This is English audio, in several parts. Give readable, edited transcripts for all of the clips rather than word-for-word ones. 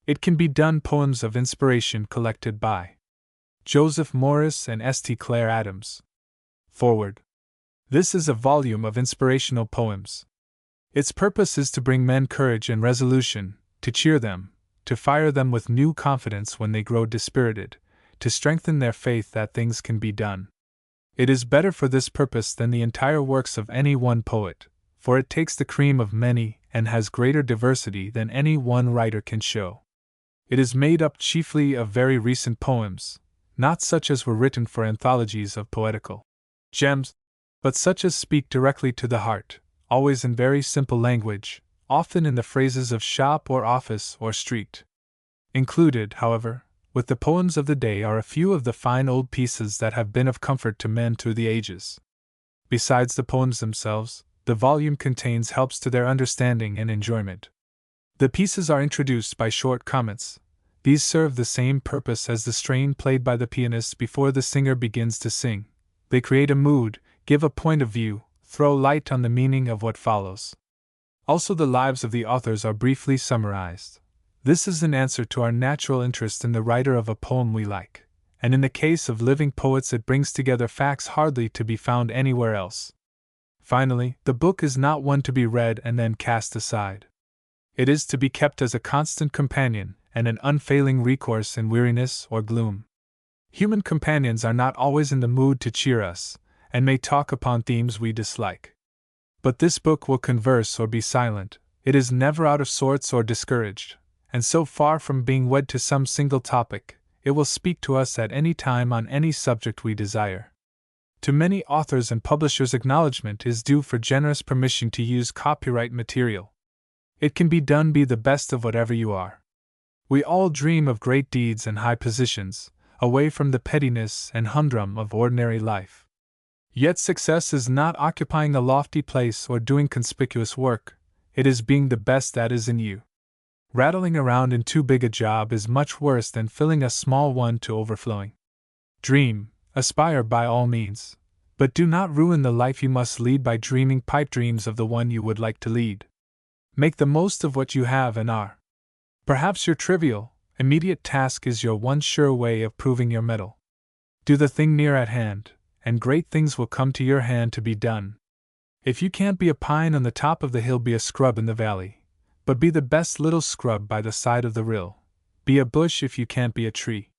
It Can Be Done. Poems of Inspiration collected by Joseph Morris and St. Clair Adams. Forward. This is a volume of inspirational poems. Its purpose is to bring men courage and resolution, to cheer them, to fire them with new confidence when they grow dispirited, to strengthen their faith that things can be done. It is better for this purpose than the entire works of any one poet, for it takes the cream of many and has greater diversity than any one writer can show. It is made up chiefly of very recent poems, not such as were written for anthologies of poetical gems, but such as speak directly to the heart, always in very simple language, often in the phrases of shop or office or street. Included, however, with the poems of the day are a few of the fine old pieces that have been of comfort to men through the ages. Besides the poems themselves, the volume contains helps to their understanding and enjoyment. The pieces are introduced by short comments. These serve the same purpose as the strain played by the pianist before the singer begins to sing. They create a mood, give a point of view, throw light on the meaning of what follows. Also, the lives of the authors are briefly summarized. This is in answer to our natural interest in the writer of a poem we like, and in the case of living poets it brings together facts hardly to be found anywhere else. Finally, the book is not one to be read and then cast aside. It is to be kept as a constant companion and an unfailing recourse in weariness or gloom. Human companions are not always in the mood to cheer us, and may talk upon themes we dislike. But this book will converse or be silent. It is never out of sorts or discouraged, and so far from being wed to some single topic, it will speak to us at any time on any subject we desire. To many authors and publishers, acknowledgment is due for generous permission to use copyright material. It can be done. Be the best of whatever you are. We all dream of great deeds and high positions, away from the pettiness and humdrum of ordinary life. Yet success is not occupying a lofty place or doing conspicuous work, it is being the best that is in you. Rattling around in too big a job is much worse than filling a small one to overflowing. Dream, aspire by all means, but do not ruin the life you must lead by dreaming pipe dreams of the one you would like to lead. Make the most of what you have and are. Perhaps your trivial, immediate task is your one sure way of proving your mettle. Do the thing near at hand, and great things will come to your hand to be done. If you can't be a pine on the top of the hill, be a scrub in the valley, but be the best little scrub by the side of the rill. Be a bush if you can't be a tree.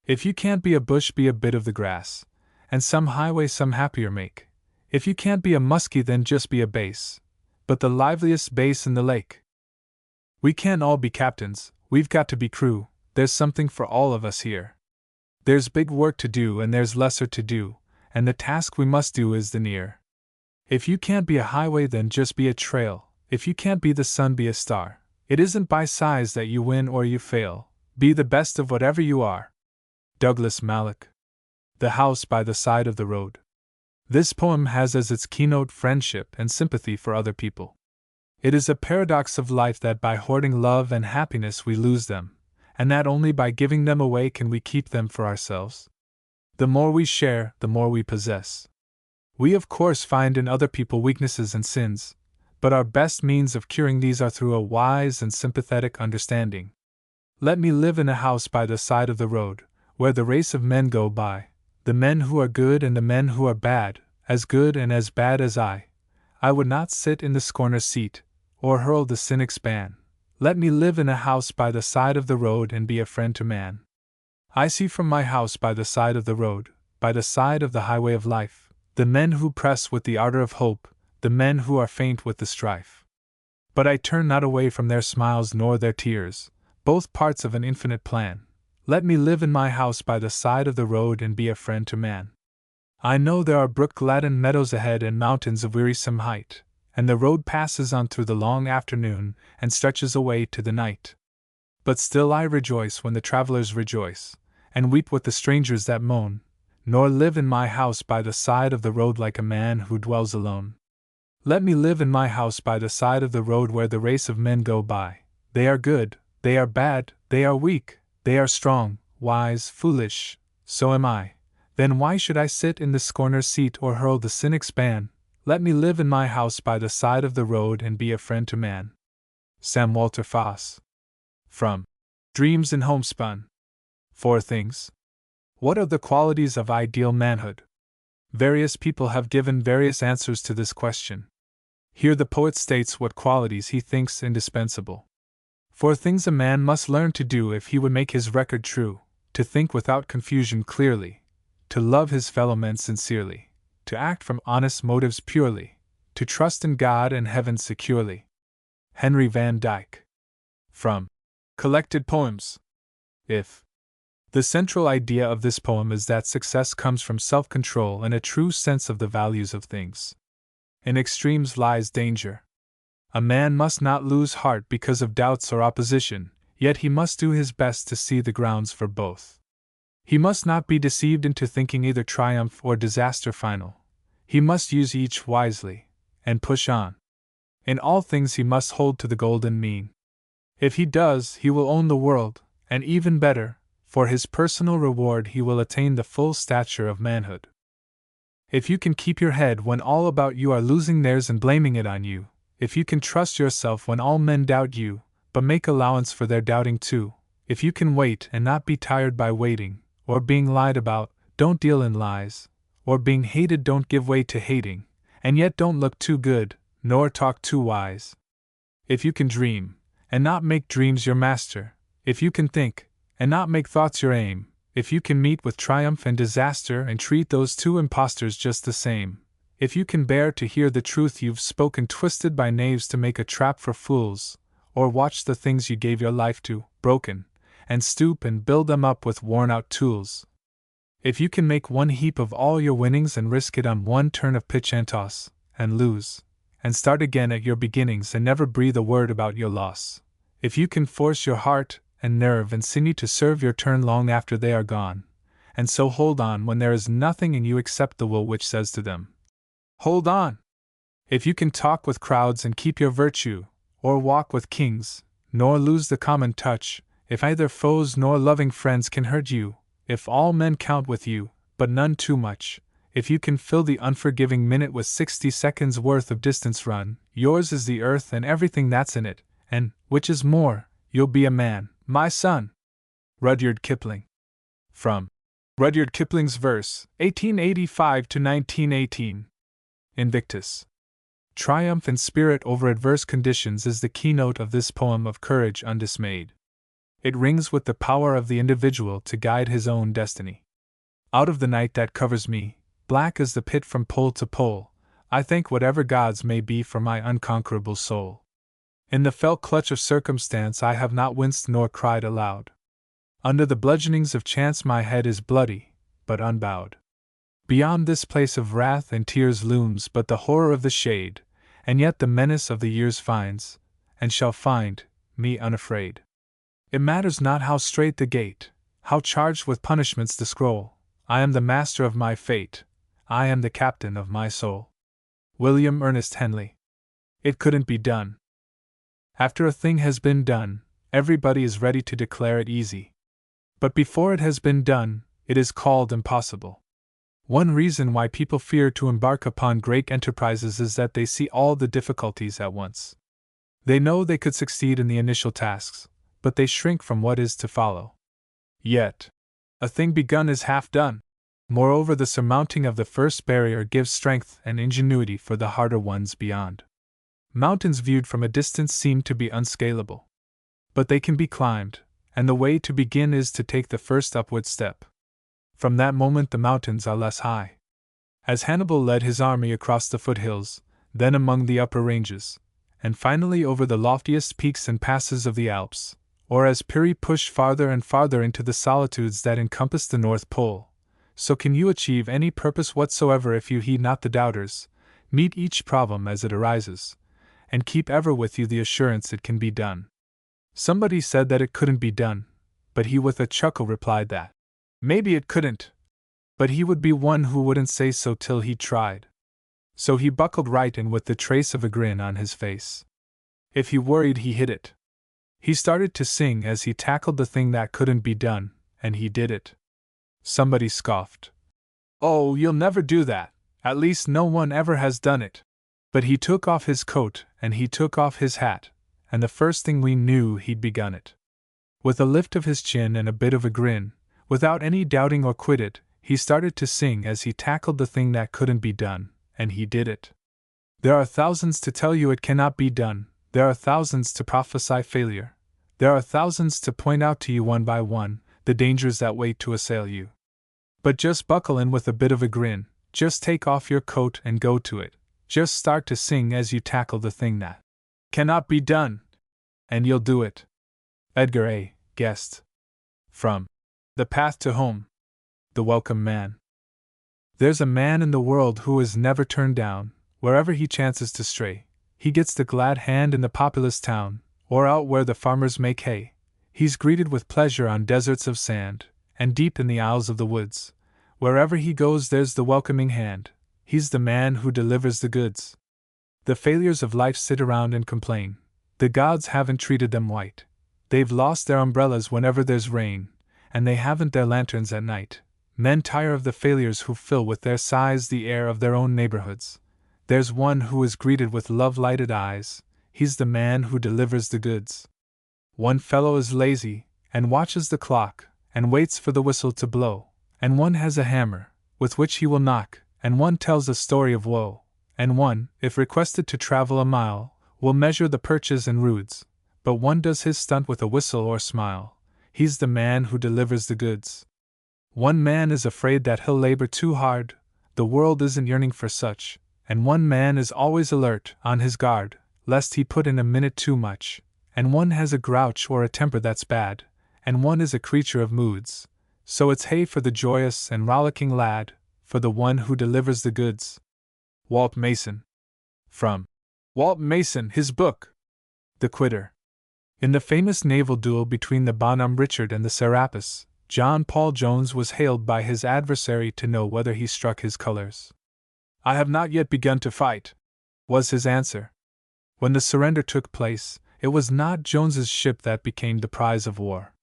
If you can't be a bush, be a bit of the grass, and some highway some happier make. If you can't be a muskie, then just be a bass, but the liveliest bass in the lake. We can't all be captains, we've got to be crew. There's something for all of us here. There's big work to do and there's lesser to do, and the task we must do is the near. If you can't be a highway, then just be a trail. If you can't be the sun, be a star. It isn't by size that you win or you fail. Be the best of whatever you are. Douglas Malloch. The House by the Side of the Road. This poem has as its keynote friendship and sympathy for other people. It is a paradox of life that by hoarding love and happiness we lose them, and that only by giving them away can we keep them for ourselves. The more we share, the more we possess. We of course find in other people weaknesses and sins, but our best means of curing these are through a wise and sympathetic understanding. Let me live in a house by the side of the road, where the race of men go by, the men who are good and the men who are bad, as good and as bad as I. I would not sit in the scorner's seat, or hurl the cynic's ban. Let me live in a house by the side of the road and be a friend to man. I see from my house by the side of the road, by the side of the highway of life, the men who press with the ardor of hope, the men who are faint with the strife. But I turn not away from their smiles nor their tears, both parts of an infinite plan. Let me live in my house by the side of the road and be a friend to man. I know there are brook-gladdened meadows ahead and mountains of wearisome height, and the road passes on through the long afternoon and stretches away to the night. But still I rejoice when the travelers rejoice, and weep with the strangers that moan, nor live in my house by the side of the road like a man who dwells alone. Let me live in my house by the side of the road where the race of men go by. They are good, they are bad, they are weak, they are strong, wise, foolish, so am I. Then why should I sit in the scorner's seat or hurl the cynic's ban? Let me live in my house by the side of the road and be a friend to man. Sam Walter Foss. From Dreams and homespun. 4 things. What are the qualities of ideal manhood? Various people have given various answers to this question. Here the poet states what qualities he thinks indispensable. 4 things a man must learn to do if he would make his record true: to think without confusion clearly, to love his fellow men sincerely, to act from honest motives purely, to trust in God and heaven securely. Henry Van Dyke. From Collected Poems. If. The central idea of this poem is that success comes from self-control and a true sense of the values of things. In extremes lies danger. A man must not lose heart because of doubts or opposition, yet he must do his best to see the grounds for both. He must not be deceived into thinking either triumph or disaster final. He must use each wisely, and push on. In all things he must hold to the golden mean. If he does, he will own the world, and even better, for his personal reward he will attain the full stature of manhood. If you can keep your head when all about you are losing theirs and blaming it on you, if you can trust yourself when all men doubt you, but make allowance for their doubting too, if you can wait and not be tired by waiting, or being lied about, don't deal in lies, or being hated, don't give way to hating, and yet don't look too good, nor talk too wise. If you can dream, and not make dreams your master, if you can think, and not make thoughts your aim, if you can meet with triumph and disaster and treat those two impostors just the same, if you can bear to hear the truth you've spoken twisted by knaves to make a trap for fools, or watch the things you gave your life to, broken, and stoop and build them up with worn-out tools. If you can make one heap of all your winnings and risk it on one turn of pitch and toss, and lose, and start again at your beginnings and never breathe a word about your loss. If you can force your heart and nerve and sinew to serve your turn long after they are gone, and so hold on when there is nothing in you except the will which says to them, hold on! If you can talk with crowds and keep your virtue, or walk with kings, nor lose the common touch, if neither foes nor loving friends can hurt you, if all men count with you, but none too much, if you can fill the unforgiving minute with 60 seconds worth of distance run, yours is the earth and everything that's in it, and, which is more, you'll be a man, my son. Rudyard Kipling. From Rudyard Kipling's verse, 1885 to 1918. Invictus. Triumph in spirit over adverse conditions is the keynote of this poem of courage undismayed. It rings with the power of the individual to guide his own destiny. Out of the night that covers me, black as the pit from pole to pole, I thank whatever gods may be for my unconquerable soul. In the fell clutch of circumstance I have not winced nor cried aloud. Under the bludgeonings of chance my head is bloody, but unbowed. Beyond this place of wrath and tears looms but the horror of the shade, and yet the menace of the years finds, and shall find, me unafraid. It matters not how strait the gate, how charged with punishments the scroll, I am the master of my fate, I am the captain of my soul. William Ernest Henley. It couldn't be done. After a thing has been done, everybody is ready to declare it easy. But before it has been done, it is called impossible. One reason why people fear to embark upon great enterprises is that they see all the difficulties at once. They know they could succeed in the initial tasks, but they shrink from what is to follow. Yet, a thing begun is half done. Moreover, the surmounting of the first barrier gives strength and ingenuity for the harder ones beyond. Mountains viewed from a distance seem to be unscalable. But they can be climbed, and the way to begin is to take the first upward step. From that moment the mountains are less high. As Hannibal led his army across the foothills, then among the upper ranges, and finally over the loftiest peaks and passes of the Alps, or as Peary pushed farther and farther into the solitudes that encompass the North Pole, so can you achieve any purpose whatsoever if you heed not the doubters, meet each problem as it arises, and keep ever with you the assurance it can be done. Somebody said that it couldn't be done, but he with a chuckle replied that maybe it couldn't, but he would be one who wouldn't say so till he tried. So he buckled right in with the trace of a grin on his face. If he worried, he hid it. He started to sing as he tackled the thing that couldn't be done, and he did it. Somebody scoffed. Oh, you'll never do that, at least no one ever has done it. But he took off his coat, and he took off his hat, and the first thing we knew he'd begun it. With a lift of his chin and a bit of a grin, without any doubting or quit it, he started to sing as he tackled the thing that couldn't be done, and he did it. There are thousands to tell you it cannot be done, there are thousands to prophesy failure, there are thousands to point out to you one by one the dangers that wait to assail you. But just buckle in with a bit of a grin, just take off your coat and go to it, just start to sing as you tackle the thing that cannot be done, and you'll do it. Edgar A. Guest. From The Path to Home. The Welcome Man. There's a man in the world who is never turned down, wherever he chances to stray. He gets the glad hand in the populous town, or out where the farmers make hay. He's greeted with pleasure on deserts of sand, and deep in the aisles of the woods. Wherever he goes there's the welcoming hand. He's the man who delivers the goods. The failures of life sit around and complain. The gods haven't treated them white. They've lost their umbrellas whenever there's rain, and they haven't their lanterns at night. Men tire of the failures who fill with their sighs the air of their own neighborhoods. There's one who is greeted with love-lighted eyes. He's the man who delivers the goods. One fellow is lazy, and watches the clock, and waits for the whistle to blow. And one has a hammer, with which he will knock, and one tells a story of woe. And one, if requested to travel a mile, will measure the perches and roods. But one does his stunt with a whistle or smile. He's the man who delivers the goods. One man is afraid that he'll labor too hard. The world isn't yearning for such. And one man is always alert, on his guard, lest he put in a minute too much. And one has a grouch or a temper that's bad. And one is a creature of moods. So it's hay for the joyous and rollicking lad, for the one who delivers the goods. Walt Mason. From Walt Mason, his book, The Quitter. In the famous naval duel between the Bonhomme Richard and the Serapis, John Paul Jones was hailed by his adversary to know whether he struck his colors. "I have not yet begun to fight," was his answer. When the surrender took place, it was not Jones's ship that became the prize of war.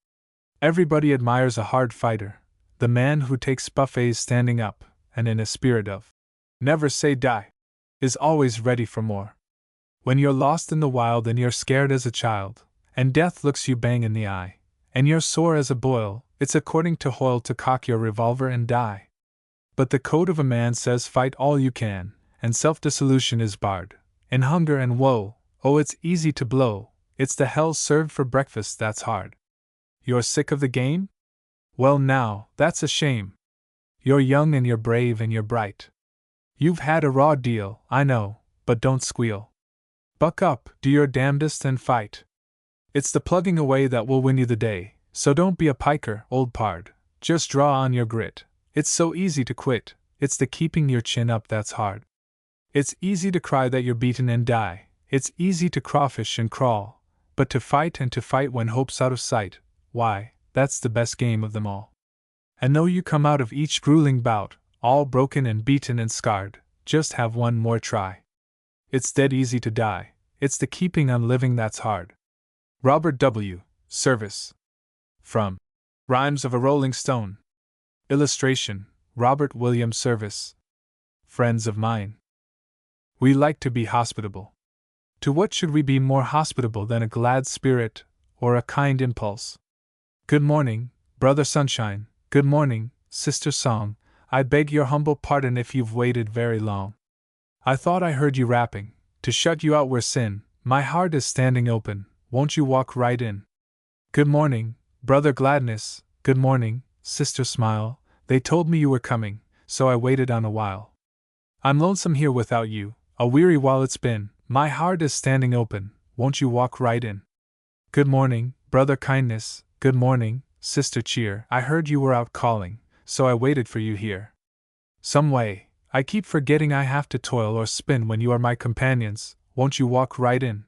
Everybody admires a hard fighter, the man who takes buffets standing up, and in a spirit of never say die, is always ready for more. When you're lost in the wild and you're scared as a child, and death looks you bang in the eye, and you're sore as a boil, it's according to Hoyle to cock your revolver and die. But the code of a man says fight all you can, and self-dissolution is barred. In hunger and woe, oh it's easy to blow, it's the hell served for breakfast that's hard. You're sick of the game? Well now, that's a shame. You're young and you're brave and you're bright. You've had a raw deal, I know, but don't squeal. Buck up, do your damnedest and fight. It's the plugging away that will win you the day, so don't be a piker, old pard, just draw on your grit. It's so easy to quit, it's the keeping your chin up that's hard. It's easy to cry that you're beaten and die, it's easy to crawfish and crawl, but to fight and to fight when hope's out of sight, why, that's the best game of them all. And though you come out of each grueling bout, all broken and beaten and scarred, just have one more try. It's dead easy to die, it's the keeping on living that's hard. Robert W. Service. From Rhymes of a Rolling Stone. Illustration, Robert William Service. Friends of mine. We like to be hospitable. To what should we be more hospitable than a glad spirit, or a kind impulse? Good morning, Brother Sunshine, good morning, Sister Song, I beg your humble pardon if you've waited very long. I thought I heard you rapping, to shut you out were sin, my heart is standing open, won't you walk right in? Good morning, Brother Gladness, good morning, Sister Smile, they told me you were coming, so I waited on a while. I'm lonesome here without you, a weary while it's been, my heart is standing open, won't you walk right in? Good morning, Brother Kindness, good morning, Sister Cheer, I heard you were out calling, so I waited for you here. Some way, I keep forgetting I have to toil or spin when you are my companions, won't you walk right in?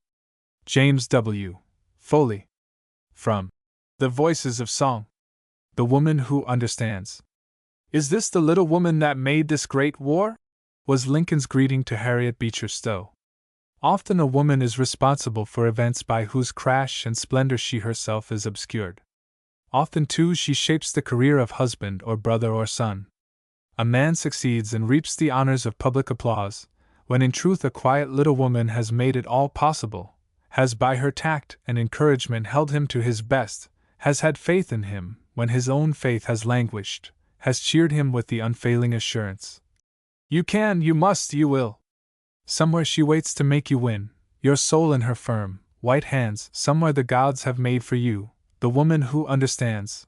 James W. Foley. From The Voices of Song. The Woman Who Understands. Is this the little woman that made this great war? Was Lincoln's greeting to Harriet Beecher Stowe. Often a woman is responsible for events by whose crash and splendor she herself is obscured. Often, too, she shapes the career of husband or brother or son. A man succeeds and reaps the honors of public applause, when in truth a quiet little woman has made it all possible, has by her tact and encouragement held him to his best, has had faith in him when his own faith has languished, has cheered him with the unfailing assurance. You can, you must, you will. Somewhere she waits to make you win, your soul in her firm, white hands, somewhere the gods have made for you, the woman who understands.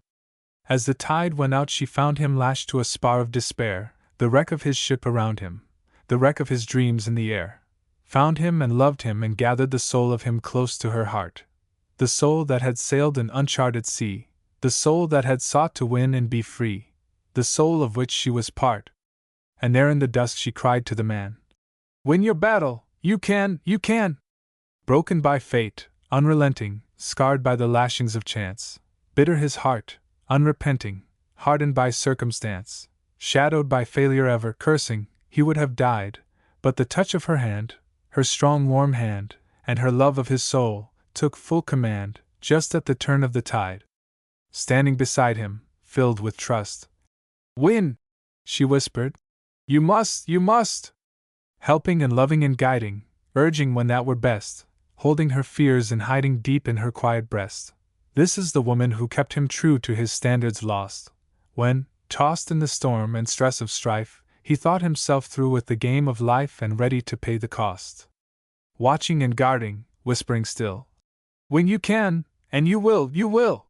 As the tide went out, she found him lashed to a spar of despair, the wreck of his ship around him, the wreck of his dreams in the air. Found him and loved him and gathered the soul of him close to her heart. The soul that had sailed an uncharted sea, the soul that had sought to win and be free, the soul of which she was part. And there in the dusk she cried to the man, "Win your battle, you can, you can!" Broken by fate, unrelenting, scarred by the lashings of chance, bitter his heart, unrepenting, hardened by circumstance, shadowed by failure ever cursing, he would have died, but the touch of her hand, her strong warm hand, and her love of his soul, took full command, just at the turn of the tide. Standing beside him, filled with trust. "Win!" she whispered. "You must, you must!" Helping and loving and guiding, urging when that were best, holding her fears and hiding deep in her quiet breast. This is the woman who kept him true to his standards lost, when, tossed in the storm and stress of strife, he thought himself through with the game of life and ready to pay the cost. Watching and guarding, whispering still, "When you can, and you will, you will!"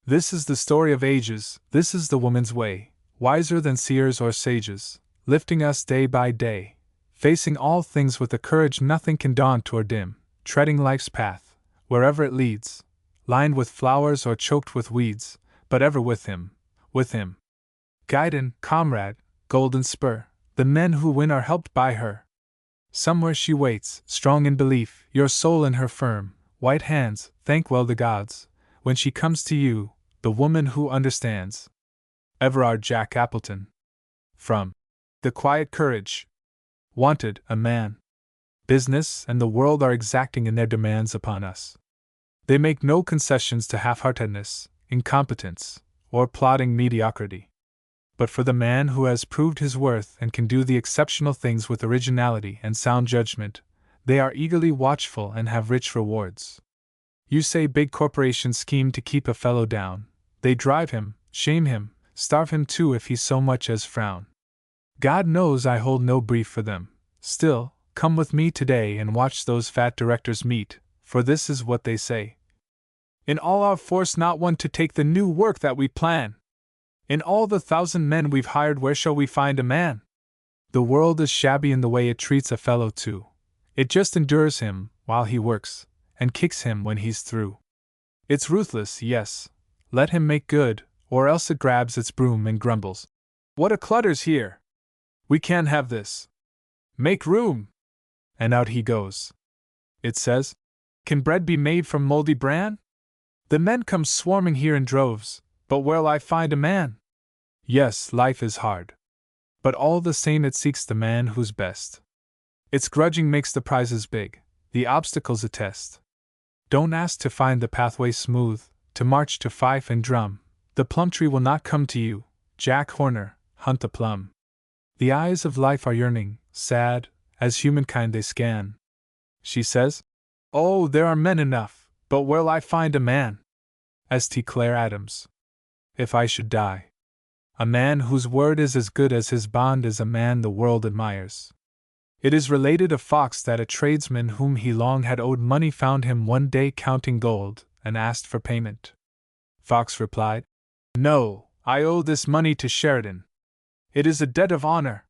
This is the story of ages, this is the woman's way, wiser than seers or sages, lifting us day by day, facing all things with a courage nothing can daunt or dim, treading life's path, wherever it leads, lined with flowers or choked with weeds, but ever with him, with him. Guide and comrade, golden spur, the men who win are helped by her. Somewhere she waits, strong in belief, your soul in her firm, white hands, thank well the gods, when she comes to you, the woman who understands. Everard Jack Appleton. From The Quiet Courage. Wanted, a man. Business and the world are exacting in their demands upon us. They make no concessions to half-heartedness, incompetence, or plodding mediocrity. But for the man who has proved his worth and can do the exceptional things with originality and sound judgment, they are eagerly watchful and have rich rewards. You say big corporations scheme to keep a fellow down. They drive him, shame him, starve him too if he so much as frown. God knows I hold no brief for them. Still, come with me today and watch those fat directors meet, for this is what they say. In all our force not one to take the new work that we plan. In all the 1,000 men we've hired, where shall we find a man? The world is shabby in the way it treats a fellow too. It just endures him while he works, and kicks him when he's through. It's ruthless, yes. Let him make good, or else it grabs its broom and grumbles. "What a clutter's here! We can't have this. Make room!" And out he goes. It says, "Can bread be made from moldy bran?" The men come swarming here in droves, but where'll I find a man? Yes, life is hard. But all the same it seeks the man who's best. Its grudging makes the prizes big, the obstacles a test. Don't ask to find the pathway smooth, to march to fife and drum. The plum tree will not come to you, Jack Horner, hunt the plum. The eyes of life are yearning, sad, as humankind they scan. She says, "Oh, there are men enough, but where'll I find a man?" St. Clair Adams. If I should die. A man whose word is as good as his bond is a man the world admires. It is related of Fox that a tradesman whom he long had owed money found him one day counting gold, and asked for payment. Fox replied, "No, I owe this money to Sheridan. It is a debt of honor.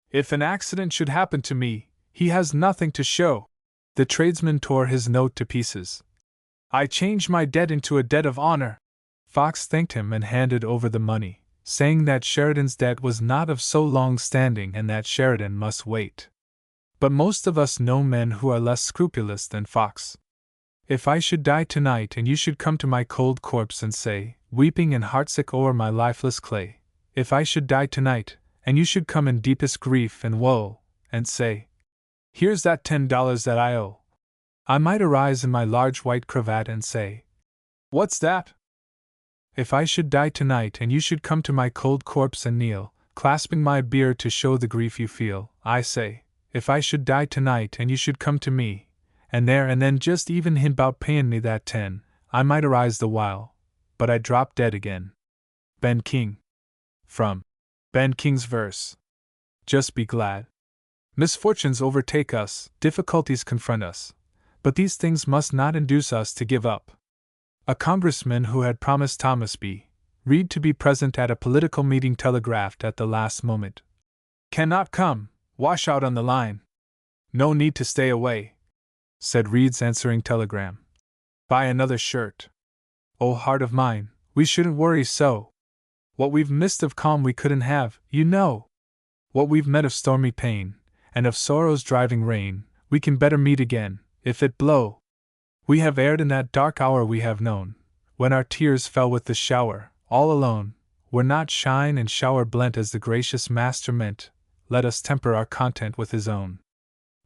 If an accident should happen to me, he has nothing to show." The tradesman tore his note to pieces. "I change my debt into a debt of honor." Fox thanked him and handed over the money, saying that Sheridan's debt was not of so long standing and that Sheridan must wait. But most of us know men who are less scrupulous than Fox. If I should die tonight and you should come to my cold corpse and say, weeping and heartsick o'er my lifeless clay, if I should die tonight, and you should come in deepest grief and woe, and say, "Here's that $10 that I owe," I might arise in my large white cravat and say, "What's that?" If I should die tonight and you should come to my cold corpse and kneel, clasping my bier to show the grief you feel, I say, if I should die tonight and you should come to me, and there and then just even hint 'bout payin' me that 10, I might arise the while, but I dropped dead again. Ben King. From Ben King's verse. Just be glad. Misfortunes overtake us, difficulties confront us, but these things must not induce us to give up. A congressman who had promised Thomas B. Reed to be present at a political meeting telegraphed at the last moment. Cannot come, wash out on the line. No need to stay away, said Reed's answering telegram. Buy another shirt. Oh, heart of mine, we shouldn't worry so. What we've missed of calm we couldn't have, you know. What we've met of stormy pain, and of sorrow's driving rain, we can better meet again, if it blow. We have erred in that dark hour we have known, when our tears fell with the shower, all alone. Were not shine and shower blent as the gracious Master meant, let us temper our content with his own.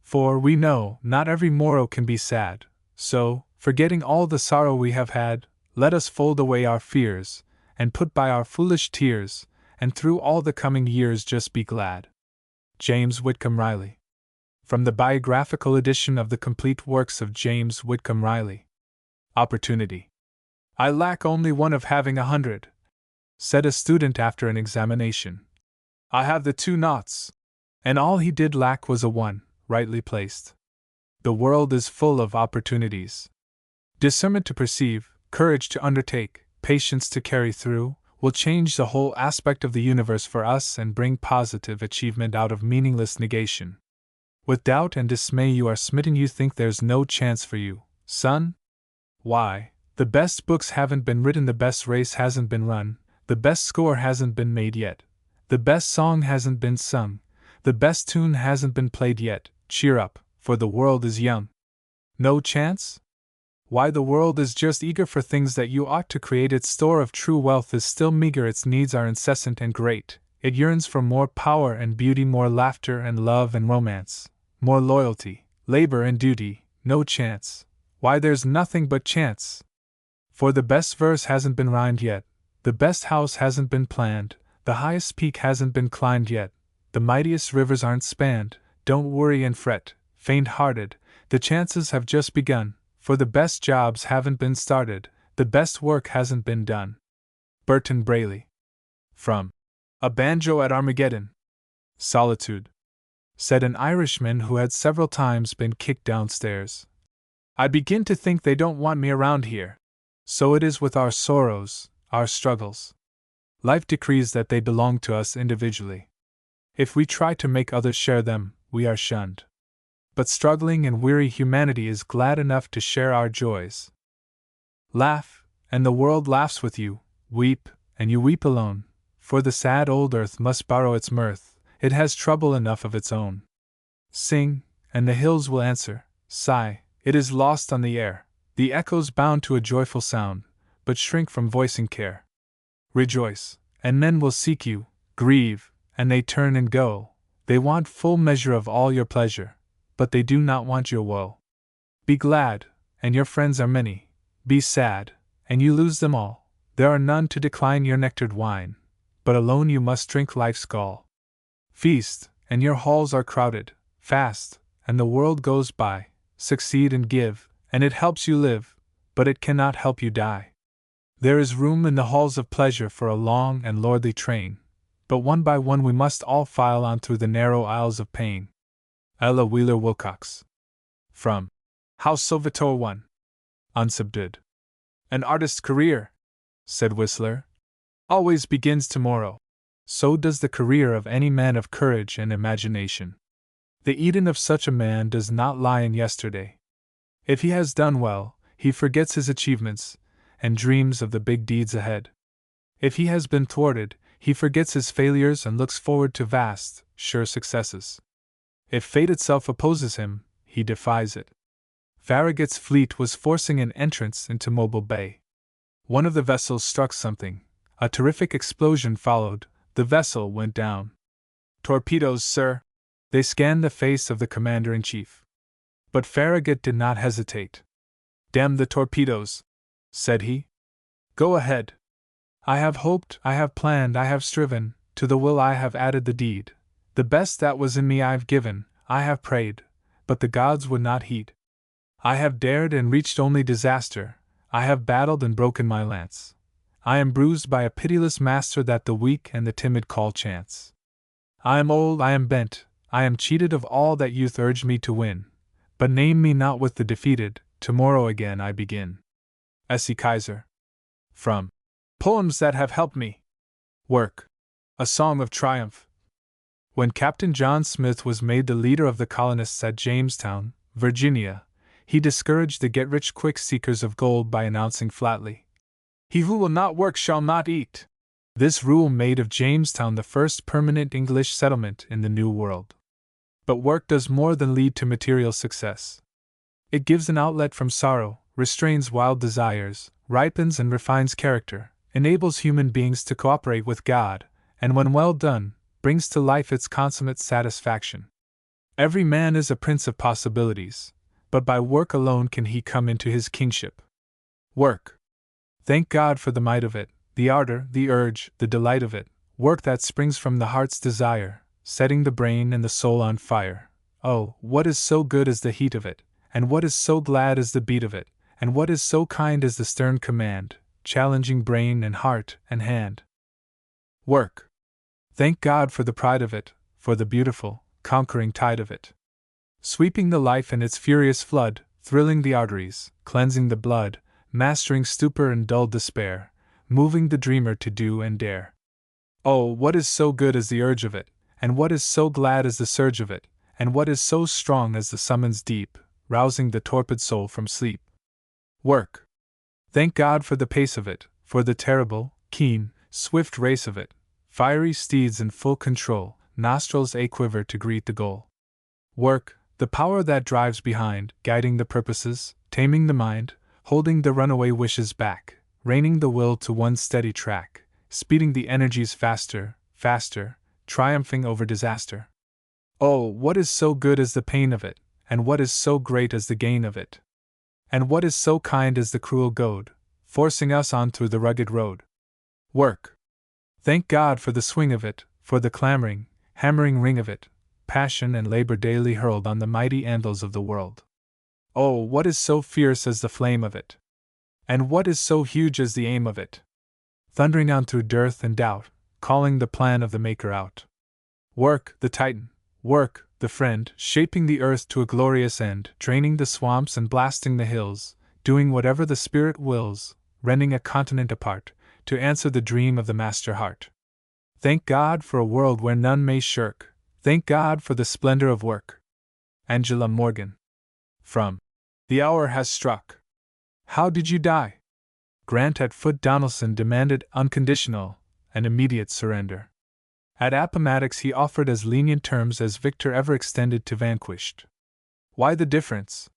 For we know, not every morrow can be sad, so, forgetting all the sorrow we have had, let us fold away our fears, and put by our foolish tears, and through all the coming years just be glad. James Whitcomb Riley. From the biographical edition of the complete works of James Whitcomb Riley. Opportunity. I lack only one of having 100, said a student after an examination. I have the 2 noughts, and all he did lack was a 1, rightly placed. The world is full of opportunities. Discernment to perceive, courage to undertake, patience to carry through, will change the whole aspect of the universe for us and bring positive achievement out of meaningless negation. With doubt and dismay you are smitten, you think there's no chance for you, son? Why, the best books haven't been written, the best race hasn't been run, the best score hasn't been made yet, the best song hasn't been sung, the best tune hasn't been played yet. Cheer up, for the world is young. No chance? Why, the world is just eager for things that you ought to create. Its store of true wealth is still meager, its needs are incessant and great. It yearns for more power and beauty, more laughter and love and romance, more loyalty, labor and duty. No chance. Why, there's nothing but chance. For the best verse hasn't been rhymed yet, the best house hasn't been planned, the highest peak hasn't been climbed yet, the mightiest rivers aren't spanned. Don't worry and fret, faint-hearted, the chances have just begun, for the best jobs haven't been started, the best work hasn't been done. Burton Braley. From A Banjo at Armageddon. Solitude. Said an Irishman who had several times been kicked downstairs. I begin to think they don't want me around here. So it is with our sorrows, our struggles. Life decrees that they belong to us individually. If we try to make others share them, we are shunned. But struggling and weary humanity is glad enough to share our joys. Laugh, and the world laughs with you. Weep, and you weep alone, for the sad old earth must borrow its mirth, it has trouble enough of its own. Sing, and the hills will answer. Sigh, it is lost on the air, the echoes bound to a joyful sound, but shrink from voicing care. Rejoice, and men will seek you. Grieve, and they turn and go. They want full measure of all your pleasure, but they do not want your woe. Be glad, and your friends are many. Be sad, and you lose them all. There are none to decline your nectared wine, but alone you must drink life's gall. Feast, and your halls are crowded. Fast, and the world goes by. Succeed and give, and it helps you live, but it cannot help you die. There is room in the halls of pleasure for a long and lordly train, but one by one we must all file on through the narrow aisles of pain. Ella Wheeler Wilcox. From How Salvatore Won. Unsubdued. An artist's career, said Whistler, always begins tomorrow. So does the career of any man of courage and imagination. The Eden of such a man does not lie in yesterday. If he has done well, he forgets his achievements, and dreams of the big deeds ahead. If he has been thwarted, he forgets his failures and looks forward to vast, sure successes. If fate itself opposes him, he defies it. Farragut's fleet was forcing an entrance into Mobile Bay. One of the vessels struck something. A terrific explosion followed. The vessel went down. Torpedoes, sir! They scanned the face of the commander-in-chief. But Farragut did not hesitate. Damn the torpedoes, said he. Go ahead. I have hoped, I have planned, I have striven, to the will I have added the deed. The best that was in me I've given, I have prayed, but the gods would not heed. I have dared and reached only disaster, I have battled and broken my lance. I am bruised by a pitiless master that the weak and the timid call chance. I am old, I am bent, I am cheated of all that youth urged me to win, but name me not with the defeated, tomorrow again I begin. S. E. Kaiser. From Poems That Have Helped Me. Work. A Song of Triumph. When Captain John Smith was made the leader of the colonists at Jamestown, Virginia, he discouraged the get-rich-quick seekers of gold by announcing flatly, "He who will not work shall not eat." This rule made of Jamestown the first permanent English settlement in the New World. But work does more than lead to material success. It gives an outlet from sorrow, restrains wild desires, ripens and refines character, enables human beings to cooperate with God, and when well done, brings to life its consummate satisfaction. Every man is a prince of possibilities, but by work alone can he come into his kingship. Work. Thank God for the might of it, the ardor, the urge, the delight of it, work that springs from the heart's desire, setting the brain and the soul on fire. Oh, what is so good as the heat of it, and what is so glad as the beat of it, and what is so kind as the stern command, challenging brain and heart and hand. Work. Thank God for the pride of it, for the beautiful, conquering tide of it. Sweeping the life in its furious flood, thrilling the arteries, cleansing the blood, mastering stupor and dull despair, moving the dreamer to do and dare. Oh, what is so good as the urge of it, and what is so glad as the surge of it, and what is so strong as the summons deep, rousing the torpid soul from sleep. Work. Thank God for the pace of it, for the terrible, keen, swift race of it, fiery steeds in full control, nostrils a-quiver to greet the goal. Work, the power that drives behind, guiding the purposes, taming the mind, holding the runaway wishes back, reining the will to one steady track, speeding the energies faster, faster, triumphing over disaster. Oh, what is so good as the pain of it, and what is so great as the gain of it? And what is so kind as the cruel goad, forcing us on through the rugged road? Work. Thank God for the swing of it, for the clamoring, hammering ring of it, passion and labor daily hurled on the mighty anvils of the world. Oh, what is so fierce as the flame of it? And what is so huge as the aim of it? Thundering on through dearth and doubt, calling the plan of the Maker out. Work, the Titan, work, the friend, shaping the earth to a glorious end, draining the swamps and blasting the hills, doing whatever the Spirit wills, rending a continent apart, to answer the dream of the master heart. Thank God for a world where none may shirk, thank God for the splendor of work. Angela Morgan. From The Hour Has Struck. How did you die? Grant at Foote Donelson demanded unconditional and immediate surrender. At Appomattox he offered as lenient terms as victor ever extended to vanquished. Why the difference?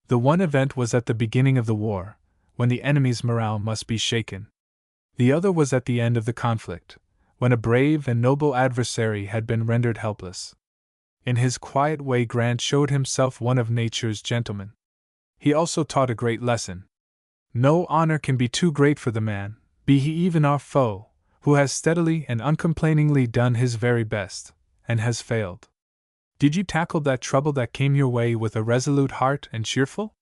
The one event was at the beginning of the war, when the enemy's morale must be shaken. The other was at the end of the conflict, when a brave and noble adversary had been rendered helpless. In his quiet way Grant showed himself one of nature's gentlemen. He also taught a great lesson. No honor can be too great for the man, be he even our foe, who has steadily and uncomplainingly done his very best, and has failed. Did you tackle that trouble that came your way with a resolute heart and cheerful?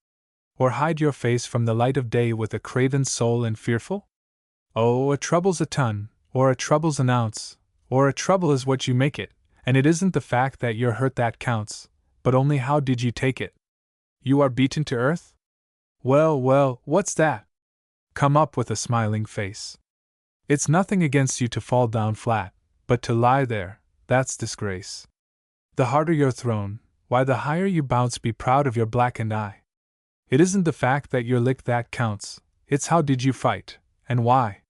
Or hide your face from the light of day with a craven soul and fearful? Oh, a trouble's a ton, or a trouble's an ounce, or a trouble is what you make it, and it isn't the fact that you're hurt that counts, but only how did you take it. You are beaten to earth? Well, well, what's that? Come up with a smiling face. It's nothing against you to fall down flat, but to lie there, that's disgrace. The harder you're thrown, why the higher you bounce. Be proud of your blackened eye. It isn't the fact that you're licked that counts, it's how did you fight, and why.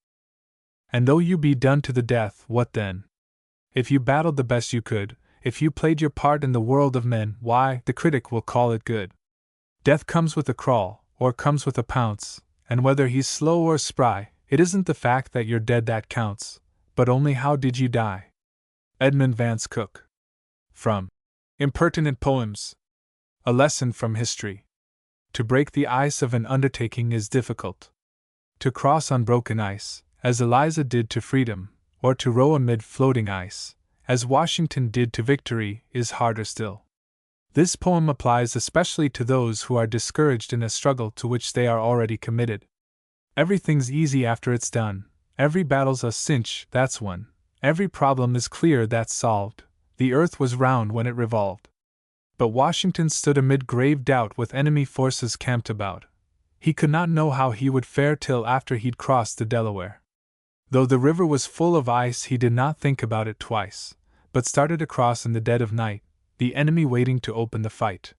And though you be done to the death, what then? If you battled the best you could, if you played your part in the world of men, why, the critic will call it good. Death comes with a crawl, or comes with a pounce, and whether he's slow or spry, it isn't the fact that you're dead that counts, but only how did you die. Edmund Vance Cook. From Impertinent Poems. A Lesson from History. To break the ice of an undertaking is difficult. To cross unbroken ice, as Eliza did to freedom, or to row amid floating ice, as Washington did to victory, is harder still. This poem applies especially to those who are discouraged in a struggle to which they are already committed. Everything's easy after it's done, Every battle's a cinch, that's won. Every problem is clear, that's solved. The earth was round when it revolved. But Washington stood amid grave doubt with enemy forces camped about. He could not know how he would fare till after he'd crossed the Delaware. Though the river was full of ice, he did not think about it twice, but started across in the dead of night, the enemy waiting to open the fight.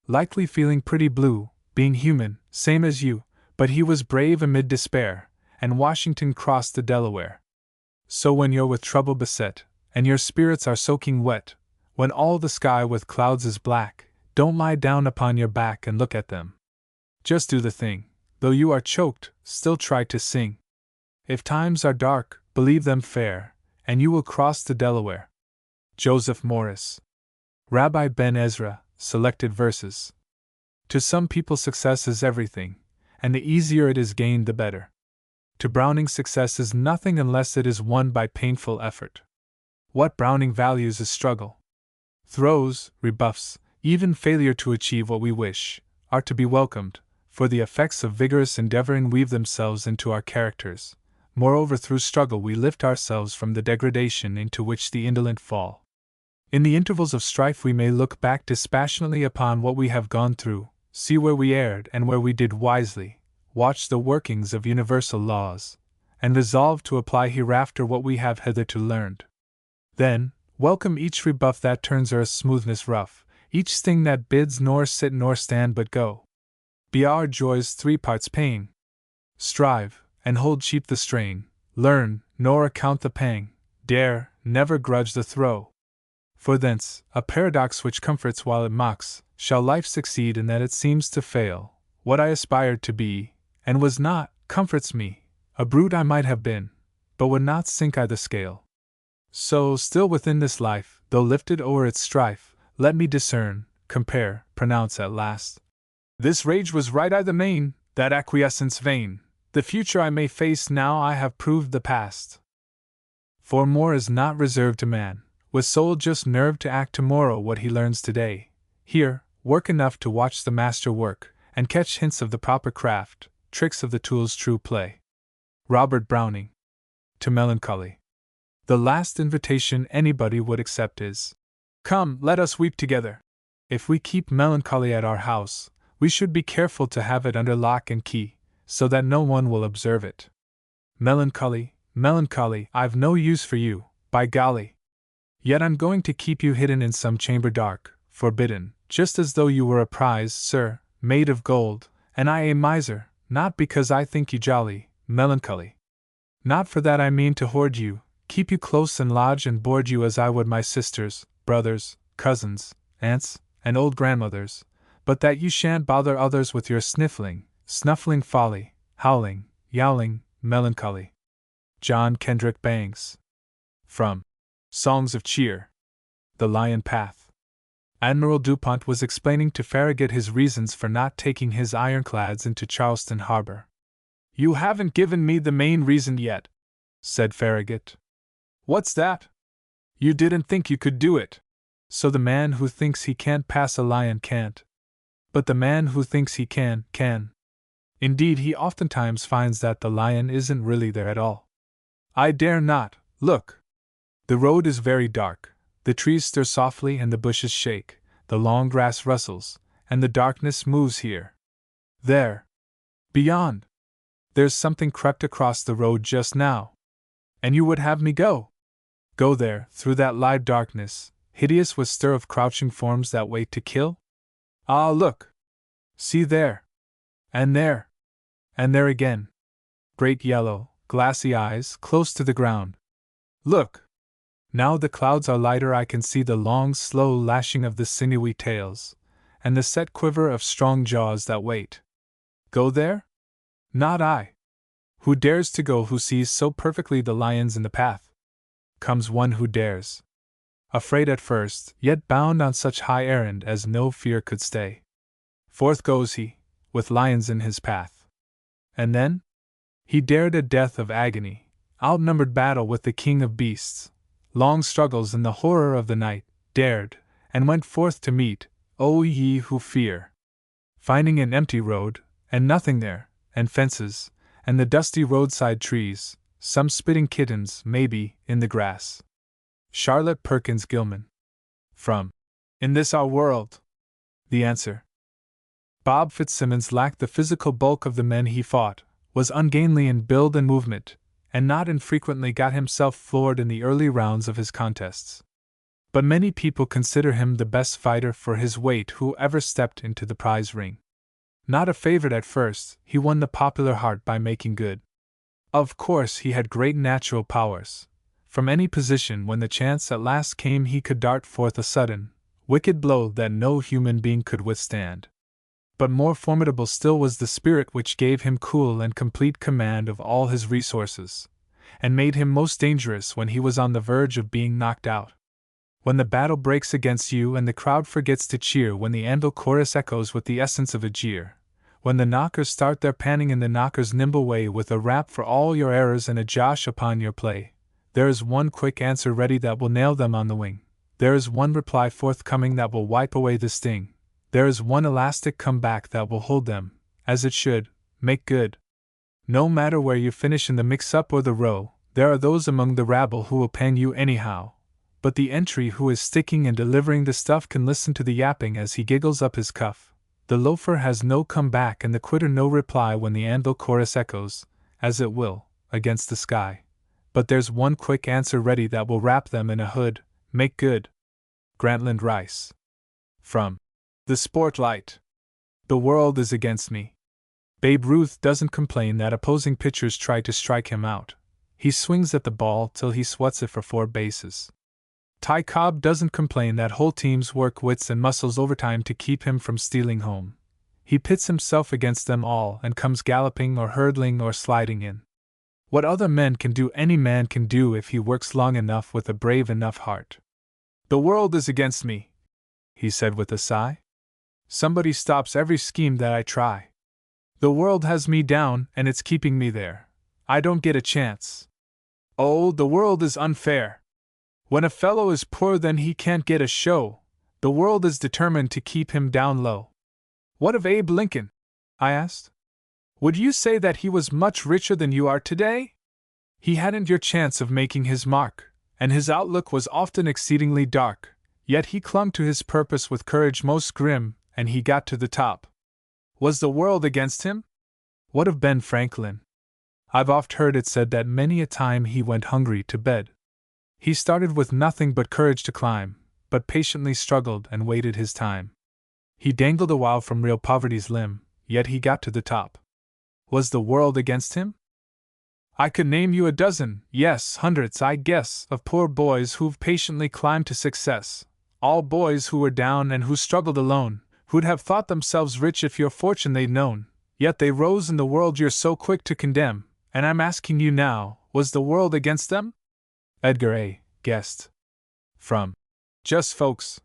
Likely feeling pretty blue, being human, same as you, but he was brave amid despair, and Washington crossed the Delaware. So when you're with trouble beset, and your spirits are soaking wet, when all the sky with clouds is black, don't lie down upon your back and look at them. Just do the thing, though you are choked, still try to sing. If times are dark, believe them fair, and you will cross the Delaware. Joseph Morris. Rabbi Ben Ezra, Selected Verses. To some people success is everything, and the easier it is gained the better. To Browning success is nothing unless it is won by painful effort. What Browning values is struggle. Throws, rebuffs, even failure to achieve what we wish, are to be welcomed, for the effects of vigorous endeavoring weave themselves into our characters. Moreover, through struggle we lift ourselves from the degradation into which the indolent fall. In the intervals of strife we may look back dispassionately upon what we have gone through, see where we erred and where we did wisely, watch the workings of universal laws, and resolve to apply hereafter what we have hitherto learned. Then, welcome each rebuff that turns earth's smoothness rough, each sting that bids nor sit nor stand but go. Be our joys 3 parts pain. Strive, and hold cheap the strain, learn, nor account the pang, dare, never grudge the throe. For thence, a paradox which comforts while it mocks, shall life succeed in that it seems to fail. What I aspired to be, and was not, comforts me. A brute I might have been, but would not sink I the scale. So, still within this life, though lifted o'er its strife, let me discern, compare, pronounce at last. This rage was right I the main, that acquiescence vain. The future I may face now I have proved the past. For more is not reserved to man, with soul just nerved to act tomorrow what he learns today. Here, work enough to watch the master work, and catch hints of the proper craft, tricks of the tool's true play. Robert Browning. To Melancholy. The last invitation anybody would accept is, "Come, let us weep together." If we keep melancholy at our house, we should be careful to have it under lock and key, so that no one will observe it. Melancholy, melancholy, I've no use for you, by golly. Yet I'm going to keep you hidden in some chamber dark, forbidden, just as though you were a prize, sir, made of gold, and I a miser, not because I think you jolly, melancholy. Not for that I mean to hoard you, keep you close and lodge and board you as I would my sisters, brothers, cousins, aunts, and old grandmothers, but that you shan't bother others with your snuffling folly, howling, yowling, melancholy. John Kendrick Bangs. From Songs of Cheer. The Lion Path. Admiral Dupont was explaining to Farragut his reasons for not taking his ironclads into Charleston Harbor. "You haven't given me the main reason yet," said Farragut. "What's that?" "You didn't think you could do it. So the man who thinks he can't pass a lion can't. But the man who thinks he can. Indeed, he oftentimes finds that the lion isn't really there at all. I dare not, look. The road is very dark, the trees stir softly and the bushes shake, the long grass rustles, and the darkness moves here. There. Beyond. There's something crept across the road just now. And you would have me go? Go there, through that live darkness, hideous with stir of crouching forms that wait to kill? Ah, look! See there! And there! And there again! Great yellow, glassy eyes close to the ground. Look! Now the clouds are lighter, I can see the long, slow lashing of the sinewy tails, and the set quiver of strong jaws that wait. Go there? Not I. Who dares to go who sees so perfectly the lions in the path? Comes one who dares. Afraid at first, yet bound on such high errand as no fear could stay. Forth goes he, with lions in his path. And then? He dared a death of agony, outnumbered battle with the king of beasts, long struggles in the horror of the night, dared, and went forth to meet, O ye who fear. Finding an empty road, and nothing there, and fences, and the dusty roadside trees, some spitting kittens, maybe, in the grass. Charlotte Perkins Gilman. From In This Our World. The answer. Bob Fitzsimmons lacked the physical bulk of the men he fought, was ungainly in build and movement, and not infrequently got himself floored in the early rounds of his contests. But many people consider him the best fighter for his weight who ever stepped into the prize ring. Not a favorite at first, he won the popular heart by making good. Of course, he had great natural powers. From any position, when the chance at last came, he could dart forth a sudden, wicked blow that no human being could withstand. But more formidable still was the spirit which gave him cool and complete command of all his resources, and made him most dangerous when he was on the verge of being knocked out. When the battle breaks against you and the crowd forgets to cheer, when the anvil chorus echoes with the essence of a jeer, when the knockers start their panning in the knocker's nimble way with a rap for all your errors and a josh upon your play, there is one quick answer ready that will nail them on the wing. There is one reply forthcoming that will wipe away the sting. There is one elastic comeback that will hold them, as it should, make good. No matter where you finish in the mix-up or the row, there are those among the rabble who will pan you anyhow. But the entry who is sticking and delivering the stuff can listen to the yapping as he giggles up his cuff. The loafer has no comeback and the quitter no reply when the anvil chorus echoes, as it will, against the sky. But there's one quick answer ready that will wrap them in a hood, make good. Grantland Rice. From The Sportlight. The world is against me. Babe Ruth doesn't complain that opposing pitchers try to strike him out. He swings at the ball till he swats it for 4 bases. Ty Cobb doesn't complain that whole teams work wits and muscles overtime to keep him from stealing home. He pits himself against them all and comes galloping or hurdling or sliding in. What other men can do, any man can do if he works long enough with a brave enough heart. The world is against me, he said with a sigh. Somebody stops every scheme that I try. The world has me down and it's keeping me there. I don't get a chance. Oh, the world is unfair. When a fellow is poor then he can't get a show. The world is determined to keep him down low. What of Abe Lincoln? I asked. Would you say that he was much richer than you are today? He hadn't your chance of making his mark, and his outlook was often exceedingly dark, yet he clung to his purpose with courage most grim, and he got to the top. Was the world against him? What of Ben Franklin? I've oft heard it said that many a time he went hungry to bed. He started with nothing but courage to climb, but patiently struggled and waited his time. He dangled a while from real poverty's limb, yet he got to the top. Was the world against him? I could name you a dozen, yes, hundreds, I guess, of poor boys who've patiently climbed to success, all boys who were down and who struggled alone, who'd have thought themselves rich if your fortune they'd known, yet they rose in the world you're so quick to condemn, and I'm asking you now, was the world against them? Edgar A. Guest. From Just Folks.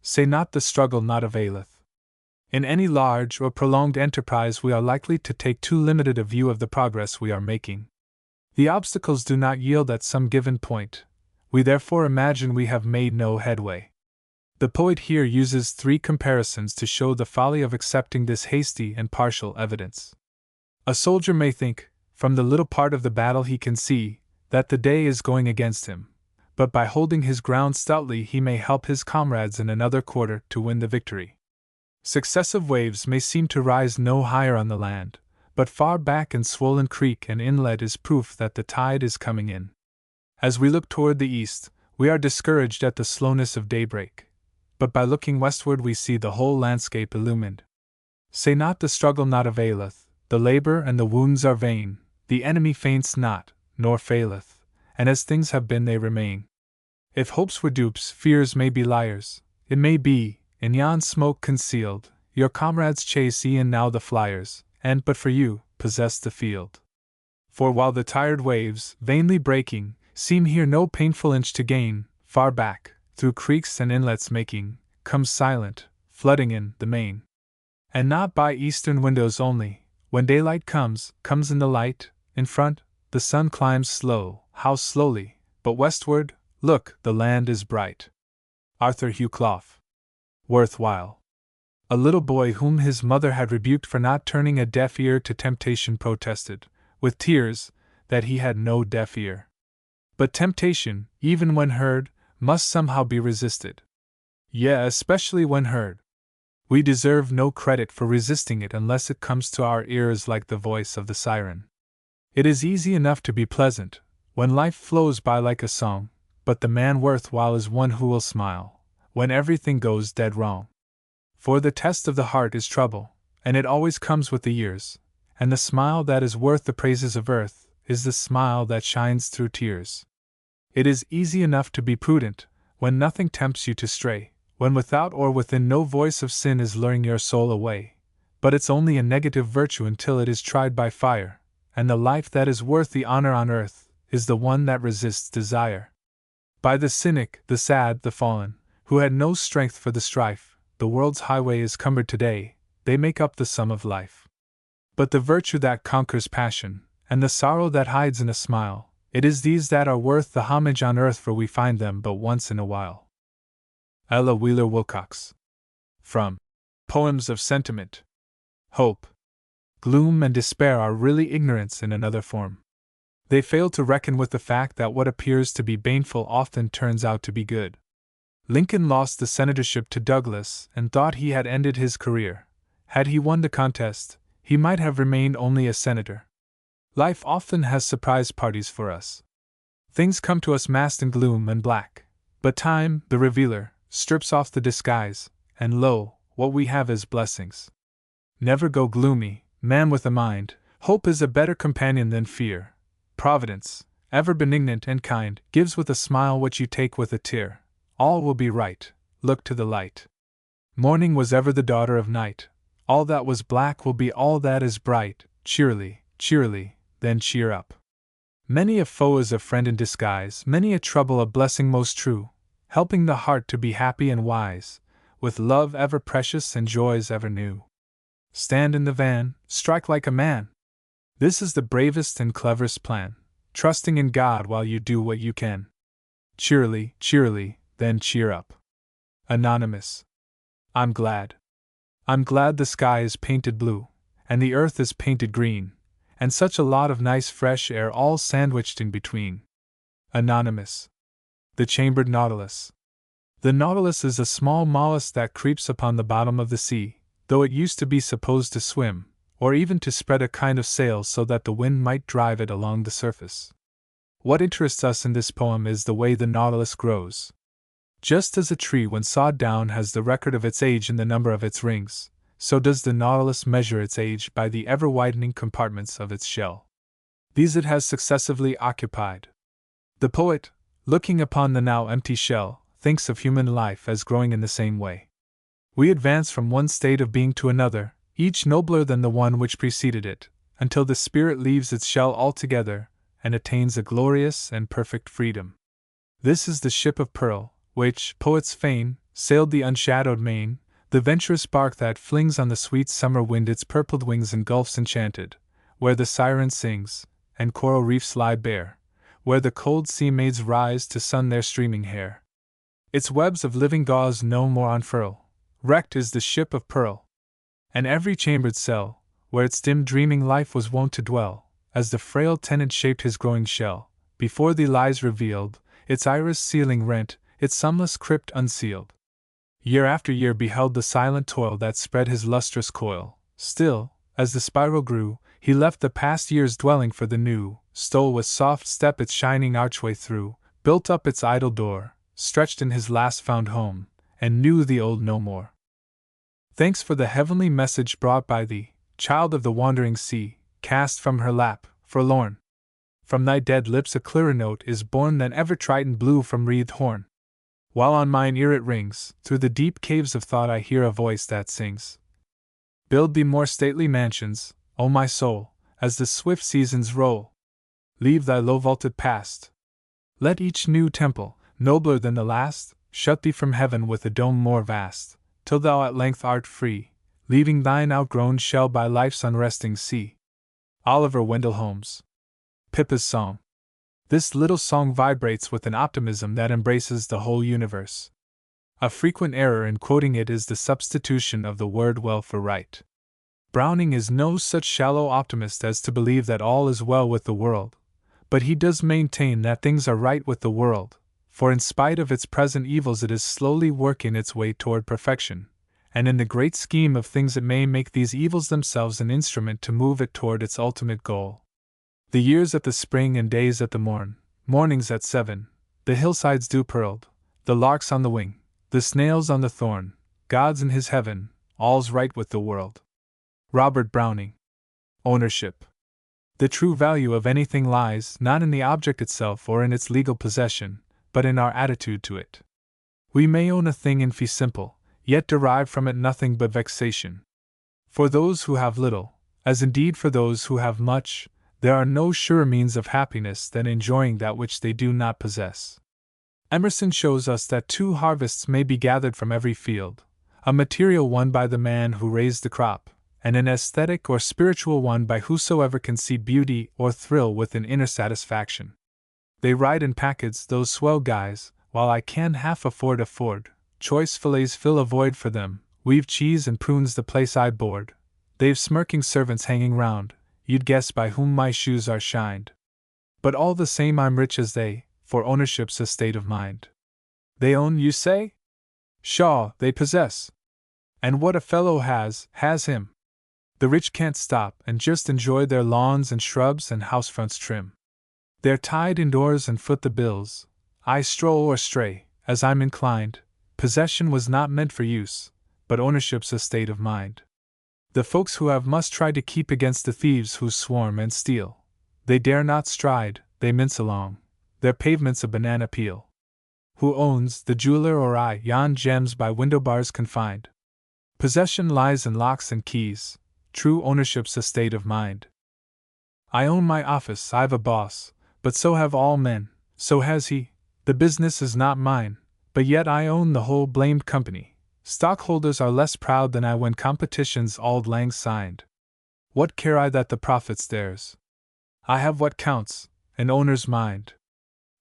Say not the struggle not availeth. In any large or prolonged enterprise we are likely to take too limited a view of the progress we are making. The obstacles do not yield at some given point. We therefore imagine we have made no headway. The poet here uses 3 comparisons to show the folly of accepting this hasty and partial evidence. A soldier may think, from the little part of the battle he can see, that the day is going against him, but by holding his ground stoutly he may help his comrades in another quarter to win the victory. Successive waves may seem to rise no higher on the land, but far back in swollen creek and inlet is proof that the tide is coming in. As we look toward the east, we are discouraged at the slowness of daybreak, but by looking westward we see the whole landscape illumined. Say not the struggle not availeth, the labor and the wounds are vain, the enemy faints not, nor faileth, and as things have been they remain. If hopes were dupes, fears may be liars, it may be, in yon smoke concealed, your comrades chase e'en now the flyers, and, but for you, possess the field. For while the tired waves, vainly breaking, seem here no painful inch to gain, far back, through creeks and inlets making, comes silent, flooding in the main. And not by eastern windows only, when daylight comes in the light, in front, the sun climbs slow, how slowly, but westward, look, the land is bright. Arthur Hugh Clough. Worthwhile. A little boy whom his mother had rebuked for not turning a deaf ear to temptation protested, with tears, that he had no deaf ear. But temptation, even when heard, must somehow be resisted. Yeah, especially when heard. We deserve no credit for resisting it unless it comes to our ears like the voice of the siren. It is easy enough to be pleasant, when life flows by like a song, but the man worthwhile is one who will smile, when everything goes dead wrong. For the test of the heart is trouble, and it always comes with the years, and the smile that is worth the praises of earth is the smile that shines through tears. It is easy enough to be prudent, when nothing tempts you to stray, when without or within no voice of sin is luring your soul away, but it's only a negative virtue until it is tried by fire, and the life that is worth the honor on earth is the one that resists desire. By the cynic, the sad, the fallen, who had no strength for the strife, the world's highway is cumbered today, they make up the sum of life. But the virtue that conquers passion, and the sorrow that hides in a smile, it is these that are worth the homage on earth, for we find them but once in a while. Ella Wheeler Wilcox. From Poems of Sentiment. Hope, gloom, and despair are really ignorance in another form. They fail to reckon with the fact that what appears to be baneful often turns out to be good. Lincoln lost the senatorship to Douglas and thought he had ended his career. Had he won the contest, he might have remained only a senator. Life often has surprise parties for us. Things come to us masked in gloom and black, but time, the revealer, strips off the disguise, and lo, what we have is blessings. Never go gloomy, man with a mind. Hope is a better companion than fear. Providence, ever benignant and kind, gives with a smile what you take with a tear. All will be right, look to the light. Morning was ever the daughter of night. All that was black will be all that is bright. Cheerily, cheerily, then cheer up. Many a foe is a friend in disguise, many a trouble a blessing most true, helping the heart to be happy and wise, with love ever precious and joys ever new. Stand in the van, strike like a man. This is the bravest and cleverest plan, trusting in God while you do what you can. Cheerily, cheerily, then cheer up. Anonymous. I'm glad the sky is painted blue, and the earth is painted green, and such a lot of nice fresh air all sandwiched in between. Anonymous. The chambered nautilus. The nautilus is a small mollusk that creeps upon the bottom of the sea, though it used to be supposed to swim, or even to spread a kind of sail so that the wind might drive it along the surface. What interests us in this poem is the way the nautilus grows. Just as a tree when sawed down has the record of its age in the number of its rings, so does the nautilus measure its age by the ever-widening compartments of its shell. These it has successively occupied. The poet, looking upon the now empty shell, thinks of human life as growing in the same way. We advance from one state of being to another, each nobler than the one which preceded it, until the spirit leaves its shell altogether and attains a glorious and perfect freedom. This is the ship of pearl, which, poets feign, sailed the unshadowed main, the venturous bark that flings on the sweet summer wind its purpled wings in gulfs enchanted, where the siren sings, and coral reefs lie bare, where the cold sea maids rise to sun their streaming hair. Its webs of living gauze no more unfurl, wrecked is the ship of pearl. And every chambered cell, where its dim dreaming life was wont to dwell, as the frail tenant shaped his growing shell, before thee lies revealed, its iris ceiling rent, its sunless crypt unsealed. Year after year beheld the silent toil that spread his lustrous coil. Still, as the spiral grew, he left the past year's dwelling for the new, stole with soft step its shining archway through, built up its idle door, stretched in his last found home, and knew the old no more. Thanks for the heavenly message brought by thee, child of the wandering sea, cast from her lap, forlorn. From thy dead lips a clearer note is born than ever Triton blew from wreathed horn. While on mine ear it rings, through the deep caves of thought I hear a voice that sings. Build thee more stately mansions, O my soul, as the swift seasons roll. Leave thy low vaulted past. Let each new temple, nobler than the last, shut thee from heaven with a dome more vast, till thou at length art free, leaving thine outgrown shell by life's unresting sea. Oliver Wendell Holmes. Pippa's Song. This little song vibrates with an optimism that embraces the whole universe. A frequent error in quoting it is the substitution of the word well for right. Browning is no such shallow optimist as to believe that all is well with the world, But he does maintain that things are right with the world, for in spite of its present evils it is slowly working its way toward perfection, and in the great scheme of things it may make these evils themselves an instrument to move it toward its ultimate goal. The years at the spring and days at the morn, mornings at 7, the hillsides dew-pearled, the larks on the wing, the snails on the thorn, God's in his heaven, all's right with the world. Robert Browning. Ownership. The true value of anything lies not in the object itself or in its legal possession, but in our attitude to it. We may own a thing in fee simple, yet derive from it nothing but vexation. For those who have little, as indeed for those who have much, there are no surer means of happiness than enjoying that which they do not possess. Emerson shows us that 2 harvests may be gathered from every field, a material one by the man who raised the crop, and an aesthetic or spiritual one by whosoever can see beauty or thrill with an inner satisfaction. They ride in packets, those swell guys, while I can half afford choice fillets fill a void for them, we've cheese and prunes the place I board, they've smirking servants hanging round, you'd guess by whom my shoes are shined. But all the same I'm rich as they, for ownership's a state of mind. They own, you say? Pshaw, they possess. And what a fellow has him. The rich can't stop and just enjoy their lawns and shrubs and housefronts trim. They're tied indoors and foot the bills. I stroll or stray, as I'm inclined. Possession was not meant for use, but ownership's a state of mind. The folks who have must try to keep against the thieves who swarm and steal. They dare not stride, they mince along, their pavement's a banana peel. Who owns, the jeweler or I, yon gems by window bars confined? Possession lies in locks and keys. True ownership's a state of mind. I own my office, I've a boss, but so have all men, so has he. The business is not mine, but yet I own the whole blamed company. Stockholders are less proud than I when competition's auld lang signed. What care I that the profit's theirs? I have what counts, an owner's mind.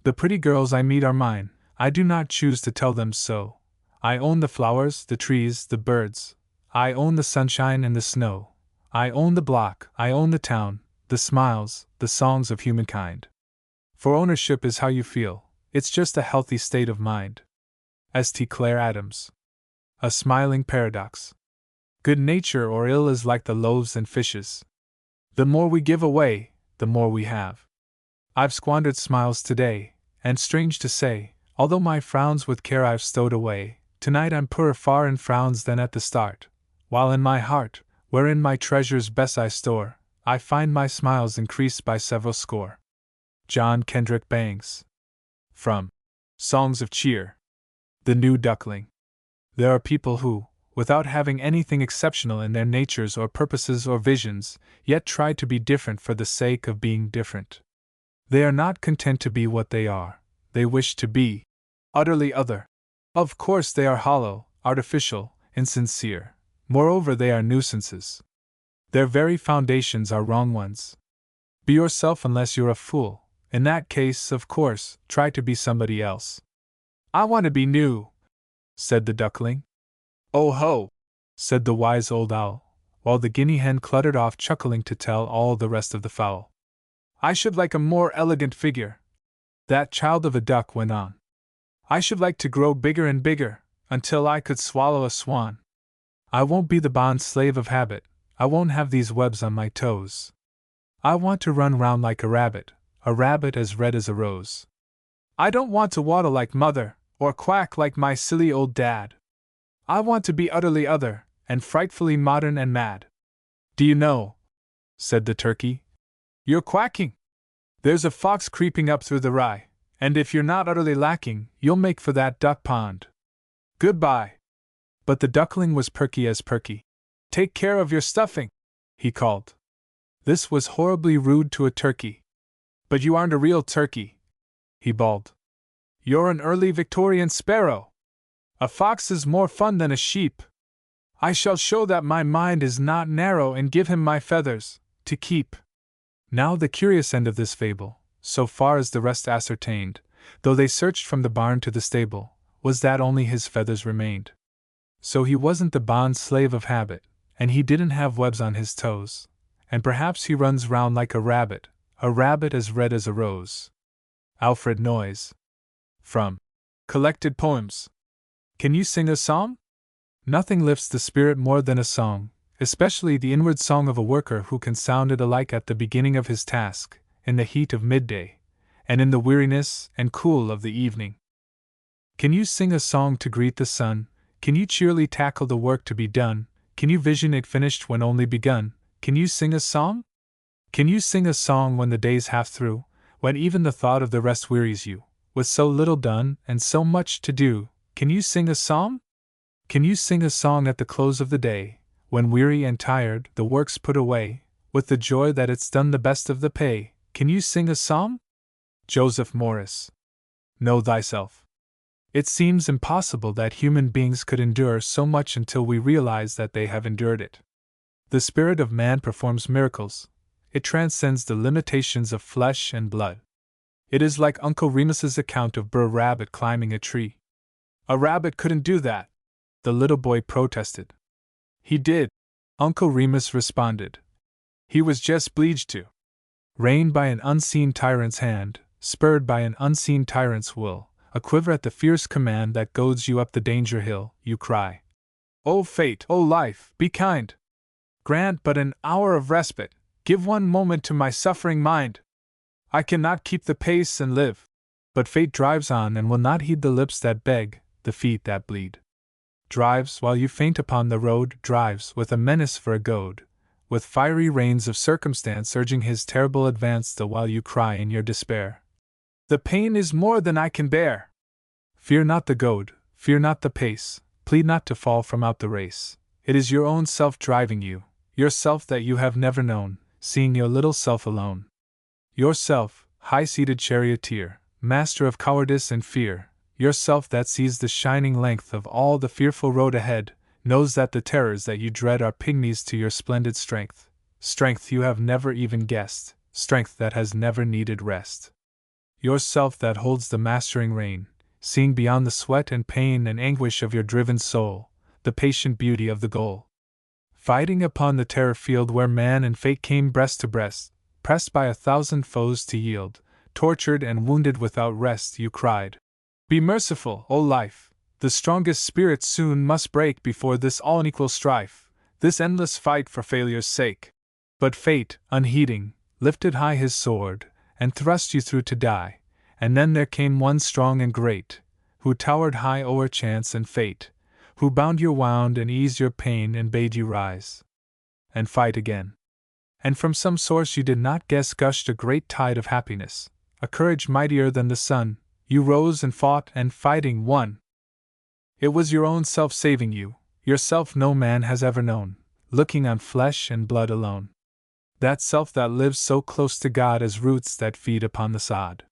The pretty girls I meet are mine, I do not choose to tell them so. I own the flowers, the trees, the birds. I own the sunshine and the snow. I own the block, I own the town, the smiles, the songs of humankind. For ownership is how you feel, it's just a healthy state of mind. St. Clair Adams. A smiling paradox. Good nature or ill is like the loaves and fishes. The more we give away, the more we have. I've squandered smiles today, and strange to say, although my frowns with care I've stowed away, tonight I'm poorer far in frowns than at the start, while in my heart, wherein my treasures best I store, I find my smiles increased by several score. John Kendrick Bangs. From Songs of Cheer. The New Duckling. There are people who, without having anything exceptional in their natures or purposes or visions, yet try to be different for the sake of being different. They are not content to be what they are, they wish to be utterly other. Of course they are hollow, artificial, insincere. Moreover, they are nuisances. Their very foundations are wrong ones. Be yourself unless you're a fool. In that case, of course, try to be somebody else. I want to be new, said the duckling. Oh ho, said the wise old owl, while the guinea hen cluttered off chuckling to tell all the rest of the fowl. I should like a more elegant figure, that child of a duck went on. I should like to grow bigger and bigger, until I could swallow a swan. I won't be the bond slave of habit, I won't have these webs on my toes. I want to run round like a rabbit as red as a rose. I don't want to waddle like mother, or quack like my silly old dad. I want to be utterly other, and frightfully modern and mad. Do you know, said the turkey, you're quacking. There's a fox creeping up through the rye, and if you're not utterly lacking, you'll make for that duck pond. Goodbye. But the duckling was perky as perky. Take care of your stuffing, he called. This was horribly rude to a turkey. But you aren't a real turkey, he bawled. You're an early Victorian sparrow. A fox is more fun than a sheep. I shall show that my mind is not narrow and give him my feathers, to keep. Now the curious end of this fable, so far as the rest ascertained, though they searched from the barn to the stable, was that only his feathers remained. So he wasn't the bond slave of habit, and he didn't have webs on his toes, and perhaps he runs round like a rabbit A rabbit as red as a rose. Alfred Noyes. From Collected Poems. Can you sing a song? Nothing lifts the spirit more than a song, especially the inward song of a worker who can sound it alike at the beginning of his task, in the heat of midday, and in the weariness and cool of the evening. Can you sing a song to greet the sun? Can you cheerily tackle the work to be done? Can you vision it finished when only begun? Can you sing a song? Can you sing a song when the day's half through, when even the thought of the rest wearies you, with so little done and so much to do? Can you sing a song? Can you sing a song at the close of the day, when weary and tired the work's put away, with the joy that it's done the best of the pay? Can you sing a song? Joseph Morris. Know thyself. It seems impossible that human beings could endure so much until we realize that they have endured it. The spirit of man performs miracles. It transcends the limitations of flesh and blood. It is like Uncle Remus's account of Brer Rabbit climbing a tree. A rabbit couldn't do that, the little boy protested. He did, Uncle Remus responded. He was just obliged to. Reined by an unseen tyrant's hand, spurred by an unseen tyrant's will, a quiver at the fierce command that goads you up the danger hill, you cry. O fate, O life, be kind! Grant but an hour of respite, give one moment to my suffering mind! I cannot keep the pace and live. But fate drives on and will not heed the lips that beg, the feet that bleed. Drives while you faint upon the road, drives with a menace for a goad, with fiery reins of circumstance urging his terrible advance the while you cry in your despair. The pain is more than I can bear. Fear not the goad, fear not the pace, plead not to fall from out the race. It is your own self driving you, yourself that you have never known, seeing your little self alone. Yourself, high-seated charioteer, master of cowardice and fear, yourself that sees the shining length of all the fearful road ahead, knows that the terrors that you dread are pygmies to your splendid strength, strength you have never even guessed, strength that has never needed rest. Yourself that holds the mastering rein, seeing beyond the sweat and pain and anguish of your driven soul, the patient beauty of the goal. Fighting upon the terror field where man and fate came breast to breast, pressed by 1,000 foes to yield, tortured and wounded without rest, you cried, Be merciful, O life! The strongest spirit soon must break before this all-unequal strife, this endless fight for failure's sake. But fate, unheeding, lifted high his sword, and thrust you through to die, and then there came one strong and great, who towered high o'er chance and fate, who bound your wound and eased your pain and bade you rise and fight again. And from some source you did not guess gushed a great tide of happiness, a courage mightier than the sun. You rose and fought and fighting won. It was your own self saving you, yourself no man has ever known, looking on flesh and blood alone. That self that lives so close to God as roots that feed upon the sod.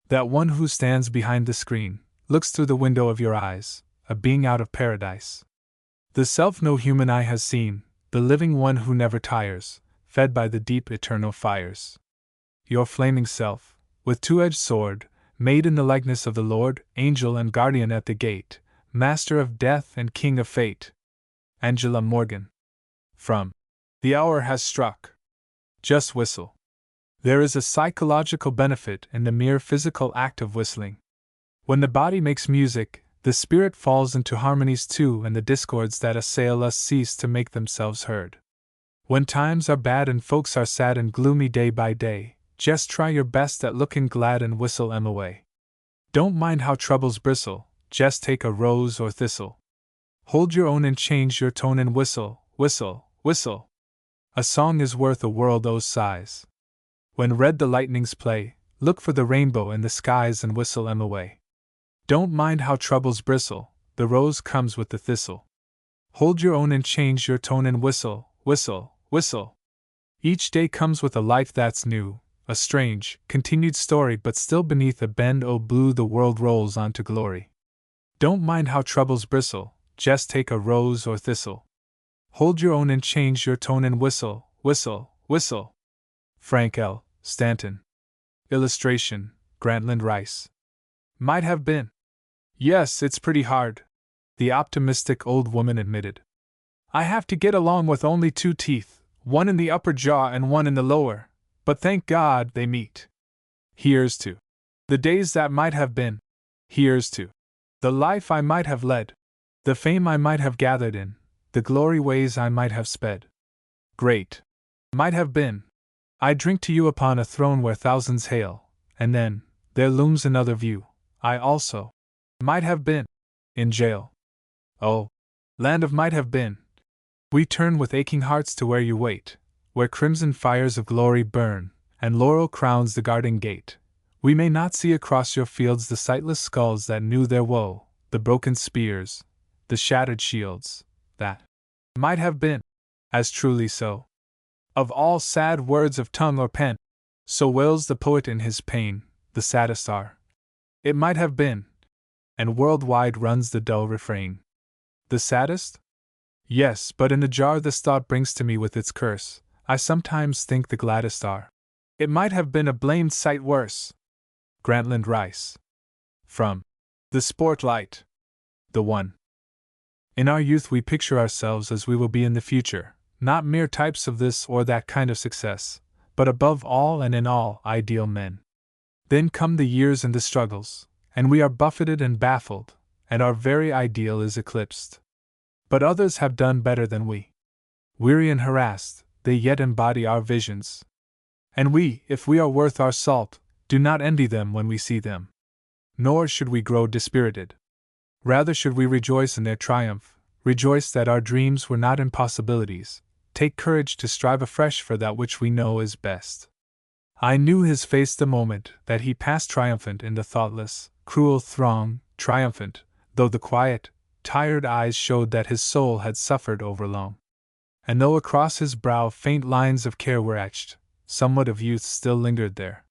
That one who stands behind the screen, looks through the window of your eyes, a being out of paradise. The self no human eye has seen, the living one who never tires, fed by the deep eternal fires. Your flaming self, with two-edged sword, made in the likeness of the Lord, angel and guardian at the gate, master of death and king of fate. Angela Morgan. From The Hour Has Struck. Just whistle. There is a psychological benefit in the mere physical act of whistling. When the body makes music, the spirit falls into harmonies too, and the discords that assail us cease to make themselves heard. When times are bad and folks are sad and gloomy day by day, just try your best at looking glad and whistle 'em away. Don't mind how troubles bristle, just take a rose or thistle. Hold your own and change your tone and whistle, whistle, whistle. A song is worth a world o' sighs. When red the lightnings play, look for the rainbow in the skies and whistle 'em away. Don't mind how troubles bristle, the rose comes with the thistle. Hold your own and change your tone and whistle, whistle, whistle. Each day comes with a life that's new, a strange, continued story, but still beneath a bend o' blue the world rolls on to glory. Don't mind how troubles bristle, just take a rose or thistle. Hold your own and change your tone and whistle, whistle, whistle. Frank L. Stanton. Illustration, Grantland Rice. Might have been. Yes, it's pretty hard, the optimistic old woman admitted. I have to get along with only 2 teeth, one in the upper jaw and one in the lower. But thank God they meet. Here's to the days that might have been. Here's to the life I might have led, the fame I might have gathered in, the glory ways I might have sped. Great might have been. I drink to you upon a throne where thousands hail, and then, there looms another view. I also might have been in jail. Oh, land of might have been. We turn with aching hearts to where you wait, where crimson fires of glory burn, and laurel crowns the garden gate. We may not see across your fields the sightless skulls that knew their woe, the broken spears, the shattered shields, that might have been, as truly so. Of all sad words of tongue or pen, so wails the poet in his pain, the saddest are. It might have been, and worldwide runs the dull refrain. The saddest? Yes, but in a jar this thought brings to me with its curse. I sometimes think the gladdest are. It might have been a blamed sight worse. Grantland Rice. From The Sportlight. The One. In our youth we picture ourselves as we will be in the future, not mere types of this or that kind of success, but above all and in all ideal men. Then come the years and the struggles, and we are buffeted and baffled, and our very ideal is eclipsed. But others have done better than we. Weary and harassed, they yet embody our visions. And we, if we are worth our salt, do not envy them when we see them. Nor should we grow dispirited. Rather should we rejoice in their triumph, rejoice that our dreams were not impossibilities, take courage to strive afresh for that which we know is best. I knew his face the moment that he passed triumphant in the thoughtless, cruel throng, triumphant, though the quiet, tired eyes showed that his soul had suffered overlong. And though across his brow faint lines of care were etched, somewhat of youth still lingered there.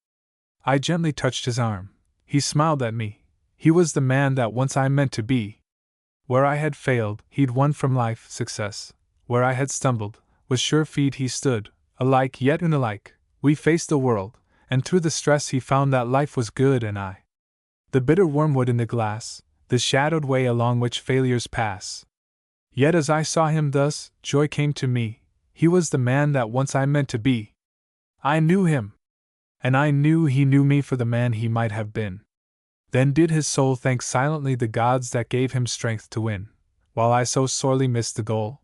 I gently touched his arm. He smiled at me. He was the man that once I meant to be. Where I had failed, he'd won from life success. Where I had stumbled, with sure feet he stood, alike yet unalike. We faced the world, and through the stress he found that life was good and I. The bitter wormwood in the glass, the shadowed way along which failures pass. Yet as I saw him thus, joy came to me. He was the man that once I meant to be. I knew him. And I knew he knew me for the man he might have been. Then did his soul thank silently the gods that gave him strength to win, while I so sorely missed the goal.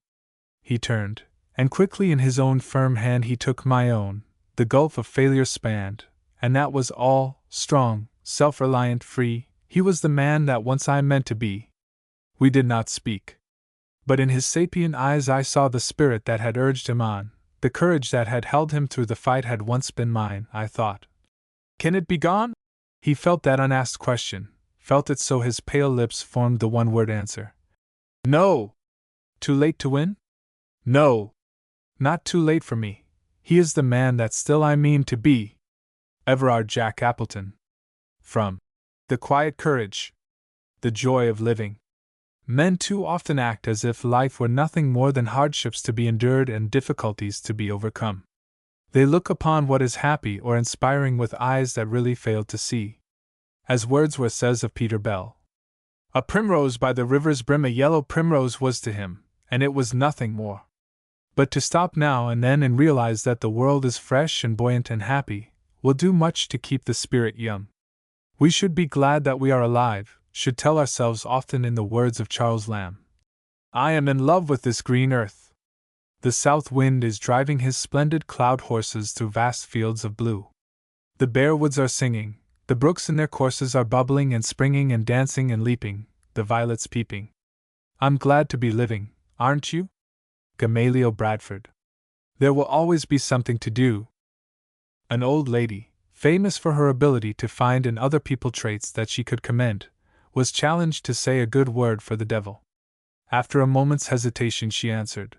He turned, and quickly in his own firm hand he took my own. The gulf of failure spanned, and that was all, strong, self-reliant, free. He was the man that once I meant to be. We did not speak. But in his sapient eyes I saw the spirit that had urged him on, the courage that had held him through the fight had once been mine, I thought. Can it be gone? He felt that unasked question, felt it so his pale lips formed the one-word answer. No! Too late to win? No! Not too late for me. He is the man that still I mean to be. Everard Jack Appleton. From The Quiet Courage. The Joy of Living. Men too often act as if life were nothing more than hardships to be endured and difficulties to be overcome. They look upon what is happy or inspiring with eyes that really fail to see. As Wordsworth says of Peter Bell, a primrose by the river's brim, a yellow primrose was to him, and it was nothing more. But to stop now and then and realize that the world is fresh and buoyant and happy will do much to keep the spirit young. We should be glad that we are alive, should tell ourselves often in the words of Charles Lamb, I am in love with this green earth. The south wind is driving his splendid cloud horses through vast fields of blue. The bare woods are singing, the brooks in their courses are bubbling and springing and dancing and leaping, the violets peeping. I'm glad to be living, aren't you? Gamaliel Bradford. There will always be something to do. An old lady, famous for her ability to find in other people traits that she could commend, was challenged to say a good word for the devil. After a moment's hesitation she answered,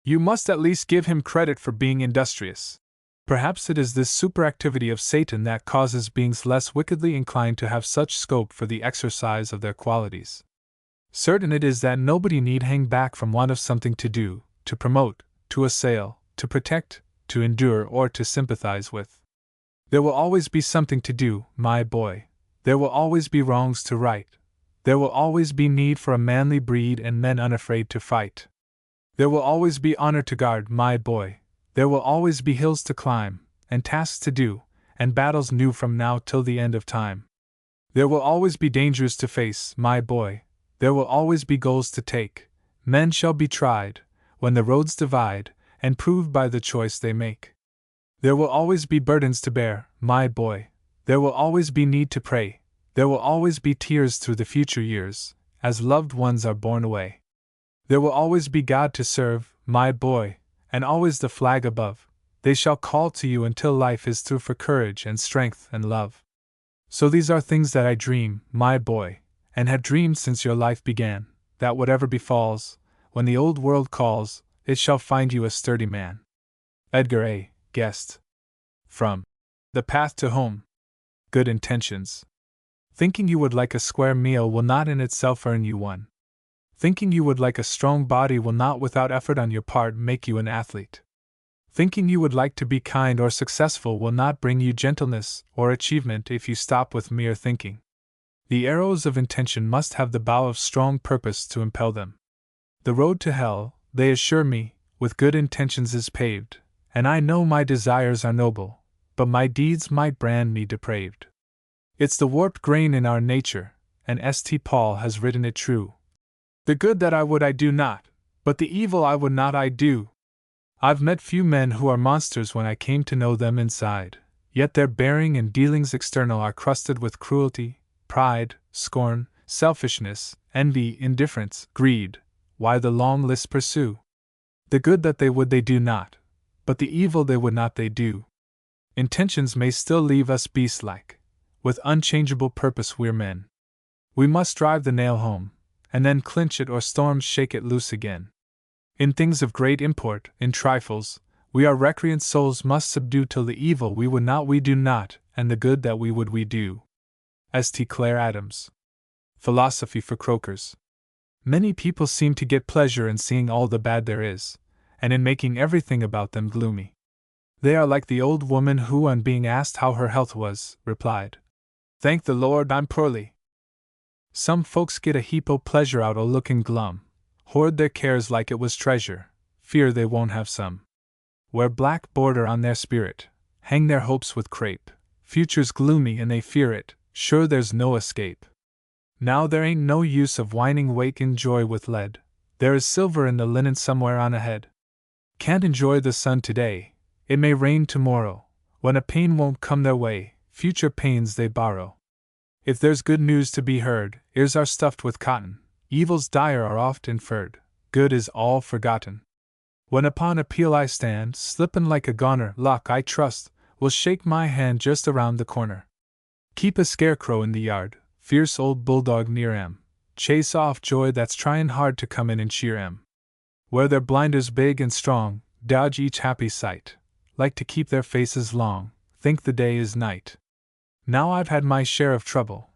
You must at least give him credit for being industrious. Perhaps it is this superactivity of Satan that causes beings less wickedly inclined to have such scope for the exercise of their qualities. Certain it is that nobody need hang back from want of something to do, to promote, to assail, to protect, to endure, or to sympathize with. There will always be something to do, my boy. There will always be wrongs to right. There will always be need for a manly breed and men unafraid to fight. There will always be honor to guard, my boy. There will always be hills to climb. and tasks to do, and battles new from now till the end of time. There will always be dangers to face, my boy, there will always be goals to take. Men shall be tried, when the roads divide, and proved by the choice they make. There will always be burdens to bear, my boy, there will always be need to pray, there will always be tears through the future years, as loved ones are borne away. There will always be God to serve, my boy, and always the flag above. They shall call to you until life is through for courage and strength and love. So these are things that I dream, my boy, and have dreamed since your life began, that whatever befalls, when the old world calls, it shall find you a sturdy man. Edgar A. Guest. From The Path to Home. Good intentions. Thinking you would like a square meal will not in itself earn you one. Thinking you would like a strong body will not without effort on your part make you an athlete. Thinking you would like to be kind or successful will not bring you gentleness or achievement if you stop with mere thinking. The arrows of intention must have the bow of strong purpose to impel them. The road to hell, they assure me, with good intentions is paved, and I know my desires are noble, but my deeds might brand me depraved. It's the warped grain in our nature, and St. Paul has written it true. The good that I would I do not, but the evil I would not I do. I've met few men who are monsters when I came to know them inside, yet their bearing and dealings external are crusted with cruelty, pride, scorn, selfishness, envy, indifference, greed. Why the long list pursue? The good that they would they do not, but the evil they would not they do. Intentions may still leave us beast-like. With unchangeable purpose we're men. We must drive the nail home, and then clinch it or storms shake it loose again. In things of great import, in trifles, we our recreant souls must subdue till the evil we would not we do not, and the good that we would we do. St. Clair Adams. Philosophy for Croakers. Many people seem to get pleasure in seeing all the bad there is, and in making everything about them gloomy. They are like the old woman who, on being asked how her health was, replied, "Thank the Lord, I'm poorly." Some folks get a heap o' pleasure out o' looking glum, hoard their cares like it was treasure, fear they won't have some. Wear black border on their spirit, hang their hopes with crape, future's gloomy and they fear it, sure there's no escape. Now there ain't no use of whining wake in joy with lead, there is silver in the linen somewhere on ahead. Can't enjoy the sun today, it may rain tomorrow, when a pain won't come their way, future pains they borrow. If there's good news to be heard, ears are stuffed with cotton, evils dire are oft inferred, good is all forgotten. When upon appeal I stand, slippin' like a goner, luck, I trust, will shake my hand just around the corner. Keep a scarecrow in the yard, fierce old bulldog near 'em, chase off joy that's tryin' hard to come in and cheer 'em. Wear their blinders big and strong, dodge each happy sight, like to keep their faces long, think the day is night. Now I've had my share of trouble,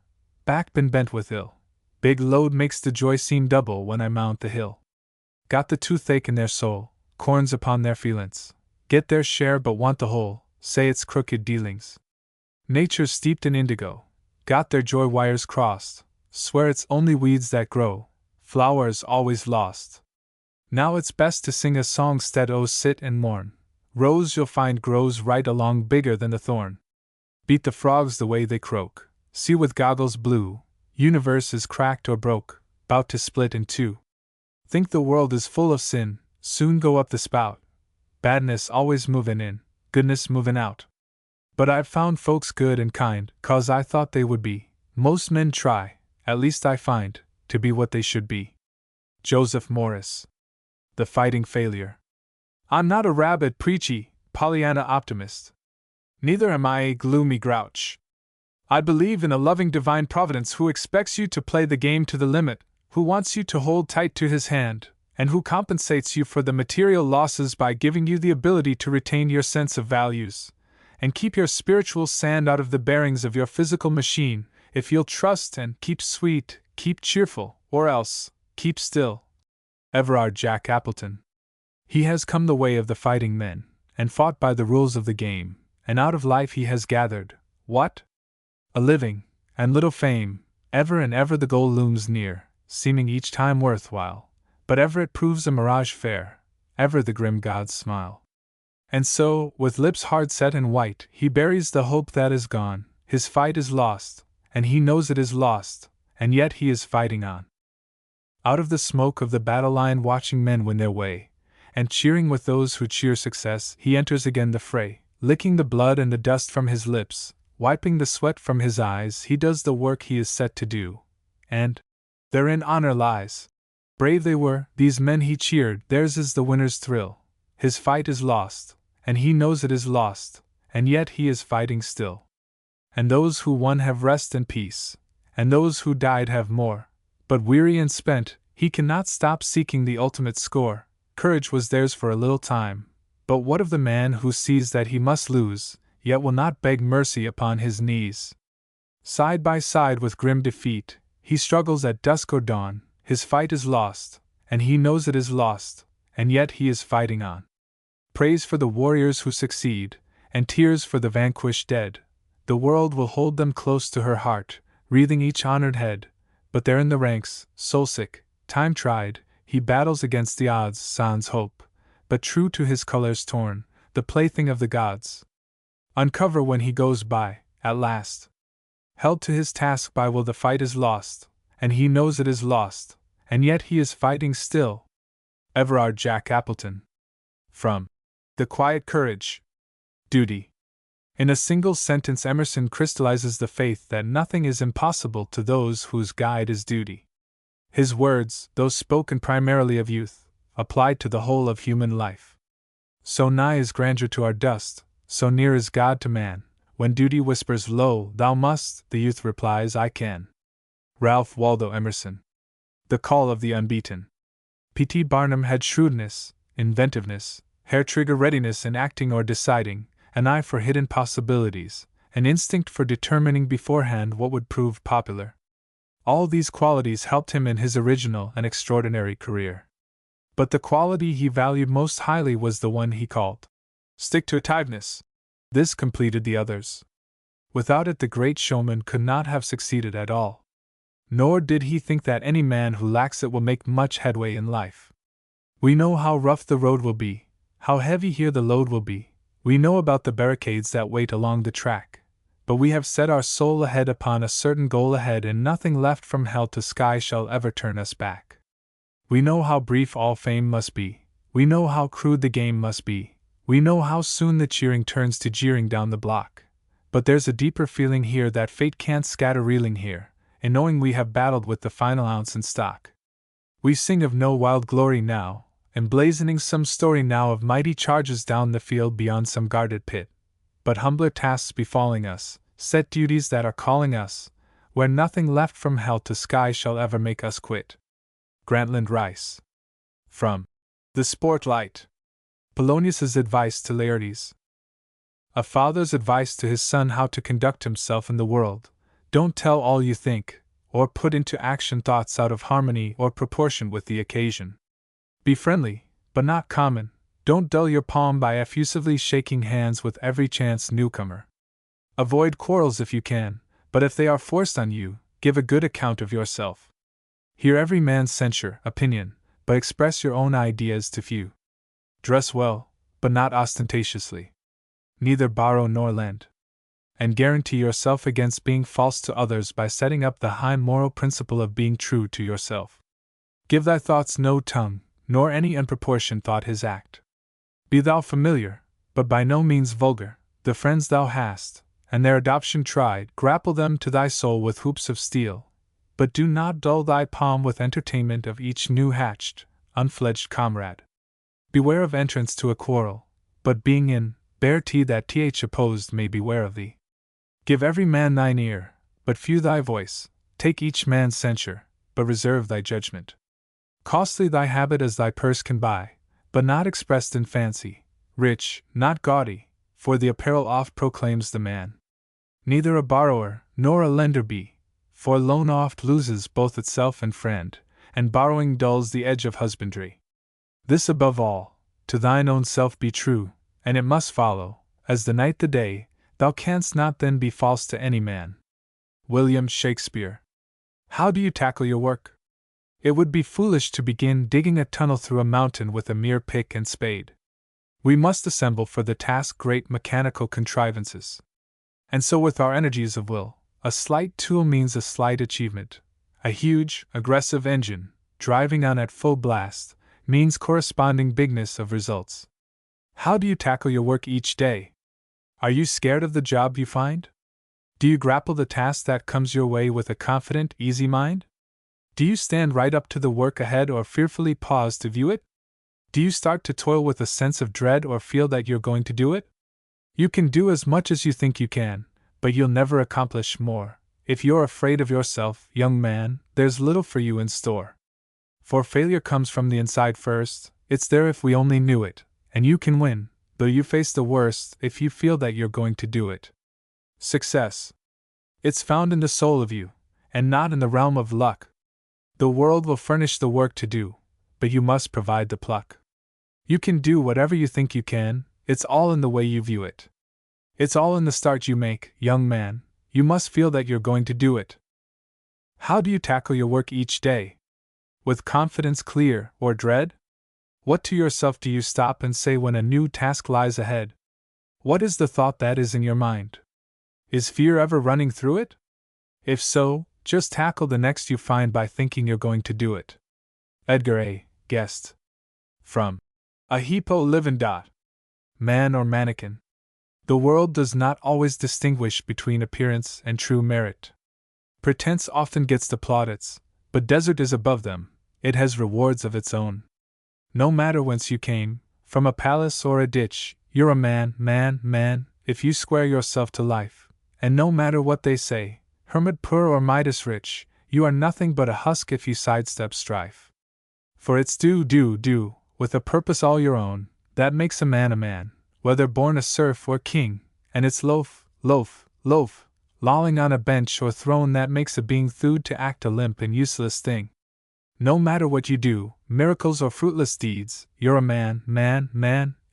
back been bent with ill, big load makes the joy seem double when I mount the hill. Got the toothache in their soul, corns upon their feelin's, get their share but want the whole, say it's crooked dealings. Nature steeped in indigo, got their joy wires crossed, swear it's only weeds that grow, flowers always lost. Now it's best to sing a song 'stead o' sit and mourn, rose you'll find grows right along bigger than the thorn. Beat the frogs the way they croak, see with goggles blue, universe is cracked or broke, bout to split in two. Think the world is full of sin, soon go up the spout, badness always movin' in, goodness movin' out. But I've found folks good and kind, 'cause I thought they would be. Most men try, at least I find, to be what they should be. Joseph Morris. The Fighting Failure. I'm not a rabid, preachy, Pollyanna optimist. Neither am I a gloomy grouch. I believe in a loving divine providence who expects you to play the game to the limit, who wants you to hold tight to his hand, and who compensates you for the material losses by giving you the ability to retain your sense of values, and keep your spiritual sand out of the bearings of your physical machine, if you'll trust and keep sweet, keep cheerful, or else, keep still. Everard Jack Appleton. He has come the way of the fighting men, and fought by the rules of the game, and out of life he has gathered, what? A living, and little fame. Ever and ever the goal looms near, seeming each time worthwhile, but ever it proves a mirage fair, ever the grim gods smile. And so, with lips hard set and white, he buries the hope that is gone. His fight is lost, and he knows it is lost, and yet he is fighting on. Out of the smoke of the battle line, watching men win their way, and cheering with those who cheer success, he enters again the fray, licking the blood and the dust from his lips, wiping the sweat from his eyes. He does the work he is set to do, and therein honor lies. Brave they were, these men he cheered, theirs is the winner's thrill. His fight is lost, and he knows it is lost, and yet he is fighting still. And those who won have rest and peace, and those who died have more. But weary and spent, he cannot stop seeking the ultimate score. Courage was theirs for a little time, but what of the man who sees that he must lose, yet will not beg mercy upon his knees? Side by side with grim defeat, he struggles at dusk or dawn. His fight is lost, and he knows it is lost, and yet he is fighting on. Praise for the warriors who succeed, and tears for the vanquished dead. The world will hold them close to her heart, wreathing each honored head. But there in the ranks, soul-sick, time-tried, he battles against the odds, sans hope, but true to his colors torn, the plaything of the gods. Uncover when he goes by, at last. Held to his task by will, the fight is lost, and he knows it is lost, and yet he is fighting still. Everard Jack Appleton. From The Quiet Courage. Duty. In a single sentence, Emerson crystallizes the faith that nothing is impossible to those whose guide is duty. His words, though spoken primarily of youth, applied to the whole of human life. So nigh is grandeur to our dust, so near is God to man. When duty whispers, "Lo, thou must," the youth replies, "I can." Ralph Waldo Emerson. The Call of the Unbeaten. P.T. Barnum had shrewdness, inventiveness, hair-trigger readiness in acting or deciding, an eye for hidden possibilities, an instinct for determining beforehand what would prove popular. All these qualities helped him in his original and extraordinary career. But the quality he valued most highly was the one he called stick-to-itiveness. This completed the others. Without it, the great showman could not have succeeded at all. Nor did he think that any man who lacks it will make much headway in life. We know how rough the road will be, how heavy here the load will be. We know about the barricades that wait along the track, but we have set our soul ahead upon a certain goal ahead, and nothing left from hell to sky shall ever turn us back. We know how brief all fame must be, we know how crude the game must be, we know how soon the cheering turns to jeering down the block. But there's a deeper feeling here that fate can't scatter reeling here, in knowing we have battled with the final ounce in stock. We sing of no wild glory now, emblazoning some story now of mighty charges down the field beyond some guarded pit, but humbler tasks befalling us, set duties that are calling us, where nothing left from hell to sky shall ever make us quit. Grantland Rice. From The Spotlight. Polonius's advice to Laertes. A father's advice to his son how to conduct himself in the world: don't tell all you think, or put into action thoughts out of harmony or proportion with the occasion. Be friendly, but not common. Don't dull your palm by effusively shaking hands with every chance newcomer. Avoid quarrels if you can, but if they are forced on you, give a good account of yourself. Hear every man's censure, opinion, but express your own ideas to few. Dress well, but not ostentatiously. Neither borrow nor lend. And guarantee yourself against being false to others by setting up the high moral principle of being true to yourself. Give thy thoughts no tongue, nor any unproportioned thought his act. Be thou familiar, but by no means vulgar. The friends thou hast, and their adoption tried, grapple them to thy soul with hoops of steel, but do not dull thy palm with entertainment of each new-hatched, unfledged comrade. Beware of entrance to a quarrel, but being in, bear tea that th opposed may beware of thee. Give every man thine ear, but few thy voice. Take each man's censure, but reserve thy judgment. Costly thy habit as thy purse can buy, but not expressed in fancy. Rich, not gaudy, for the apparel oft proclaims the man. Neither a borrower, nor a lender be, for loan oft loses both itself and friend, and borrowing dulls the edge of husbandry. This above all, to thine own self be true, and it must follow, as the night the day, thou canst not then be false to any man. William Shakespeare. How do you tackle your work? It would be foolish to begin digging a tunnel through a mountain with a mere pick and spade. We must assemble for the task great mechanical contrivances. And so with our energies of will, a slight tool means a slight achievement. A huge, aggressive engine, driving on at full blast, means corresponding bigness of results. How do you tackle your work each day? Are you scared of the job you find? Do you grapple the task that comes your way with a confident, easy mind? Do you stand right up to the work ahead or fearfully pause to view it? Do you start to toil with a sense of dread or feel that you're going to do it? You can do as much as you think you can, but you'll never accomplish more. If you're afraid of yourself, young man, there's little for you in store. For failure comes from the inside first, it's there if we only knew it, and you can win, though you face the worst if you feel that you're going to do it. Success. It's found in the soul of you, and not in the realm of luck. The world will furnish the work to do, but you must provide the pluck. You can do whatever you think you can, it's all in the way you view it. It's all in the start you make, young man, you must feel that you're going to do it. How do you tackle your work each day? With confidence clear, or dread? What to yourself do you stop and say when a new task lies ahead? What is the thought that is in your mind? Is fear ever running through it? If so, just tackle the next you find by thinking you're going to do it. Edgar A. Guest. From A Hippo Living. Man or mannequin. The world does not always distinguish between appearance and true merit. Pretense often gets the plaudits, but desert is above them, it has rewards of its own. No matter whence you came, from a palace or a ditch, you're a man, if you square yourself to life, and no matter what they say, hermit poor or Midas rich, you are nothing but a husk if you sidestep strife. For it's do, with a purpose all your own, that makes a man, whether born a serf or king, and it's loaf, lolling on a bench or throne that makes a being thewed to act a limp and useless thing. No matter what you do, miracles or fruitless deeds, you're a man,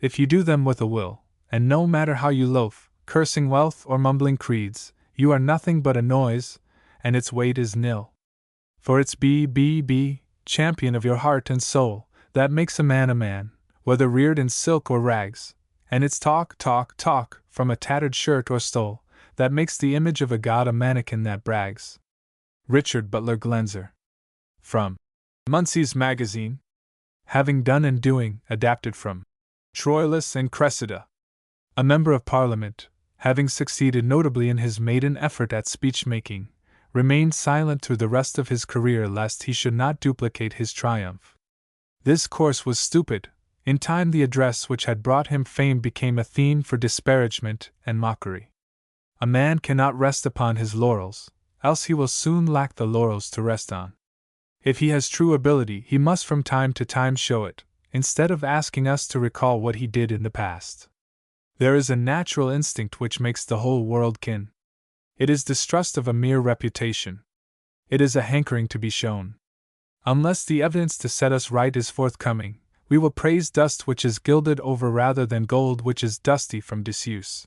if you do them with a will, and no matter how you loaf, cursing wealth or mumbling creeds, you are nothing but a noise, and its weight is nil. For it's be, champion of your heart and soul, that makes a man, whether reared in silk or rags, and it's talk, from a tattered shirt or stole, that makes the image of a god a mannequin that brags. Richard Butler Glenser. From Munsey's Magazine. Having done and doing, adapted from Troilus and Cressida. A member of Parliament, having succeeded notably in his maiden effort at speech-making, remained silent through the rest of his career lest he should not duplicate his triumph. This course was stupid. In time the address which had brought him fame became a theme for disparagement and mockery. A man cannot rest upon his laurels, else he will soon lack the laurels to rest on. If he has true ability, he must from time to time show it, instead of asking us to recall what he did in the past. There is a natural instinct which makes the whole world kin. It is distrust of a mere reputation. It is a hankering to be shown. Unless the evidence to set us right is forthcoming, we will praise dust which is gilded over rather than gold which is dusty from disuse.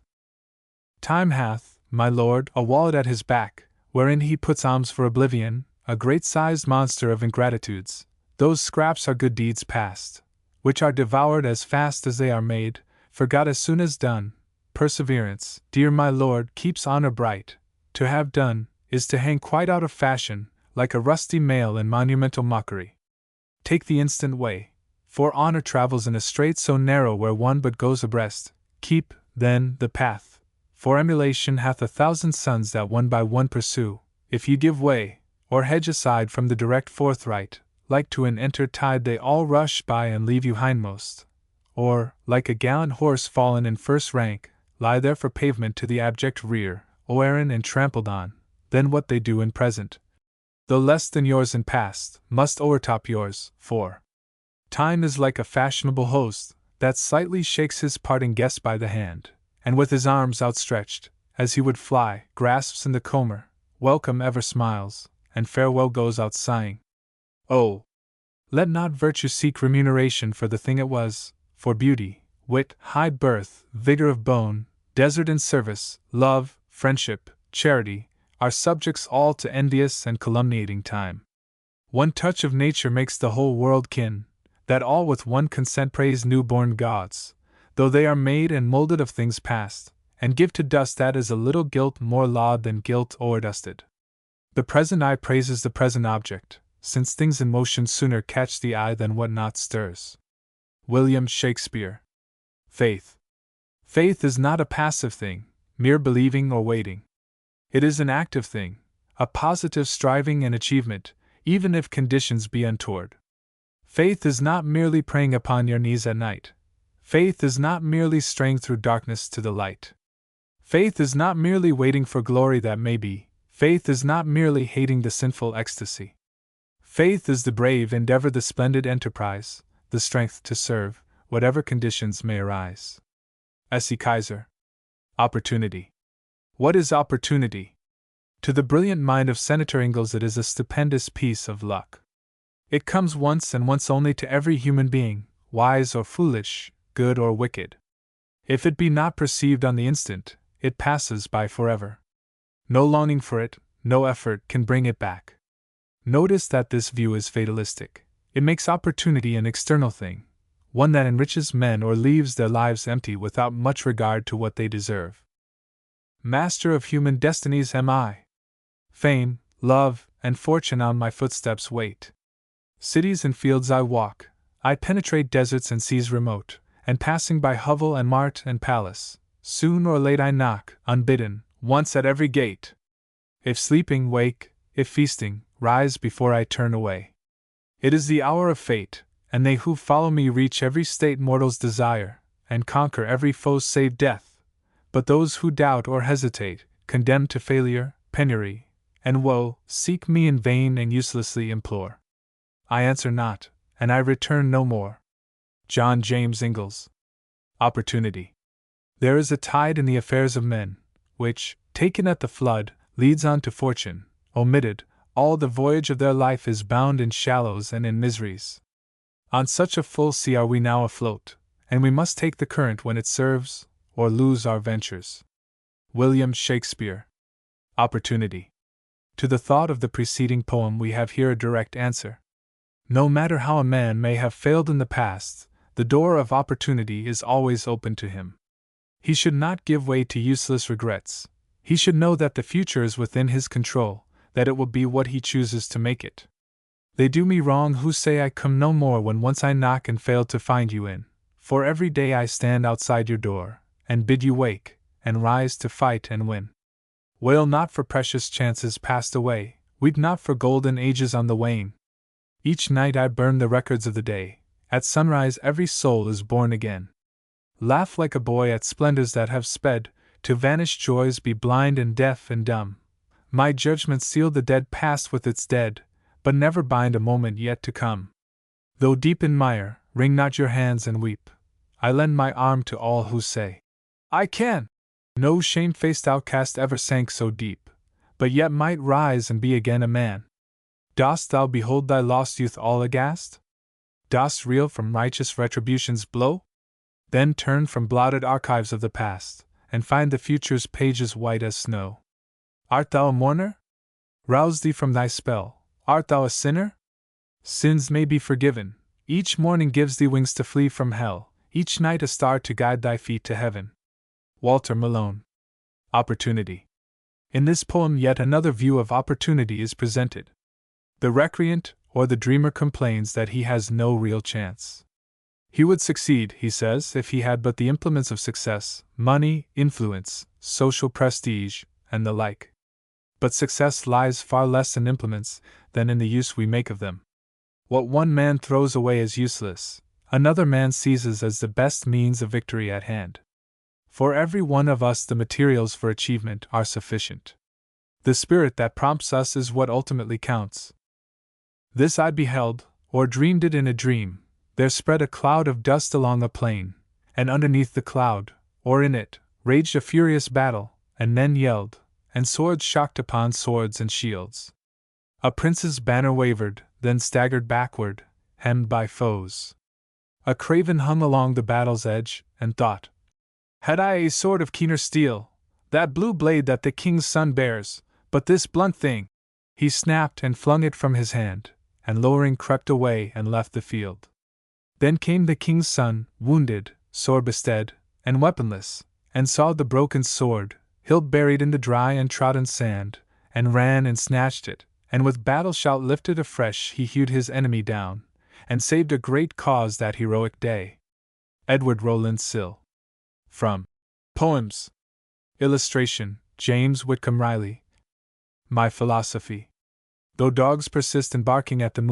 Time hath, my lord, a wallet at his back, wherein he puts alms for oblivion, a great-sized monster of ingratitudes. Those scraps are good deeds past, which are devoured as fast as they are made, forgot as soon as done. Perseverance, dear my lord, keeps honor bright. To have done, is to hang quite out of fashion, like a rusty mail in monumental mockery. Take the instant way, for honor travels in a strait so narrow where one but goes abreast. Keep, then, the path, for emulation hath 1,000 sons that one by one pursue. If you give way, or hedge aside from the direct forthright, like to an entered tide they all rush by and leave you hindmost. Or, like a gallant horse fallen in first rank, lie there for pavement to the abject rear, o'errun and trampled on, then what they do in present, though less than yours in past, must o'ertop yours, for time is like a fashionable host, that slightly shakes his parting guest by the hand, and with his arms outstretched, as he would fly, grasps in the comber, welcome ever smiles, and farewell goes out sighing. Oh! Let not virtue seek remuneration for the thing it was, for beauty, wit, high birth, vigor of bone, desert and service, love, friendship, charity, are subjects all to envious and calumniating time. One touch of nature makes the whole world kin, that all with one consent praise new-born gods, though they are made and molded of things past, and give to dust that is a little guilt more laud than guilt o'erdusted. The present eye praises the present object, since things in motion sooner catch the eye than what not stirs. William Shakespeare. Faith. Faith is not a passive thing, mere believing or waiting. It is an active thing, a positive striving and achievement, even if conditions be untoward. Faith is not merely praying upon your knees at night. Faith is not merely straying through darkness to the light. Faith is not merely waiting for glory that may be. Faith is not merely hating the sinful ecstasy. Faith is the brave endeavor, the splendid enterprise, the strength to serve, whatever conditions may arise. S.E. Kaiser. Opportunity. What is opportunity? To the brilliant mind of Senator Ingalls, it is a stupendous piece of luck. It comes once and once only to every human being, wise or foolish, good or wicked. If it be not perceived on the instant, it passes by forever. No longing for it, no effort can bring it back. Notice that this view is fatalistic. It makes opportunity an external thing, one that enriches men or leaves their lives empty without much regard to what they deserve. Master of human destinies am I. Fame, love, and fortune on my footsteps wait. Cities and fields I walk, I penetrate deserts and seas remote, and passing by hovel and mart and palace, soon or late I knock, unbidden, once at every gate. If sleeping, wake, if feasting, rise before I turn away. It is the hour of fate, and they who follow me reach every state mortals desire, and conquer every foe save death. But those who doubt or hesitate, condemned to failure, penury, and woe, seek me in vain and uselessly implore. I answer not, and I return no more. John James Ingalls. Opportunity. There is a tide in the affairs of men, which, taken at the flood, leads on to fortune. Omitted, all the voyage of their life is bound in shallows and in miseries. On such a full sea are we now afloat, and we must take the current when it serves, or lose our ventures. William Shakespeare. Opportunity. To the thought of the preceding poem we have here a direct answer. No matter how a man may have failed in the past, the door of opportunity is always open to him. He should not give way to useless regrets. He should know that the future is within his control, that it will be what he chooses to make it. They do me wrong who say I come no more when once I knock and fail to find you in, for every day I stand outside your door, and bid you wake, and rise to fight and win. Wail not for precious chances passed away, weep not for golden ages on the wane. Each night I burn the records of the day, at sunrise every soul is born again. Laugh like a boy at splendors that have sped, to vanished joys be blind and deaf and dumb. My judgment seal the dead past with its dead, but never bind a moment yet to come. Though deep in mire, wring not your hands and weep. I lend my arm to all who say, I can. No shamefaced outcast ever sank so deep, but yet might rise and be again a man. Dost thou behold thy lost youth all aghast? Dost reel from righteous retribution's blow? Then turn from blotted archives of the past, and find the future's pages white as snow. Art thou a mourner? Rouse thee from thy spell. Art thou a sinner? Sins may be forgiven. Each morning gives thee wings to flee from hell, each night a star to guide thy feet to heaven. Walter Malone. Opportunity. In this poem yet another view of opportunity is presented. The recreant, or the dreamer, complains that he has no real chance. He would succeed, he says, if he had but the implements of success, money, influence, social prestige, and the like. But success lies far less in implements than in the use we make of them. What one man throws away as useless, another man seizes as the best means of victory at hand. For every one of us the materials for achievement are sufficient. The spirit that prompts us is what ultimately counts. This I beheld, or dreamed it in a dream. There spread a cloud of dust along a plain, and underneath the cloud, or in it, raged a furious battle, and men yelled, and swords shocked upon swords and shields. A prince's banner wavered, then staggered backward, hemmed by foes. A craven hung along the battle's edge, and thought, had I a sword of keener steel, that blue blade that the king's son bears, but this blunt thing! He snapped and flung it from his hand, and lowering crept away and left the field. Then came the king's son, wounded, sore bestead, and weaponless, and saw the broken sword, hilt buried in the dry and trodden sand, and ran and snatched it, and with battle shout lifted afresh he hewed his enemy down, and saved a great cause that heroic day. Edward Rowland Sill. From Poems. Illustration, James Whitcomb Riley. My Philosophy. Though dogs persist in barking at the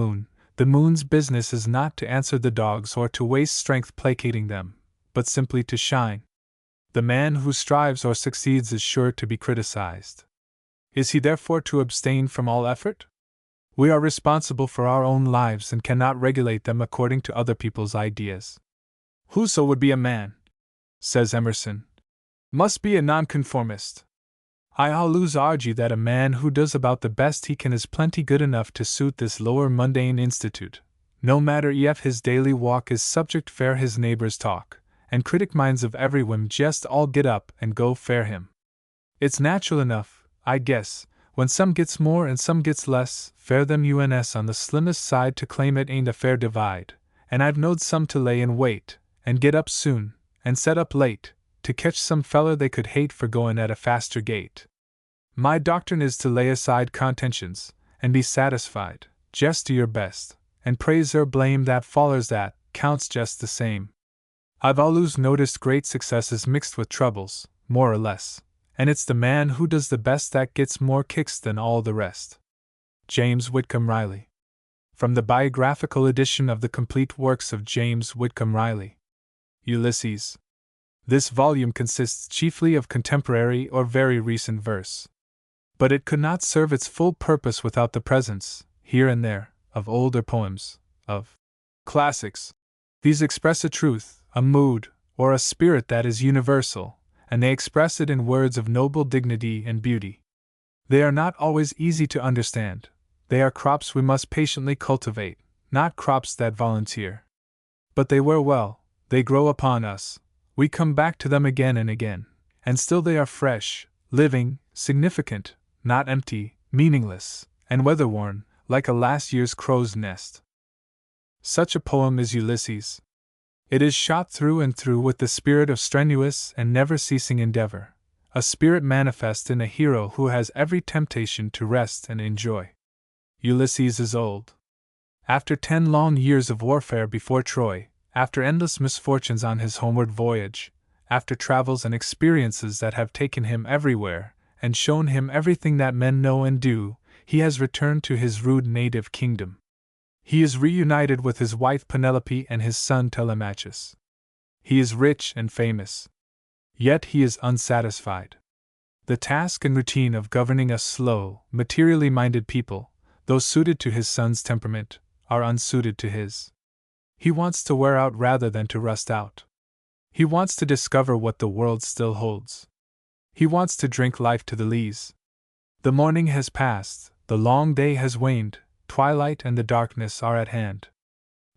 moon's business is not to answer the dogs or to waste strength placating them, but simply to shine. The man who strives or succeeds is sure to be criticized. Is he therefore to abstain from all effort? We are responsible for our own lives and cannot regulate them according to other people's ideas. Whoso would be a man, says Emerson, must be a nonconformist. I always argue that a man who does about the best he can is plenty good enough to suit this lower mundane institute, no matter if his daily walk is subject fair his neighbors talk, and critic minds of every whim just all get up and go fair him. It's natural enough, I guess, when some gets more and some gets less, fair them uns on the slimmest side to claim it ain't a fair divide, and I've knowed some to lay in wait, and get up soon, and set up late, to catch some feller they could hate for goin' at a faster gait. My doctrine is to lay aside contentions, and be satisfied, jest do your best, and praise or blame that follers that, counts just the same. I've always noticed great successes mixed with troubles, more or less, and it's the man who does the best that gets more kicks than all the rest. James Whitcomb Riley. From the biographical edition of the complete works of James Whitcomb Riley. Ulysses. This volume consists chiefly of contemporary or very recent verse. But it could not serve its full purpose without the presence, here and there, of older poems, of classics. These express a truth, a mood, or a spirit that is universal, and they express it in words of noble dignity and beauty. They are not always easy to understand. They are crops we must patiently cultivate, not crops that volunteer. But they wear well, they grow upon us, we come back to them again and again, and still they are fresh, living, significant, not empty, meaningless, and weather-worn, like a last year's crow's nest. Such a poem is Ulysses. It is shot through and through with the spirit of strenuous and never-ceasing endeavor, a spirit manifest in a hero who has every temptation to rest and enjoy. Ulysses is old. After 10 long years of warfare before Troy, after endless misfortunes on his homeward voyage, after travels and experiences that have taken him everywhere, and shown him everything that men know and do, he has returned to his rude native kingdom. He is reunited with his wife Penelope and his son Telemachus. He is rich and famous. Yet he is unsatisfied. The task and routine of governing a slow, materially minded people, though suited to his son's temperament, are unsuited to his. He wants to wear out rather than to rust out. He wants to discover what the world still holds. He wants to drink life to the lees. The morning has passed, the long day has waned, twilight and the darkness are at hand.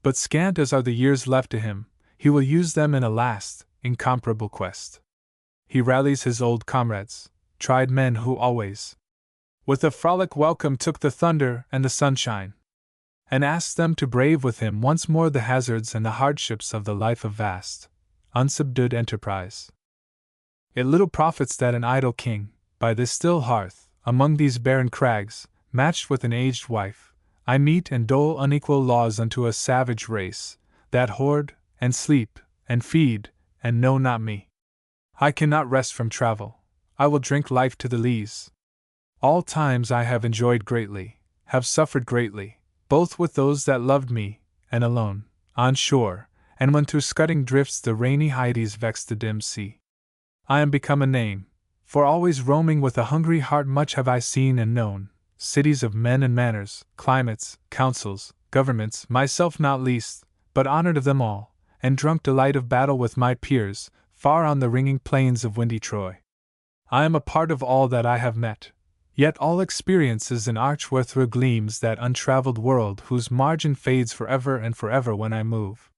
But scant as are the years left to him, he will use them in a last, incomparable quest. He rallies his old comrades, tried men who always, with a frolic welcome, took the thunder and the sunshine, and asks them to brave with him once more the hazards and the hardships of the life of vast, unsubdued enterprise. It little profits that an idle king, by this still hearth, among these barren crags, matched with an aged wife, I meet and dole unequal laws unto a savage race, that hoard, and sleep, and feed, and know not me. I cannot rest from travel, I will drink life to the lees. All times I have enjoyed greatly, have suffered greatly, both with those that loved me, and alone, on shore, and when through scudding drifts the rainy Hyades vex the dim sea. I am become a name, for always roaming with a hungry heart much have I seen and known, cities of men and manners, climates, councils, governments, myself not least, but honored of them all, and drunk delight of battle with my peers, far on the ringing plains of windy Troy. I am a part of all that I have met, yet all experience is an arch wherethrough gleams that untraveled world whose margin fades forever and forever when I move.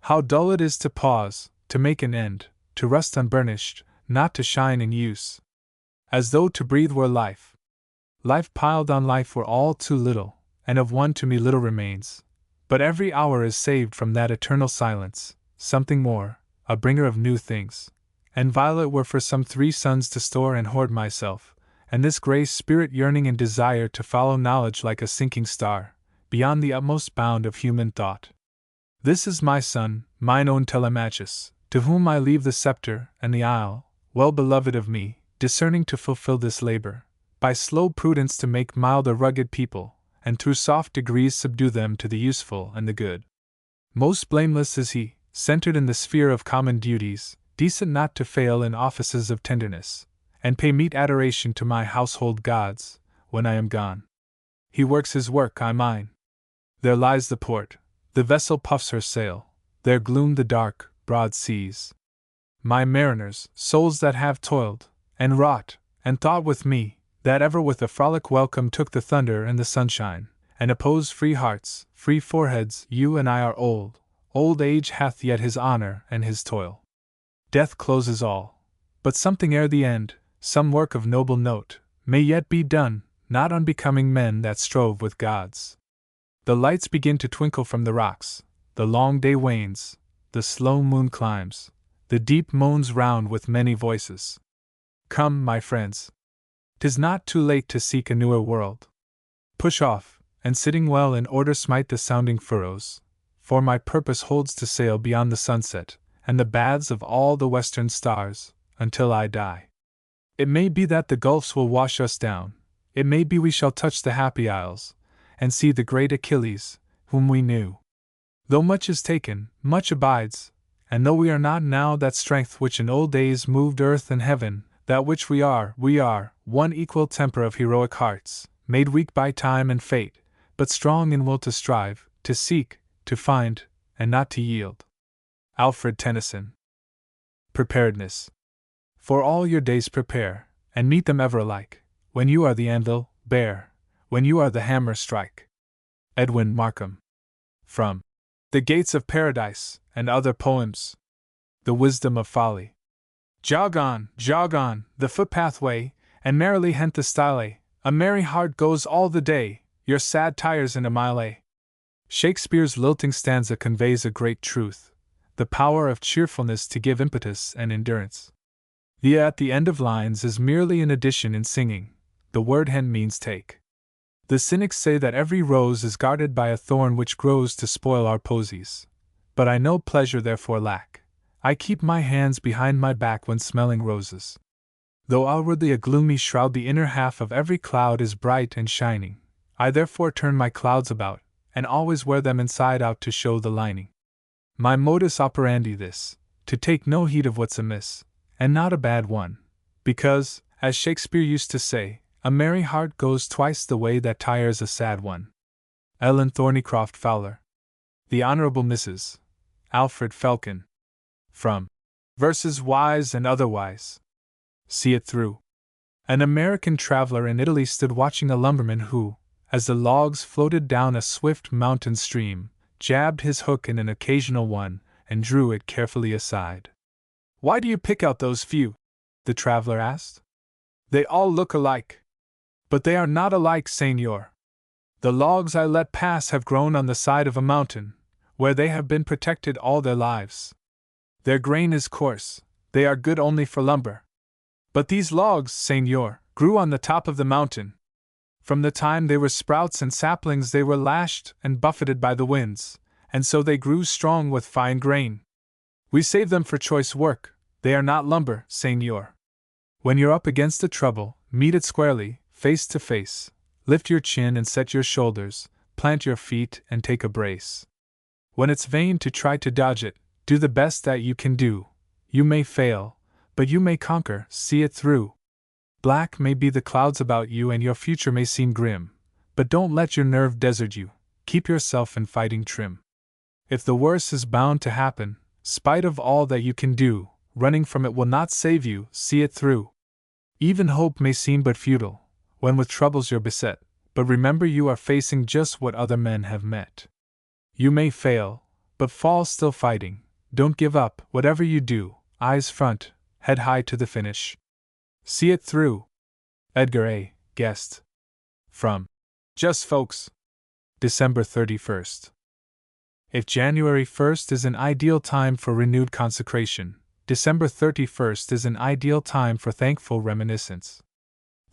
How dull it is to pause, to make an end, to rust unburnished, not to shine in use. As though to breathe were life. Life piled on life were all too little, and of one to me little remains. But every hour is saved from that eternal silence, something more, a bringer of new things, and violet were for some 3 suns to store and hoard myself, and this grey spirit yearning and desire to follow knowledge like a sinking star, beyond the utmost bound of human thought. This is my son, mine own Telemachus, to whom I leave the scepter and the isle, well beloved of me, discerning to fulfill this labor, by slow prudence to make mild a rugged people, and through soft degrees subdue them to the useful and the good. Most blameless is he, centered in the sphere of common duties, decent not to fail in offices of tenderness, and pay meet adoration to my household gods, when I am gone. He works his work, I mine. There lies the port, the vessel puffs her sail, there gloom the dark, broad seas. My mariners, souls that have toiled, and wrought, and thought with me, that ever with a frolic welcome took the thunder and the sunshine, and opposed free hearts, free foreheads, you and I are old. Old age hath yet his honor and his toil. Death closes all, but something ere the end, some work of noble note, may yet be done, not unbecoming men that strove with gods. The lights begin to twinkle from the rocks, the long day wanes, the slow moon climbs, the deep moans round with many voices. Come, my friends. 'Tis not too late to seek a newer world. Push off, and sitting well in order smite the sounding furrows, for my purpose holds to sail beyond the sunset, and the baths of all the western stars, until I die. It may be that the gulfs will wash us down, it may be we shall touch the happy isles, and see the great Achilles, whom we knew. Though much is taken, much abides, and though we are not now that strength which in old days moved earth and heaven, that which we are, one equal temper of heroic hearts, made weak by time and fate, but strong in will to strive, to seek, to find, and not to yield. Alfred Tennyson. Preparedness. For all your days prepare, and meet them ever alike. When you are the anvil, bear. When you are the hammer, strike. Edwin Markham. From The Gates of Paradise, and Other Poems. The Wisdom of Folly. Jog on, the footpathway, and merrily hent the stile. A merry heart goes all the day, your sad tires in a mile. Shakespeare's lilting stanza conveys a great truth, the power of cheerfulness to give impetus and endurance. The at the end of lines is merely an addition in singing, the word hen means take. The cynics say that every rose is guarded by a thorn which grows to spoil our posies. But I no pleasure therefore lack. I keep my hands behind my back when smelling roses. Though outwardly a gloomy shroud, the inner half of every cloud is bright and shining. I therefore turn my clouds about, and always wear them inside out to show the lining. My modus operandi this, to take no heed of what's amiss, and not a bad one, because, as Shakespeare used to say, a merry heart goes twice the way that tires a sad one. Ellen Thornycroft Fowler. The Honorable Mrs. Alfred Felkin. From Verses Wise and Otherwise. See it through. An American traveler in Italy stood watching a lumberman who, as the logs floated down a swift mountain stream, jabbed his hook in an occasional one and drew it carefully aside. "Why do you pick out those few?" the traveler asked. "They all look alike." "But they are not alike, señor. The logs I let pass have grown on the side of a mountain, where they have been protected all their lives. Their grain is coarse, they are good only for lumber. But these logs, señor, grew on the top of the mountain. From the time they were sprouts and saplings they were lashed and buffeted by the winds, and so they grew strong with fine grain. We save them for choice work, they are not lumber, señor. When you're up against a trouble, meet it squarely, face to face, lift your chin and set your shoulders, plant your feet and take a brace. When it's vain to try to dodge it, do the best that you can do. You may fail, but you may conquer, see it through. Black may be the clouds about you and your future may seem grim, but don't let your nerve desert you, keep yourself in fighting trim. If the worst is bound to happen, spite of all that you can do, running from it will not save you, see it through. Even hope may seem but futile, when with troubles you're beset, but remember you are facing just what other men have met. You may fail, but fall still fighting, don't give up, whatever you do, eyes front, head high to the finish. See it through. Edgar A. Guest. From Just Folks. December 31st. If January 1st is an ideal time for renewed consecration, December 31st is an ideal time for thankful reminiscence.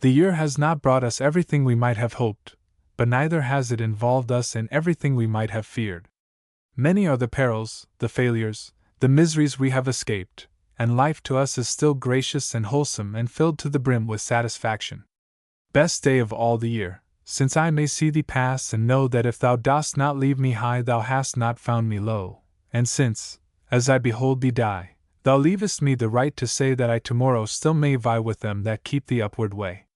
The year has not brought us everything we might have hoped, but neither has it involved us in everything we might have feared. Many are the perils, the failures, the miseries we have escaped, and life to us is still gracious and wholesome and filled to the brim with satisfaction. Best day of all the year, since I may see thee pass and know that if thou dost not leave me high thou hast not found me low, and since, as I behold thee die, thou leavest me the right to say that I tomorrow still may vie with them that keep the upward way.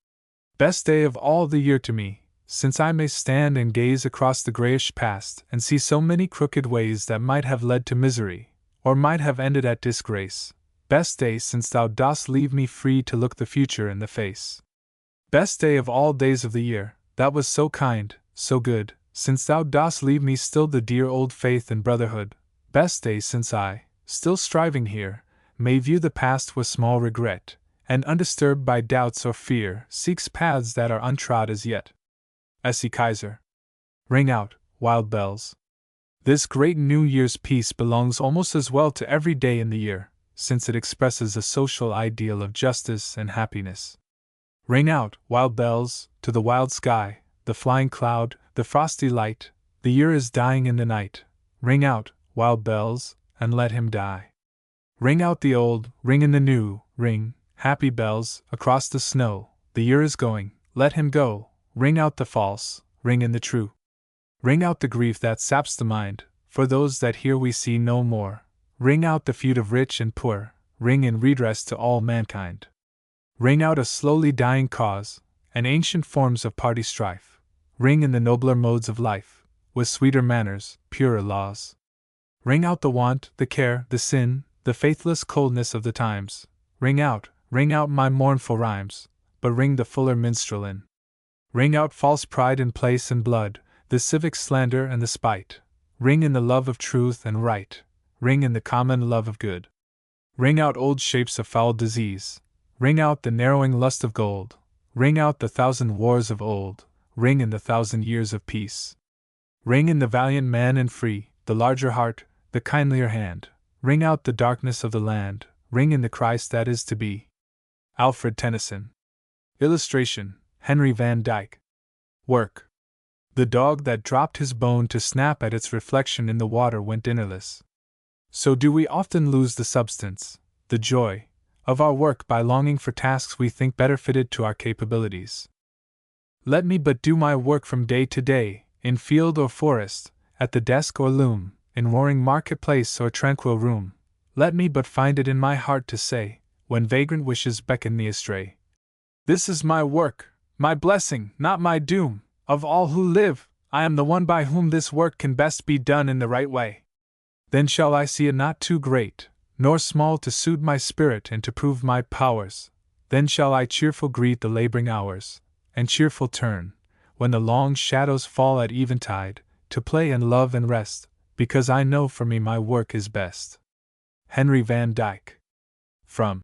Best day of all the year to me, since I may stand and gaze across the grayish past and see so many crooked ways that might have led to misery, or might have ended at disgrace. Best day since thou dost leave me free to look the future in the face. Best day of all days of the year, that was so kind, so good, since thou dost leave me still the dear old faith and brotherhood. Best day since I, still striving here, may view the past with small regret, and undisturbed by doubts or fear seeks paths that are untrod as yet. S.E. Kaiser. Ring out, wild bells. This great New Year's peace belongs almost as well to every day in the year, since it expresses a social ideal of justice and happiness. Ring out, wild bells, to the wild sky, the flying cloud, the frosty light, the year is dying in the night. Ring out, wild bells, and let him die. Ring out the old, ring in the new, ring, happy bells, across the snow, the year is going, let him go. Ring out the false, ring in the true. Ring out the grief that saps the mind, for those that here we see no more. Ring out the feud of rich and poor, ring in redress to all mankind. Ring out a slowly dying cause, and ancient forms of party strife. Ring in the nobler modes of life, with sweeter manners, purer laws. Ring out the want, the care, the sin, the faithless coldness of the times. Ring out my mournful rhymes, but ring the fuller minstrel in. Ring out false pride in place and blood, the civic slander and the spite. Ring in the love of truth and right, ring in the common love of good. Ring out old shapes of foul disease, ring out the narrowing lust of gold, ring out the thousand wars of old, ring in the thousand years of peace. Ring in the valiant man and free, the larger heart, the kindlier hand, ring out the darkness of the land, ring in the Christ that is to be. Alfred Tennyson. Illustration, Henry Van Dyke. Work. The dog that dropped his bone to snap at its reflection in the water went dinnerless. So do we often lose the substance, the joy, of our work by longing for tasks we think better fitted to our capabilities. Let me but do my work from day to day, in field or forest, at the desk or loom, in roaring marketplace or tranquil room. Let me but find it in my heart to say, when vagrant wishes beckon me astray, this is my work, my blessing, not my doom. Of all who live, I am the one by whom this work can best be done in the right way. Then shall I see it not too great, nor small to suit my spirit and to prove my powers. Then shall I cheerful greet the laboring hours, and cheerful turn, when the long shadows fall at eventide, to play and love and rest, because I know for me my work is best. Henry Van Dyke. From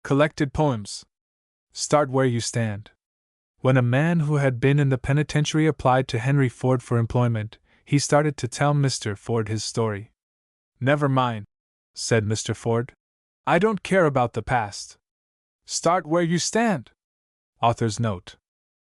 Collected Poems. Start Where You Stand. When a man who had been in the penitentiary applied to Henry Ford for employment, he started to tell Mr. Ford his story. Never mind, said Mr. Ford. I don't care about the past. Start where you stand. Author's note.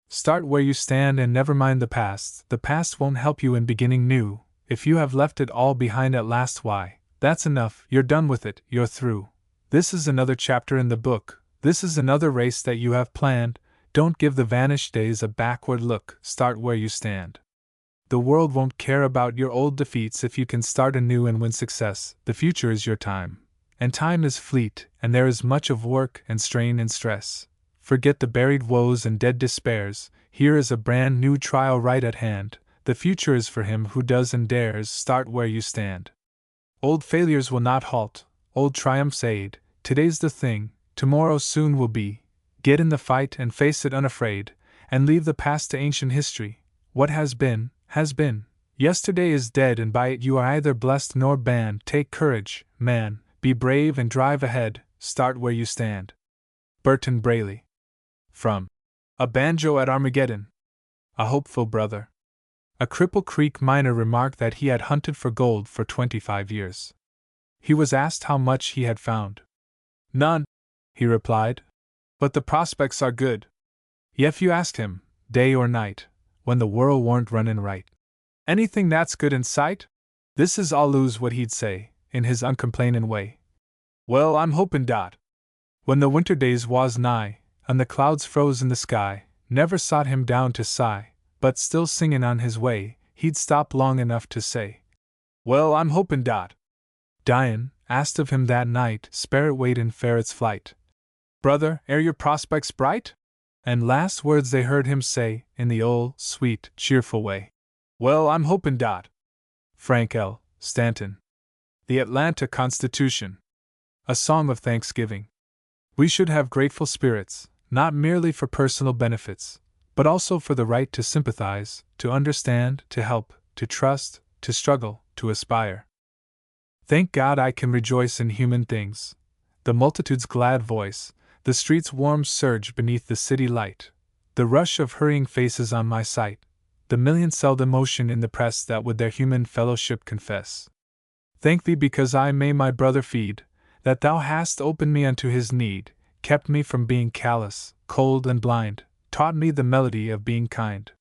Start where you stand and never mind the past. The past won't help you in beginning new. If you have left it all behind at last, why, that's enough, you're done with it, you're through. This is another chapter in the book, this is another race that you have planned. Don't give the vanished days a backward look, start where you stand. The world won't care about your old defeats if you can start anew and win success. The future is your time. And time is fleet, and there is much of work and strain and stress. Forget the buried woes and dead despairs. Here is a brand new trial right at hand. The future is for him who does and dares. Start where you stand. Old failures will not halt, old triumphs aid. Today's the thing, tomorrow soon will be. Get in the fight and face it unafraid, and leave the past to ancient history. What has been, has been. Yesterday is dead, and by it you are either blessed nor banned. Take courage, man, be brave and drive ahead, start where you stand. Burton Braley. From A Banjo at Armageddon. A Hopeful Brother. A Cripple Creek miner remarked that he had hunted for gold for 25 years. He was asked how much he had found. "None," he replied. "But the prospects are good." If you asked him, day or night, when the world weren't running right, "Anything that's good in sight?" This is allus what he'd say, in his uncomplainin' way. "Well, I'm hopin' dot." When the winter days was nigh, and the clouds froze in the sky, never sot him down to sigh, but still singin' on his way, he'd stop long enough to say, "Well, I'm hopin' dot." Dyin' asked of him that night, "Sperrit waitin' fair its flight. Brother, air your prospects bright?" And last words they heard him say, in the old, sweet, cheerful way, "Well, I'm hopin' dot." Frank L. Stanton. The Atlanta Constitution. A Song of Thanksgiving. We should have grateful spirits, not merely for personal benefits, but also for the right to sympathize, to understand, to help, to trust, to struggle, to aspire. Thank God I can rejoice in human things. The multitude's glad voice, the street's warm surge beneath the city light, the rush of hurrying faces on my sight, the million-celled emotion in the press that would their human fellowship confess. Thank Thee because I may my brother feed, that Thou hast opened me unto his need, kept me from being callous, cold, and blind, taught me the melody of being kind.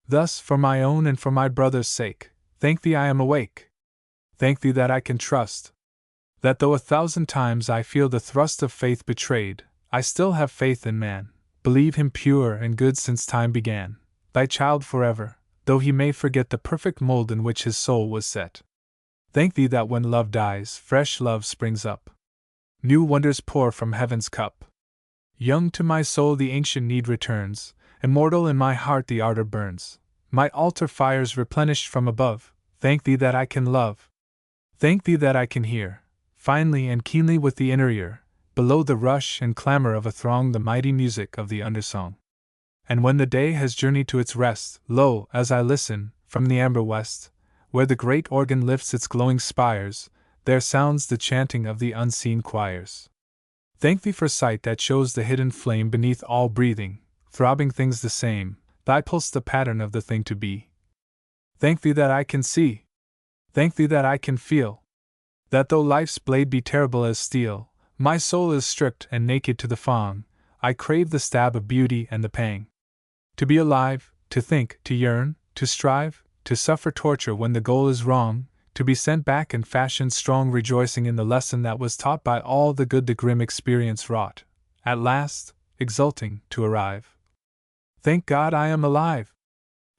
Thus, for my own and for my brother's sake, thank Thee I am awake. Thank Thee that I can trust, that though 1,000 times I feel the thrust of faith betrayed, I still have faith in man, believe him pure and good since time began, Thy child forever, though he may forget the perfect mold in which his soul was set. Thank Thee that when love dies, fresh love springs up. New wonders pour from heaven's cup. Young to my soul the ancient need returns, immortal in my heart the ardor burns, my altar fires replenished from above. Thank Thee that I can love. Thank Thee that I can hear, finely and keenly with the inner ear, below the rush and clamor of a throng the mighty music of the undersong. And when the day has journeyed to its rest, lo, as I listen, from the amber west, where the great organ lifts its glowing spires, there sounds the chanting of the unseen choirs. Thank Thee for sight that shows the hidden flame beneath all breathing, throbbing things the same, Thy pulse the pattern of the thing to be. Thank Thee that I can see. Thank Thee that I can feel, that though life's blade be terrible as steel, my soul is stripped and naked to the fang, I crave the stab of beauty and the pang. To be alive, to think, to yearn, to strive, to suffer torture when the goal is wrong, to be sent back and fashioned strong, rejoicing in the lesson that was taught by all the good the grim experience wrought, at last, exulting, to arrive. Thank God I am alive!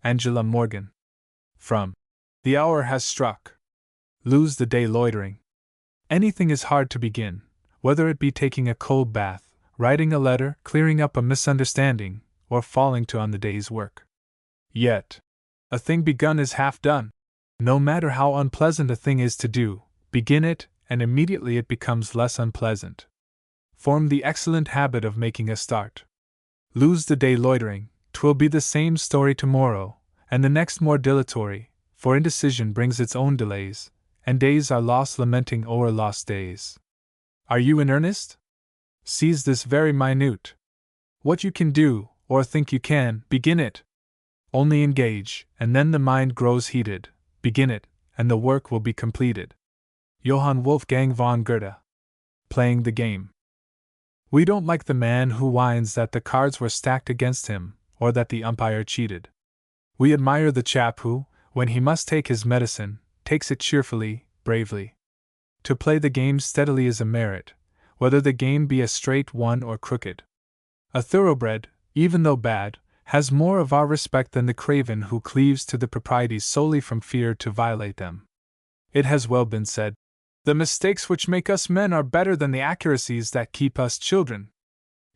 Angela Morgan. From The Hour Has Struck. Lose the day loitering. Anything is hard to begin, whether it be taking a cold bath, writing a letter, clearing up a misunderstanding, or falling to on the day's work. Yet, a thing begun is half done. No matter how unpleasant a thing is to do, begin it, and immediately it becomes less unpleasant. Form the excellent habit of making a start. Lose the day loitering, 'twill be the same story tomorrow, and the next more dilatory, for indecision brings its own delays, and days are lost lamenting o'er lost days. Are you in earnest? Seize this very minute. What you can do, or think you can, begin it. Only engage, and then the mind grows heated. Begin it, and the work will be completed. Johann Wolfgang von Goethe. Playing the game. We don't like the man who whines that the cards were stacked against him, or that the umpire cheated. We admire the chap who, when he must take his medicine, takes it cheerfully, bravely. To play the game steadily is a merit, whether the game be a straight one or crooked. A thoroughbred, even though bad, has more of our respect than the craven who cleaves to the proprieties solely from fear to violate them. It has well been said, "The mistakes which make us men are better than the accuracies that keep us children."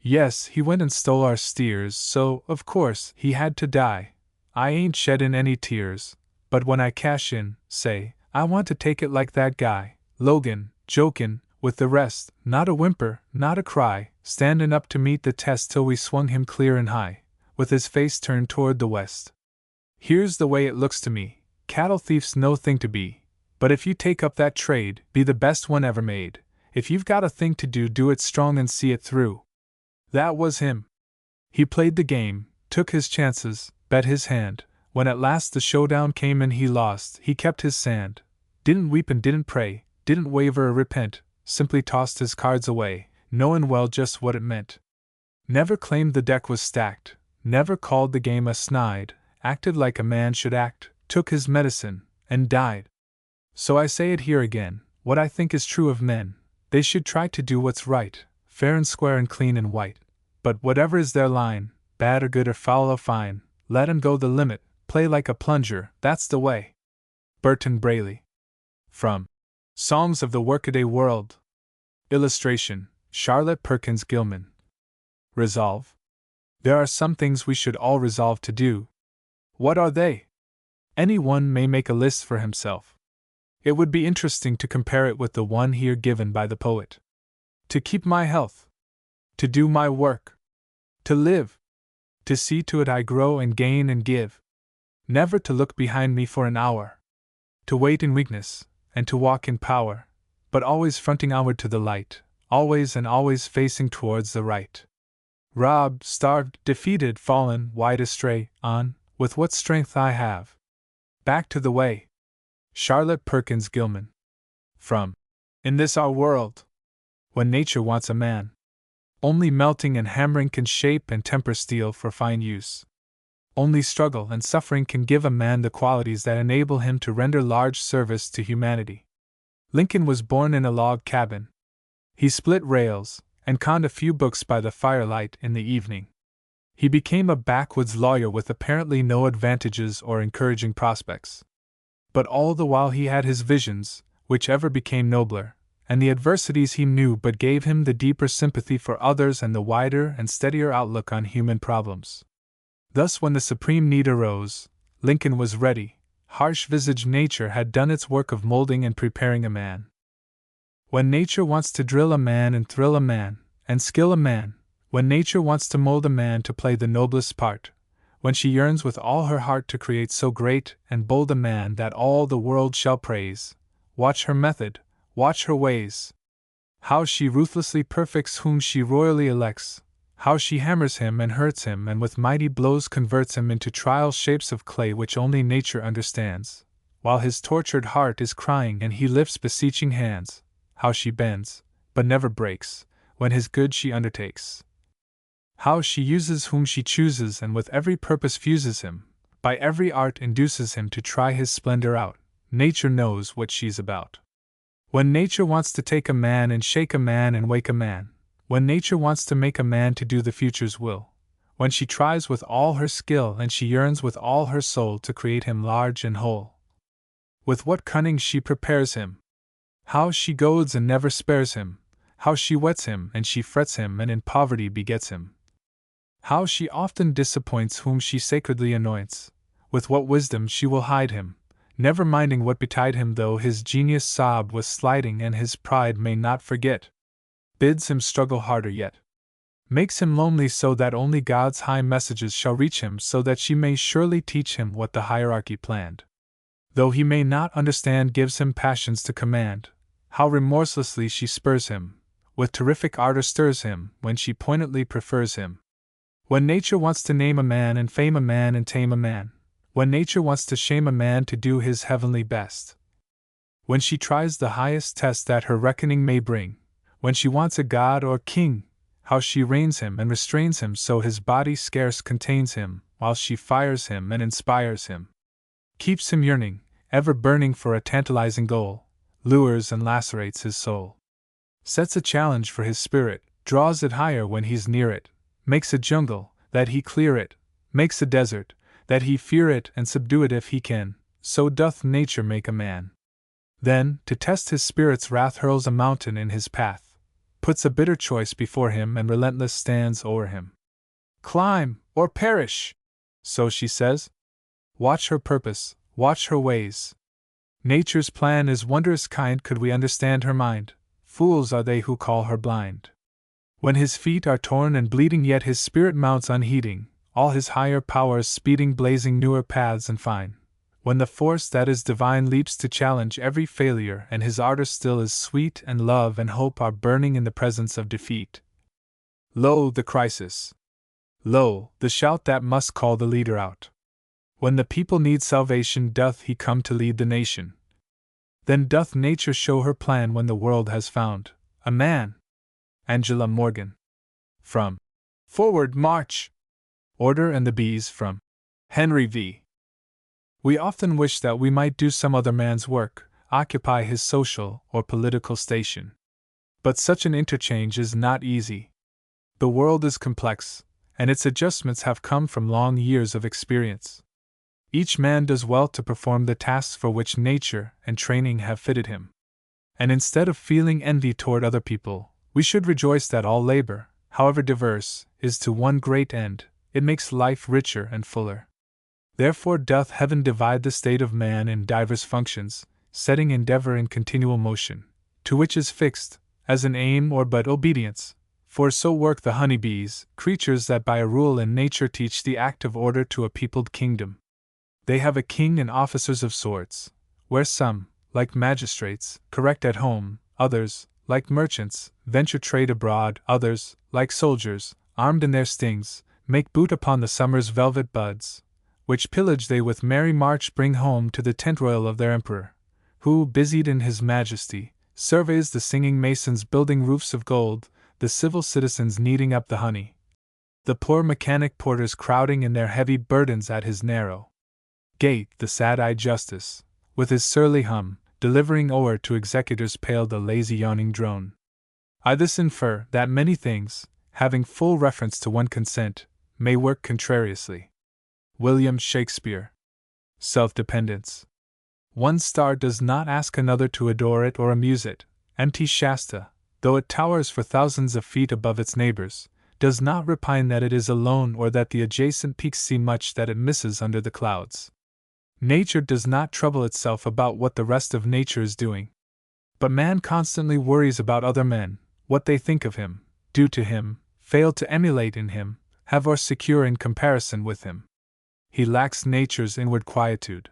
Yes, he went and stole our steers, so, of course, he had to die. I ain't sheddin' any tears, but when I cash in, say, I want to take it like that guy, Logan, jokin', with the rest, not a whimper, not a cry, standin' up to meet the test till we swung him clear and high, with his face turned toward the west. Here's the way it looks to me: cattle thief's no thing to be, but if you take up that trade, be the best one ever made. If you've got a thing to do, do it strong and see it through. That was him. He played the game, took his chances, bet his hand, When at last the showdown came and he lost, he kept his sand, didn't weep and didn't pray, didn't waver or repent, simply tossed his cards away, knowin' well just what it meant. Never claimed the deck was stacked, never called the game a snide, acted like a man should act, took his medicine, and died. So I say it here again, what I think is true of men, they should try to do what's right, fair and square and clean and white. But whatever is their line, bad or good or foul or fine, let 'em go the limit, play like a plunger, that's the way. Burton Braley. From Songs of the Workaday World. Illustration, Charlotte Perkins Gilman. Resolve. There are some things we should all resolve to do. What are they? Any one may make a list for himself. It would be interesting to compare it with the one here given by the poet. To keep my health. To do my work. To live. To see to it I grow and gain and give. Never to look behind me for an hour. To wait in weakness, and to walk in power, but always fronting onward to the light, always and always facing towards the right. Robbed, starved, defeated, fallen, wide astray, on, with what strength I have. Back to the way. Charlotte Perkins Gilman. From In This Our World. When nature wants a man, only melting and hammering can shape and temper steel for fine use. Only struggle and suffering can give a man the qualities that enable him to render large service to humanity. Lincoln was born in a log cabin. He split rails, and conned a few books by the firelight in the evening. He became a backwoods lawyer with apparently no advantages or encouraging prospects. But all the while he had his visions, which ever became nobler, and the adversities he knew but gave him the deeper sympathy for others and the wider and steadier outlook on human problems. Thus, when the supreme need arose, Lincoln was ready. Harsh-visaged nature had done its work of molding and preparing a man. When nature wants to drill a man and thrill a man, and skill a man, when nature wants to mold a man to play the noblest part, when she yearns with all her heart to create so great and bold a man that all the world shall praise, watch her method, watch her ways. How she ruthlessly perfects whom she royally elects, how she hammers him and hurts him and with mighty blows converts him into trial shapes of clay which only nature understands, while his tortured heart is crying and he lifts beseeching hands, how she bends, but never breaks, when his good she undertakes. How she uses whom she chooses and with every purpose fuses him, by every art induces him to try his splendor out, nature knows what she's about. When nature wants to take a man and shake a man and wake a man, when nature wants to make a man to do the future's will, when she tries with all her skill and she yearns with all her soul to create him large and whole. With what cunning she prepares him! How she goads and never spares him, how she wets him and she frets him and in poverty begets him. How she often disappoints whom she sacredly anoints, with what wisdom she will hide him, never minding what betide him though his genius sobbed was sliding and his pride may not forget. Bids him struggle harder yet. Makes him lonely so that only God's high messages shall reach him so that she may surely teach him what the hierarchy planned. Though he may not understand gives him passions to command, how remorselessly she spurs him, with terrific ardor stirs him when she pointedly prefers him. When nature wants to name a man and fame a man and tame a man, when nature wants to shame a man to do his heavenly best, when she tries the highest test that her reckoning may bring, when she wants a god or king, how she reins him and restrains him so his body scarce contains him, while she fires him and inspires him. Keeps him yearning, ever burning for a tantalizing goal, lures and lacerates his soul. Sets a challenge for his spirit, draws it higher when he's near it, makes a jungle, that he clear it, makes a desert, that he fear it and subdue it if he can, so doth nature make a man. Then, to test his spirit's wrath hurls a mountain in his path, puts a bitter choice before him and relentless stands o'er him. Climb, or perish! So she says. Watch her purpose, watch her ways. Nature's plan is wondrous kind could we understand her mind, fools are they who call her blind. When his feet are torn and bleeding yet his spirit mounts unheeding, all his higher powers speeding blazing newer paths and fine. When the force that is divine leaps to challenge every failure and his ardor still is sweet and love and hope are burning in the presence of defeat. Lo, the crisis! Lo, the shout that must call the leader out! When the people need salvation, doth he come to lead the nation. Then doth nature show her plan when the world has found a man. Angela Morgan. From Forward March! Order and the Bees, from Henry V. We often wish that we might do some other man's work, occupy his social or political station. But such an interchange is not easy. The world is complex, and its adjustments have come from long years of experience. Each man does well to perform the tasks for which nature and training have fitted him. And instead of feeling envy toward other people, we should rejoice that all labor, however diverse, is to one great end. It makes life richer and fuller. Therefore doth heaven divide the state of man in divers functions, setting endeavor in continual motion, to which is fixed, as an aim or but obedience. For so work the honeybees, creatures that by a rule in nature teach the active order to a peopled kingdom. They have a king and officers of sorts, where some, like magistrates, correct at home, others, like merchants, venture trade abroad, others, like soldiers, armed in their stings, make boot upon the summer's velvet buds, which pillage they with merry march bring home to the tent royal of their emperor, who, busied in his majesty, surveys the singing masons building roofs of gold, the civil citizens kneading up the honey, the poor mechanic porters crowding in their heavy burdens at his narrow gate, the sad-eyed justice, with his surly hum, delivering o'er to executors pale the lazy yawning drone. I thus infer that many things, having full reference to one consent, may work contrariously. William Shakespeare. Self-dependence. One star does not ask another to adore it or amuse it. Empty Shasta, though it towers for thousands of feet above its neighbors, does not repine that it is alone or that the adjacent peaks see much that it misses under the clouds. Nature does not trouble itself about what the rest of nature is doing. But man constantly worries about other men, what they think of him, do to him, fail to emulate in him, have or secure in comparison with him. He lacks nature's inward quietude.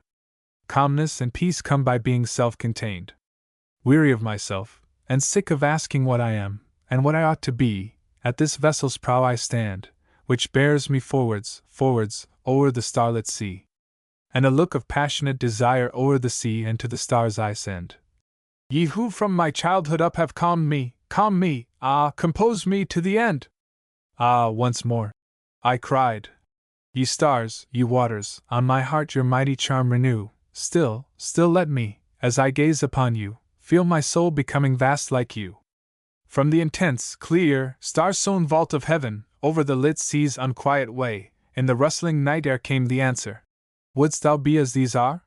Calmness and peace come by being self-contained. Weary of myself, and sick of asking what I am, and what I ought to be, at this vessel's prow I stand, which bears me forwards, o'er the starlit sea. And a look of passionate desire o'er the sea and to the stars I send. Ye who from my childhood up have calmed me, compose me to the end! Ah, once more! I cried. Ye stars, ye waters, on my heart your mighty charm renew, still let me, as I gaze upon you, feel my soul becoming vast like you. From the intense, clear, star-sown vault of heaven, over the lit sea's unquiet way, in the rustling night air came the answer. Wouldst thou be as these are?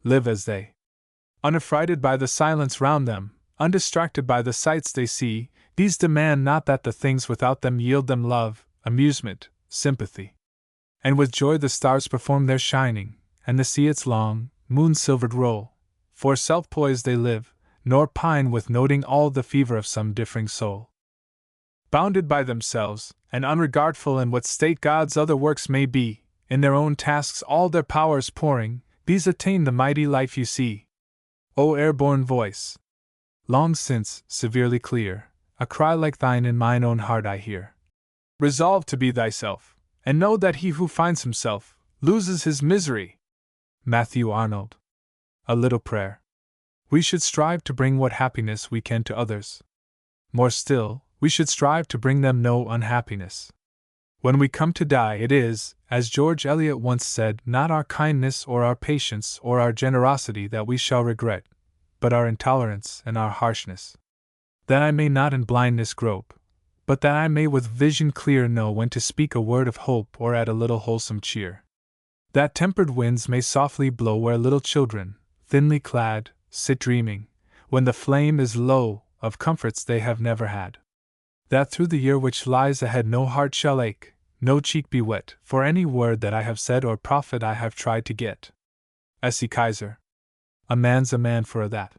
Live as they. Unaffrighted by the silence round them, undistracted by the sights they see, these demand not that the things without them yield them love, amusement, sympathy. And with joy the stars perform their shining, and the sea its long, moon-silvered roll. For self-poised they live, nor pine with noting all the fever of some differing soul. Bounded by themselves, and unregardful in what state God's other works may be, in their own tasks all their powers pouring, these attain the mighty life you see. O airborne voice! Long since, severely clear, a cry like thine in mine own heart I hear. Resolve to be thyself, and know that he who finds himself, loses his misery. Matthew Arnold. A Little Prayer. We should strive to bring what happiness we can to others. More still, we should strive to bring them no unhappiness. When we come to die, it is, as George Eliot once said, not our kindness or our patience or our generosity that we shall regret, but our intolerance and our harshness. That I may not in blindness grope, but that I may with vision clear know when to speak a word of hope or add a little wholesome cheer. That tempered winds may softly blow where little children, thinly clad, sit dreaming, when the flame is low, of comforts they have never had. That through the year which lies ahead no heart shall ache, no cheek be wet, for any word that I have said or profit I have tried to get. S.E. Kaiser. A man's a man for a that.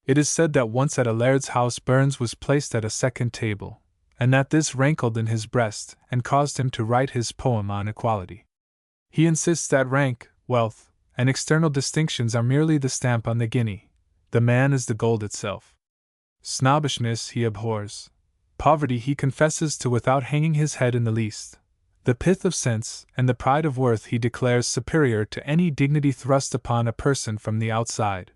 It is said that once at a laird's house Burns was placed at a second table, and that this rankled in his breast and caused him to write his poem on equality. He insists that rank, wealth, and external distinctions are merely the stamp on the guinea. The man is the gold itself. Snobbishness he abhors. Poverty he confesses to without hanging his head in the least. The pith of sense and the pride of worth he declares superior to any dignity thrust upon a person from the outside.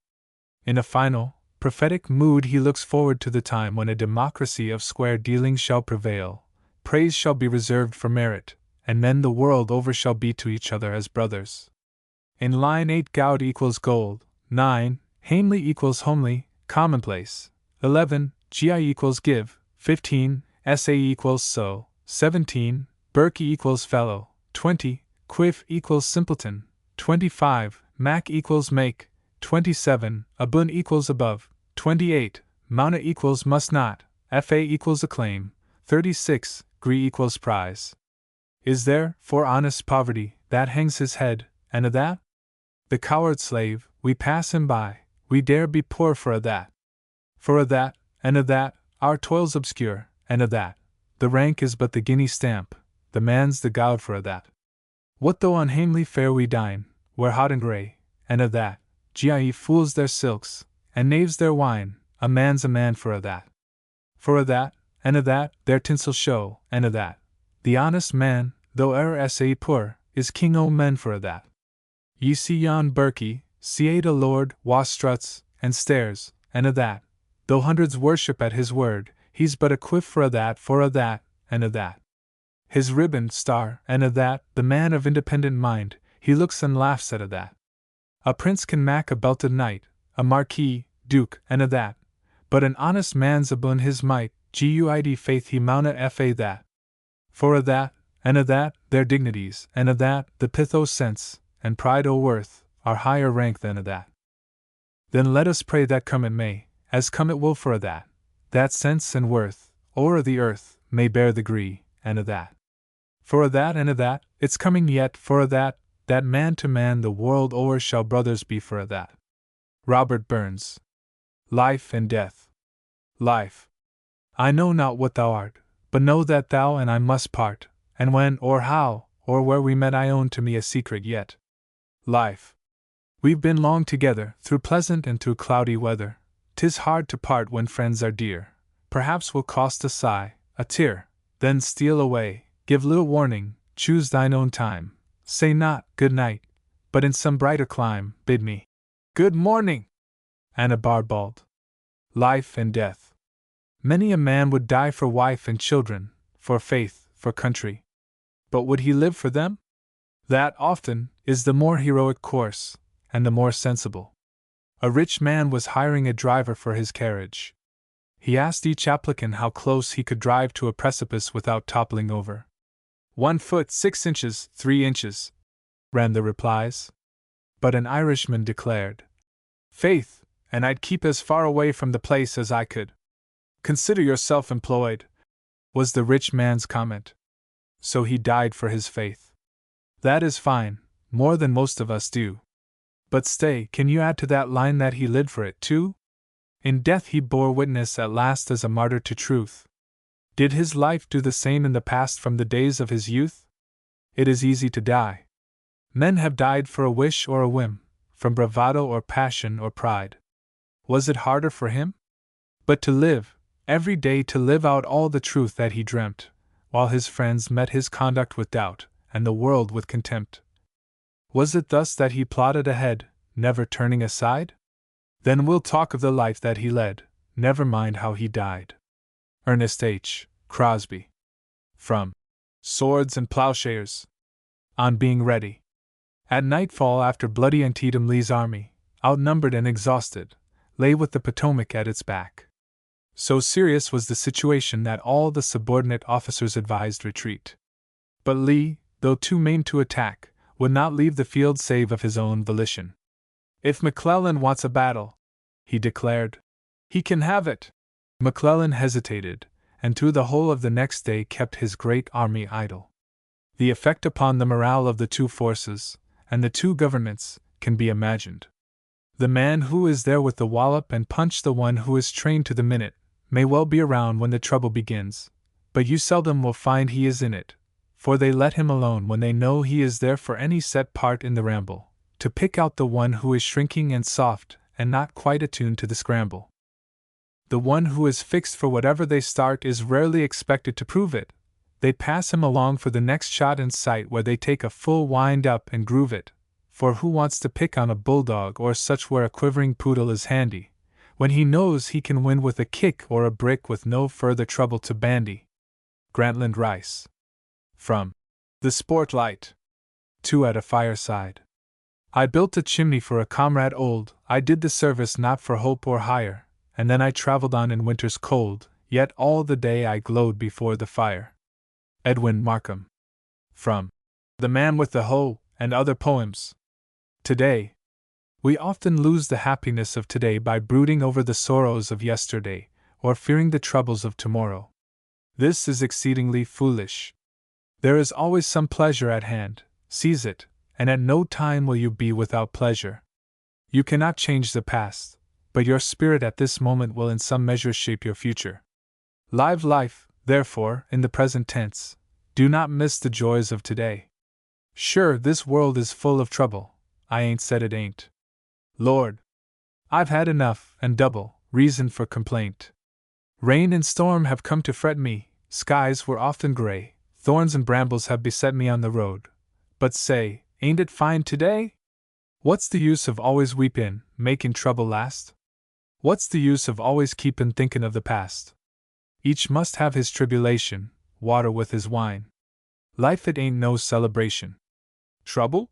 In a final, prophetic mood he looks forward to the time when a democracy of square dealing shall prevail, praise shall be reserved for merit, and men the world over shall be to each other as brothers. In line 8 goud equals gold, 9 hamely equals homely, commonplace, 11 gi equals give, 15 sa equals so, 17 Berkey equals fellow, 20 quiff equals simpleton, 25 mac equals make, 27 abun equals above, 28 mauna equals must not, fa equals acclaim, 36 gree equals prize. Is there, for honest poverty, that hangs his head, and a that? The coward slave, we pass him by, we dare be poor for a that. For a that, and a that, our toils obscure, and a that, the rank is but the guinea stamp, the man's the gowd for a that. What though unhamely fare we dine, we're hot and grey, and a that, gi fools their silks, and knaves their wine, a man's a man for a that. For a that, and a that, their tinsel show, and a that, the honest man, though e'er sa poor, is king o' men for a that. Ye see yon Berkey, see a lord, was struts, and stares, and a that, though hundreds worship at his word, he's but a quiff for a that, and a that. His ribbon, star, and a that, the man of independent mind, he looks and laughs at a that. A prince can mack a belted knight, a marquis, duke, and a that, but an honest man's abun his might, guid faith he mauna fa that. For a that, and a that, their dignities, and a that, the pith o' sense, and pride o' worth, are higher rank than a that. Then let us pray that come it may, as come it will for a that sense and worth, o'er the earth, may bear the gree, and a that. For a that and a that, it's coming yet, for a that man to man the world o'er shall brothers be for a that. Robert Burns. Life and Death. Life. I know not what thou art, but know that thou and I must part, and when, or how, or where we met I own to me a secret yet. Life. We've been long together, through pleasant and through cloudy weather, 'tis hard to part when friends are dear, perhaps will cost a sigh, a tear, then steal away, give little warning, choose thine own time, say not, good night, but in some brighter clime, bid me, good morning! Anna Barbald. Life and Death. Many a man would die for wife and children, for faith, for country. But would he live for them? That, often, is the more heroic course, and the more sensible. A rich man was hiring a driver for his carriage. He asked each applicant how close he could drive to a precipice without toppling over. 1 foot 6 inches, 3 inches, ran the replies. But an Irishman declared, "Faith, and I'd keep as far away from the place as I could." "Consider yourself employed," was the rich man's comment. So he died for his faith. That is fine, more than most of us do. But stay, can you add to that line that he lived for it too? In death he bore witness at last as a martyr to truth. Did his life do the same in the past from the days of his youth? It is easy to die. Men have died for a wish or a whim, from bravado or passion or pride. Was it harder for him? But to live, every day to live out all the truth that he dreamt, while his friends met his conduct with doubt, and the world with contempt. Was it thus that he plodded ahead, never turning aside? Then we'll talk of the life that he led, never mind how he died. Ernest H. Crosby. From Swords and Plowshares. On being ready. At nightfall, after bloody Antietam, Lee's army, outnumbered and exhausted, lay with the Potomac at its back. So serious was the situation that all the subordinate officers advised retreat. But Lee, though too maimed to attack, would not leave the field save of his own volition. "If McClellan wants a battle," he declared, "he can have it." McClellan hesitated, and through the whole of the next day kept his great army idle. The effect upon the morale of the two forces, and the two governments, can be imagined. The man who is there with the wallop and punch, the one who is trained to the minute, may well be around when the trouble begins, but you seldom will find he is in it, for they let him alone when they know he is there for any set part in the ramble, to pick out the one who is shrinking and soft and not quite attuned to the scramble. The one who is fixed for whatever they start is rarely expected to prove it, they'd pass him along for the next shot in sight, where they take a full wind up and groove it, for who wants to pick on a bulldog or such where a quivering poodle is handy, when he knows he can win with a kick or a brick with no further trouble to bandy? Grantland Rice. From The Spotlight. 2 at a fireside. I built a chimney for a comrade old, I did the service not for hope or hire, and then I traveled on in winter's cold, yet all the day I glowed before the fire. Edwin Markham. From The Man with the Hoe and Other Poems. Today. We often lose the happiness of today by brooding over the sorrows of yesterday, or fearing the troubles of tomorrow. This is exceedingly foolish. There is always some pleasure at hand, seize it, and at no time will you be without pleasure. You cannot change the past, but your spirit at this moment will in some measure shape your future. Live life, therefore, in the present tense. Do not miss the joys of today. Sure, this world is full of trouble, I ain't said it ain't. Lord, I've had enough, and double, reason for complaint. Rain and storm have come to fret me, skies were often gray, thorns and brambles have beset me on the road. But say, ain't it fine today? What's the use of always weepin', makin' trouble last? What's the use of always keepin' thinkin' of the past? Each must have his tribulation, water with his wine. Life it ain't no celebration. Trouble?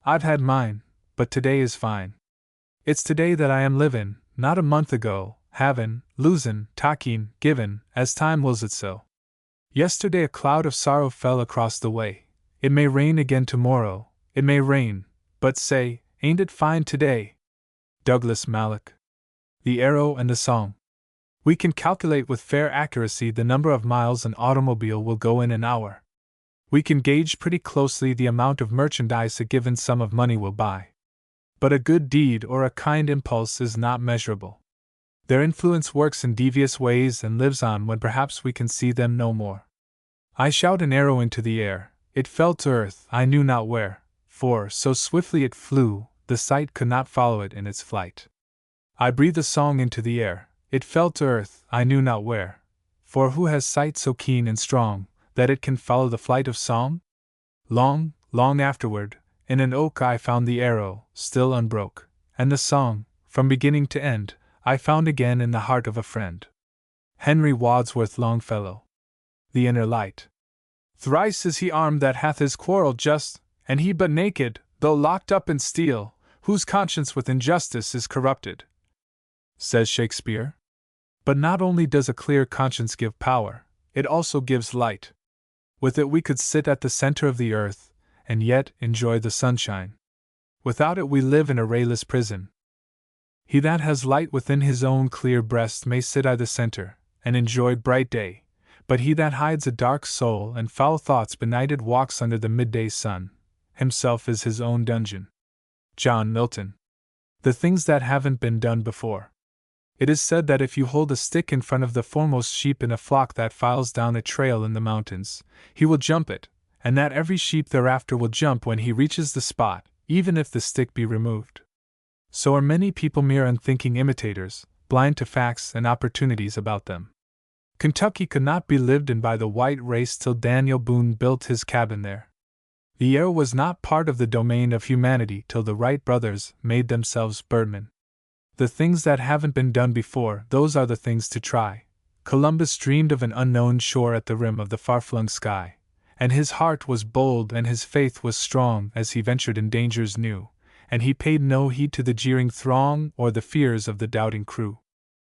I've had mine, but today is fine. It's today that I am livin', not a month ago, havin', losin', talkin', givin', as time wills it so. Yesterday a cloud of sorrow fell across the way. It may rain again tomorrow, it may rain, but say, ain't it fine today? Douglas Malloch. The Arrow and the Song. We can calculate with fair accuracy the number of miles an automobile will go in an hour. We can gauge pretty closely the amount of merchandise a given sum of money will buy. But a good deed or a kind impulse is not measurable. Their influence works in devious ways and lives on when perhaps we can see them no more. I shot an arrow into the air, it fell to earth, I knew not where, for, so swiftly it flew, the sight could not follow it in its flight. I breathed a song into the air, it fell to earth, I knew not where, for who has sight so keen and strong, that it can follow the flight of song? Long, long afterward, in an oak I found the arrow, still unbroke, and the song, from beginning to end, I found again in the heart of a friend. Henry Wadsworth Longfellow. The Inner Light. Thrice is he armed that hath his quarrel just, and he but naked, though locked up in steel, whose conscience with injustice is corrupted, says Shakespeare. But not only does a clear conscience give power, it also gives light. With it we could sit at the center of the earth, and yet enjoy the sunshine. Without it we live in a rayless prison. He that has light within his own clear breast may sit at the center, and enjoy bright day, but he that hides a dark soul and foul thoughts benighted walks under the midday sun, himself is his own dungeon. John Milton. The things that haven't been done before. It is said that if you hold a stick in front of the foremost sheep in a flock that files down a trail in the mountains, he will jump it, and that every sheep thereafter will jump when he reaches the spot, even if the stick be removed. So are many people mere unthinking imitators, blind to facts and opportunities about them. Kentucky could not be lived in by the white race till Daniel Boone built his cabin there. The air was not part of the domain of humanity till the Wright brothers made themselves birdmen. The things that haven't been done before, those are the things to try. Columbus dreamed of an unknown shore at the rim of the far-flung sky, and his heart was bold and his faith was strong as he ventured in dangers new, and he paid no heed to the jeering throng or the fears of the doubting crew.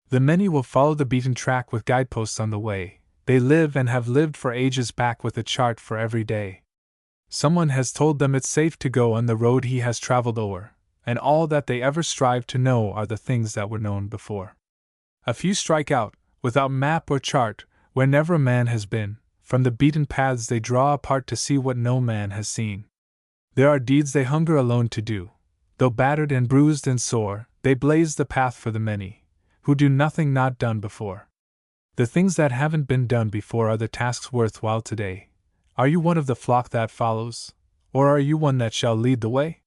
The many will follow the beaten track with guideposts on the way, they live and have lived for ages back with a chart for every day. Someone has told them it's safe to go on the road he has traveled o'er, and all that they ever strive to know are the things that were known before. A few strike out, without map or chart, where never a man has been, from the beaten paths they draw apart to see what no man has seen. There are deeds they hunger alone to do, though battered and bruised and sore, they blaze the path for the many, who do nothing not done before. The things that haven't been done before are the tasks worthwhile today. Are you one of the flock that follows, or are you one that shall lead the way?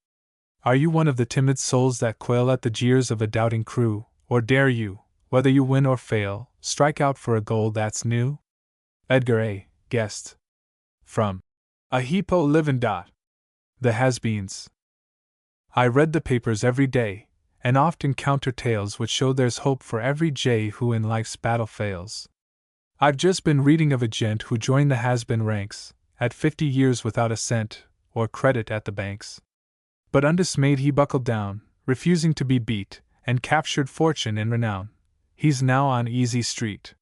Are you one of the timid souls that quail at the jeers of a doubting crew, or dare you, whether you win or fail, strike out for a goal that's new? Edgar A. guessed. From a heap o' livin' dot. The has-beens. I read the papers every day, and oft encounter tales which show there's hope for every jay who in life's battle fails. I've just been reading of a gent who joined the has-been ranks, at 50 years without a cent, or credit at the banks. But undismayed he buckled down, refusing to be beat, and captured fortune and renown. He's now on Easy Street.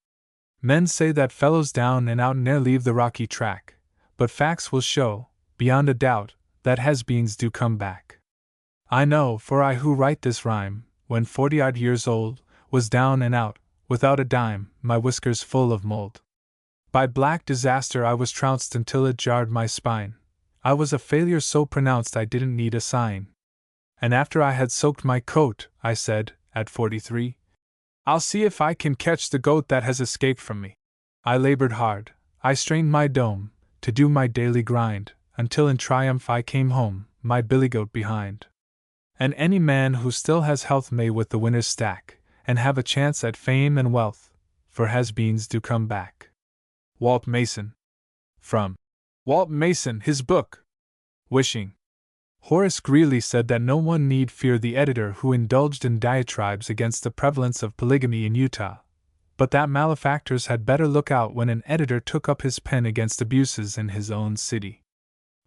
Men say that fellows down and out ne'er leave the rocky track, but facts will show, beyond a doubt, that has-beens do come back. I know, for I who write this rhyme, when 40-odd years old, was down and out, without a dime, my whiskers full of mold. By black disaster I was trounced until it jarred my spine. I was a failure so pronounced I didn't need a sign. And after I had soaked my coat, I said, at 43, I'll see if I can catch the goat that has escaped from me. I labored hard, I strained my dome, to do my daily grind, until in triumph I came home, my billy goat behind. And any man who still has health may with the winners stack, and have a chance at fame and wealth, for has-beens do come back. Walt Mason. From Walt Mason, his book, Wishing. Horace Greeley said that no one need fear the editor who indulged in diatribes against the prevalence of polygamy in Utah, but that malefactors had better look out when an editor took up his pen against abuses in his own city.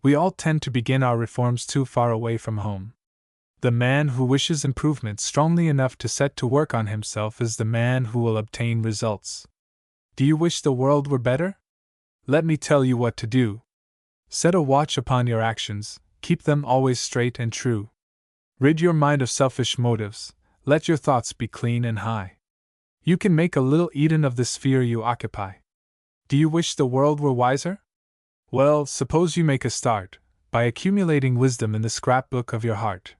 We all tend to begin our reforms too far away from home. The man who wishes improvement strongly enough to set to work on himself is the man who will obtain results. Do you wish the world were better? Let me tell you what to do. Set a watch upon your actions, keep them always straight and true. Rid your mind of selfish motives, let your thoughts be clean and high. You can make a little Eden of the sphere you occupy. Do you wish the world were wiser? Well, suppose you make a start, by accumulating wisdom in the scrapbook of your heart.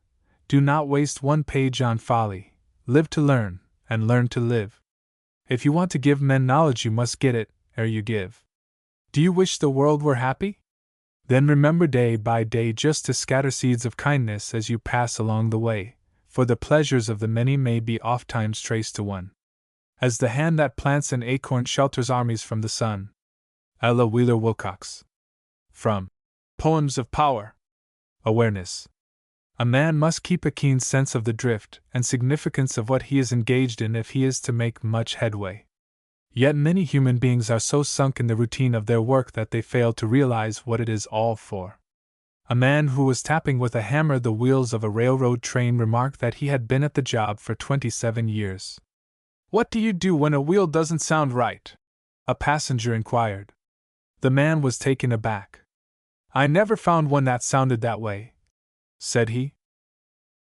Do not waste one page on folly, live to learn, and learn to live. If you want to give men knowledge you must get it, ere you give. Do you wish the world were happy? Then remember day by day just to scatter seeds of kindness as you pass along the way, for the pleasures of the many may be ofttimes traced to one. As the hand that plants an acorn shelters armies from the sun. Ella Wheeler Wilcox. From Poems of Power. Awareness. A man must keep a keen sense of the drift and significance of what he is engaged in if he is to make much headway. Yet many human beings are so sunk in the routine of their work that they fail to realize what it is all for. A man who was tapping with a hammer the wheels of a railroad train remarked that he had been at the job for 27 years. "What do you do when a wheel doesn't sound right?" a passenger inquired. The man was taken aback. "I never found one that sounded that way," said he.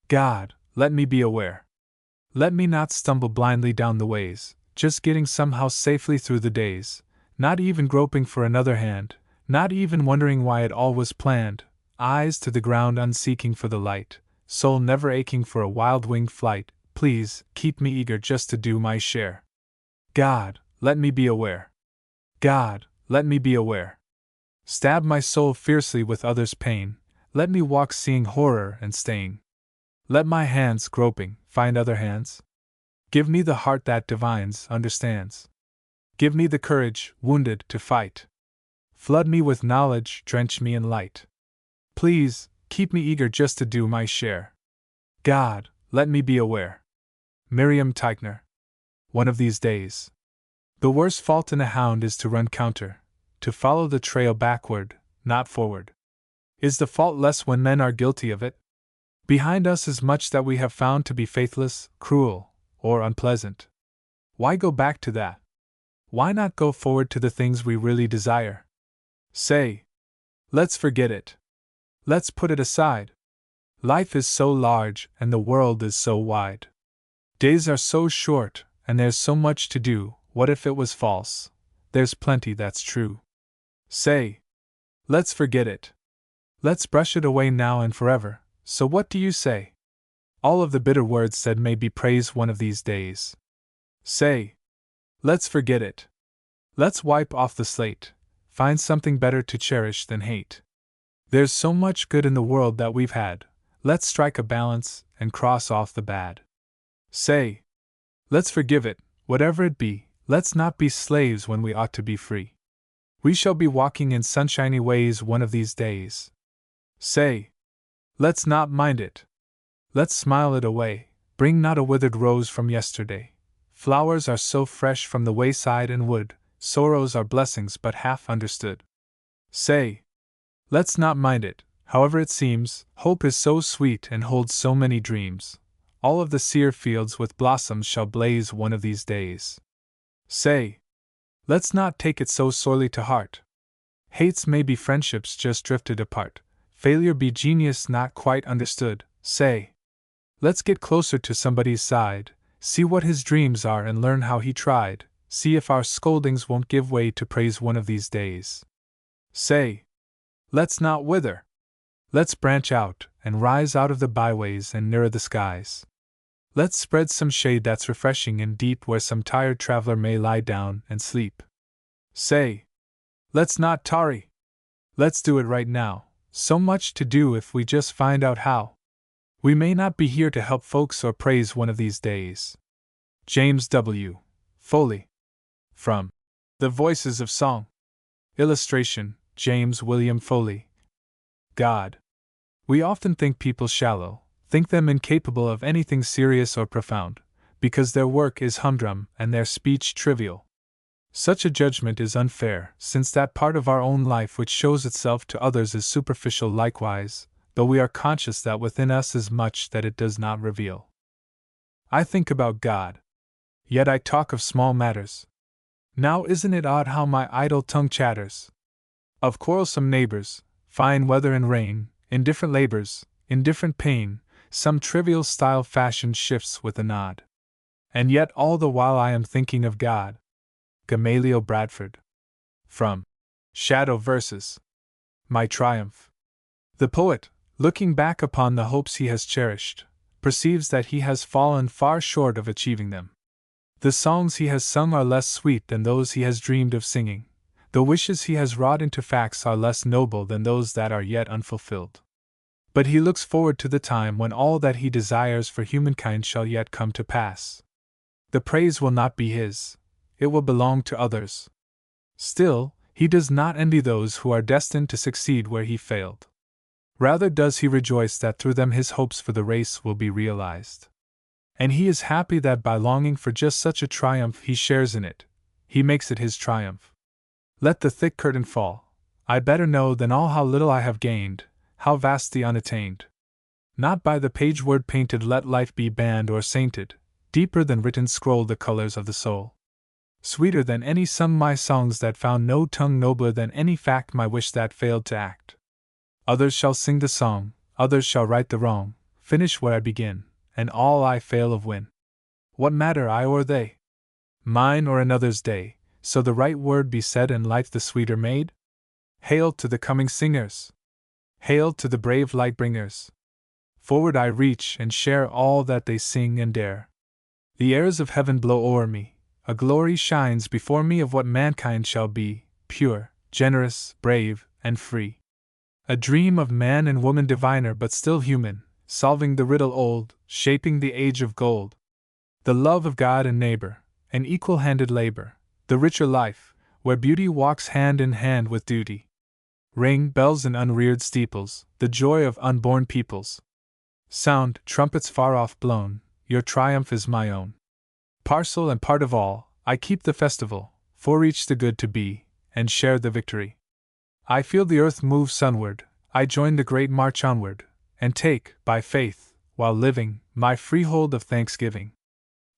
"God, let me be aware. Let me not stumble blindly down the ways, just getting somehow safely through the days, not even groping for another hand, not even wondering why it all was planned, eyes to the ground unseeking for the light, soul never aching for a wild-winged flight. Please, keep me eager just to do my share. God, let me be aware. God, let me be aware. Stab my soul fiercely with others' pain, let me walk seeing horror and stain. Let my hands, groping, find other hands. Give me the heart that divines, understands. Give me the courage, wounded, to fight. Flood me with knowledge, drench me in light. Please, keep me eager just to do my share. God, let me be aware. Miriam Teichner. One of these days. The worst fault in a hound is to run counter, to follow the trail backward, not forward. Is the fault less when men are guilty of it? Behind us is much that we have found to be faithless, cruel, or unpleasant. Why go back to that? Why not go forward to the things we really desire? Say, let's forget it. Let's put it aside. Life is so large and the world is so wide. Days are so short and there's so much to do. What if it was false? There's plenty that's true. Say, let's forget it. Let's brush it away now and forever. So what do you say? All of the bitter words said may be praised one of these days. Say, let's forget it. Let's wipe off the slate, find something better to cherish than hate. There's so much good in the world that we've had, let's strike a balance and cross off the bad. Say, let's forgive it, whatever it be, let's not be slaves when we ought to be free. We shall be walking in sunshiny ways one of these days. Say, let's not mind it. Let's smile it away, bring not a withered rose from yesterday. Flowers are so fresh from the wayside and wood, sorrows are blessings but half understood. Say, let's not mind it, however it seems, hope is so sweet and holds so many dreams. All of the sere fields with blossoms shall blaze one of these days. Say, let's not take it so sorely to heart. Hates may be friendships just drifted apart, failure be genius not quite understood. Say, let's get closer to somebody's side, see what his dreams are and learn how he tried, see if our scoldings won't give way to praise one of these days. Say, let's not wither. Let's branch out and rise out of the byways and nearer the skies. Let's spread some shade that's refreshing and deep where some tired traveler may lie down and sleep. Say, let's not tarry. Let's do it right now, so much to do if we just find out how. We may not be here to help folks or praise one of these days. James W. Foley. From The Voices of Song. Illustration, James William Foley. God. We often think people shallow, think them incapable of anything serious or profound, because their work is humdrum and their speech trivial. Such a judgment is unfair, since that part of our own life which shows itself to others is superficial likewise, though we are conscious that within us is much that it does not reveal. I think about God. Yet I talk of small matters. Now isn't it odd how my idle tongue chatters? Of quarrelsome neighbors, fine weather and rain, indifferent labors, indifferent pain, some trivial style fashion shifts with a nod. And yet all the while I am thinking of God. Gamaliel Bradford. From Shadow Verses. My Triumph. The poet, looking back upon the hopes he has cherished, perceives that he has fallen far short of achieving them. The songs he has sung are less sweet than those he has dreamed of singing. The wishes he has wrought into facts are less noble than those that are yet unfulfilled. But he looks forward to the time when all that he desires for humankind shall yet come to pass. The praise will not be his, it will belong to others. Still, he does not envy those who are destined to succeed where he failed. Rather does he rejoice that through them his hopes for the race will be realized. And he is happy that by longing for just such a triumph he shares in it, he makes it his triumph. Let the thick curtain fall, I better know than all how little I have gained, how vast the unattained. Not by the page word painted let life be banned or sainted, deeper than written scroll the colors of the soul. Sweeter than any sung my songs that found no tongue, nobler than any fact my wish that failed to act. Others shall sing the song, others shall right the wrong, finish where I begin, and all I fail of win. What matter I or they? Mine or another's day, so the right word be said and life the sweeter made? Hail to the coming singers! Hail to the brave light bringers! Forward I reach and share all that they sing and dare. The airs of heaven blow o'er me, a glory shines before me of what mankind shall be, pure, generous, brave, and free. A dream of man and woman diviner but still human, solving the riddle old, shaping the age of gold. The love of God and neighbor, an equal-handed labor, the richer life, where beauty walks hand in hand with duty. Ring bells in unreared steeples, the joy of unborn peoples. Sound trumpets far off blown, your triumph is my own. Parcel and part of all, I keep the festival, for each the good to be, and share the victory. I feel the earth move sunward, I join the great march onward, and take, by faith, while living, my freehold of thanksgiving.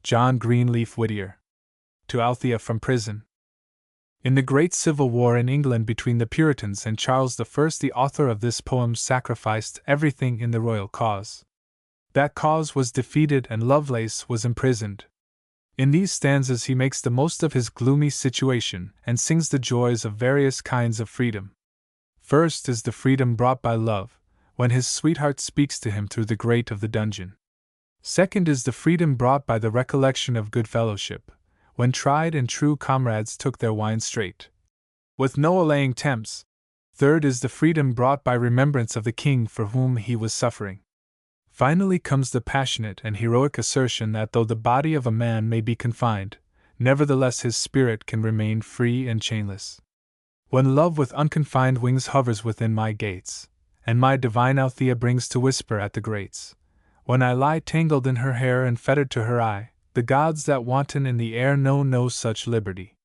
John Greenleaf Whittier. To Althea from prison. In the great civil war in England between the Puritans and Charles I, the author of this poem sacrificed everything in the royal cause. That cause was defeated and Lovelace was imprisoned. In these stanzas he makes the most of his gloomy situation and sings the joys of various kinds of freedom. First is the freedom brought by love, when his sweetheart speaks to him through the grate of the dungeon. Second is the freedom brought by the recollection of good fellowship, when tried and true comrades took their wine straight, with no allaying tempts. Third is the freedom brought by remembrance of the king for whom he was suffering. Finally comes the passionate and heroic assertion that though the body of a man may be confined, nevertheless his spirit can remain free and chainless. When love with unconfined wings hovers within my gates, and my divine Althea brings to whisper at the grates, when I lie tangled in her hair and fettered to her eye, the gods that wanton in the air know no such liberty.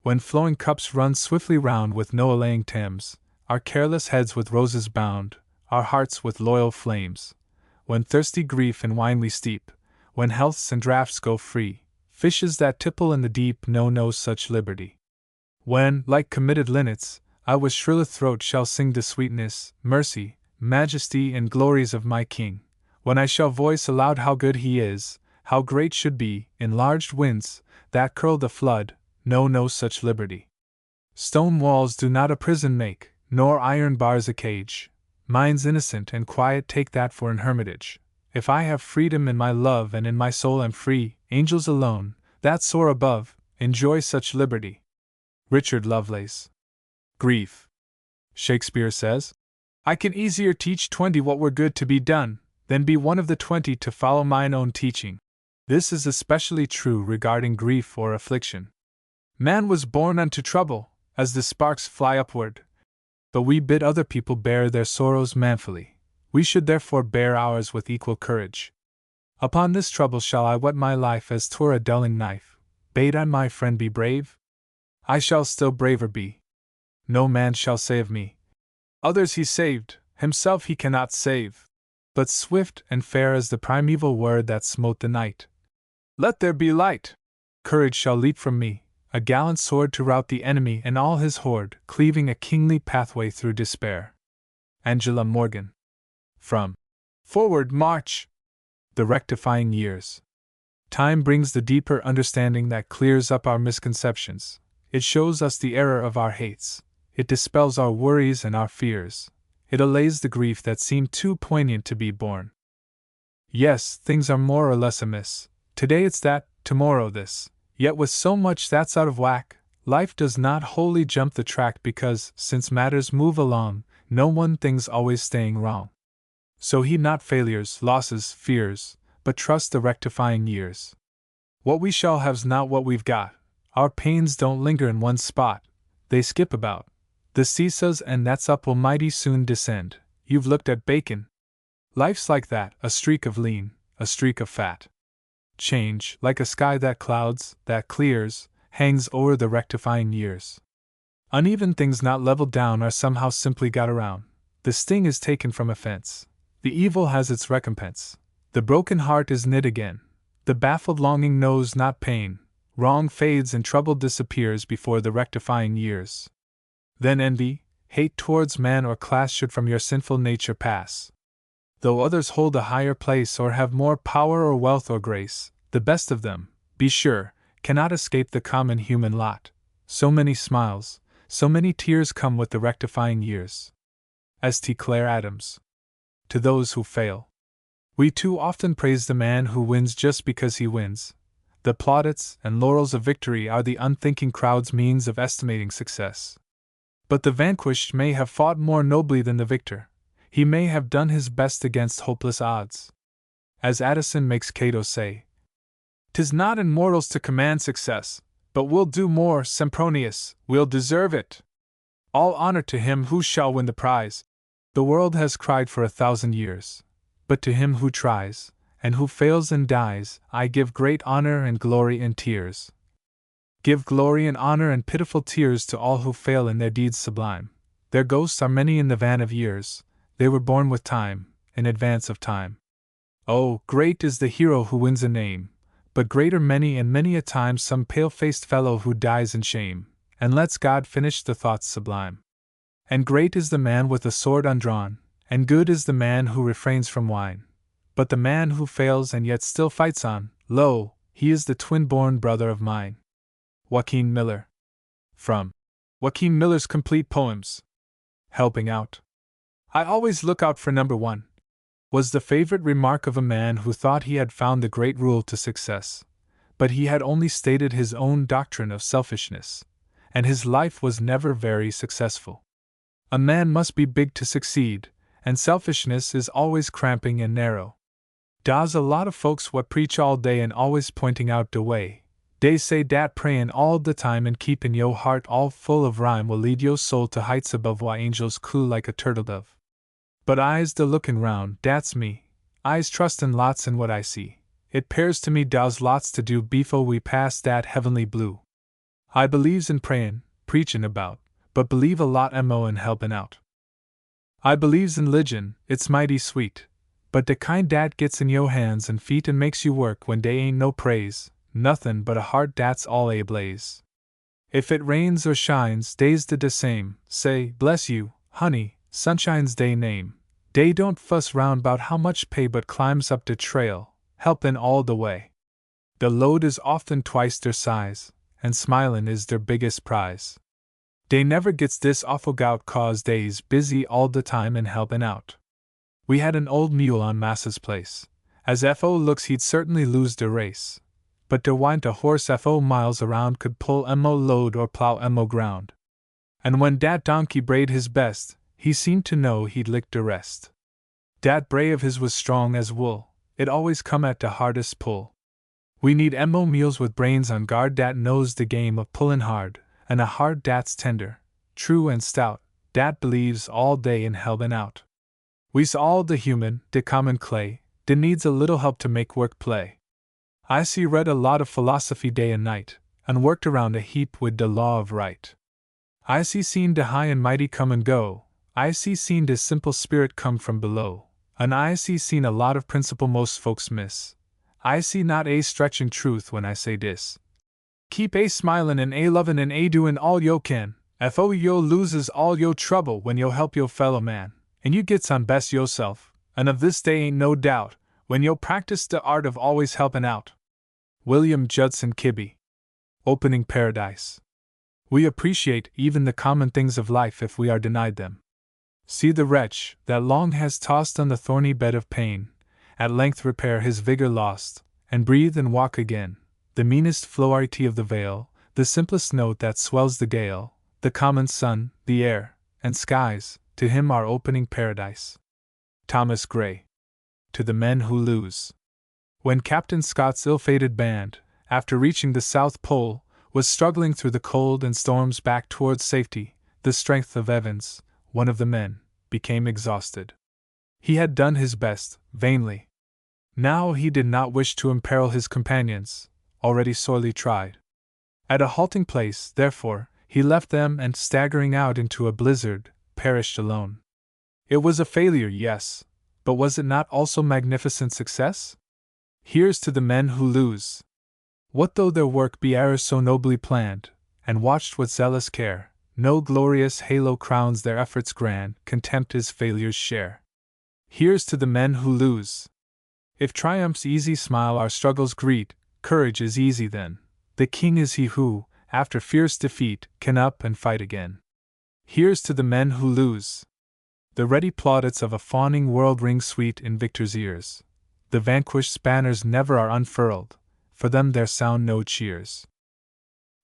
When flowing cups run swiftly round with no allaying Thames, our careless heads with roses bound, our hearts with loyal flames, when thirsty grief in wine we steep, when healths and draughts go free, fishes that tipple in the deep know no such liberty. When, like committed linnets, I with shriller throat shall sing the sweetness, mercy, majesty, and glories of my King, when I shall voice aloud how good he is, how great should be, enlarged winds, that curl the flood, know no such liberty. Stone walls do not a prison make, nor iron bars a cage. Minds innocent and quiet take that for an hermitage. If I have freedom in my love and in my soul am free, angels alone, that soar above, enjoy such liberty. Richard Lovelace. Grief. Shakespeare says, I can easier teach 20 what were good to be done, than be one of the 20 to follow mine own teaching. This is especially true regarding grief or affliction. Man was born unto trouble, as the sparks fly upward. But we bid other people bear their sorrows manfully. We should therefore bear ours with equal courage. Upon this trouble shall I whet my life as 'twere a dulling knife. Bade I my friend be brave? I shall still braver be. No man shall save me. Others he saved, himself he cannot save. But swift and fair as the primeval word that smote the night. Let there be light! Courage shall leap from me, a gallant sword to rout the enemy and all his horde, cleaving a kingly pathway through despair. Angela Morgan. From Forward March! The Rectifying Years. Time brings the deeper understanding that clears up our misconceptions. It shows us the error of our hates. It dispels our worries and our fears. It allays the grief that seemed too poignant to be borne. Yes, things are more or less amiss. Today it's that, tomorrow this. Yet with so much that's out of whack, life does not wholly jump the track because, since matters move along, no one thing's always staying wrong. So heed not failures, losses, fears, but trust the rectifying years. What we shall have's not what we've got. Our pains don't linger in one spot, they skip about. The seesaws and that's up will mighty soon descend. You've looked at bacon. Life's like that, a streak of lean, a streak of fat. Change, like a sky that clouds, that clears, hangs o'er the rectifying years. Uneven things not leveled down are somehow simply got around. The sting is taken from offense. The evil has its recompense. The broken heart is knit again. The baffled longing knows not pain. Wrong fades and trouble disappears before the rectifying years. Then envy, hate towards man or class should from your sinful nature pass. Though others hold a higher place or have more power or wealth or grace, the best of them, be sure, cannot escape the common human lot. So many smiles, so many tears come with the rectifying years. St. Clair Adams. To those who fail. We too often praise the man who wins just because he wins. The plaudits and laurels of victory are the unthinking crowd's means of estimating success. But the vanquished may have fought more nobly than the victor. He may have done his best against hopeless odds. As Addison makes Cato say, "'Tis not in mortals to command success, but we'll do more, Sempronius, we'll deserve it. All honor to him who shall win the prize." The world has cried for 1,000 years. But to him who tries, and who fails and dies, I give great honor and glory and tears. Give glory and honor and pitiful tears to all who fail in their deeds sublime. Their ghosts are many in the van of years. They were born with time, in advance of time. Oh, great is the hero who wins a name, but greater many and many a time some pale-faced fellow who dies in shame, and lets God finish the thoughts sublime. And great is the man with the sword undrawn, and good is the man who refrains from wine. But the man who fails and yet still fights on, lo, he is the twin-born brother of mine. Joaquin Miller. From Joaquin Miller's Complete Poems. Helping out. I always look out for number one, was the favorite remark of a man who thought he had found the great rule to success. But he had only stated his own doctrine of selfishness, and his life was never very successful. A man must be big to succeed, and selfishness is always cramping and narrow. Da's a lot of folks what preach all day and always pointing out de way. Dey say dat prayin' all the time and keepin' yo' heart all full of rhyme will lead yo' soul to heights above why angels coo like a turtle dove. But I's da lookin' round, dat's me. I's trustin' lots in what I see. It 'pears to me daw's lots to do befo' we pass dat heavenly blue. I believes in prayin', preachin' about, but believe a lot mo in helpin' out. I believes in 'ligion, it's mighty sweet, but de kind dat gets in yo' hands and feet and makes you work when dey ain't no praise, nothin' but a heart dat's all ablaze. If it rains or shines, dey's de same, say, bless you, honey, sunshine's dey name. Dey don't fuss round 'bout how much pay but climbs up de trail, helpin' all the way. The load is often twice der size, and smilin' is der biggest prize. Dey never gets dis awful gout 'cause dey's busy all the time and helpin' out. We had an old mule on Massa's place. As Fo looks he'd certainly lose the race. But there wa'n't a horse Fo miles around could pull mo load or plow mo ground. And when dat donkey brayed his best, he seemed to know he'd lick the rest. Dat bray of his was strong as wool, it always come at the hardest pull. We need mo mules with brains on guard dat knows the game of pullin' hard, and a heart dat's tender, true and stout, dat believes all day in helpin' out. We's all the human, de common clay, de needs a little help to make work play. I see read a lot of philosophy day and night, and worked around a heap with de law of right. I see seen de high and mighty come and go, I see seen de simple spirit come from below, and I see seen a lot of principle most folks miss. I see not a stretchin' truth when I say dis. Keep a smilin' and a lovin' and a doin' all yo can, Fo yo loses all yo trouble when yo help yo fellow man, and you gets on best yourself, and of this day ain't no doubt, when yo practice the art of always helpin' out. William Judson Kibbe. Opening Paradise. We appreciate even the common things of life if we are denied them. See the wretch, that long has tossed on the thorny bed of pain, at length repair his vigor lost, and breathe and walk again. The meanest flowery of the vale, the simplest note that swells the gale, the common sun, the air, and skies, to him are opening paradise. Thomas Gray. To the Men Who Lose. When Captain Scott's ill-fated band, after reaching the South Pole, was struggling through the cold and storms back towards safety, the strength of Evans, one of the men, became exhausted. He had done his best, vainly. Now he did not wish to imperil his companions, already sorely tried. At a halting place, therefore, he left them and, staggering out into a blizzard, perished alone. It was a failure, yes, but was it not also magnificent success? Here's to the men who lose. What though their work be e'er so nobly planned, and watched with zealous care, no glorious halo crowns their efforts grand, contempt is failure's share. Here's to the men who lose. If triumph's easy smile our struggles greet, courage is easy then. The king is he who, after fierce defeat, can up and fight again. Here's to the men who lose. The ready plaudits of a fawning world ring sweet in victor's ears. The vanquished's banners never are unfurled, for them there sound no cheers.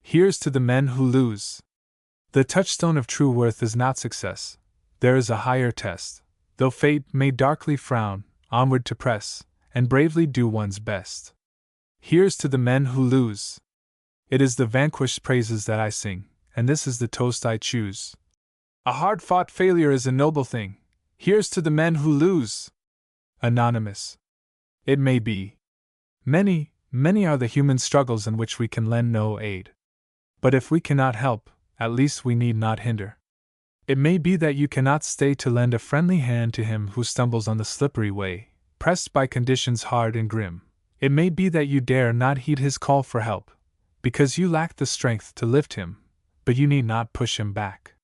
Here's to the men who lose. The touchstone of true worth is not success, there is a higher test. Though fate may darkly frown, onward to press, and bravely do one's best. Here's to the men who lose. It is the vanquished's praises that I sing, and this is the toast I choose. A hard-fought failure is a noble thing. Here's to the men who lose. Anonymous. It may be. Many, many are the human struggles in which we can lend no aid. But if we cannot help, at least we need not hinder. It may be that you cannot stay to lend a friendly hand to him who stumbles on the slippery way, pressed by conditions hard and grim. It may be that you dare not heed his call for help, because you lack the strength to lift him, but you need not push him back.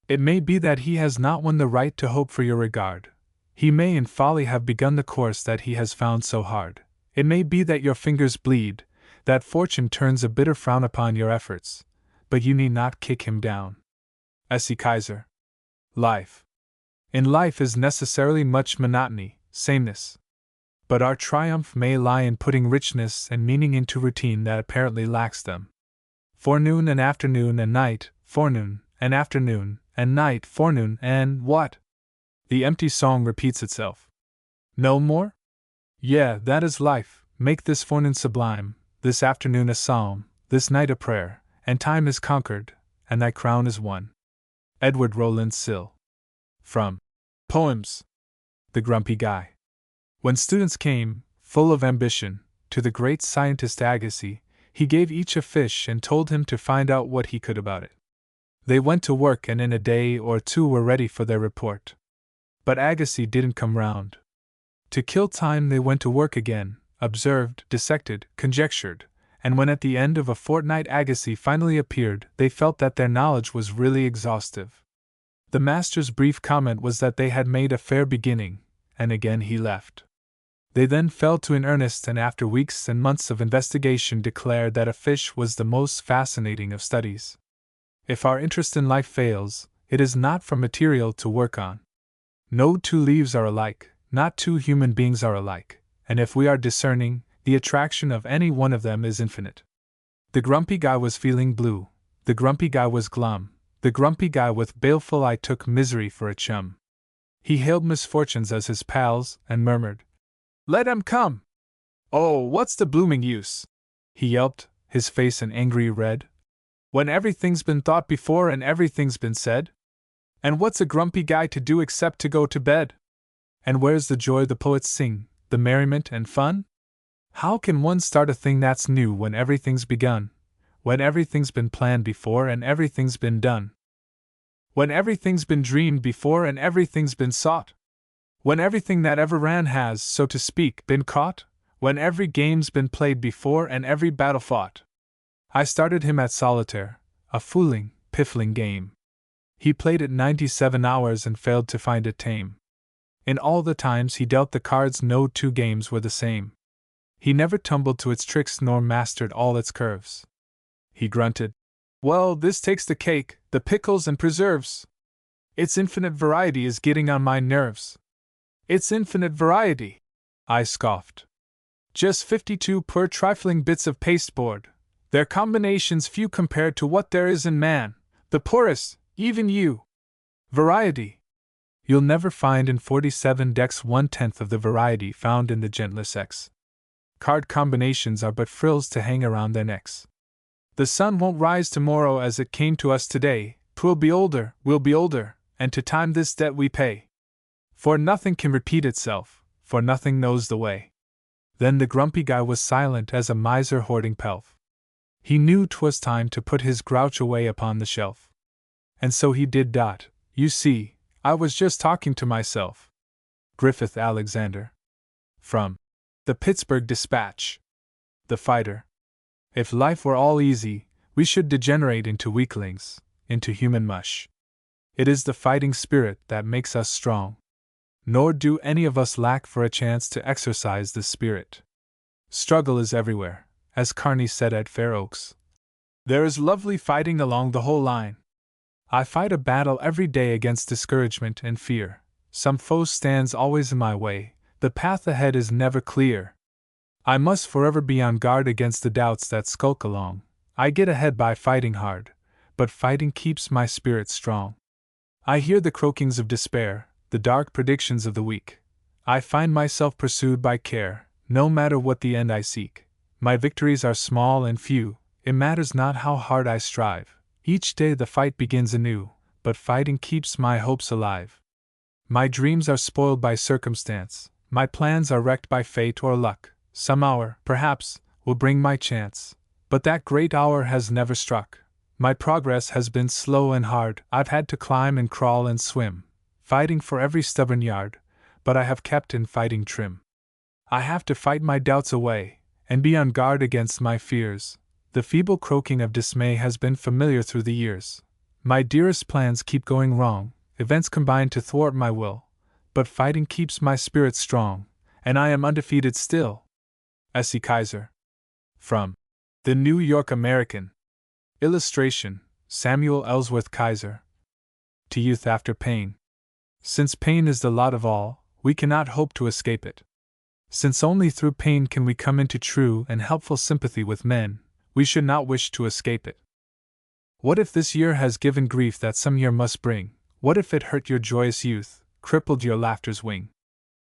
It may be that he has not won the right to hope for your regard. He may in folly have begun the course that he has found so hard. It may be that your fingers bleed, that fortune turns a bitter frown upon your efforts, but you need not kick him down. S.E. Kaiser. Life. In life is necessarily much monotony, sameness. But our triumph may lie in putting richness and meaning into routine that apparently lacks them. Forenoon and afternoon and night, forenoon and afternoon and night, forenoon and what? The empty song repeats itself. No more? Yeah, that is life. Make this forenoon sublime, this afternoon a psalm, this night a prayer, and time is conquered, and thy crown is won. Edward Rowland Sill. From Poems. The Grumpy Guy. When students came, full of ambition, to the great scientist Agassiz, he gave each a fish and told him to find out what he could about it. They went to work and in a day or two were ready for their report. But Agassiz didn't come round. To kill time they went to work again, observed, dissected, conjectured, and when at the end of a fortnight Agassiz finally appeared, they felt that their knowledge was really exhaustive. The master's brief comment was that they had made a fair beginning, and again he left. They then fell to in earnest and after weeks and months of investigation declared that a fish was the most fascinating of studies. If our interest in life fails, it is not for material to work on. No two leaves are alike, not two human beings are alike, and if we are discerning, the attraction of any one of them is infinite. The grumpy guy was feeling blue, the grumpy guy was glum, the grumpy guy with baleful eye took misery for a chum. He hailed misfortunes as his pals and murmured, "Let 'em come! Oh, what's the blooming use?" he yelped, his face an angry red. "When everything's been thought before and everything's been said? And what's a grumpy guy to do except to go to bed? And where's the joy the poets sing, the merriment and fun? How can one start a thing that's new when everything's begun? When everything's been planned before and everything's been done? When everything's been dreamed before and everything's been sought? When everything that ever ran has, so to speak, been caught? When every game's been played before and every battle fought? I started him at solitaire, a fooling, piffling game. He played it 97 hours and failed to find it tame. In all the times he dealt the cards no two games were the same. He never tumbled to its tricks nor mastered all its curves. He grunted, "Well, this takes the cake, the pickles and preserves. Its infinite variety is getting on my nerves." "Its infinite variety," I scoffed. "Just 52 poor trifling bits of pasteboard, their combinations few compared to what there is in man, the poorest, even you. Variety. You'll never find in 47 decks 1/10 of the variety found in the gentler sex. Card combinations are but frills to hang around their necks. The sun won't rise tomorrow as it came to us today, 'twill be older, we'll be older, and to time this debt we pay. For nothing can repeat itself, for nothing knows the way." Then the grumpy guy was silent as a miser hoarding pelf. He knew 'twas time to put his grouch away upon the shelf. And so he did. You see, I was just talking to myself. Griffith Alexander. From the Pittsburgh Dispatch. The Fighter. If life were all easy, we should degenerate into weaklings, into human mush. It is the fighting spirit that makes us strong. Nor do any of us lack for a chance to exercise this spirit. Struggle is everywhere, as Kearney said at Fair Oaks. There is lovely fighting along the whole line. I fight a battle every day against discouragement and fear. Some foe stands always in my way, the path ahead is never clear. I must forever be on guard against the doubts that skulk along. I get ahead by fighting hard, but fighting keeps my spirit strong. I hear the croakings of despair, the dark predictions of the weak. I find myself pursued by care, no matter what the end I seek. My victories are small and few, it matters not how hard I strive. Each day the fight begins anew, but fighting keeps my hopes alive. My dreams are spoiled by circumstance, my plans are wrecked by fate or luck. Some hour, perhaps, will bring my chance, but that great hour has never struck. My progress has been slow and hard, I've had to climb and crawl and swim, fighting for every stubborn yard, but I have kept in fighting trim. I have to fight my doubts away, and be on guard against my fears. The feeble croaking of dismay has been familiar through the years. My dearest plans keep going wrong, events combine to thwart my will, but fighting keeps my spirit strong, and I am undefeated still. S. E. Kaiser. From the New York American. Illustration, Samuel Ellsworth Kaiser. To youth after pain. Since pain is the lot of all, we cannot hope to escape it. Since only through pain can we come into true and helpful sympathy with men, we should not wish to escape it. What if this year has given grief that some year must bring? What if it hurt your joyous youth, crippled your laughter's wing?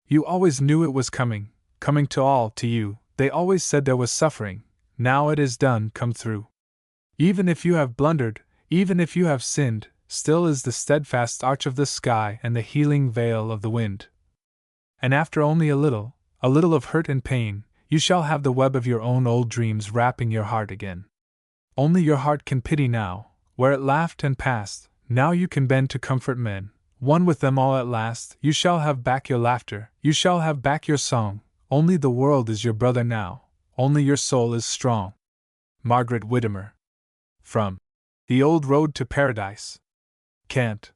You always knew it was coming to all, to you. They always said there was suffering. now it is done, come through. Even if you have blundered, even if you have sinned, still is the steadfast arch of the sky and the healing veil of the wind. And after only a little of hurt and pain, you shall have the web of your own old dreams wrapping your heart again. Only your heart can pity now, where it laughed and passed, now you can bend to comfort men, one with them all at last, you shall have back your laughter, you shall have back your song, only the world is your brother now, only your soul is strong. Margaret Whittimer. From The Old Road to Paradise. Kant.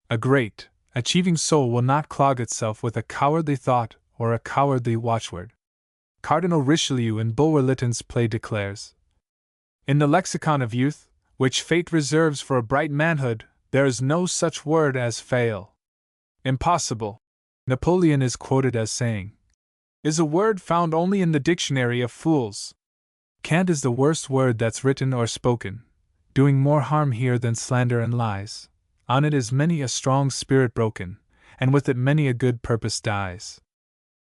A great, achieving soul will not clog itself with a cowardly thought or a cowardly watchword. Cardinal Richelieu in Bulwer Lytton's play declares, in the lexicon of youth, which fate reserves for a bright manhood, there is no such word as fail. Impossible, Napoleon is quoted as saying, is a word found only in the dictionary of fools. Cant is the worst word that's written or spoken, doing more harm here than slander and lies. On it is many a strong spirit broken, and with it many a good purpose dies.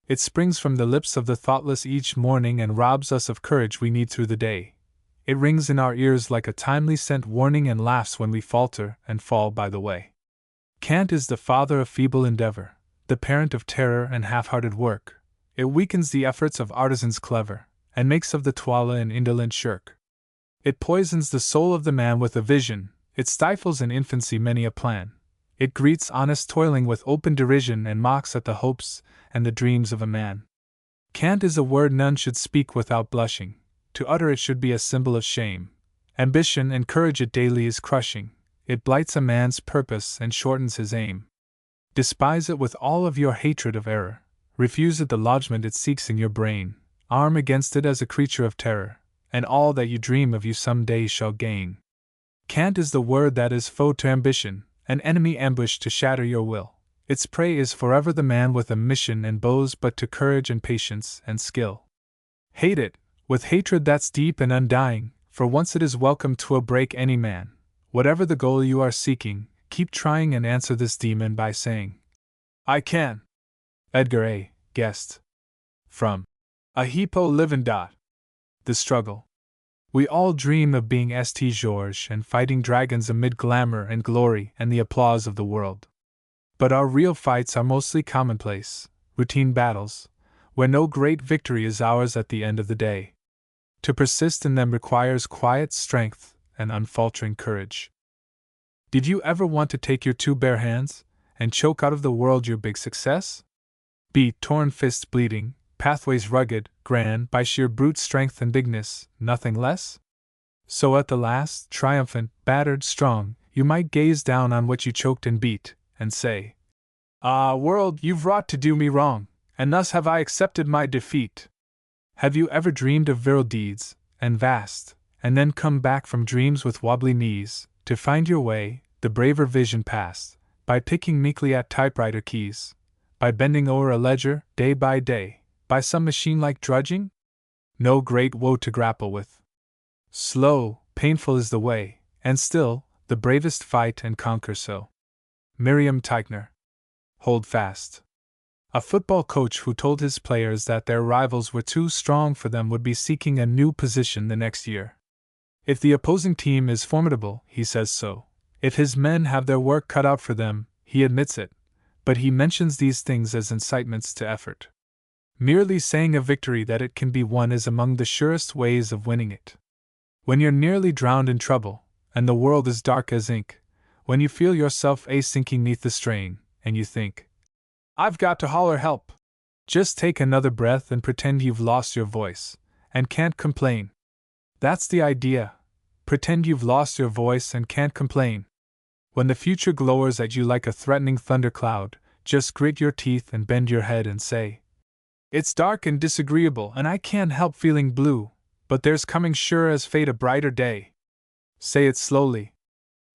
It springs from the lips of the thoughtless each morning and robs us of courage we need through the day. It rings in our ears like a timely sent warning and laughs when we falter and fall by the way. Cant is the father of feeble endeavor, the parent of terror and half-hearted work. It weakens the efforts of artisans clever, and makes of the toile an indolent shirk. It poisons the soul of the man with a vision, it stifles in infancy many a plan. It greets honest toiling with open derision and mocks at the hopes and the dreams of a man. Cant is a word none should speak without blushing. To utter it should be a symbol of shame. Ambition and courage it daily is crushing. It blights a man's purpose and shortens his aim. Despise it with all of your hatred of error. Refuse it the lodgment it seeks in your brain. Arm against it as a creature of terror, and all that you dream of you some day shall gain. Cant is the word that is foe to ambition, an enemy ambushed to shatter your will. Its prey is forever the man with a mission and bows but to courage and patience and skill. Hate it, with hatred that's deep and undying, for once it is welcome to break any man. Whatever the goal you are seeking, keep trying and answer this demon by saying, I can. Edgar A. Guest. From A Hippo Living. The Struggle. We all dream of being St. George and fighting dragons amid glamour and glory and the applause of the world. But our real fights are mostly commonplace, routine battles, where no great victory is ours at the end of the day. To persist in them requires quiet strength and unfaltering courage. Did you ever want to take your two bare hands and choke out of the world your big success? Be torn fists bleeding, pathways rugged, grand, by sheer brute strength and bigness, nothing less? So at the last, triumphant, battered, strong, you might gaze down on what you choked and beat, and say, Ah, world, you've wrought to do me wrong, and thus have I accepted my defeat. Have you ever dreamed of virile deeds, and vast, and then come back from dreams with wobbly knees, to find your way, the braver vision past, by picking meekly at typewriter keys, by bending o'er a ledger, day by day, by some machine-like drudging? No great woe to grapple with. Slow, painful is the way, and still, the bravest fight and conquer so. Miriam Teichner. Hold fast. A football coach who told his players that their rivals were too strong for them would be seeking a new position the next year. If the opposing team is formidable, he says so. If his men have their work cut out for them, he admits it, but he mentions these things as incitements to effort. Merely saying of victory that it can be won is among the surest ways of winning it. When you're nearly drowned in trouble, and the world is dark as ink, when you feel yourself sinking neath the strain, and you think, I've got to holler help. Just take another breath and pretend you've lost your voice, and can't complain. That's the idea. Pretend you've lost your voice and can't complain. When the future glowers at you like a threatening thundercloud, just grit your teeth and bend your head and say, It's dark and disagreeable and I can't help feeling blue, but there's coming sure as fate a brighter day. Say it slowly.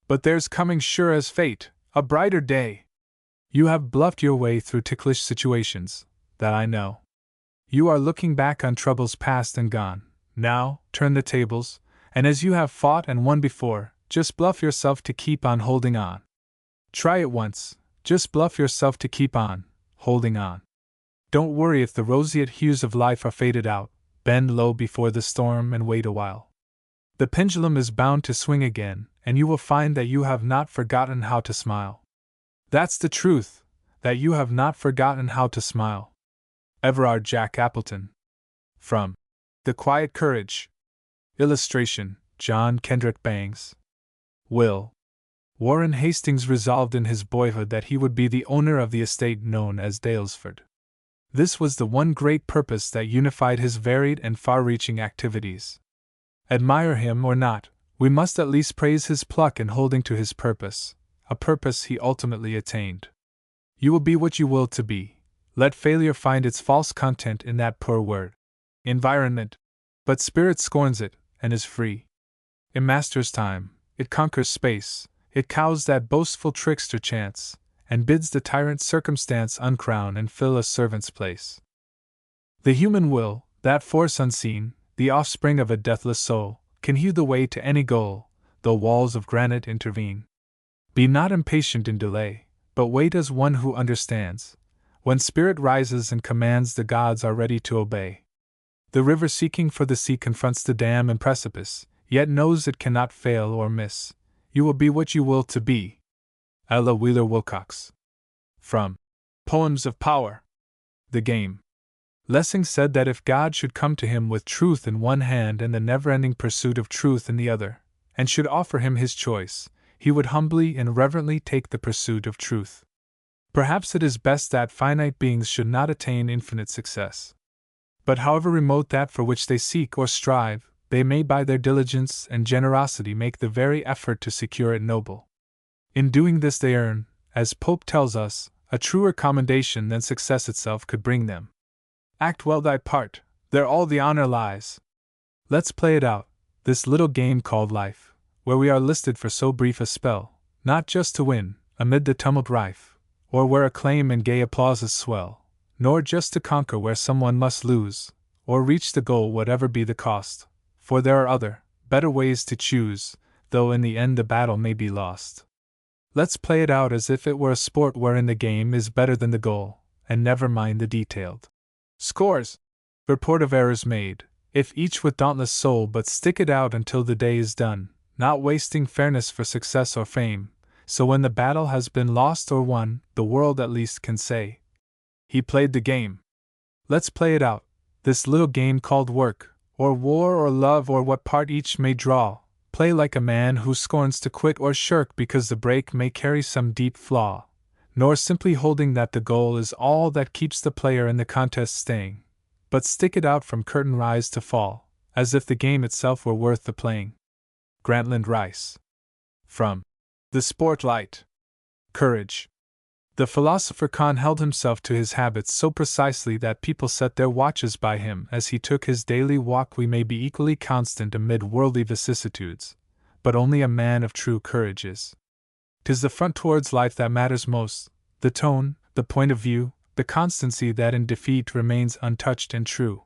But there's coming sure as fate, a brighter day. You have bluffed your way through ticklish situations, that I know. You are looking back on troubles past and gone. Now, turn the tables, and as you have fought and won before, just bluff yourself to keep on holding on. Try it once, just bluff yourself to keep on, holding on. Don't worry if the roseate hues of life are faded out, Bend low before the storm and wait a while. The pendulum is bound to swing again, and you will find that you have not forgotten how to smile. That's the truth, that you have not forgotten how to smile. Everard Jack Appleton. From The Quiet Courage. Illustration, John Kendrick Bangs. Will. Warren Hastings resolved in his boyhood that he would be the owner of the estate known as Dalesford. This was the one great purpose that unified his varied and far-reaching activities. Admire him or not, we must at least praise his pluck in holding to his purpose, a purpose he ultimately attained. You will be what you will to be. Let failure find its false content in that poor word, environment. But spirit scorns it, and is free. It masters time, it conquers space, it cows that boastful trickster chance, and bids the tyrant circumstance uncrown and fill a servant's place. The human will, that force unseen, the offspring of a deathless soul, can hew the way to any goal, though walls of granite intervene. Be not impatient in delay, but wait as one who understands. When spirit rises and commands, the gods are ready to obey. The river seeking for the sea confronts the dam and precipice, yet knows it cannot fail or miss. You will be what you will to be. Ella Wheeler Wilcox. From Poems of Power. The Game. Lessing said that if God should come to him with truth in one hand and the never-ending pursuit of truth in the other, and should offer him his choice, he would humbly and reverently take the pursuit of truth. Perhaps it is best that finite beings should not attain infinite success. But however remote that for which they seek or strive, they may by their diligence and generosity make the very effort to secure it noble. In doing this they earn, as Pope tells us, a truer commendation than success itself could bring them. Act well thy part, there all the honor lies. Let's play it out, this little game called life, where we are listed for so brief a spell, not just to win, amid the tumult rife, or where acclaim and gay applauses swell, nor just to conquer where someone must lose, or reach the goal whatever be the cost, for there are other, better ways to choose, though in the end the battle may be lost. Let's play it out as if it were a sport wherein the game is better than the goal, and never mind the detailed scores. Report of errors made, if each with dauntless soul but stick it out until the day is done, not wasting fairness for success or fame, so when the battle has been lost or won, the world at least can say, he played the game. Let's play it out, this little game called work, or war or love or what part each may draw. Play like a man who scorns to quit or shirk because the break may carry some deep flaw, nor simply holding that the goal is all that keeps the player in the contest staying, but stick it out from curtain rise to fall, as if the game itself were worth the playing. Grantland Rice. From The Spotlight. Courage. The philosopher Khan held himself to his habits so precisely that people set their watches by him as he took his daily walk. We may be equally constant amid worldly vicissitudes, but only a man of true courage is. 'Tis the front towards life that matters most, the tone, the point of view, the constancy that in defeat remains untouched and true.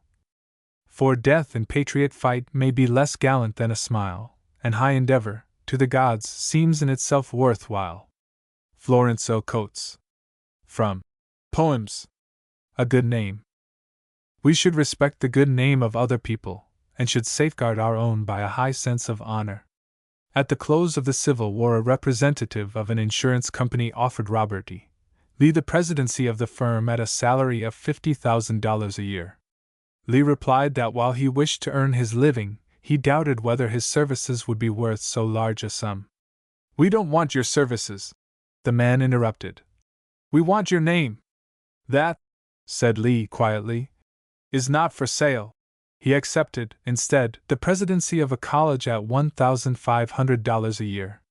For death in patriot fight may be less gallant than a smile, and high endeavor, to the gods, seems in itself worthwhile. Florence O. Coates. From Poems. A Good Name. We should respect the good name of other people, and should safeguard our own by a high sense of honor. At the close of the Civil War, a representative of an insurance company offered Robert E. Lee the presidency of the firm at a salary of $50,000 a year. Lee replied that while he wished to earn his living, he doubted whether his services would be worth so large a sum. "We don't want your services," the man interrupted. "We want your name." "That," said Lee quietly, "is not for sale." He accepted, instead, the presidency of a college at $1,500 a year.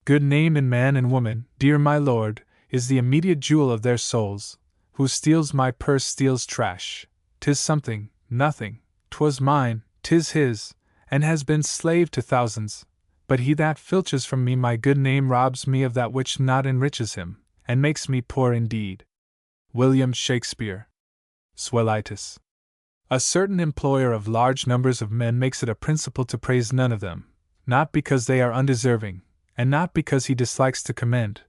Good name in man and woman, dear my lord, is the immediate jewel of their souls. Who steals my purse steals trash. 'Tis something, nothing, 'twas mine, 'tis his, and has been slave to thousands. But he that filches from me my good name robs me of that which not enriches him, and makes me poor indeed. William Shakespeare. Swellitis. A certain employer of large numbers of men makes it a principle to praise none of them, not because they are undeserving, and not because he dislikes to commend,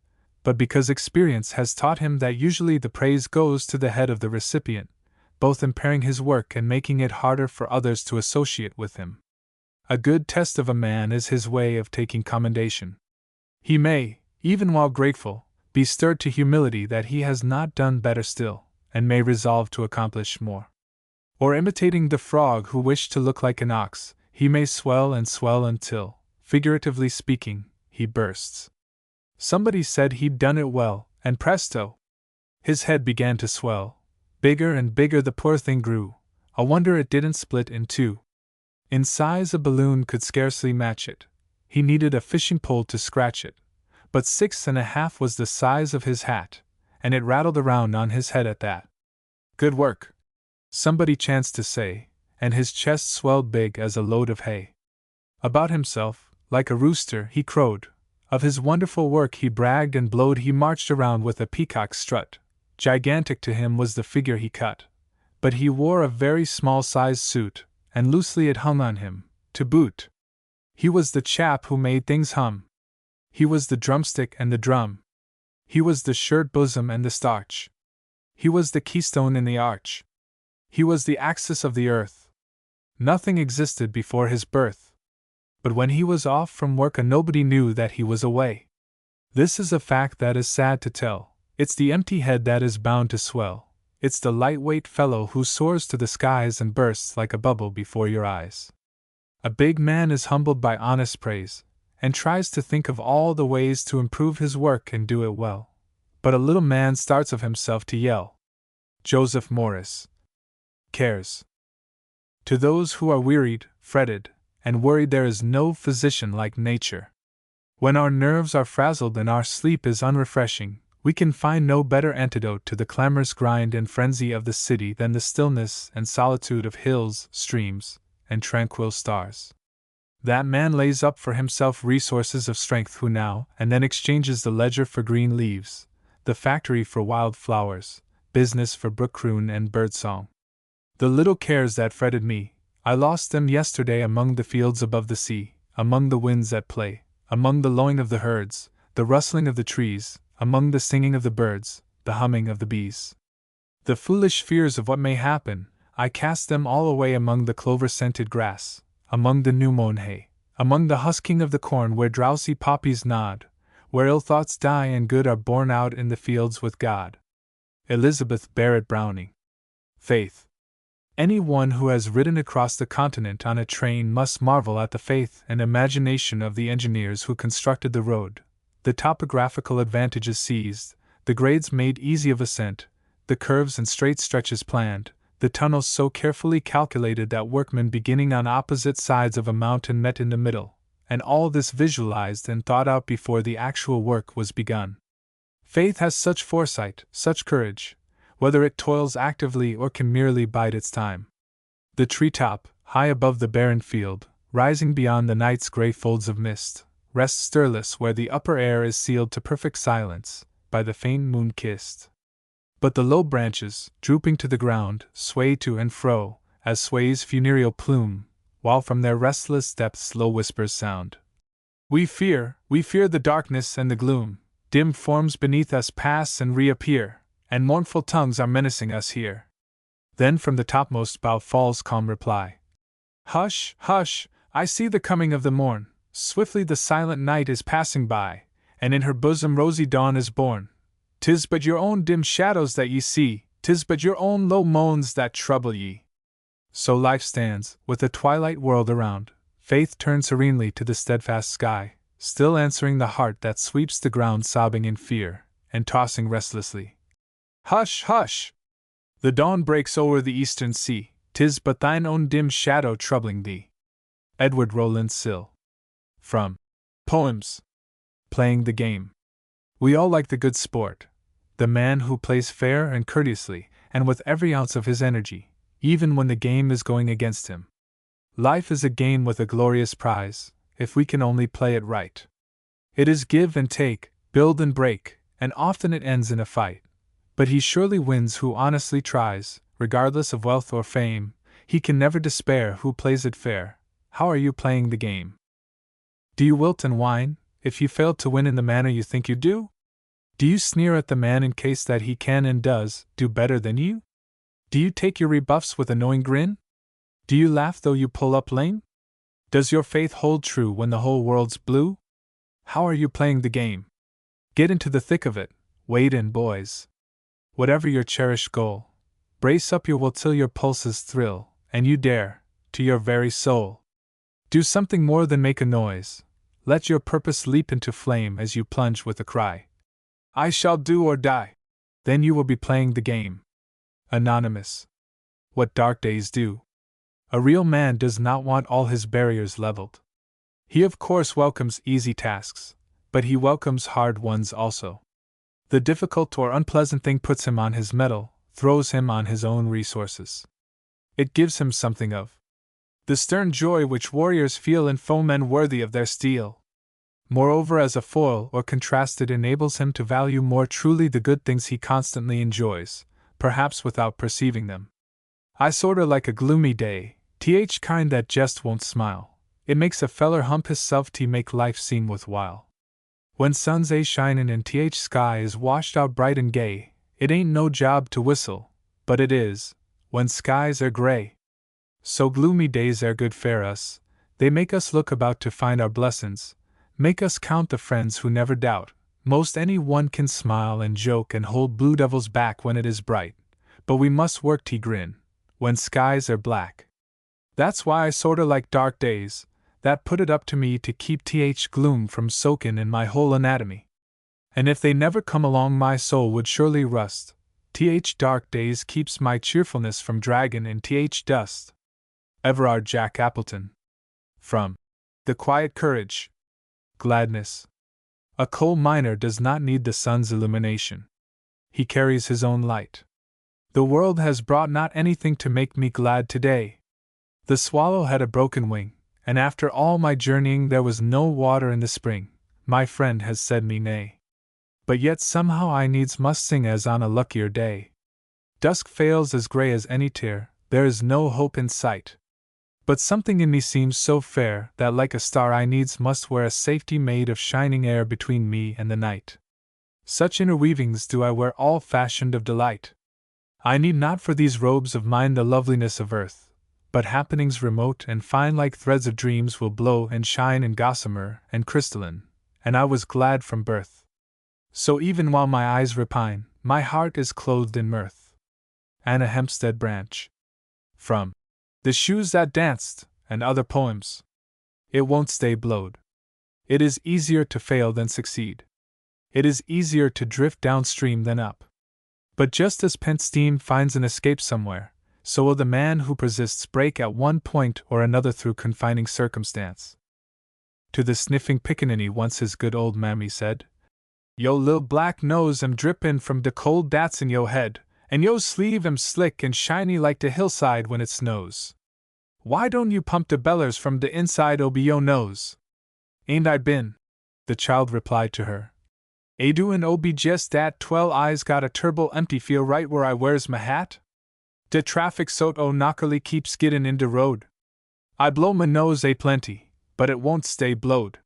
but because experience has taught him that usually the praise goes to the head of the recipient, both impairing his work and making it harder for others to associate with him. A good test of a man is his way of taking commendation. He may, even while grateful, be stirred to humility that he has not done better still, and may resolve to accomplish more. Or imitating the frog who wished to look like an ox, he may swell and swell until, figuratively speaking, he bursts. Somebody said he'd done it well, and presto! His head began to swell. Bigger and bigger the poor thing grew. A wonder it didn't split in two. In size a balloon could scarcely match it. He needed a fishing pole to scratch it. But 6½ was the size of his hat, and it rattled around on his head at that. Good work, somebody chanced to say, and his chest swelled big as a load of hay. About himself, like a rooster, he crowed. Of his wonderful work he bragged and blowed. He marched around with a peacock's strut. Gigantic to him was the figure he cut. But he wore a very small-sized suit, and loosely it hung on him, to boot. He was the chap who made things hum. He was the drumstick and the drum. He was the shirt bosom and the starch. He was the keystone in the arch. He was the axis of the earth. Nothing existed before his birth. But when he was off from work, nobody knew that he was away. This is a fact that is sad to tell. It's the empty head that is bound to swell. It's the lightweight fellow who soars to the skies and bursts like a bubble before your eyes. A big man is humbled by honest praise, and tries to think of all the ways to improve his work and do it well. But a little man starts of himself to yell. Joseph Morris. Cares. To those who are wearied, fretted, and worried, there is no physician like nature. When our nerves are frazzled and our sleep is unrefreshing, we can find no better antidote to the clamorous grind and frenzy of the city than the stillness and solitude of hills, streams, and tranquil stars. That man lays up for himself resources of strength who now and then exchanges the ledger for green leaves, the factory for wild flowers, business for brook croon and bird song. The little cares that fretted me, I lost them yesterday among the fields above the sea, among the winds at play, among the lowing of the herds, the rustling of the trees, among the singing of the birds, the humming of the bees. The foolish fears of what may happen, I cast them all away among the clover-scented grass, among the new-mown hay, among the husking of the corn where drowsy poppies nod, where ill thoughts die and good are borne out in the fields with God. Elizabeth Barrett Browning. Faith. Any one who has ridden across the continent on a train must marvel at the faith and imagination of the engineers who constructed the road, the topographical advantages seized, the grades made easy of ascent, the curves and straight stretches planned, the tunnels so carefully calculated that workmen beginning on opposite sides of a mountain met in the middle, and all this visualized and thought out before the actual work was begun. Faith has such foresight, such courage, whether it toils actively or can merely bide its time. The treetop, high above the barren field, rising beyond the night's grey folds of mist, rests stirless where the upper air is sealed to perfect silence, by the faint moon kissed. But the low branches, drooping to the ground, sway to and fro, as sways funereal plume, while from their restless depths low whispers sound. We fear the darkness and the gloom. Dim forms beneath us pass and reappear, and mournful tongues are menacing us here. Then from the topmost bough falls calm reply. Hush, hush, I see the coming of the morn. Swiftly the silent night is passing by, and in her bosom rosy dawn is born. 'Tis but your own dim shadows that ye see, 'tis but your own low moans that trouble ye. So life stands, with the twilight world around. Faith turns serenely to the steadfast sky, still answering the heart that sweeps the ground sobbing in fear, and tossing restlessly. Hush, hush! The dawn breaks o'er the eastern sea, 'tis but thine own dim shadow troubling thee. Edward Rowland Sill. From Poems. Playing the Game. We all like the good sport, the man who plays fair and courteously, and with every ounce of his energy, even when the game is going against him. Life is a game with a glorious prize, if we can only play it right. It is give and take, build and break, and often it ends in a fight. But he surely wins who honestly tries, regardless of wealth or fame. He can never despair who plays it fair. How are you playing the game? Do you wilt and whine, if you fail to win in the manner you think you do? Do you sneer at the man in case that he can and does do better than you? Do you take your rebuffs with a knowing grin? Do you laugh though you pull up lame? Does your faith hold true when the whole world's blue? How are you playing the game? Get into the thick of it, wade in, boys. Whatever your cherished goal, brace up your will till your pulses thrill, and you dare, to your very soul. Do something more than make a noise. Let your purpose leap into flame as you plunge with a cry. I shall do or die. Then you will be playing the game. Anonymous. What dark days do. A real man does not want all his barriers leveled. He of course welcomes easy tasks, but he welcomes hard ones also. The difficult or unpleasant thing puts him on his mettle, throws him on his own resources. It gives him something of the stern joy which warriors feel in foemen worthy of their steel. Moreover, as a foil or contrast, it enables him to value more truly the good things he constantly enjoys, perhaps without perceiving them. I sorta like a gloomy day, kind that just won't smile. It makes a feller hump hisself to make life seem worthwhile. When sun's a shinin' and sky is washed out bright and gay, it ain't no job to whistle, but it is, when skies are gray. So gloomy days are good for us, they make us look about to find our blessin's, make us count the friends who never doubt. Most any one can smile and joke and hold blue devils back when it is bright, but we must work to grin when skies are black. That's why I sorta like dark days, that put it up to me to keep gloom from soakin' in my whole anatomy. And if they never come along, my soul would surely rust. Dark days keeps my cheerfulness from draggin' in dust. Everard Jack Appleton. From The Quiet Courage. Gladness. A coal miner does not need the sun's illumination. He carries his own light. The world has brought not anything to make me glad today. The swallow had a broken wing, and after all my journeying there was no water in the spring. My friend has said me nay. But yet somehow I needs must sing as on a luckier day. Dusk fails as grey as any tear, there is no hope in sight. But something in me seems so fair that like a star I needs must wear a safety made of shining air between me and the night. Such interweavings do I wear, all fashioned of delight. I need not for these robes of mine the loveliness of earth, but happenings remote and fine like threads of dreams will blow and shine in gossamer and crystalline, and I was glad from birth. So even while my eyes repine, my heart is clothed in mirth. Anna Hempstead Branch. From The Shoes That Danced, and Other Poems. It won't stay blowed. It is easier to fail than succeed. It is easier to drift downstream than up. But just as pent steam finds an escape somewhere, so will the man who persists break at one point or another through confining circumstance. To the sniffing pickaninny once his good old mammy said, "Yo lil' black nose am drippin' from de cold dat's in yo head, and yo sleeve am slick and shiny like de hillside when it snows. Why don't you pump de bellers from de inside obe yo nose?" "Ain't I been?" the child replied to her. "A doin' obe jest dat 'twell I's got a turble empty feel right where I wears ma hat? De traffic so't knockerly keeps gittin' in de road. I blow ma nose a plenty, but it won't stay blowed.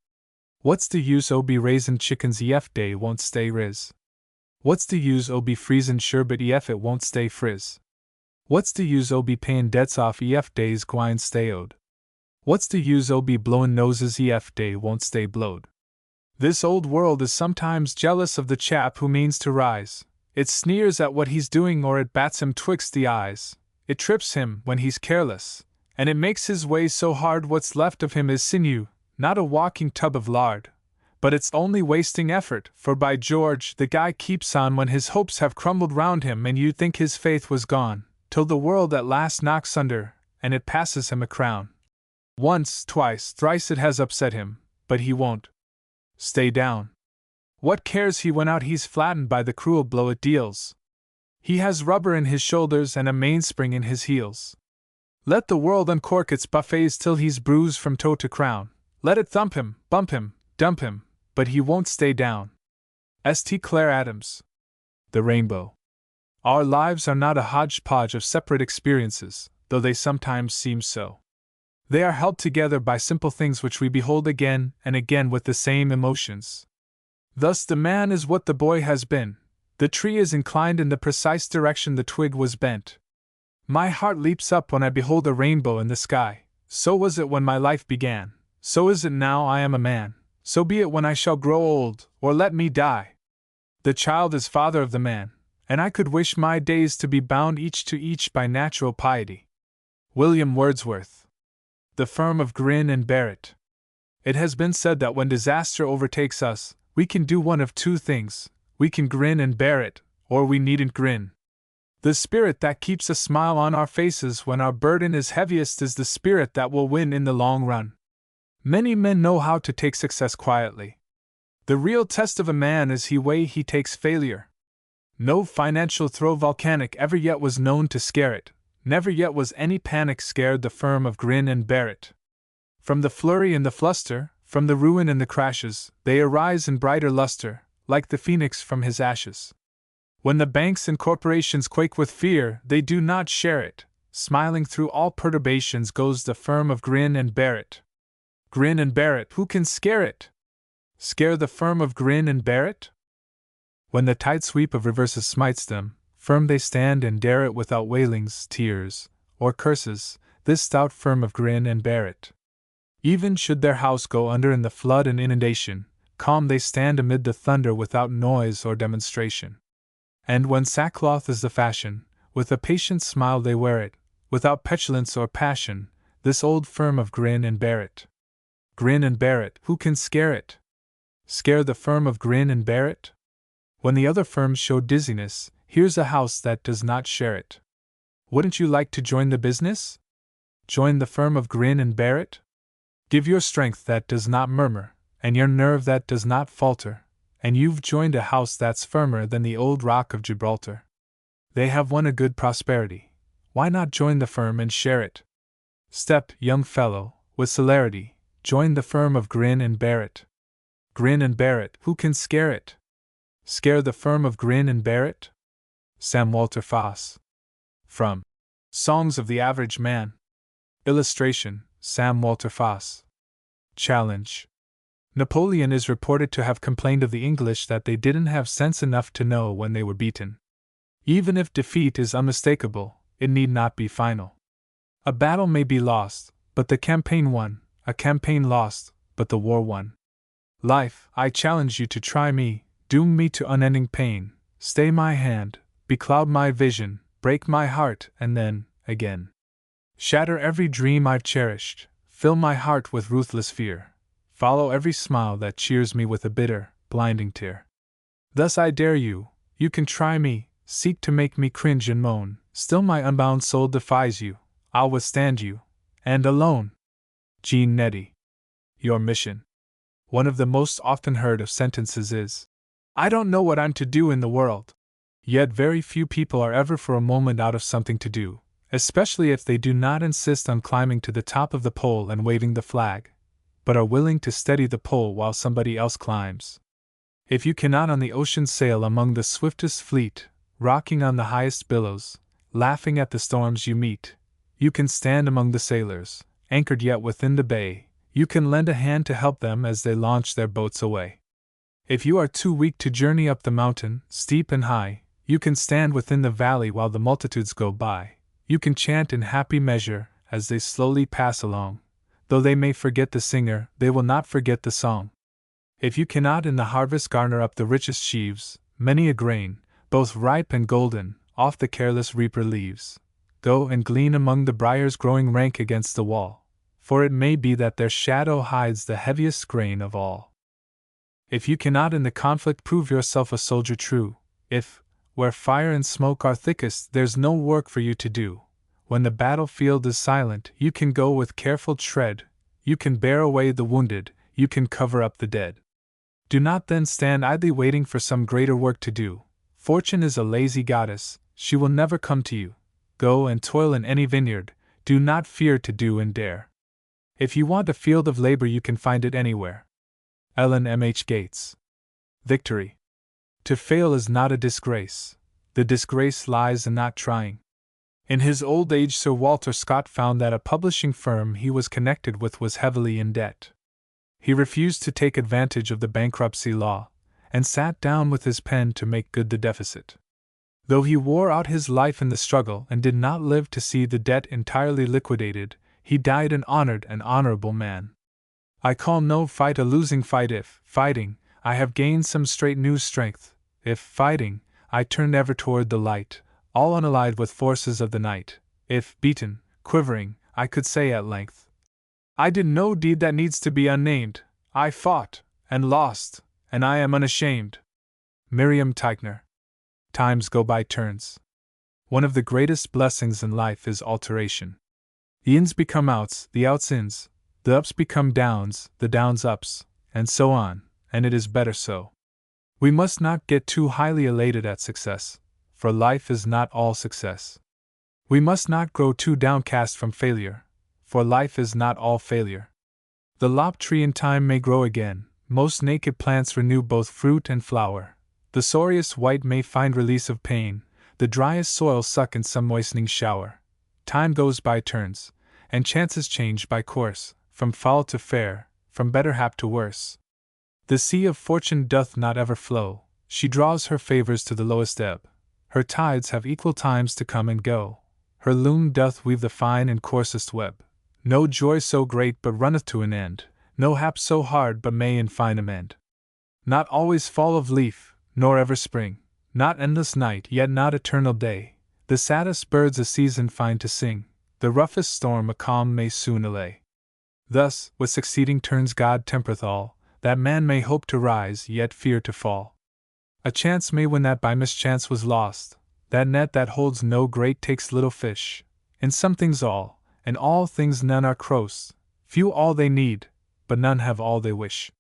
What's the use obe raisin' chickens ef dey won't stay riz? What's the use obe freezin' sherbet ef it won't stay frizz? What's the use obe payin' debts off ef dey's gwine stay owed? What's the use obe blowin' noses ef dey won't stay blowed? This old world is sometimes jealous of the chap who means to rise. It sneers at what he's doing or it bats him twixt the eyes. It trips him when he's careless, and it makes his way so hard what's left of him is sinew, not a walking tub of lard. But it's only wasting effort, for by George, the guy keeps on when his hopes have crumbled round him and you'd think his faith was gone, till the world at last knocks under, and it passes him a crown. Once, twice, thrice it has upset him, but he won't stay down. What cares he when out he's flattened by the cruel blow it deals? He has rubber in his shoulders and a mainspring in his heels. Let the world uncork its buffets till he's bruised from toe to crown. Let it thump him, bump him, dump him, but he won't stay down. Clair Adams. The Rainbow. Our lives are not a hodgepodge of separate experiences, though they sometimes seem so. They are held together by simple things which we behold again and again with the same emotions. Thus the man is what the boy has been, the tree is inclined in the precise direction the twig was bent. My heart leaps up when I behold a rainbow in the sky. So was it when my life began. So is it now I am a man. So be it when I shall grow old, or let me die. The child is father of the man, and I could wish my days to be bound each to each by natural piety. William Wordsworth. The Firm of Grin and Bear It. It has been said that when disaster overtakes us, we can do one of two things: we can grin and bear it, or we needn't grin. The spirit that keeps a smile on our faces when our burden is heaviest is the spirit that will win in the long run. Many men know how to take success quietly. The real test of a man is the way he takes failure. No financial throe volcanic ever yet was known to scare it. Never yet was any panic scared the firm of Grin and Bear It. From the flurry and the fluster, from the ruin and the crashes, they arise in brighter luster, like the phoenix from his ashes. When the banks and corporations quake with fear, they do not share it. Smiling through all perturbations goes the firm of Grin and Bear It. Grin and bear it, who can scare it? Scare the firm of Grin and Bear It? When the tide sweep of reverses smites them, firm they stand and dare it without wailings, tears, or curses, this stout firm of Grin and Bear It. Even should their house go under in the flood and inundation, calm they stand amid the thunder without noise or demonstration. And when sackcloth is the fashion, with a patient smile they wear it, without petulance or passion, this old firm of Grin and Bear It. Grin and bear it, who can scare it? Scare the firm of Grin and Bear It? When the other firms show dizziness, here's a house that does not share it. Wouldn't you like to join the business? Join the firm of Grin and Bear It? Give your strength that does not murmur, and your nerve that does not falter, and you've joined a house that's firmer than the old rock of Gibraltar. They have won a good prosperity. Why not join the firm and share it? Step, young fellow, with celerity, join the firm of Grin and Bear It. Grin and bear it, who can scare it? Scare the firm of Grin and Bear It? Sam Walter Foss. From Songs of the Average Man. Illustration, Sam Walter Foss. Challenge. Napoleon is reported to have complained of the English that they didn't have sense enough to know when they were beaten. Even if defeat is unmistakable, it need not be final. A battle may be lost, but the campaign won, a campaign lost, but the war won. Life, I challenge you to try me, doom me to unending pain, stay my hand, becloud my vision, break my heart, and then, again. Shatter every dream I've cherished, fill my heart with ruthless fear. Follow every smile that cheers me with a bitter, blinding tear. Thus I dare you, you can try me, seek to make me cringe and moan, still my unbound soul defies you, I'll withstand you, and alone. Jean Neddy. Your mission. One of the most often heard of sentences is, I don't know what I'm to do in the world. Yet very few people are ever for a moment out of something to do, especially if they do not insist on climbing to the top of the pole and waving the flag, but are willing to steady the pole while somebody else climbs. If you cannot on the ocean sail among the swiftest fleet, rocking on the highest billows, laughing at the storms you meet, you can stand among the sailors, anchored yet within the bay, you can lend a hand to help them as they launch their boats away. If you are too weak to journey up the mountain, steep and high, you can stand within the valley while the multitudes go by, you can chant in happy measure as they slowly pass along. Though they may forget the singer, they will not forget the song. If you cannot in the harvest garner up the richest sheaves, many a grain, both ripe and golden, off the careless reaper leaves, go and glean among the briars growing rank against the wall, for it may be that their shadow hides the heaviest grain of all. If you cannot in the conflict prove yourself a soldier true, if, where fire and smoke are thickest, there's no work for you to do, when the battlefield is silent, you can go with careful tread, you can bear away the wounded, you can cover up the dead. Do not then stand idly waiting for some greater work to do. Fortune is a lazy goddess, she will never come to you. Go and toil in any vineyard, do not fear to do and dare. If you want a field of labor, you can find it anywhere. Ellen M. H. Gates. Victory. To fail is not a disgrace. The disgrace lies in not trying. In his old age, Sir Walter Scott found that a publishing firm he was connected with was heavily in debt. He refused to take advantage of the bankruptcy law, and sat down with his pen to make good the deficit. Though he wore out his life in the struggle and did not live to see the debt entirely liquidated, he died an honored and honorable man. I call no fight a losing fight if, fighting, I have gained some straight new strength, if, fighting, I turn ever toward the light, all unallied with forces of the night, if, beaten, quivering, I could say at length, I did no deed that needs to be unnamed, I fought, and lost, and I am unashamed. Miriam Teichner. Times go by turns. One of the greatest blessings in life is alteration. The ins become outs, the outs ins, the ups become downs, the downs ups, and so on, and it is better so. We must not get too highly elated at success, for life is not all success. We must not grow too downcast from failure, for life is not all failure. The lop tree in time may grow again, most naked plants renew both fruit and flower. The sorriest white may find release of pain, the driest soil suck in some moistening shower. Time goes by turns, and chances change by course, from foul to fair, from better hap to worse. The sea of fortune doth not ever flow, she draws her favors to the lowest ebb. Her tides have equal times to come and go, her loom doth weave the fine and coarsest web. No joy so great but runneth to an end, no hap so hard but may in fine amend. Not always fall of leaf, nor ever spring, not endless night, yet not eternal day. The saddest birds a season find to sing, the roughest storm a calm may soon allay. Thus, with succeeding turns God tempereth all, that man may hope to rise, yet fear to fall. A chance may win that by mischance was lost, that net that holds no great takes little fish. In some things all, in all things none are close, few all they need, but none have all they wish.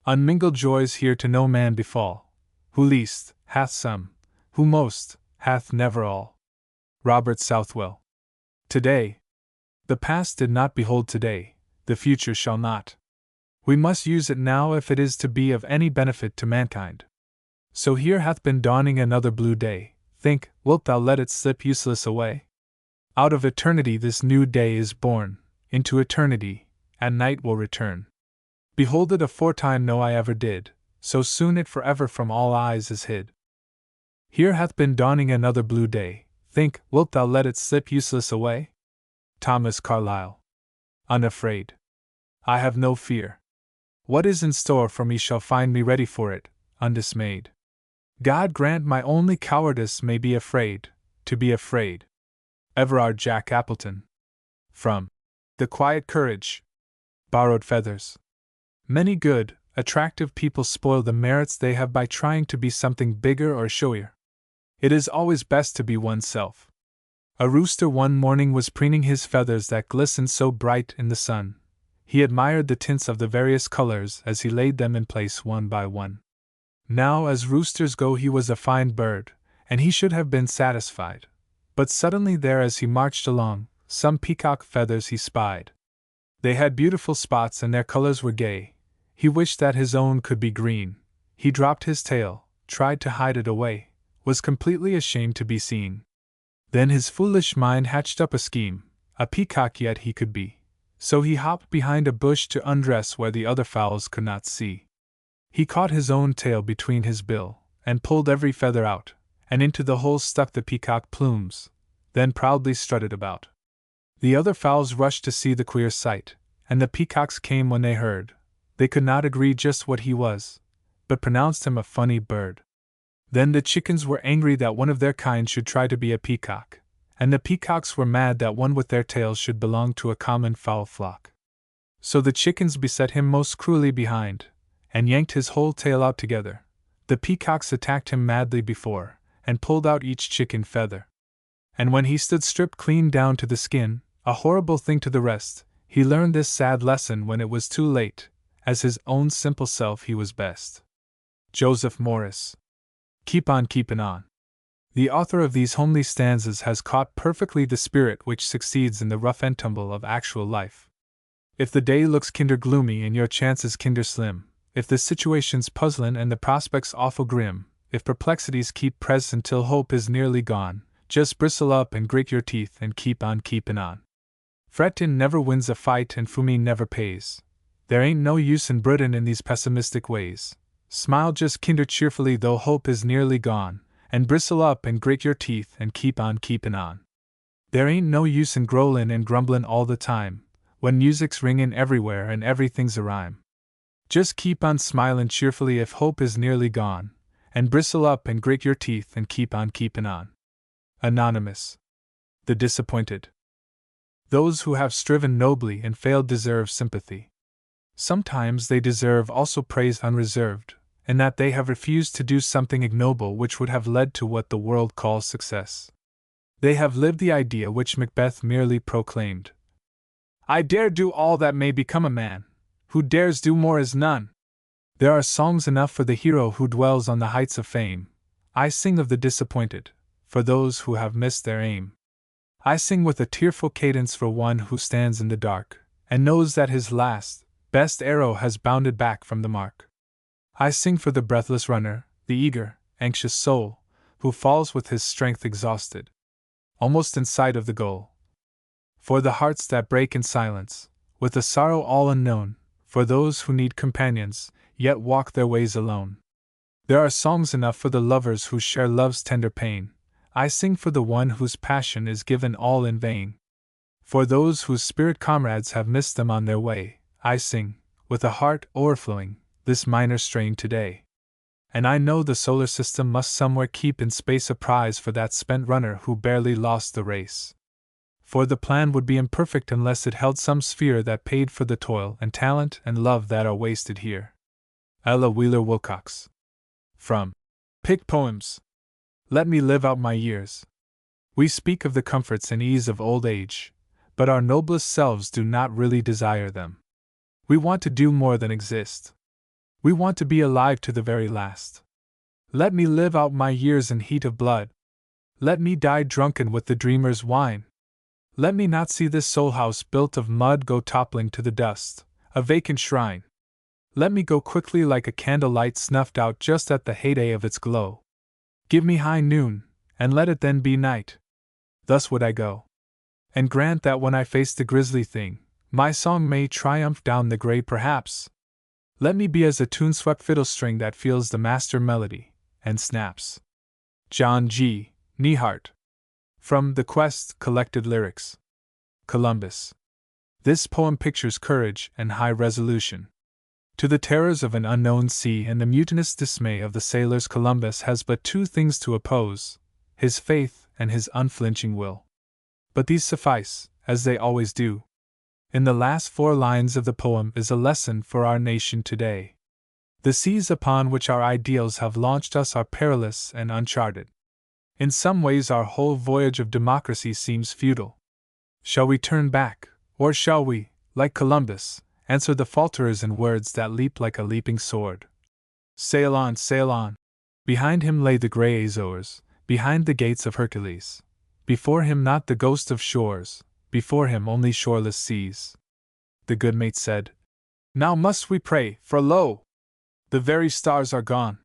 Unmingled joys here to no man befall. Who least, hath some, who most, hath never all. Robert Southwell. Today. The past did not behold today, the future shall not. We must use it now if it is to be of any benefit to mankind. So here hath been dawning another blue day, think, wilt thou let it slip useless away? Out of eternity this new day is born, into eternity, and night will return. Behold it aforetime no eye ever did, so soon it forever from all eyes is hid. Here hath been dawning another blue day, think, wilt thou let it slip useless away? Thomas Carlyle. Unafraid. I have no fear. What is in store for me shall find me ready for it, undismayed. God grant my only cowardice may be afraid, to be afraid. Everard Jack Appleton. From The Quiet Courage. Borrowed Feathers. Many good, attractive people spoil the merits they have by trying to be something bigger or showier. It is always best to be oneself. A rooster one morning was preening his feathers that glistened so bright in the sun. He admired the tints of the various colors as he laid them in place one by one. Now, as roosters go, he was a fine bird, and he should have been satisfied. But suddenly there, as he marched along, some peacock feathers he spied. They had beautiful spots and their colors were gay. He wished that his own could be green. He dropped his tail, tried to hide it away, was completely ashamed to be seen. Then his foolish mind hatched up a scheme, a peacock yet he could be. So he hopped behind a bush to undress where the other fowls could not see. He caught his own tail between his bill, and pulled every feather out, and into the hole stuck the peacock plumes, then proudly strutted about. The other fowls rushed to see the queer sight, and the peacocks came when they heard. They could not agree just what he was, but pronounced him a funny bird. Then the chickens were angry that one of their kind should try to be a peacock, and the peacocks were mad that one with their tails should belong to a common fowl flock. So the chickens beset him most cruelly behind, and yanked his whole tail out together. The peacocks attacked him madly before, and pulled out each chicken feather. And when he stood stripped clean down to the skin, a horrible thing to the rest, he learned this sad lesson when it was too late. As his own simple self he was best. Joseph Morris. Keep on keepin' on. The author of these homely stanzas has caught perfectly the spirit which succeeds in the rough and tumble of actual life. If the day looks kinder gloomy and your chances kinder slim, if the situation's puzzlin' and the prospects awful grim, if perplexities keep present till hope is nearly gone, just bristle up and grit your teeth and keep on keepin' on. Frettin' never wins a fight and fuming never pays. There ain't no use in broodin' in these pessimistic ways. Smile just kinder cheerfully though hope is nearly gone, and bristle up and grit your teeth and keep on keepin' on. There ain't no use in growlin' and grumblin' all the time, when music's ringin' everywhere and everything's a rhyme. Just keep on smilin' cheerfully if hope is nearly gone, and bristle up and grit your teeth and keep on keepin' on. Anonymous. The disappointed. Those who have striven nobly and failed deserve sympathy. Sometimes they deserve also praise unreserved, in that they have refused to do something ignoble which would have led to what the world calls success. They have lived the idea which Macbeth merely proclaimed. I dare do all that may become a man, who dares do more is none. There are songs enough for the hero who dwells on the heights of fame. I sing of the disappointed, for those who have missed their aim. I sing with a tearful cadence for one who stands in the dark, and knows that his last, best arrow has bounded back from the mark. I sing for the breathless runner, the eager, anxious soul, who falls with his strength exhausted, almost in sight of the goal. For the hearts that break in silence, with a sorrow all unknown, for those who need companions, yet walk their ways alone. There are songs enough for the lovers who share love's tender pain. I sing for the one whose passion is given all in vain. For those whose spirit comrades have missed them on their way, I sing, with a heart o'erflowing, this minor strain today. And I know the solar system must somewhere keep in space a prize for that spent runner who barely lost the race. For the plan would be imperfect unless it held some sphere that paid for the toil and talent and love that are wasted here. Ella Wheeler Wilcox. From Pick Poems. Let me live out my years. We speak of the comforts and ease of old age, but our noblest selves do not really desire them. We want to do more than exist. We want to be alive to the very last. Let me live out my years in heat of blood. Let me die drunken with the dreamer's wine. Let me not see this soul house built of mud go toppling to the dust, a vacant shrine. Let me go quickly like a candlelight snuffed out just at the heyday of its glow. Give me high noon, and let it then be night. Thus would I go. And grant that when I face the grisly thing, my song may triumph down the grey perhaps. Let me be as a tune-swept fiddle string that feels the master melody, and snaps. John G. Neihardt. From The Quest, Collected Lyrics. Columbus. This poem pictures courage and high resolution. To the terrors of an unknown sea and the mutinous dismay of the sailors, Columbus has but two things to oppose: his faith and his unflinching will. But these suffice, as they always do. In the last 4 lines of the poem is a lesson for our nation today. The seas upon which our ideals have launched us are perilous and uncharted. In some ways our whole voyage of democracy seems futile. Shall we turn back, or shall we, like Columbus, answer the falterers in words that leap like a leaping sword? Sail on, sail on. Behind him lay the grey Azores, behind the gates of Hercules. Before him not the ghost of shores, before him only shoreless seas. The good mate said, Now must we pray, for lo! The very stars are gone.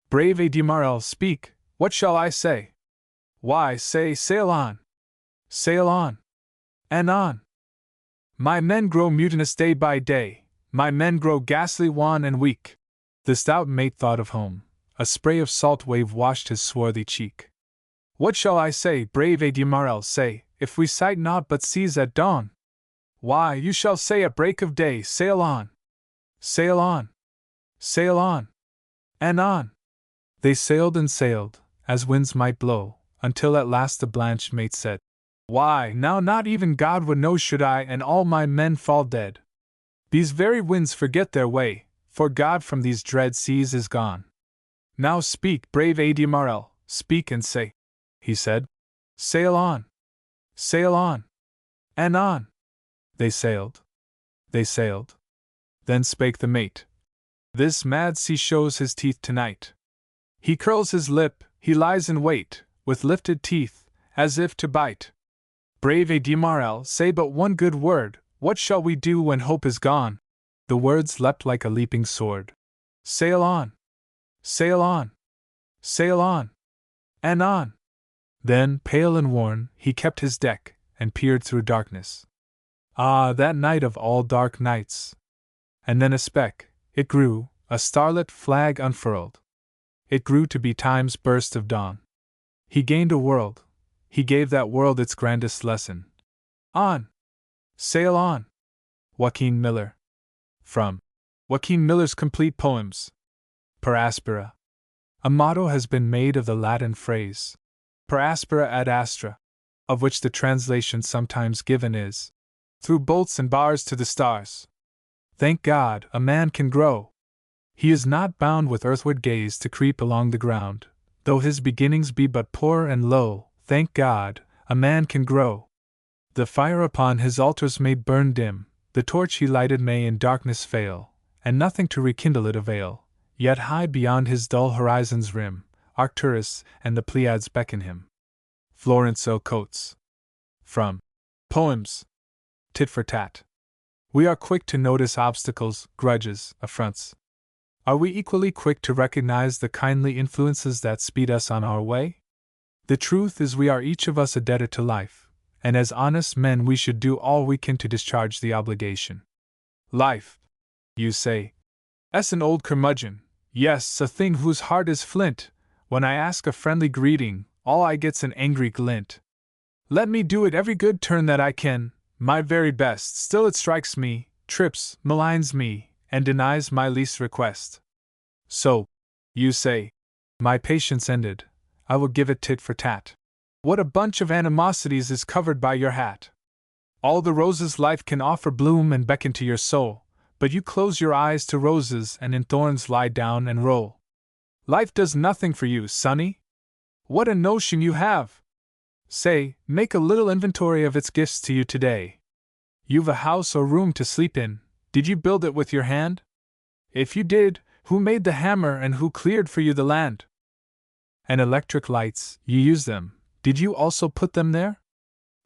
Brave Admarel, speak, what shall I say? Why, say, sail on! Sail on! And on! My men grow mutinous day by day, my men grow ghastly wan and weak. The stout mate thought of home, a spray of salt wave washed his swarthy cheek. What shall I say, brave Admarel, say, if we sight naught but seas at dawn? Why, you shall say at break of day, sail on! Sail on! Sail on! And on! They sailed and sailed, as winds might blow, until at last the blanched mate said, Why, now not even God would know should I and all my men fall dead. These very winds forget their way, for God from these dread seas is gone. Now speak, brave Admarel, speak and say, he said, Sail on! Sail on! And on! They sailed. They sailed. Then spake the mate, This mad sea shows his teeth tonight. He curls his lip, he lies in wait, with lifted teeth, as if to bite. Brave Admarel, say but one good word, what shall we do when hope is gone? The words leapt like a leaping sword. Sail on! Sail on! Sail on! And on! Then, pale and worn, he kept his deck, and peered through darkness. Ah, that night of all dark nights! And then a speck, it grew, a starlit flag unfurled. It grew to be time's burst of dawn. He gained a world. He gave that world its grandest lesson. On! Sail on! Joaquin Miller. From Joaquin Miller's Complete Poems. Per aspera. A motto has been made of the Latin phrase, per aspera ad astra, of which the translation sometimes given is, through bolts and bars to the stars. Thank God, a man can grow. He is not bound with earthward gaze to creep along the ground, though his beginnings be but poor and low. Thank God, a man can grow. The fire upon his altars may burn dim, the torch he lighted may in darkness fail, and nothing to rekindle it avail. Yet high beyond his dull horizon's rim, Arcturus and the Pleiades beckon him. Florence O. Coates. From Poems. Tit for tat. We are quick to notice obstacles, grudges, affronts. Are we equally quick to recognize the kindly influences that speed us on our way? The truth is, we are each of us a debtor to life, and as honest men we should do all we can to discharge the obligation. Life, you say, "'S an old curmudgeon, yes, a thing whose heart is flint. When I ask a friendly greeting, all I get's an angry glint. Let me do it every good turn that I can, my very best, still it strikes me, trips, maligns me, and denies my least request. So, you say, my patience ended, I will give it tit for tat. What a bunch of animosities is covered by your hat! All the roses life can offer bloom and beckon to your soul, but you close your eyes to roses and in thorns lie down and roll. Life does nothing for you, sonny? What a notion you have! Say, make a little inventory of its gifts to you today. You've a house or room to sleep in. Did you build it with your hand? If you did, who made the hammer and who cleared for you the land? And electric lights, you use them. Did you also put them there?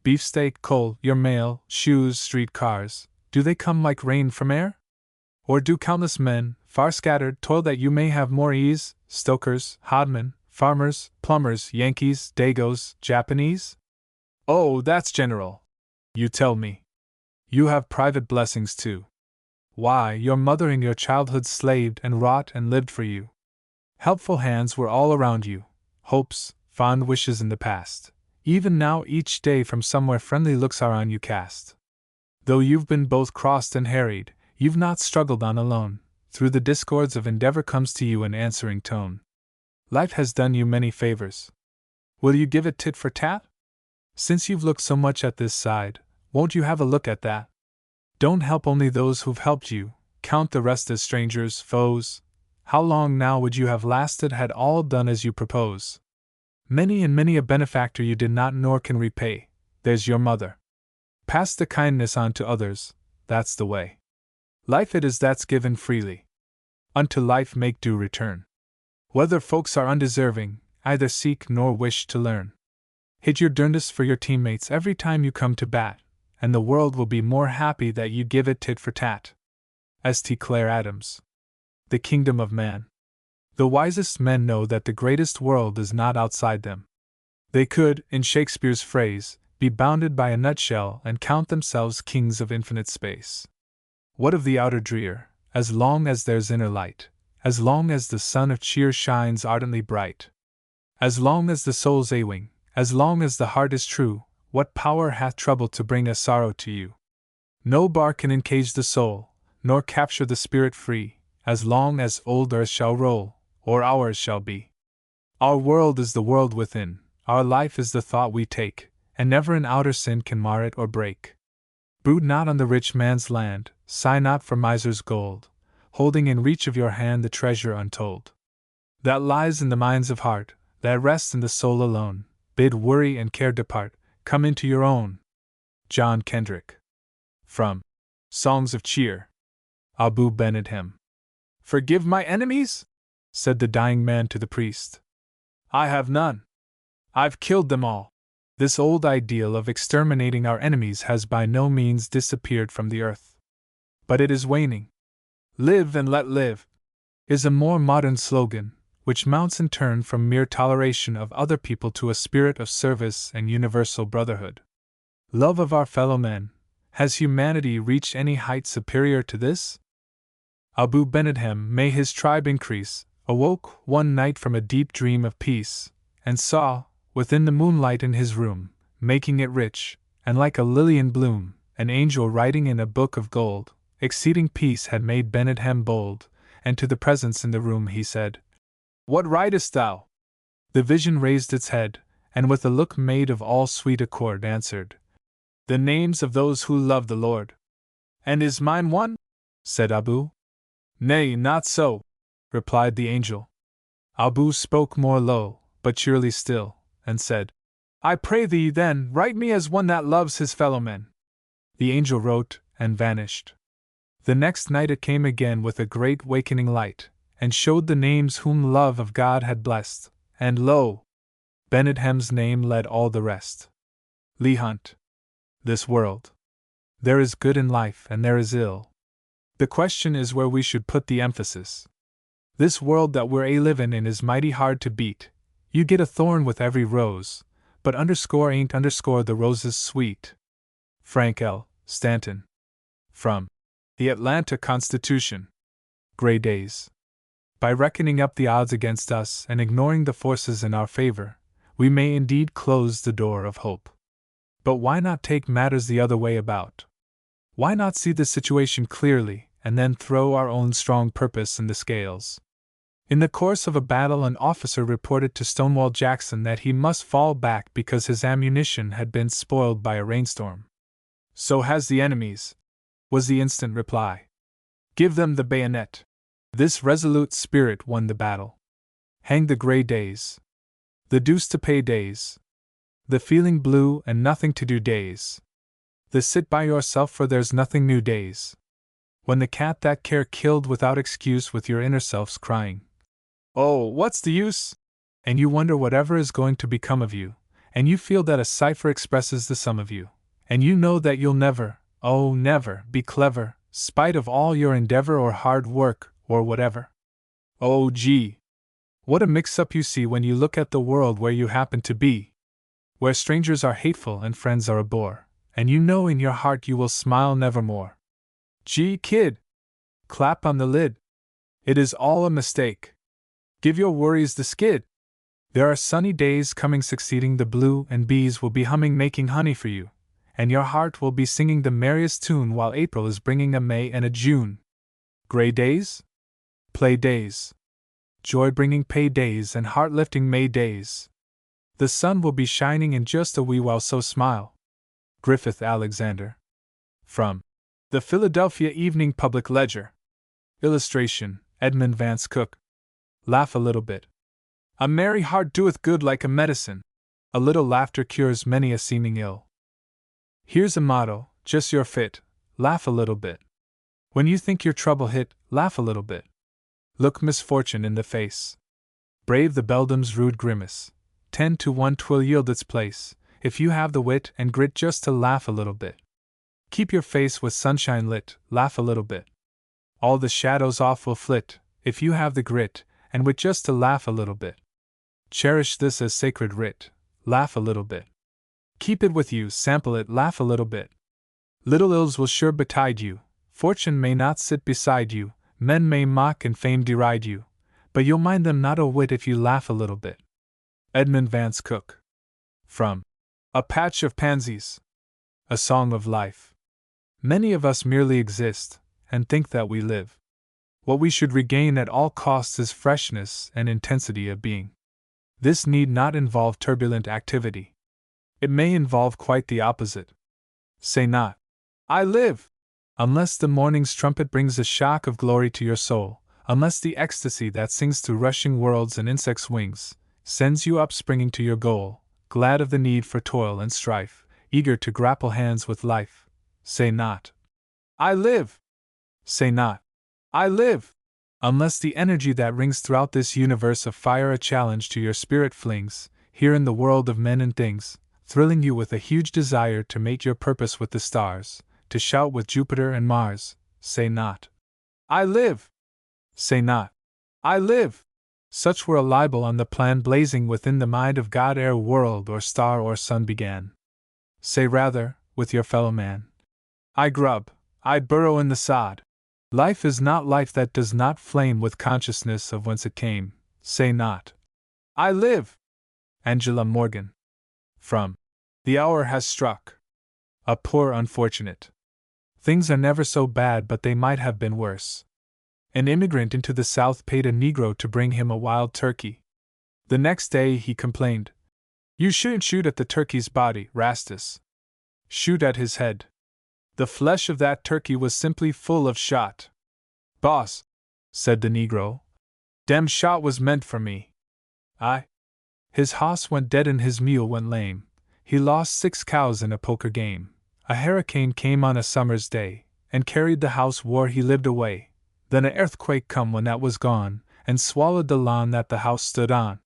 Beefsteak, coal, your mail, shoes, street cars, do they come like rain from air? Or do countless men, far scattered, toil that you may have more ease, stokers, hodmen, farmers, plumbers, Yankees, Dagos, Japanese? Oh, that's general. You tell me. You have private blessings too. Why, your mother in your childhood slaved and wrought and lived for you. Helpful hands were all around you, hopes, fond wishes in the past. Even now each day from somewhere friendly looks are on you cast. Though you've been both crossed and harried, you've not struggled on alone. Through the discords of endeavor comes to you an answering tone. Life has done you many favors. Will you give it tit for tat? Since you've looked so much at this side, won't you have a look at that? Don't help only those who've helped you, count the rest as strangers, foes. How long now would you have lasted had all done as you propose? Many and many a benefactor you did not nor can repay. There's your mother. Pass the kindness on to others, that's the way. Life it is that's given freely. Unto life make due return. Whether folks are undeserving, either seek nor wish to learn. Hit your darndest for your teammates every time you come to bat, and the world will be more happy that you give it tit for tat. St. Clair Adams. The Kingdom of Man. The wisest men know that the greatest world is not outside them. They could, in Shakespeare's phrase, be bounded by a nutshell and count themselves kings of infinite space. What of the outer drear, as long as there's inner light, as long as the sun of cheer shines ardently bright? As long as the soul's a-wing, as long as the heart is true, what power hath trouble to bring a sorrow to you? No bar can encage the soul, nor capture the spirit free, as long as old earth shall roll, or ours shall be. Our world is the world within, our life is the thought we take, and never an outer sin can mar it or break. Brood not on the rich man's land, sigh not for miser's gold, holding in reach of your hand the treasure untold that lies in the mines of heart, that rests in the soul alone. Bid worry and care depart, come into your own. John Kendrick. From Songs of Cheer. Abu Benedhem. Forgive my enemies? Said the dying man to the priest. I have none. I've killed them all. This old ideal of exterminating our enemies has by no means disappeared from the earth. But it is waning. Live and let live is a more modern slogan, which mounts in turn from mere toleration of other people to a spirit of service and universal brotherhood. Love of our fellow men. Has humanity reached any height superior to this? Abu Benedhem, may his tribe increase, awoke one night from a deep dream of peace, and saw, within the moonlight in his room, making it rich, and like a lily in bloom, an angel writing in a book of gold, exceeding peace had made Benedhem bold, and to the presence in the room he said, "What writest thou?" The vision raised its head, and with a look made of all sweet accord answered, "The names of those who love the Lord." "And is mine one?" said Abu. "Nay, not so," replied the angel. Abu spoke more low, but cheerily still, and said, "I pray thee, then, write me as one that loves his fellow men." The angel wrote, and vanished. The next night it came again with a great wakening light, and showed the names whom love of God had blessed, and lo! Benedhem's name led all the rest. Leigh Hunt. This world. There is good in life and there is ill. The question is where we should put the emphasis. This world that we're a-livin' in is mighty hard to beat. You get a thorn with every rose, but underscore ain't underscore the roses sweet. Frank L. Stanton. From The Atlanta Constitution. Gray Days. By reckoning up the odds against us and ignoring the forces in our favor, we may indeed close the door of hope. But why not take matters the other way about? Why not see the situation clearly and then throw our own strong purpose in the scales? In the course of a battle, an officer reported to Stonewall Jackson that he must fall back because his ammunition had been spoiled by a rainstorm. "So has the enemy's," was the instant reply. "Give them the bayonet." This resolute spirit won the battle. Hang the gray days. The deuce to pay days. The feeling blue and nothing to do days. The sit by yourself for there's nothing new days. When the cat that care killed without excuse with your inner self's crying, "Oh, what's the use?" and you wonder whatever is going to become of you, and you feel that a cipher expresses the sum of you, and you know that you'll never, oh never, be clever, spite of all your endeavor or hard work, or whatever. Oh gee! What a mix-up you see when you look at the world where you happen to be! Where strangers are hateful and friends are a bore, and you know in your heart you will smile nevermore. Gee, kid! Clap on the lid! It is all a mistake. Give your worries the skid. There are sunny days coming succeeding the blue, and bees will be humming making honey for you, and your heart will be singing the merriest tune while April is bringing a May and a June. Gray days? Play days. Joy-bringing pay days and heart-lifting May days. The sun will be shining in just a wee while, so smile. Griffith Alexander. From The Philadelphia Evening Public Ledger. Illustration, Edmund Vance Cook. Laugh a little bit. A merry heart doeth good like a medicine. A little laughter cures many a seeming ill. Here's a motto, just your fit, laugh a little bit. When you think your trouble hit, laugh a little bit. Look misfortune in the face. Brave the beldam's rude grimace. 10 to 1 'twill yield its place, if you have the wit and grit just to laugh a little bit. Keep your face with sunshine lit, laugh a little bit. All the shadows off will flit, if you have the grit and wit just to laugh a little bit. Cherish this as sacred writ, laugh a little bit. Keep it with you, sample it, laugh a little bit. Little ills will sure betide you, fortune may not sit beside you, men may mock and fame deride you, but you'll mind them not a whit if you laugh a little bit. Edmund Vance Cook. From A Patch of Pansies. A Song of Life. Many of us merely exist, and think that we live. What we should regain at all costs is freshness and intensity of being. This need not involve turbulent activity. It may involve quite the opposite. Say not, "I live," unless the morning's trumpet brings a shock of glory to your soul, unless the ecstasy that sings through rushing worlds and insects' wings sends you upspringing to your goal, glad of the need for toil and strife, eager to grapple hands with life. Say not, "I live." Say not, "I live," unless the energy that rings throughout this universe of fire a challenge to your spirit flings, here in the world of men and things, thrilling you with a huge desire to mate your purpose with the stars, to shout with Jupiter and Mars. Say not, "I live." Say not, "I live." Such were a libel on the plan blazing within the mind of God ere world or star or sun began. Say rather, with your fellow man, "I grub, I burrow in the sod." Life is not life that does not flame with consciousness of whence it came. Say not, "I live." Angela Morgan. From The Hour Has Struck. A poor unfortunate. Things are never so bad, but they might have been worse. An immigrant into the South paid a Negro to bring him a wild turkey. The next day he complained. You shouldn't shoot at the turkey's body, Rastus. Shoot at his head. The flesh of that turkey was simply full of shot. Boss, said the Negro, dem shot was meant for me. His hoss went dead and his mule went lame. He lost 6 cows in a poker game. A hurricane came on a summer's day, and carried the house where he lived away. Then a earthquake come when that was gone, and swallowed the lawn that the house stood on.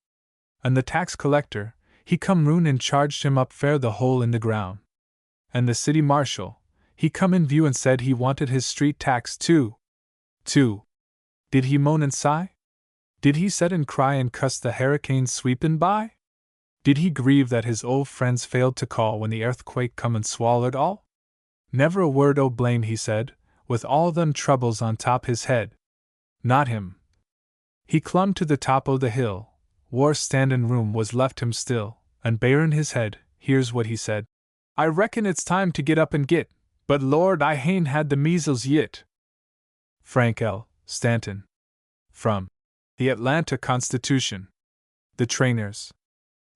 And the tax collector, he come roon and charged him up fair the hole in the ground. And the city marshal, he come in view and said he wanted his street tax too. Did he moan and sigh? Did he set and cry and cuss the hurricane sweepin' by? Did he grieve that his old friends failed to call when the earthquake come and swallowed all? Never a word o' blame he said, with all them troubles on top his head. Not him. He clumb to the top o' the hill, war standin' room was left him still, and barin' his head, here's what he said. I reckon it's time to get up and git, but Lord I hain't had the measles yit. Frank L. Stanton. From The Atlanta Constitution. The Trainers.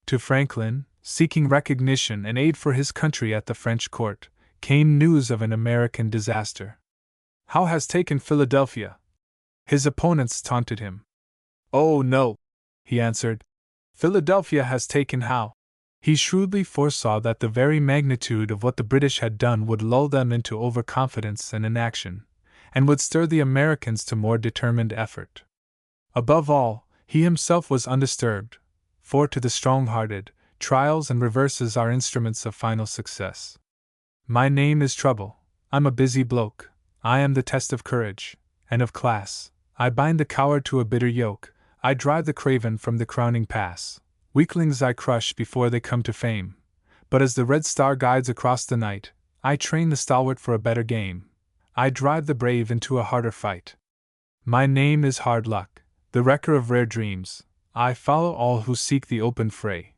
To Franklin, seeking recognition and aid for his country at the French court, came news of an American disaster. Howe has taken Philadelphia. His opponents taunted him. Oh no, he answered. Philadelphia has taken Howe. He shrewdly foresaw that the very magnitude of what the British had done would lull them into overconfidence and inaction, and would stir the Americans to more determined effort. Above all, he himself was undisturbed, for to the strong-hearted, trials and reverses are instruments of final success. My name is Trouble, I'm a busy bloke, I am the test of courage, and of class, I bind the coward to a bitter yoke, I drive the craven from the crowning pass, weaklings I crush before they come to fame, but as the red star guides across the night, I train the stalwart for a better game, I drive the brave into a harder fight. My name is Hard Luck, the wrecker of rare dreams, I follow all who seek the open fray.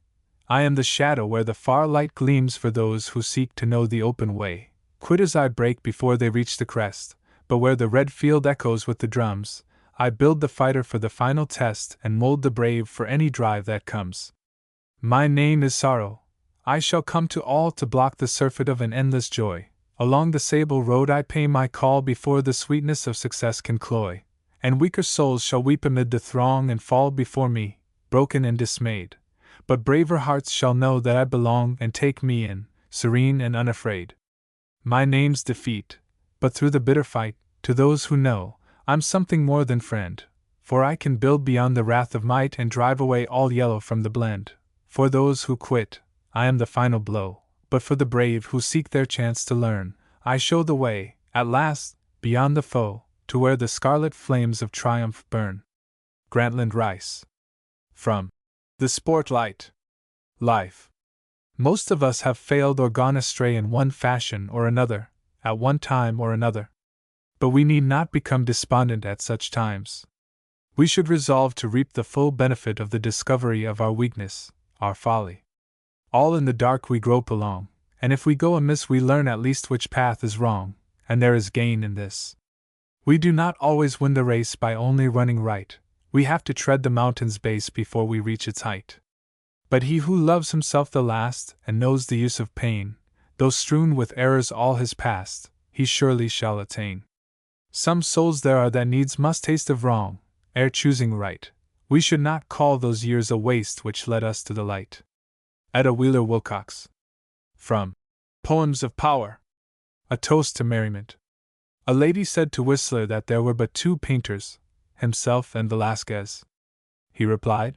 I am the shadow where the far light gleams for those who seek to know the open way. Quitters I break before they reach the crest, but where the red field echoes with the drums, I build the fighter for the final test and mold the brave for any drive that comes. My name is Sorrow, I shall come to all to block the surfeit of an endless joy. Along the sable road I pay my call before the sweetness of success can cloy. And weaker souls shall weep amid the throng and fall before me, broken and dismayed. But braver hearts shall know that I belong and take me in, serene and unafraid. My name's Defeat, but through the bitter fight, to those who know, I'm something more than friend, for I can build beyond the wrath of might and drive away all yellow from the blend. For those who quit, I am the final blow, but for the brave who seek their chance to learn, I show the way, at last, beyond the foe, to where the scarlet flames of triumph burn. Grantland Rice. From The Spotlight. Life. Most of us have failed or gone astray in one fashion or another, at one time or another. But we need not become despondent at such times. We should resolve to reap the full benefit of the discovery of our weakness, our folly. All in the dark we grope along, and if we go amiss we learn at least which path is wrong, and there is gain in this. We do not always win the race by only running right, we have to tread the mountain's base before we reach its height. But he who loves himself the last, and knows the use of pain, though strewn with errors all his past, he surely shall attain. Some souls there are that needs must taste of wrong, ere choosing right. We should not call those years a waste which led us to the light. Etta Wheeler Wilcox. From Poems of Power. A Toast to Merriment. A lady said to Whistler that there were but 2 painters, himself and Velázquez. He replied,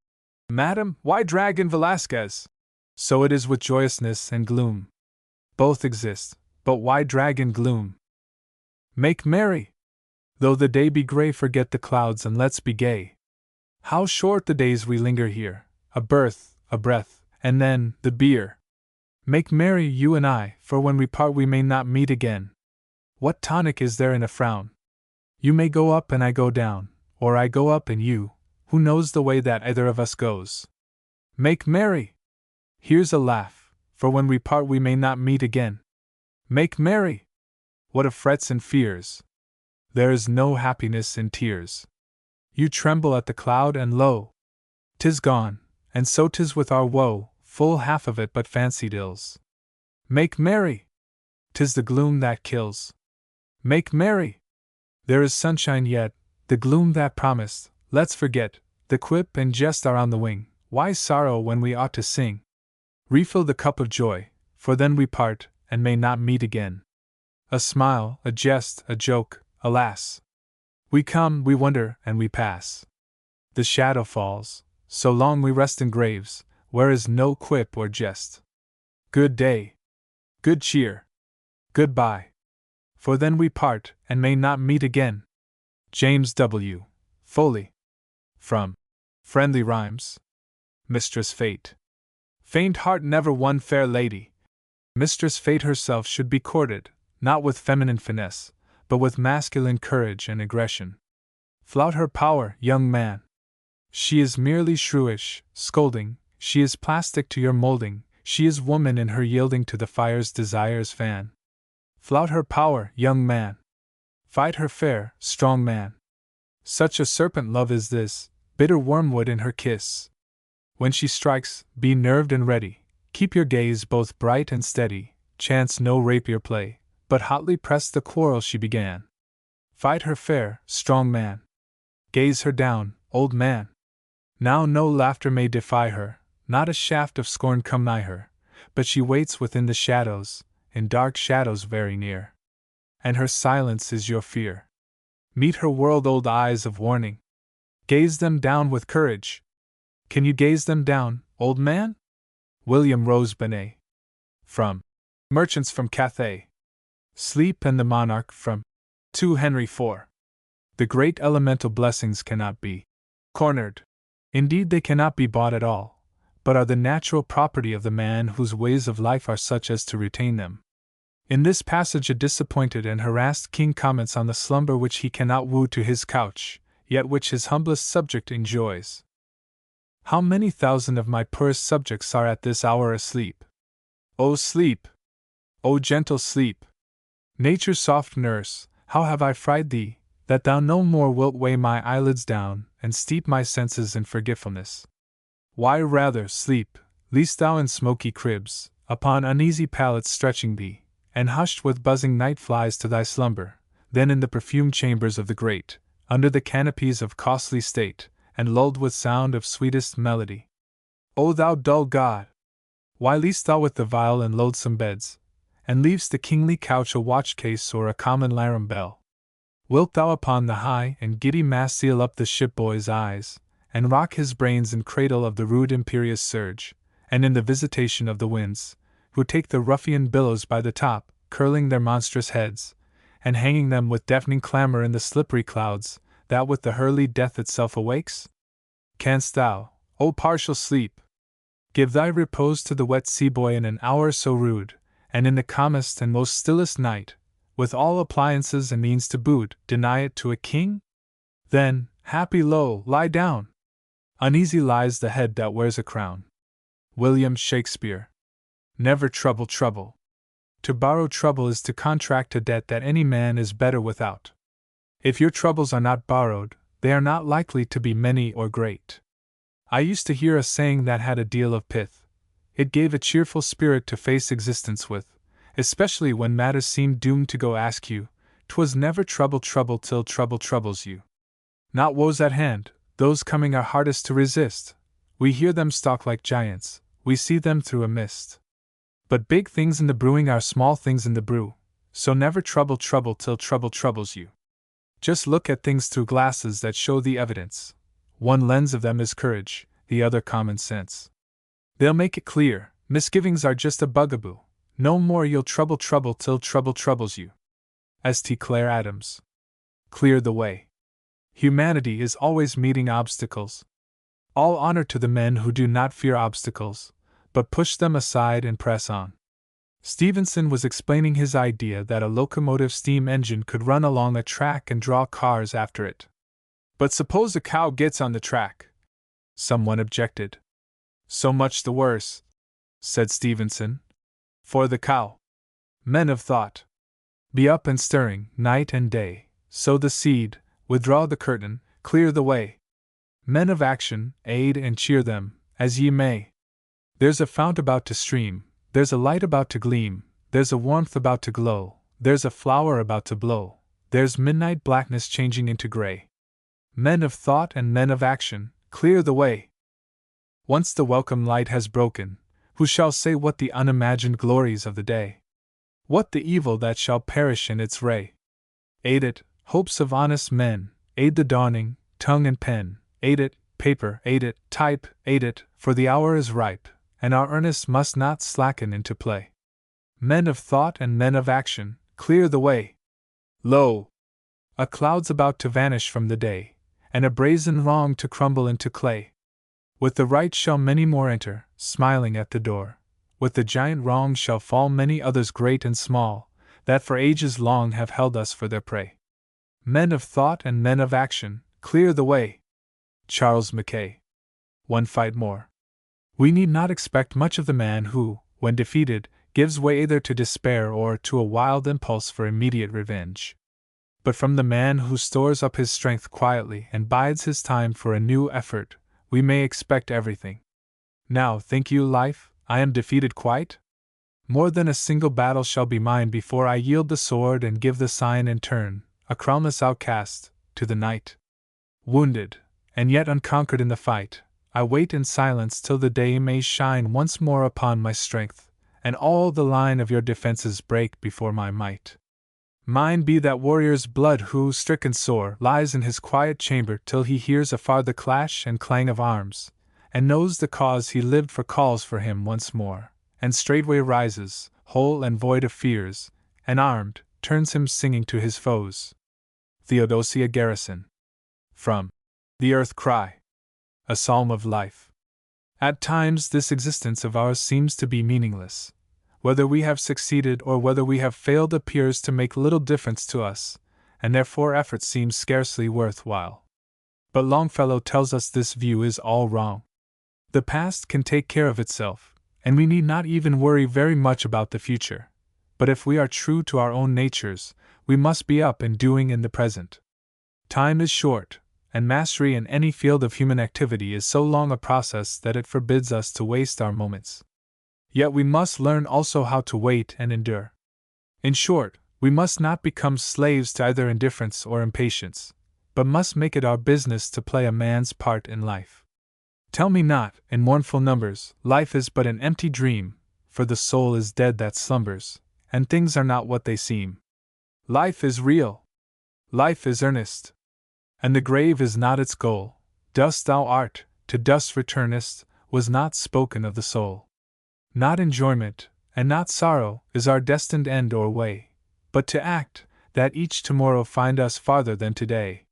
Madam, why drag in Velázquez? So it is with joyousness and gloom. Both exist, but why drag in gloom? Make merry! Though the day be gray, forget the clouds and let's be gay. How short the days we linger here, a birth, a breath, and then the beer. Make merry, you and I, for when we part we may not meet again. What tonic is there in a frown? You may go up and I go down, or I go up and you, who knows the way that either of us goes? Make merry! Here's a laugh, for when we part we may not meet again. Make merry! What of frets and fears? There is no happiness in tears. You tremble at the cloud, and lo! 'Tis gone, and so 'tis with our woe, full half of it but fancied ills. Make merry! 'Tis the gloom that kills. Make merry! There is sunshine yet, the gloom that promised, let's forget, the quip and jest are on the wing, why sorrow when we ought to sing? Refill the cup of joy, for then we part, and may not meet again. A smile, a jest, a joke, alas! We come, we wonder, and we pass. The shadow falls, so long we rest in graves, where is no quip or jest. Good day! Good cheer! Good-bye! For then we part, and may not meet again. James W. Foley. From Friendly Rhymes. Mistress Fate. Faint heart never won fair lady. Mistress Fate herself should be courted, not with feminine finesse, but with masculine courage and aggression. Flout her power, young man. She is merely shrewish, scolding, she is plastic to your molding, she is woman in her yielding to the fire's desires fan. Flout her power, young man. Fight her fair, strong man. Such a serpent love is this, bitter wormwood in her kiss. When she strikes, be nerved and ready, keep your gaze both bright and steady, chance no rapier play, but hotly press the quarrel she began. Fight her fair, strong man. Gaze her down, old man. Now no laughter may defy her, not a shaft of scorn come nigh her, but she waits within the shadows, in dark shadows very near. And her silence is your fear. Meet her world-old eyes of warning. Gaze them down with courage. Can you gaze them down, old man? William Rose Benet. From Merchants from Cathay. Sleep and the Monarch from 2 Henry IV. The great elemental blessings cannot be cornered. Indeed, they cannot be bought at all, but are the natural property of the man whose ways of life are such as to retain them. In this passage, a disappointed and harassed king comments on the slumber which he cannot woo to his couch, yet which his humblest subject enjoys. How many thousand of my poorest subjects are at this hour asleep? O sleep! O gentle sleep! Nature's soft nurse, how have I fried thee, that thou no more wilt weigh my eyelids down, and steep my senses in forgetfulness? Why rather, sleep, least thou in smoky cribs, upon uneasy pallets stretching thee, and hushed with buzzing night flies to thy slumber, than in the perfumed chambers of the great, under the canopies of costly state, and lulled with sound of sweetest melody. O thou dull god! Why least thou with the vile and loathsome beds, and leav'st the kingly couch a watch-case or a common larum bell? Wilt thou upon the high and giddy mast seal up the ship-boy's eyes, and rock his brains in cradle of the rude imperious surge, and in the visitation of the winds, who take the ruffian billows by the top, curling their monstrous heads, and hanging them with deafening clamor in the slippery clouds, that with the hurly death itself awakes? Canst thou, O partial sleep, give thy repose to the wet sea-boy in an hour so rude, and in the calmest and most stillest night, with all appliances and means to boot, deny it to a king? Then, happy lo, lie down! Uneasy lies the head that wears a crown. William Shakespeare. Never trouble trouble. To borrow trouble is to contract a debt that any man is better without. If your troubles are not borrowed, they are not likely to be many or great. I used to hear a saying that had a deal of pith. It gave a cheerful spirit to face existence with, especially when matters seemed doomed to go askew. 'Twas never trouble till trouble troubles you. Not woes at hand, those coming are hardest to resist. We hear them stalk like giants, we see them through a mist. But big things in the brewing are small things in the brew, so never trouble till trouble troubles you. Just look at things through glasses that show the evidence. One lens of them is courage, the other common sense. They'll make it clear, misgivings are just a bugaboo, no more you'll trouble till trouble troubles you. St. Clair Adams. Clear the way. Humanity is always meeting obstacles. All honor to the men who do not fear obstacles, but push them aside and press on. Stevenson was explaining his idea that a locomotive steam engine could run along a track and draw cars after it. But suppose a cow gets on the track? Someone objected. So much the worse, said Stevenson. For the cow. Men of thought. Be up and stirring, night and day, sow the seed, withdraw the curtain, clear the way. Men of action, aid and cheer them, as ye may. There's a fount about to stream, there's a light about to gleam, there's a warmth about to glow, there's a flower about to blow, there's midnight blackness changing into gray. Men of thought and men of action, clear the way. Once the welcome light has broken, who shall say what the unimagined glories of the day? What the evil that shall perish in its ray? Aid it, hopes of honest men, aid the dawning, tongue and pen, aid it, paper, aid it, type, aid it, for the hour is ripe, and our earnest must not slacken into play. Men of thought and men of action, clear the way. Lo! A cloud's about to vanish from the day, and a brazen wrong to crumble into clay. With the right shall many more enter, smiling at the door. With the giant wrong shall fall many others great and small, that for ages long have held us for their prey. Men of thought and men of action, clear the way. Charles Mackay. One fight more. We need not expect much of the man who, when defeated, gives way either to despair or to a wild impulse for immediate revenge. But from the man who stores up his strength quietly and bides his time for a new effort, we may expect everything. Now, think you, life, I am defeated quite? More than a single battle shall be mine before I yield the sword and give the sign and turn, a crownless outcast, to the night. Wounded, and yet unconquered in the fight, I wait in silence till the day may shine once more upon my strength, and all the line of your defenses break before my might. Mine be that warrior's blood who, stricken sore, lies in his quiet chamber till he hears afar the clash and clang of arms, and knows the cause he lived for calls for him once more, and straightway rises, whole and void of fears, and armed, turns him singing to his foes. Theodosia Garrison. From The Earth Cry. A Psalm of Life. At times this existence of ours seems to be meaningless. Whether we have succeeded or whether we have failed appears to make little difference to us, and therefore effort seems scarcely worth while. But Longfellow tells us this view is all wrong. The past can take care of itself, and we need not even worry very much about the future. But if we are true to our own natures, we must be up and doing in the present. Time is short, and mastery in any field of human activity is so long a process that it forbids us to waste our moments. Yet we must learn also how to wait and endure. In short, we must not become slaves to either indifference or impatience, but must make it our business to play a man's part in life. Tell me not, in mournful numbers, life is but an empty dream, for the soul is dead that slumbers, and things are not what they seem. Life is real. Life is earnest. And the grave is not its goal. Dust thou art, to dust returnest, was not spoken of the soul. Not enjoyment, and not sorrow, is our destined end or way, but to act, that each tomorrow find us farther than today.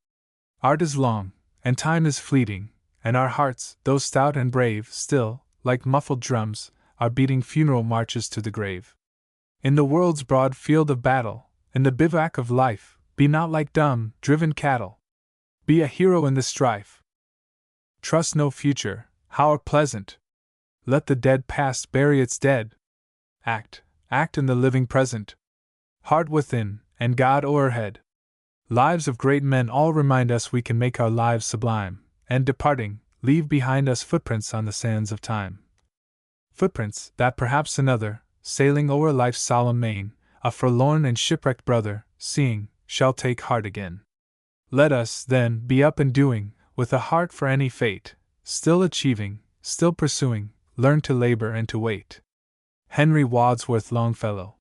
Art is long, and time is fleeting, and our hearts, though stout and brave, still, like muffled drums, are beating funeral marches to the grave. In the world's broad field of battle, in the bivouac of life, be not like dumb, driven cattle. Be a hero in the strife. Trust no future, how pleasant. Let the dead past bury its dead. Act in the living present. Heart within, and God o'erhead. Lives of great men all remind us we can make our lives sublime, and departing, leave behind us footprints on the sands of time. Footprints that perhaps another, sailing o'er life's solemn main, a forlorn and shipwrecked brother, seeing, shall take heart again. Let us, then, be up and doing, with a heart for any fate, still achieving, still pursuing, learn to labor and to wait. Henry Wadsworth Longfellow.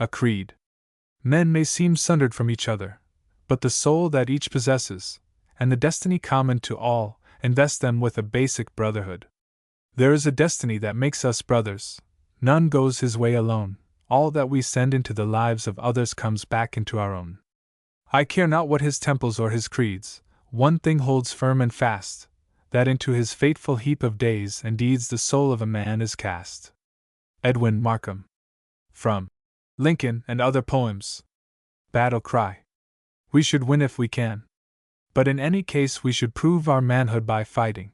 A creed. Men may seem sundered from each other, but the soul that each possesses, and the destiny common to all, invest them with a basic brotherhood. There is a destiny that makes us brothers. None goes his way alone. All that we send into the lives of others comes back into our own. I care not what his temples or his creeds, one thing holds firm and fast, that into his fateful heap of days and deeds the soul of a man is cast. Edwin Markham. From Lincoln and Other Poems. Battle Cry. We should win if we can. But in any case we should prove our manhood by fighting.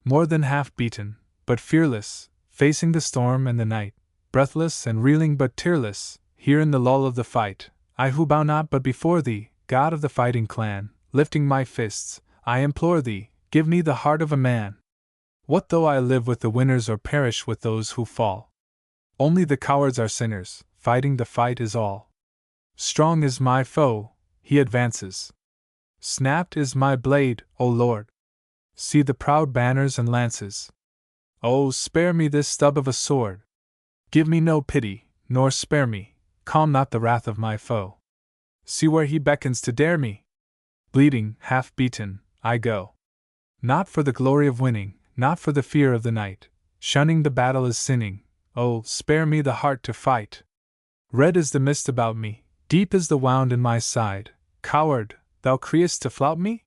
More than half beaten, but fearless, facing the storm and the night, breathless and reeling but tearless, here in the lull of the fight, I who bow not but before thee, God of the fighting clan, lifting my fists, I implore thee, give me the heart of a man. What though I live with the winners or perish with those who fall? Only the cowards are sinners, fighting the fight is all. Strong is my foe, he advances. Snapped is my blade, O Lord. See the proud banners and lances. Oh, spare me this stub of a sword. Give me no pity, nor spare me, calm not the wrath of my foe. See where he beckons to dare me. Bleeding, half beaten, I go. Not for the glory of winning, not for the fear of the night, shunning the battle is sinning, oh, spare me the heart to fight. Red is the mist about me, deep is the wound in my side, coward, thou criest to flout me?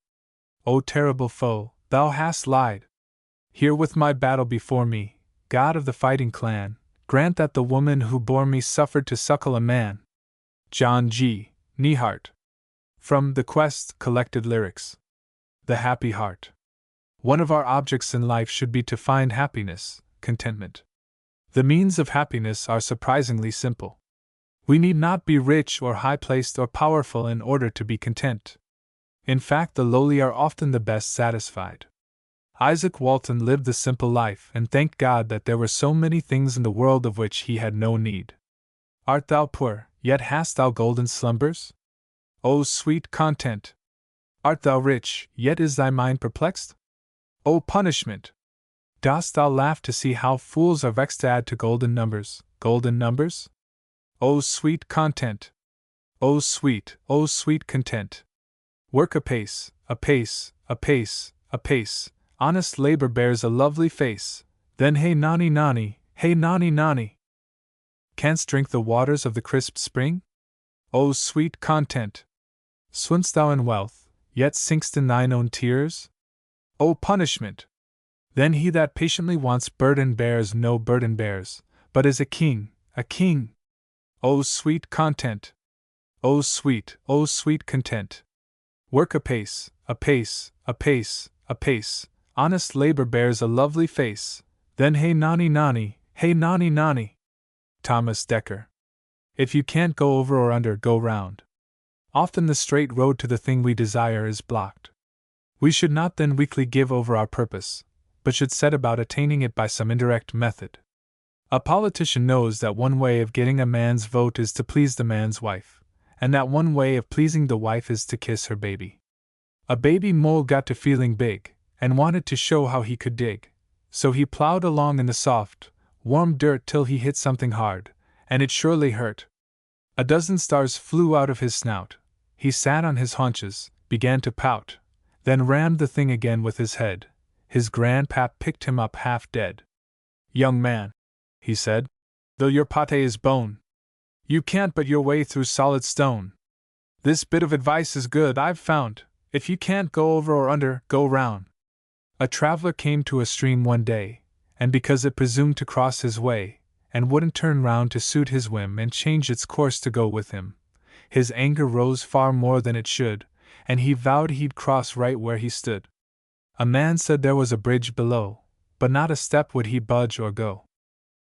O terrible foe, thou hast lied. Here with my battle before me, God of the fighting clan, grant that the woman who bore me suffered to suckle a man. John G. Neihardt. From The Quest, Collected Lyrics. The Happy Heart. One of our objects in life should be to find happiness, contentment. The means of happiness are surprisingly simple. We need not be rich or high-placed or powerful in order to be content. In fact, the lowly are often the best satisfied. Isaac Walton lived the simple life and thanked God that there were so many things in the world of which he had no need. Art thou poor, yet hast thou golden slumbers? O sweet content! Art thou rich, yet is thy mind perplexed? O punishment! Dost thou laugh to see how fools are vexed to add to golden numbers, golden numbers? O sweet content! O sweet content! Work apace, apace, apace, apace, honest labor bears a lovely face, then hey nani nani, hey nani nani. Canst drink the waters of the crisp spring? O sweet content! Swimm'st thou in wealth, yet sink'st in thine own tears? O punishment! Then he that patiently wants burden bears no burden bears, but is a king, a king. O sweet content! O sweet content! Work apace, apace, apace, apace, honest labor bears a lovely face, then hey nani nani, hey nani nani. Thomas Dekker. If you can't go over or under, go round. Often the straight road to the thing we desire is blocked. We should not then weakly give over our purpose, but should set about attaining it by some indirect method. A politician knows that one way of getting a man's vote is to please the man's wife, and that one way of pleasing the wife is to kiss her baby. A baby mole got to feeling big, and wanted to show how he could dig, so he plowed along in the soft, warm dirt till he hit something hard, and it surely hurt. A dozen stars flew out of his snout. He sat on his haunches, began to pout, then rammed the thing again with his head. His grandpap picked him up half dead. Young man, he said, though your pate is bone, you can't but your way through solid stone. This bit of advice is good, I've found. If you can't go over or under, go round. A traveler came to a stream one day, and because it presumed to cross his way, and wouldn't turn round to suit his whim and change its course to go with him, his anger rose far more than it should, and he vowed he'd cross right where he stood. A man said there was a bridge below, but not a step would he budge or go.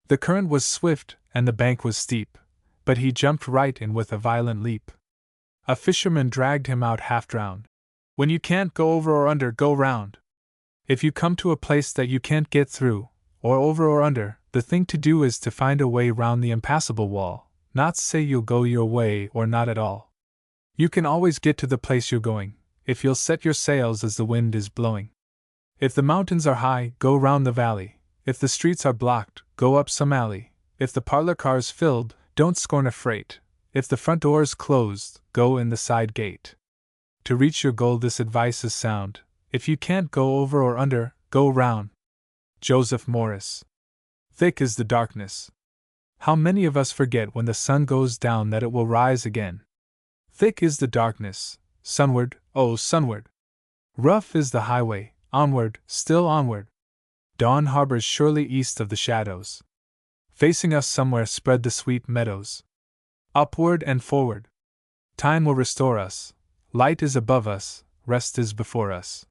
The current was swift, and the bank was steep, but he jumped right in with a violent leap. A fisherman dragged him out half drowned. When you can't go over or under, go round. If you come to a place that you can't get through, or over or under, the thing to do is to find a way round the impassable wall, not say you'll go your way or not at all. You can always get to the place you're going, if you'll set your sails as the wind is blowing. If the mountains are high, go round the valley. If the streets are blocked, go up some alley. If the parlor car's filled, don't scorn a freight. If the front door's closed, go in the side gate. To reach your goal, this advice is sound. If you can't go over or under, go round. Joseph Morris. Thick is the darkness. How many of us forget when the sun goes down that it will rise again? Thick is the darkness, sunward, oh sunward. Rough is the highway, onward, still onward. Dawn harbors surely east of the shadows. Facing us somewhere spread the sweet meadows. Upward and forward. Time will restore us. Light is above us, rest is before us.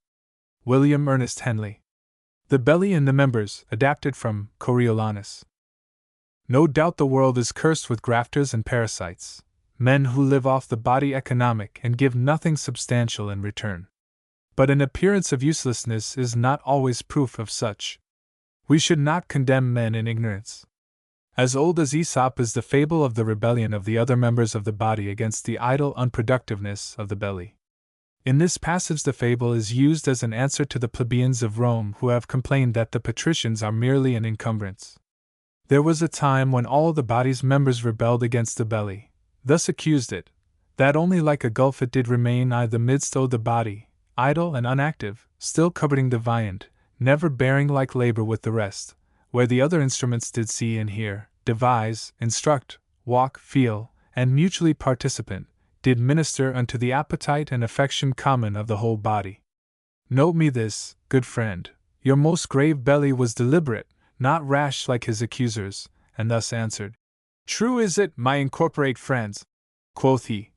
William Ernest Henley. The belly and the members, adapted from Coriolanus. No doubt the world is cursed with grafters and parasites, men who live off the body economic and give nothing substantial in return. But an appearance of uselessness is not always proof of such. We should not condemn men in ignorance. As old as Aesop is the fable of the rebellion of the other members of the body against the idle unproductiveness of the belly. In this passage the fable is used as an answer to the plebeians of Rome who have complained that the patricians are merely an encumbrance. There was a time when all the body's members rebelled against the belly, thus accused it, that only like a gulf it did remain I the midst o' the body, idle and unactive, still coveting the viand, never bearing like labor with the rest, where the other instruments did see and hear, devise, instruct, walk, feel, and mutually participant, did minister unto the appetite and affection common of the whole body. Note me this, good friend, your most grave belly was deliberate, not rash like his accusers, and thus answered. True is it, my incorporate friends, quoth he,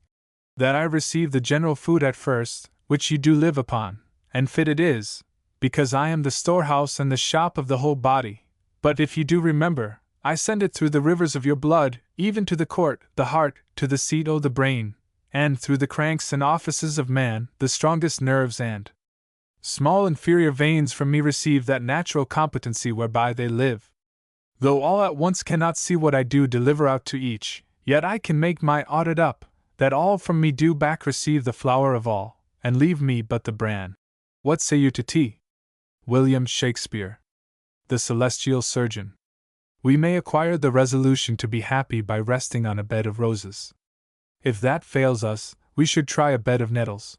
that I receive the general food at first, which you do live upon, and fit it is, because I am the storehouse and the shop of the whole body, but if you do remember, I send it through the rivers of your blood, even to the court, the heart, to the seat o' the brain, and through the cranks and offices of man, the strongest nerves and small inferior veins from me receive that natural competency whereby they live. Though all at once cannot see what I do deliver out to each, yet I can make my audit up, that all from me do back receive the flower of all, and leave me but the bran. What say you to tea? William Shakespeare. The Celestial Surgeon. We may acquire the resolution to be happy by resting on a bed of roses. If that fails us, we should try a bed of nettles.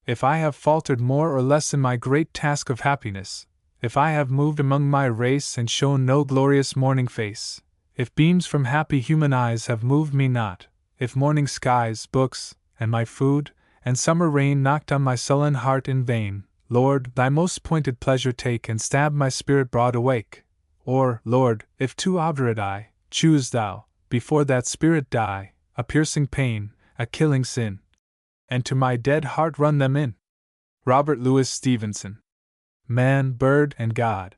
If I have faltered more or less in my great task of happiness, if I have moved among my race and shown no glorious morning face, if beams from happy human eyes have moved me not, if morning skies, books, and my food, and summer rain knocked on my sullen heart in vain, Lord, thy most pointed pleasure take and stab my spirit broad awake. Or, Lord, if too obdurate I, choose thou, before that spirit die, a piercing pain, a killing sin, and to my dead heart run them in. Robert Louis Stevenson. Man, Bird, and God.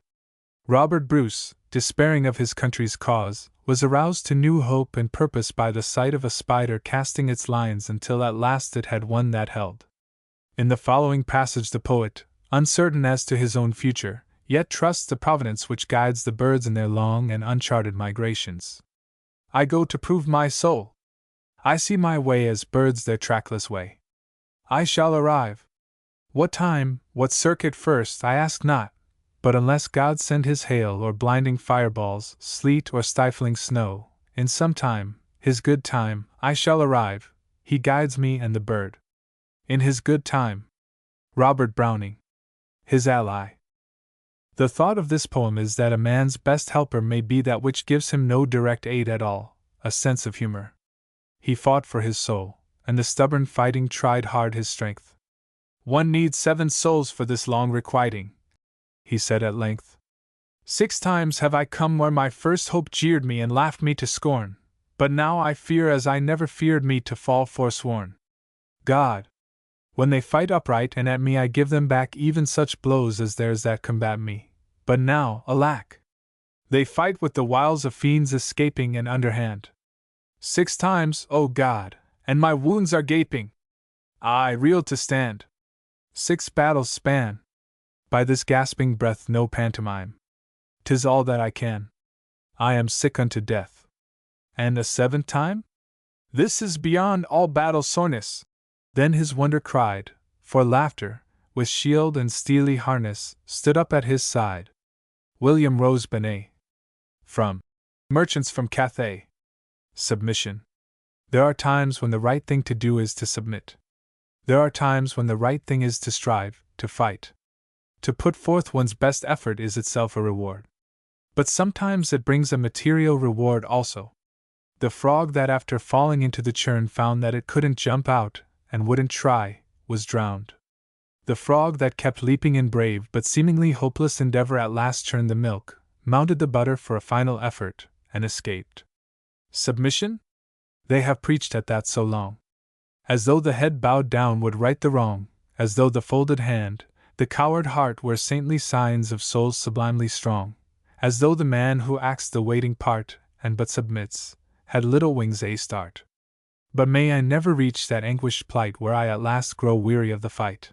Robert Bruce, despairing of his country's cause, was aroused to new hope and purpose by the sight of a spider casting its lines until at last it had one that held. In the following passage the poet, uncertain as to his own future, yet trusts the providence which guides the birds in their long and uncharted migrations. I go to prove my soul. I see my way as birds their trackless way. I shall arrive. What time, what circuit first, I ask not, but unless God send his hail or blinding fireballs, sleet or stifling snow, in some time, his good time, I shall arrive. He guides me and the bird. In his good time. Robert Browning. His ally. The thought of this poem is that a man's best helper may be that which gives him no direct aid at all, a sense of humor. He fought for his soul, and the stubborn fighting tried hard his strength. One needs 7 souls for this long requiting, he said at length. 6 times have I come where my first hope jeered me and laughed me to scorn, but now I fear as I never feared me to fall forsworn. God! When they fight upright and at me I give them back even such blows as theirs that combat me, but now, alack! They fight with the wiles of fiends escaping and underhand. 6 times, O God, and my wounds are gaping. I reel to stand. 6 battles span. By this gasping breath no pantomime. 'Tis all that I can. I am sick unto death. And a 7th time? This is beyond all battle soreness. Then his wonder cried, for laughter, with shield and steely harness, stood up at his side. William Rose Benet. From Merchants from Cathay. Submission. There are times when the right thing to do is to submit. There are times when the right thing is to strive, to fight. To put forth one's best effort is itself a reward. But sometimes it brings a material reward also. The frog that after falling into the churn found that it couldn't jump out, and wouldn't try, was drowned. The frog that kept leaping in brave but seemingly hopeless endeavor at last churned the milk, mounted the butter for a final effort, and escaped. Submission? They have preached at that so long. As though the head bowed down would right the wrong, as though the folded hand, the coward heart where saintly signs of souls sublimely strong, as though the man who acts the waiting part, and but submits, had little wings a start. But may I never reach that anguished plight where I at last grow weary of the fight.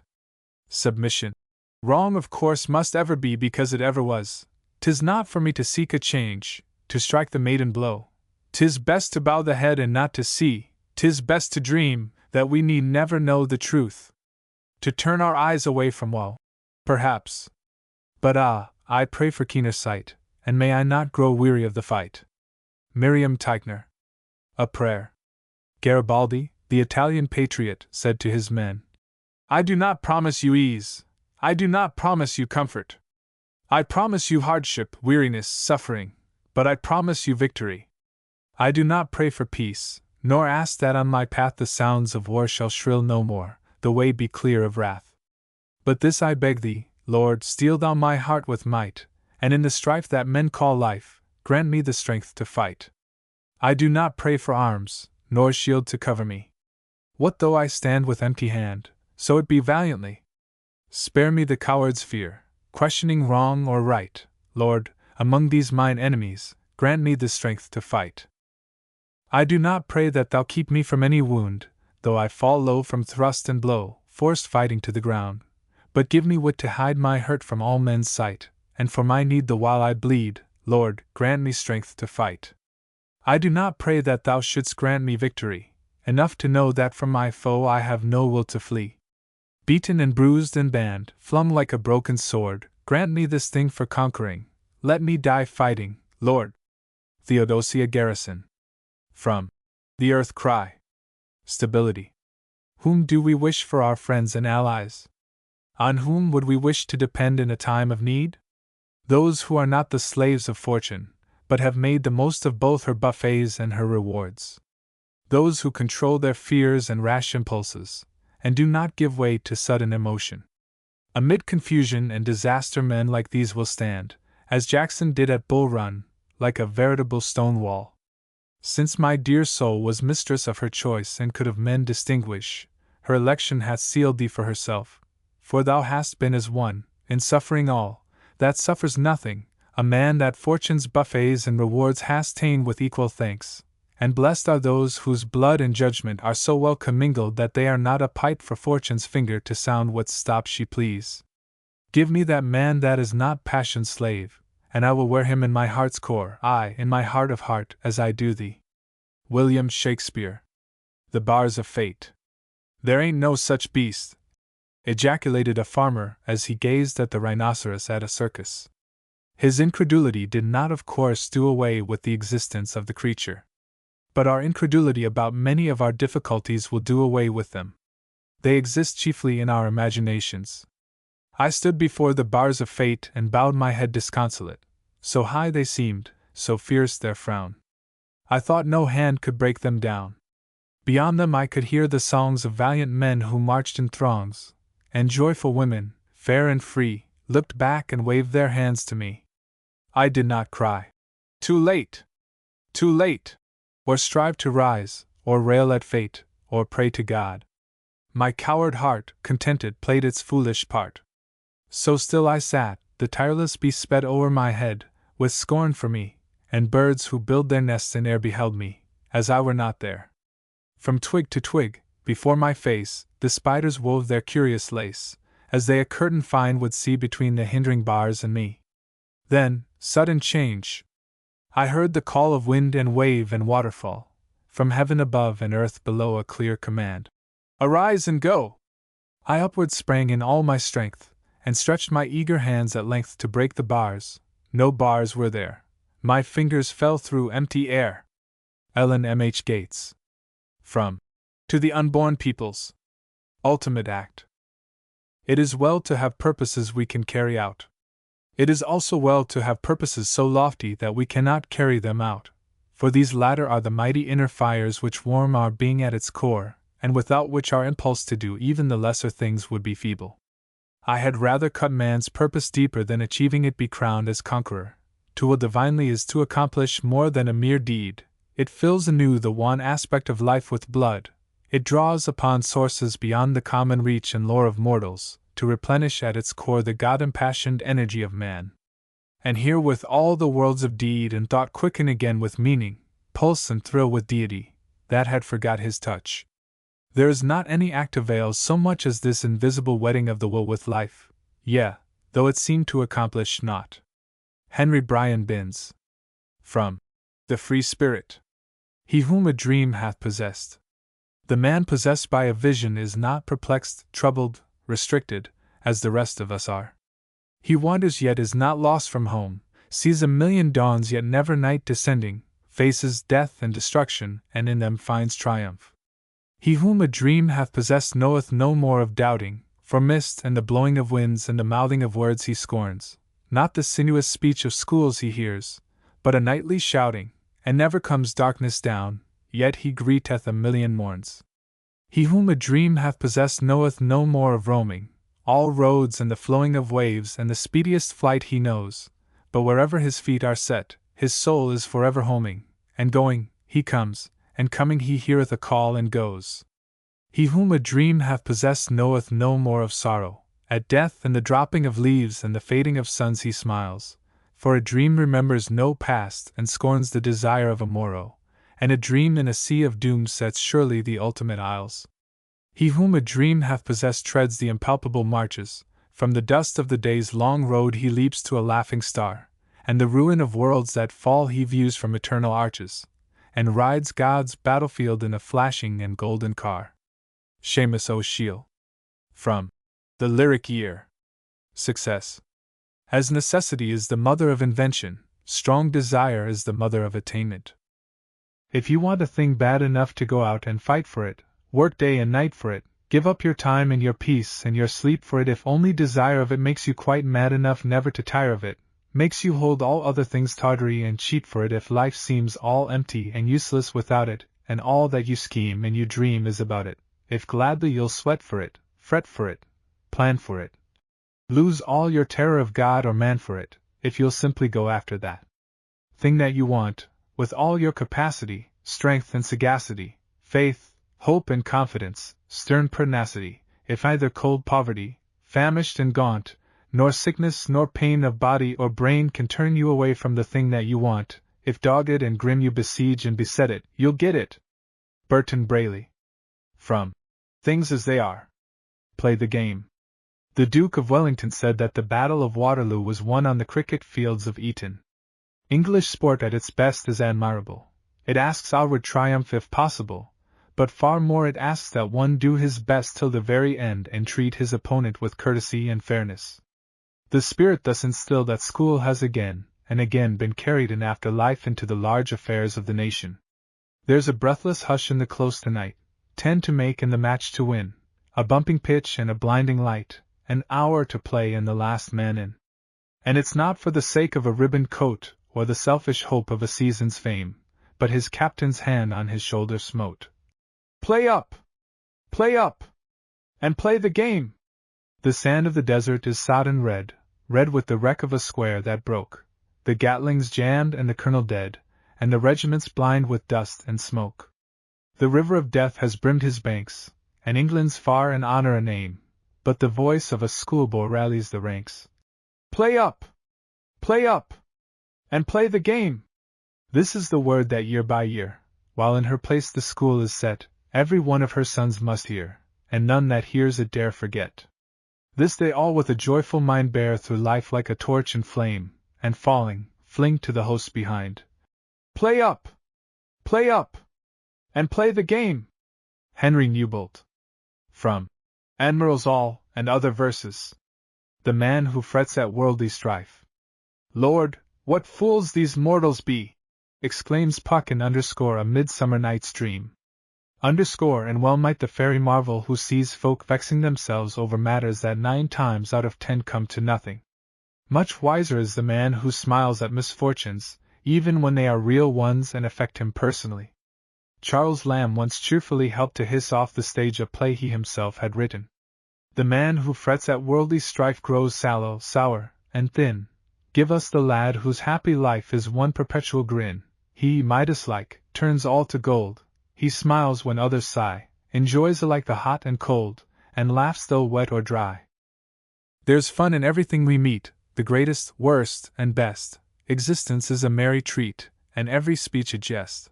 Submission. Wrong of course must ever be because it ever was. 'Tis not for me to seek a change, to strike the maiden blow. 'Tis best to bow the head and not to see, 'tis best to dream, that we need never know the truth. To turn our eyes away from woe. Perhaps. But I pray for keener sight, and may I not grow weary of the fight. Miriam Teichner. A prayer. Garibaldi, the Italian patriot, said to his men, I do not promise you ease, I do not promise you comfort. I promise you hardship, weariness, suffering, but I promise you victory. I do not pray for peace, nor ask that on my path the sounds of war shall shrill no more, the way be clear of wrath. But this I beg thee, Lord, steel thou my heart with might, and in the strife that men call life, grant me the strength to fight. I do not pray for arms, nor shield to cover me. What though I stand with empty hand, so it be valiantly. Spare me the coward's fear, questioning wrong or right, Lord, among these mine enemies, grant me the strength to fight. I do not pray that thou keep me from any wound, though I fall low from thrust and blow, forced fighting to the ground, but give me wit to hide my hurt from all men's sight, and for my need the while I bleed, Lord, grant me strength to fight. I do not pray that thou shouldst grant me victory, enough to know that from my foe I have no will to flee. Beaten and bruised and banned, flung like a broken sword, grant me this thing for conquering, let me die fighting, Lord. Theodosia Garrison. From The Earth Cry. Stability. Whom do we wish for our friends and allies? On whom would we wish to depend in a time of need? Those who are not the slaves of fortune, but have made the most of both her buffets and her rewards. Those who control their fears and rash impulses, and do not give way to sudden emotion. Amid confusion and disaster men like these will stand, as Jackson did at Bull Run, like a veritable stone wall. Since my dear soul was mistress of her choice and could of men distinguish, her election hath sealed thee for herself, for thou hast been as one, in suffering all, that suffers nothing, a man that fortune's buffets and rewards hast ta'en with equal thanks, and blessed are those whose blood and judgment are so well commingled that they are not a pipe for fortune's finger to sound what stop she please. Give me that man that is not passion's slave, and I will wear him in my heart's core, aye, in my heart of heart, as I do thee. William Shakespeare. The Bars of Fate. There ain't no such beast, ejaculated a farmer as he gazed at the rhinoceros at a circus. His incredulity did not of course do away with the existence of the creature. But our incredulity about many of our difficulties will do away with them. They exist chiefly in our imaginations. I stood before the bars of fate and bowed my head disconsolate, so high they seemed, so fierce their frown. I thought no hand could break them down. Beyond them I could hear the songs of valiant men who marched in throngs, and joyful women, fair and free, looked back and waved their hands to me. I did not cry, "Too late! Too late!" or strive to rise, or rail at fate, or pray to God. My coward heart, contented, played its foolish part. So still I sat, the tireless bee sped o'er my head, with scorn for me, and birds who build their nests in air beheld me, as I were not there. From twig to twig, before my face, the spiders wove their curious lace, as they a curtain fine would see between the hindering bars and me. Then, sudden change! I heard the call of wind and wave and waterfall, from heaven above and earth below a clear command. Arise and go! I upward sprang in all my strength, and stretched my eager hands at length to break the bars. No bars were there. My fingers fell through empty air. Ellen M. H. Gates. From To the Unborn Peoples. Ultimate Act. It is well to have purposes we can carry out. It is also well to have purposes so lofty that we cannot carry them out, for these latter are the mighty inner fires which warm our being at its core, and without which our impulse to do even the lesser things would be feeble. I had rather cut man's purpose deeper than achieving it be crowned as conqueror. To will divinely is to accomplish more than a mere deed. It fills anew the one aspect of life with blood. It draws upon sources beyond the common reach and lore of mortals, to replenish at its core the God-impassioned energy of man. And here with all the worlds of deed and thought quicken again with meaning, pulse and thrill with deity, that had forgot his touch. There is not any act avails so much as this invisible wedding of the will with life, yea, though it seem to accomplish naught. Henry Bryan Binns. From The Free Spirit. He whom a dream hath possessed. The man possessed by a vision is not perplexed, troubled, restricted, as the rest of us are. He wanders yet is not lost from home, sees a million dawns yet never night descending, faces death and destruction, and in them finds triumph. He whom a dream hath possessed knoweth no more of doubting, for mist and the blowing of winds and the mouthing of words he scorns, not the sinuous speech of schools he hears, but a nightly shouting, and never comes darkness down, yet he greeteth a million morns. He whom a dream hath possessed knoweth no more of roaming, all roads and the flowing of waves and the speediest flight he knows, but wherever his feet are set, his soul is forever homing, and going, he comes, and coming he heareth a call and goes. He whom a dream hath possessed knoweth no more of sorrow, at death and the dropping of leaves and the fading of suns he smiles, for a dream remembers no past and scorns the desire of a morrow, and a dream in a sea of doom sets surely the ultimate isles. He whom a dream hath possessed treads the impalpable marches, from the dust of the day's long road he leaps to a laughing star, and the ruin of worlds that fall he views from eternal arches, and rides God's battlefield in a flashing and golden car. Seamus O'Sheill. From The Lyric Year. Success. As necessity is the mother of invention, strong desire is the mother of attainment. If you want a thing bad enough to go out and fight for it, work day and night for it, give up your time and your peace and your sleep for it, if only desire of it makes you quite mad enough never to tire of it, makes you hold all other things tawdry and cheat for it, if life seems all empty and useless without it, and all that you scheme and you dream is about it, if gladly you'll sweat for it, fret for it, plan for it. Lose all your terror of God or man for it, if you'll simply go after that thing that you want, with all your capacity, strength and sagacity, faith, hope and confidence, stern pertinacity, if neither cold poverty, famished and gaunt, nor sickness nor pain of body or brain can turn you away from the thing that you want, if dogged and grim you besiege and beset it, you'll get it. Burton Braley. From Things as They Are. Play the game. The Duke of Wellington said that the Battle of Waterloo was won on the cricket fields of Eton. English sport at its best is admirable. It asks outward triumph if possible, but far more it asks that one do his best till the very end and treat his opponent with courtesy and fairness. The spirit thus instilled at school has again and again been carried in after life into the large affairs of the nation. There's a breathless hush in the close tonight, 10 to make and the match to win, a bumping pitch and a blinding light, an hour to play and the last man in. And it's not for the sake of a ribboned coat, or the selfish hope of a season's fame, but his captain's hand on his shoulder smote. Play up! Play up! And play the game! The sand of the desert is sodden red, red with the wreck of a square that broke, the Gatlings jammed and the colonel dead, and the regiments blind with dust and smoke. The river of death has brimmed his banks, and England's far in honor a name, but the voice of a schoolboy rallies the ranks. Play up! Play up! And play the game! This is the word that year by year, while in her place the school is set, every one of her sons must hear, and none that hears it dare forget. This they all with a joyful mind bear through life like a torch in flame, and falling, fling to the host behind. Play up! Play up! And play the game! Henry Newbolt. From Admirals All and Other Verses. The Man Who Frets at Worldly Strife. Lord, what fools these mortals be! Exclaims Puck in _ A Midsummer Night's Dream. And well might the fairy marvel who sees folk vexing themselves over matters that 9 times out of 10 come to nothing. Much wiser is the man who smiles at misfortunes, even when they are real ones and affect him personally. Charles Lamb once cheerfully helped to hiss off the stage a play he himself had written. The man who frets at worldly strife grows sallow, sour, and thin. Give us the lad whose happy life is one perpetual grin. He, Midas-like, turns all to gold. He smiles when others sigh, enjoys alike the hot and cold, and laughs though wet or dry. There's fun in everything we meet, the greatest, worst, and best. Existence is a merry treat, and every speech a jest.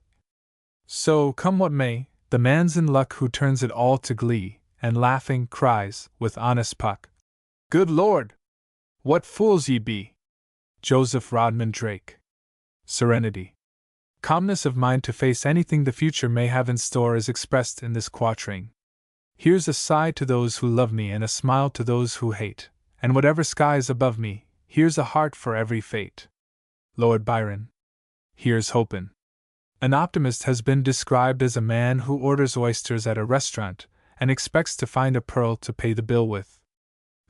So, come what may, the man's in luck who turns it all to glee, and laughing, cries, with honest puck, "Good Lord! What fools ye be!" Joseph Rodman Drake. Serenity. Calmness of mind to face anything the future may have in store is expressed in this quatrain. Here's a sigh to those who love me and a smile to those who hate, and whatever sky is above me, here's a heart for every fate. Lord Byron. Here's hopin'. An optimist has been described as a man who orders oysters at a restaurant and expects to find a pearl to pay the bill with.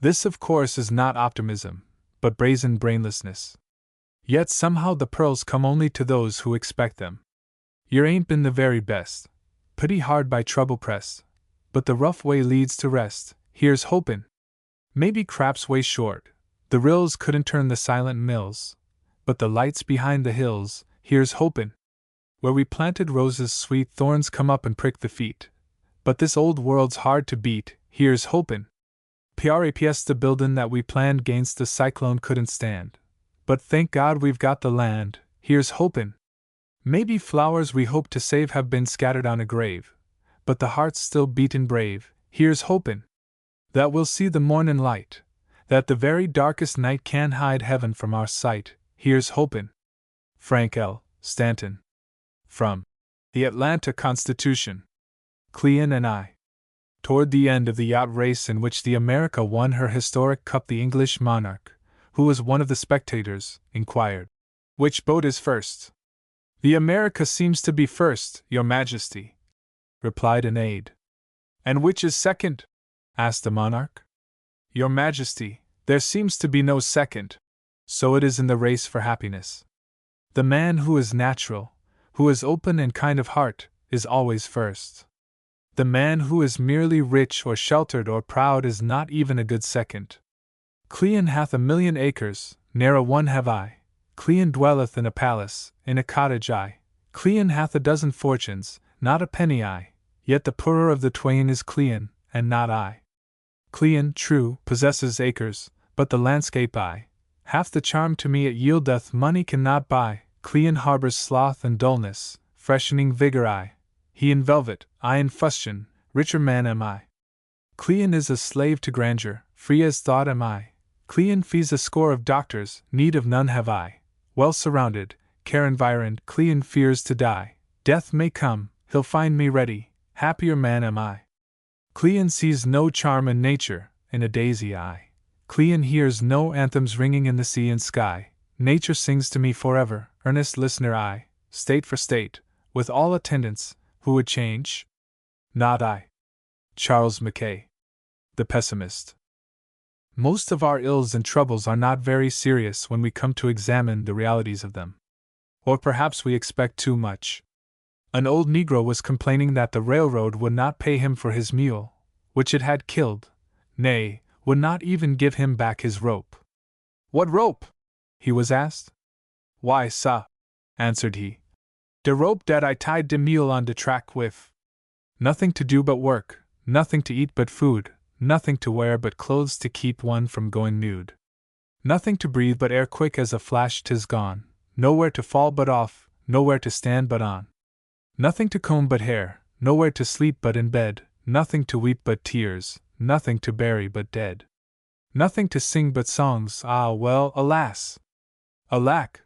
This, of course, is not optimism, but brazen brainlessness. Yet somehow the pearls come only to those who expect them. Yer ain't been the very best, pretty hard by trouble pressed, but the rough way leads to rest, here's hopin'. Maybe craps way short, the rills couldn't turn the silent mills, but the lights behind the hills, here's hopin'. Where we planted roses sweet thorns come up and prick the feet, but this old world's hard to beat, here's hopin'. PRAPS the buildin' that we planned gainst the cyclone couldn't stand, but thank God we've got the land, here's hopin'. Maybe flowers we hoped to save have been scattered on a grave, but the heart's still beatin' brave, here's hopin'. That we'll see the mornin' light, that the very darkest night can't hide heaven from our sight, here's hopin'. Frank L. Stanton. From The Atlanta Constitution. Clean and I. Toward the end of the yacht race in which the America won her historic cup, the English monarch, who was one of the spectators, inquired, "Which boat is first?" "The America seems to be first, Your Majesty," replied an aide. "And which is second?" asked the monarch. "Your Majesty, there seems to be no second." So it is in the race for happiness. The man who is natural, who is open and kind of heart, is always first. The man who is merely rich or sheltered or proud is not even a good second. Cleon hath 1,000,000 acres, ne'er a one have I. Cleon dwelleth in a palace, in a cottage I. Cleon hath a dozen fortunes, not a penny I. Yet the poorer of the twain is Cleon, and not I. Cleon, true, possesses acres, but the landscape I. Half the charm to me it yieldeth money cannot buy. Cleon harbors sloth and dullness, freshening vigor I. He in velvet, I in fustian, richer man am I. Cleon is a slave to grandeur, free as thought am I. Cleon fees a score of doctors, need of none have I. Well surrounded, care environed, Cleon fears to die. Death may come, he'll find me ready, happier man am I. Cleon sees no charm in nature, in a daisy eye. Cleon hears no anthems ringing in the sea and sky. Nature sings to me forever, earnest listener I, state for state, with all attendants, who would change? Not I. Charles Mackay. The Pessimist. Most of our ills and troubles are not very serious when we come to examine the realities of them. Or perhaps we expect too much. An old Negro was complaining that the railroad would not pay him for his mule, which it had killed, nay, would not even give him back his rope. "What rope?" he was asked. "Why, sah," answered he, "de rope dat I tied de mule on de track with. Nothing to do but work, nothing to eat but food, nothing to wear but clothes to keep one from going nude. Nothing to breathe but air quick as a flash 'tis gone, nowhere to fall but off, nowhere to stand but on. Nothing to comb but hair, nowhere to sleep but in bed, nothing to weep but tears, nothing to bury but dead. Nothing to sing but songs, ah well, alas! Alack!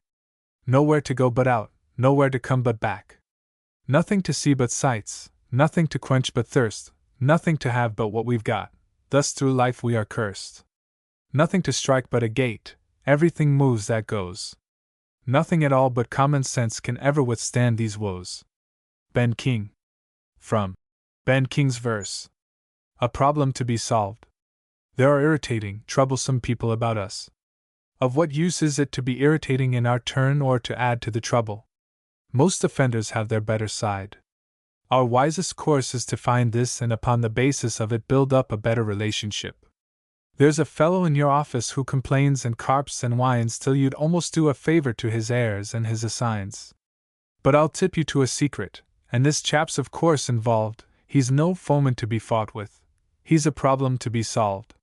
Nowhere to go but out, nowhere to come but back. Nothing to see but sights, nothing to quench but thirst, nothing to have but what we've got, thus through life we are cursed. Nothing to strike but a gait, everything moves that goes. Nothing at all but common sense can ever withstand these woes." Ben King. From Ben King's verse. A problem to be solved. There are irritating, troublesome people about us. Of what use is it to be irritating in our turn or to add to the trouble? Most offenders have their better side. Our wisest course is to find this and upon the basis of it build up a better relationship. There's a fellow in your office who complains and carps and whines till you'd almost do a favor to his heirs and his assigns. But I'll tip you to a secret, and this chap's of course involved. He's no foeman to be fought with. He's a problem to be solved.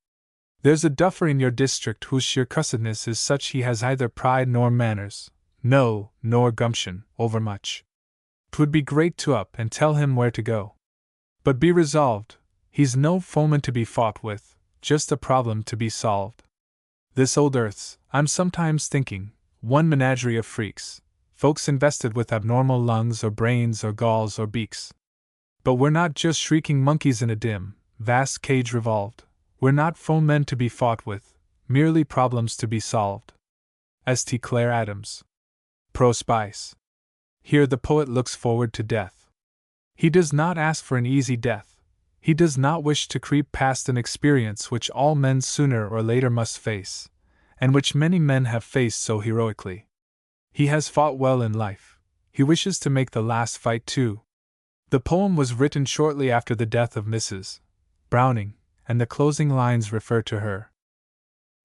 There's a duffer in your district whose sheer cussedness is such he has either pride nor manners, no, nor gumption, overmuch. 'Twould be great to up and tell him where to go. But be resolved, he's no foeman to be fought with, just a problem to be solved. This old earth's, I'm sometimes thinking, one menagerie of freaks, folks invested with abnormal lungs or brains or galls or beaks. But we're not just shrieking monkeys in a dim, vast cage revolved. We're not foemen to be fought with, merely problems to be solved. St. Clair Adams. Prospice. Here the poet looks forward to death. He does not ask for an easy death. He does not wish to creep past an experience which all men sooner or later must face, and which many men have faced so heroically. He has fought well in life. He wishes to make the last fight too. The poem was written shortly after the death of Mrs. Browning, and the closing lines refer to her.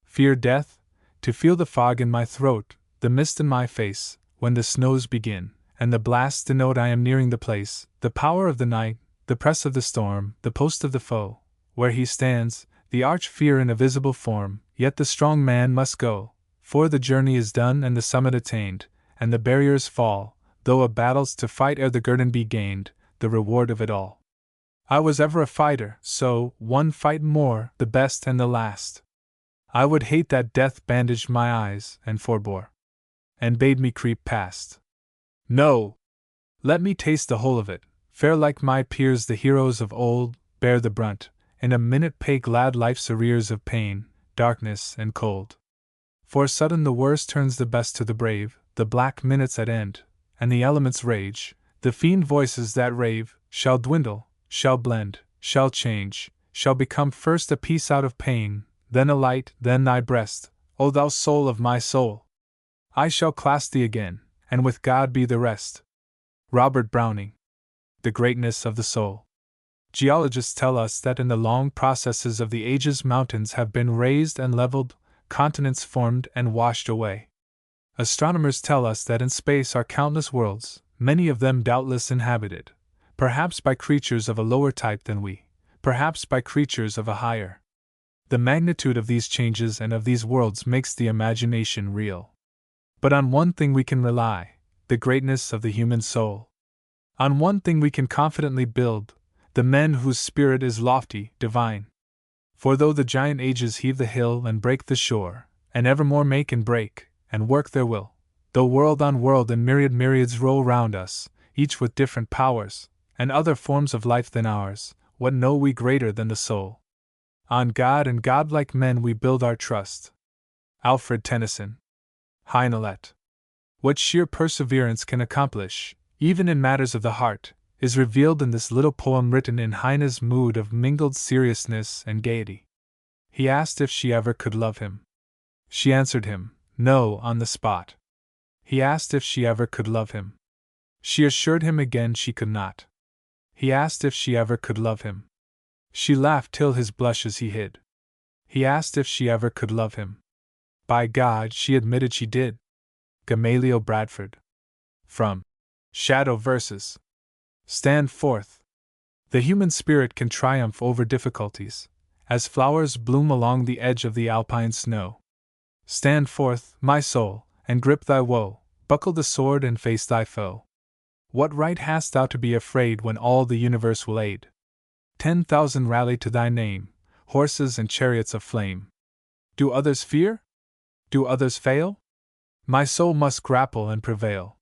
Fear death, to feel the fog in my throat, the mist in my face, when the snows begin, and the blasts denote I am nearing the place, the power of the night, the press of the storm, the post of the foe, where he stands, the arch fear in a visible form, yet the strong man must go, for the journey is done and the summit attained, and the barriers fall, though a battle's to fight ere the guerdon be gained, the reward of it all. I was ever a fighter, so, one fight more, the best and the last. I would hate that death bandaged my eyes, and forbore, and bade me creep past. No! Let me taste the whole of it, fare like my peers the heroes of old, bear the brunt, in a minute pay glad life's arrears of pain, darkness, and cold. For sudden the worst turns the best to the brave, the black minutes at end, and the elements rage, the fiend voices that rave, shall dwindle, shall blend, shall change, shall become first a peace out of pain, then a light, then thy breast, O thou soul of my soul! I shall clasp thee again, and with God be the rest. Robert Browning. The Greatness of the Soul. Geologists tell us that in the long processes of the ages mountains have been raised and leveled, continents formed and washed away. Astronomers tell us that in space are countless worlds, many of them doubtless inhabited, perhaps by creatures of a lower type than we, perhaps by creatures of a higher. The magnitude of these changes and of these worlds makes the imagination reel. But on one thing we can rely, the greatness of the human soul. On one thing we can confidently build, the men whose spirit is lofty, divine. For though the giant ages heave the hill and break the shore, and evermore make and break, and work their will, though world on world and myriad myriads roll round us, each with different powers, and other forms of life than ours, what know we greater than the soul? On God and godlike men we build our trust. Alfred Tennyson. Hynelet. What sheer perseverance can accomplish, even in matters of the heart, is revealed in this little poem written in Heine's mood of mingled seriousness and gaiety. He asked if she ever could love him. She answered him, no, on the spot. He asked if she ever could love him. She assured him again she could not. He asked if she ever could love him. She laughed till his blushes he hid. He asked if she ever could love him. By God, she admitted she did. Gamaliel Bradford. From Shadow Verses. Stand forth. The human spirit can triumph over difficulties, as flowers bloom along the edge of the alpine snow. Stand forth, my soul, and grip thy woe, buckle the sword and face thy foe. What right hast thou to be afraid when all the universe will aid? 10,000 rally to thy name, horses and chariots of flame. Do others fear? Do others fail? My soul must grapple and prevail.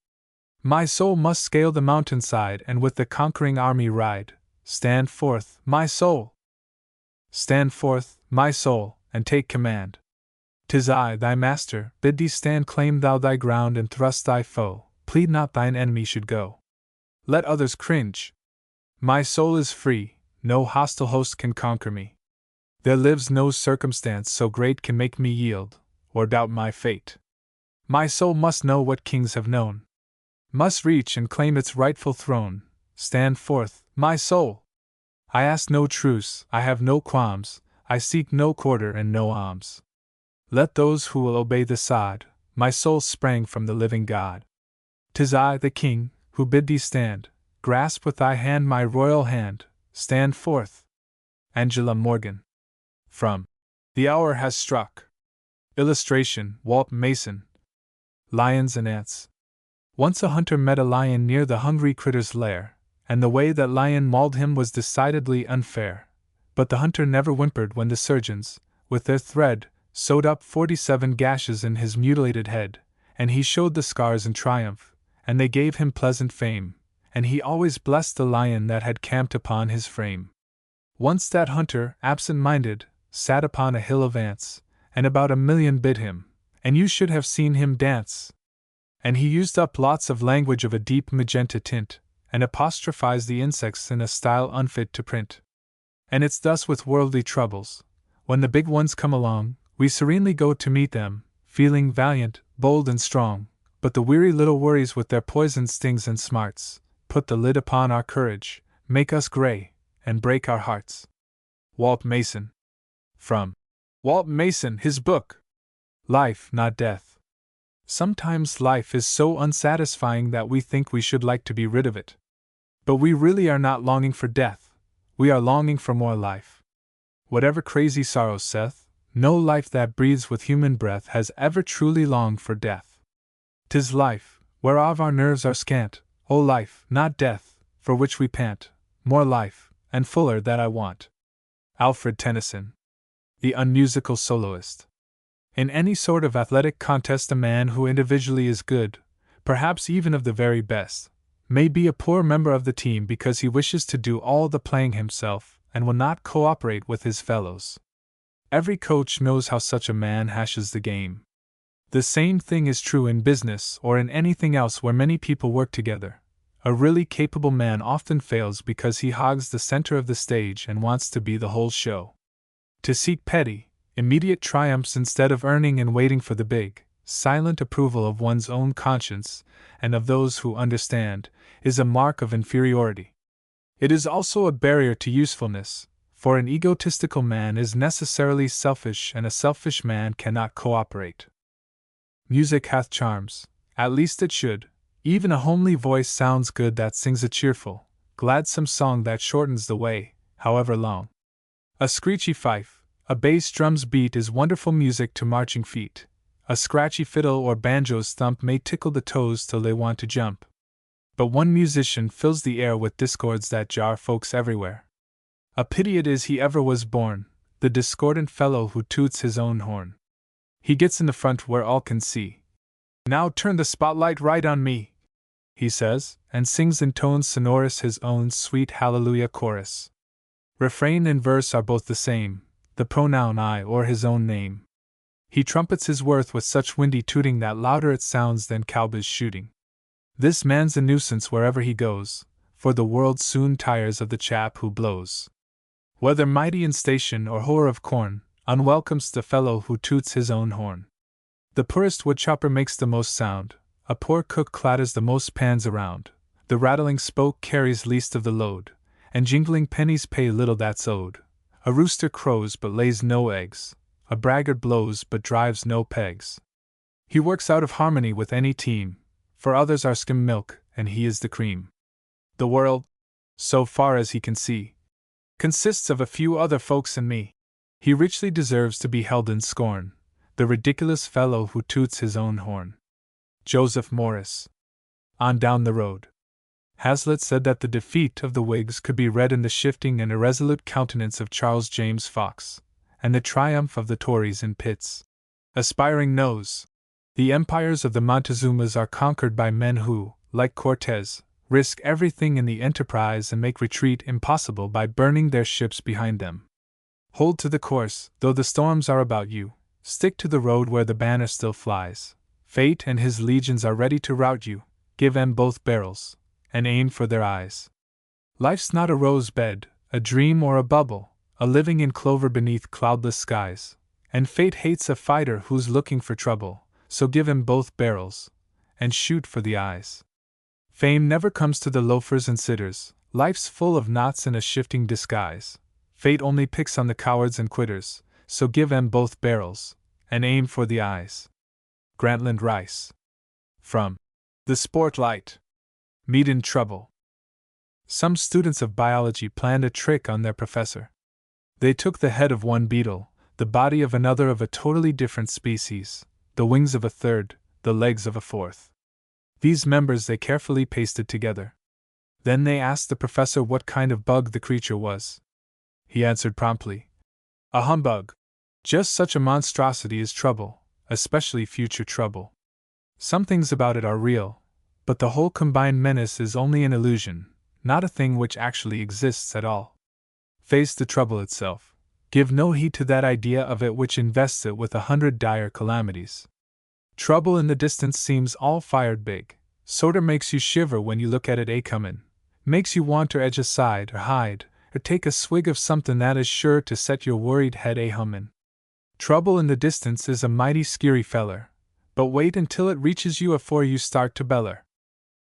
My soul must scale the mountainside and with the conquering army ride. Stand forth, my soul! Stand forth, my soul, and take command. 'Tis I, thy master, bid thee stand, claim thou thy ground and thrust thy foe, plead not thine enemy should go. Let others cringe. My soul is free, no hostile host can conquer me. There lives no circumstance so great can make me yield, or doubt my fate. My soul must know what kings have known, must reach and claim its rightful throne. Stand forth, my soul! I ask no truce, I have no qualms, I seek no quarter and no alms. Let those who will obey the sod, my soul sprang from the living God. 'Tis I, the king, who bid thee stand, grasp with thy hand my royal hand, stand forth. Angela Morgan. From The hour has struck. Illustration, Walt Mason. Lions and Ants. Once a hunter met a lion near the hungry critter's lair, and the way that lion mauled him was decidedly unfair. But the hunter never whimpered when the surgeons, with their thread, sewed up 47 gashes in his mutilated head, and he showed the scars in triumph, and they gave him pleasant fame, and he always blessed the lion that had camped upon his frame. Once that hunter, absent-minded, sat upon a hill of ants, and about 1,000,000 bid him, and you should have seen him dance. And he used up lots of language of a deep magenta tint, and apostrophized the insects in a style unfit to print. And it's thus with worldly troubles. When the big ones come along, we serenely go to meet them, feeling valiant, bold and strong, but the weary little worries with their poison stings and smarts, put the lid upon our courage, make us gray, and break our hearts. Walt Mason. From Walt Mason, his book, Life, Not Death. Sometimes life is so unsatisfying that we think we should like to be rid of it. But we really are not longing for death, we are longing for more life. Whatever crazy sorrow saith, no life that breathes with human breath has ever truly longed for death. 'Tis life, whereof our nerves are scant, O life, not death, for which we pant, more life, and fuller that I want. Alfred Tennyson. The unmusical soloist. In any sort of athletic contest, a man who individually is good, perhaps even of the very best, may be a poor member of the team because he wishes to do all the playing himself and will not cooperate with his fellows. Every coach knows how such a man hashes the game. The same thing is true in business or in anything else where many people work together. A really capable man often fails because he hogs the center of the stage and wants to be the whole show. To seek petty, immediate triumphs instead of earning and waiting for the big, silent approval of one's own conscience and of those who understand, is a mark of inferiority. It is also a barrier to usefulness, for an egotistical man is necessarily selfish and a selfish man cannot cooperate. Music hath charms, at least it should. Even a homely voice sounds good that sings a cheerful, gladsome song that shortens the way, however long. A screechy fife, a bass drum's beat is wonderful music to marching feet. A scratchy fiddle or banjo's thump may tickle the toes till they want to jump. But one musician fills the air with discords that jar folks everywhere. A pity it is he ever was born, the discordant fellow who toots his own horn. He gets in the front where all can see. Now turn the spotlight right on me, he says, and sings in tones sonorous his own sweet hallelujah chorus. Refrain and verse are both the same, the pronoun I or his own name. He trumpets his worth with such windy tooting that louder it sounds than cowboys shooting. This man's a nuisance wherever he goes, for the world soon tires of the chap who blows. Whether mighty in station or hoer of corn, unwelcome's the fellow who toots his own horn. The poorest woodchopper makes the most sound, a poor cook clatters the most pans around, the rattling spoke carries least of the load, and jingling pennies pay little that's owed. A rooster crows but lays no eggs, a braggart blows but drives no pegs. He works out of harmony with any team, for others are skim milk and he is the cream. The world, so far as he can see, consists of a few other folks and me. He richly deserves to be held in scorn, the ridiculous fellow who toots his own horn. Joseph Morris. On down the road. Hazlitt said that the defeat of the Whigs could be read in the shifting and irresolute countenance of Charles James Fox, and the triumph of the Tories in Pitt's aspiring nose. The empires of the Montezumas are conquered by men who, like Cortez, risk everything in the enterprise and make retreat impossible by burning their ships behind them. Hold to the course, though the storms are about you. Stick to the road where the banner still flies. Fate and his legions are ready to rout you. Give 'em both barrels, and aim for their eyes. Life's not a rose bed, a dream or a bubble, a living in clover beneath cloudless skies. And fate hates a fighter who's looking for trouble, so give 'em both barrels, and shoot for the eyes. Fame never comes to the loafers and sitters. Life's full of knots in a shifting disguise. Fate only picks on the cowards and quitters, so give 'em both barrels, and aim for the eyes. Grantland Rice. From The Sportlight. Meet in Trouble. Some students of biology planned a trick on their professor. They took the head of one beetle, the body of another of a totally different species, the wings of a third, the legs of a fourth. These members they carefully pasted together. Then they asked the professor what kind of bug the creature was. He answered promptly, "A humbug. Just such a monstrosity is trouble, especially future trouble. Some things about it are real, but the whole combined menace is only an illusion, not a thing which actually exists at all. Face the trouble itself. Give no heed to that idea of it which invests it with 100 dire calamities. Trouble in the distance seems all fired big, sorter makes you shiver when you look at it a comin', makes you want to edge aside or hide, or take a swig of somethin' that is sure to set your worried head a hummin'. Trouble in the distance is a mighty skeery feller, but wait until it reaches you afore you start to beller.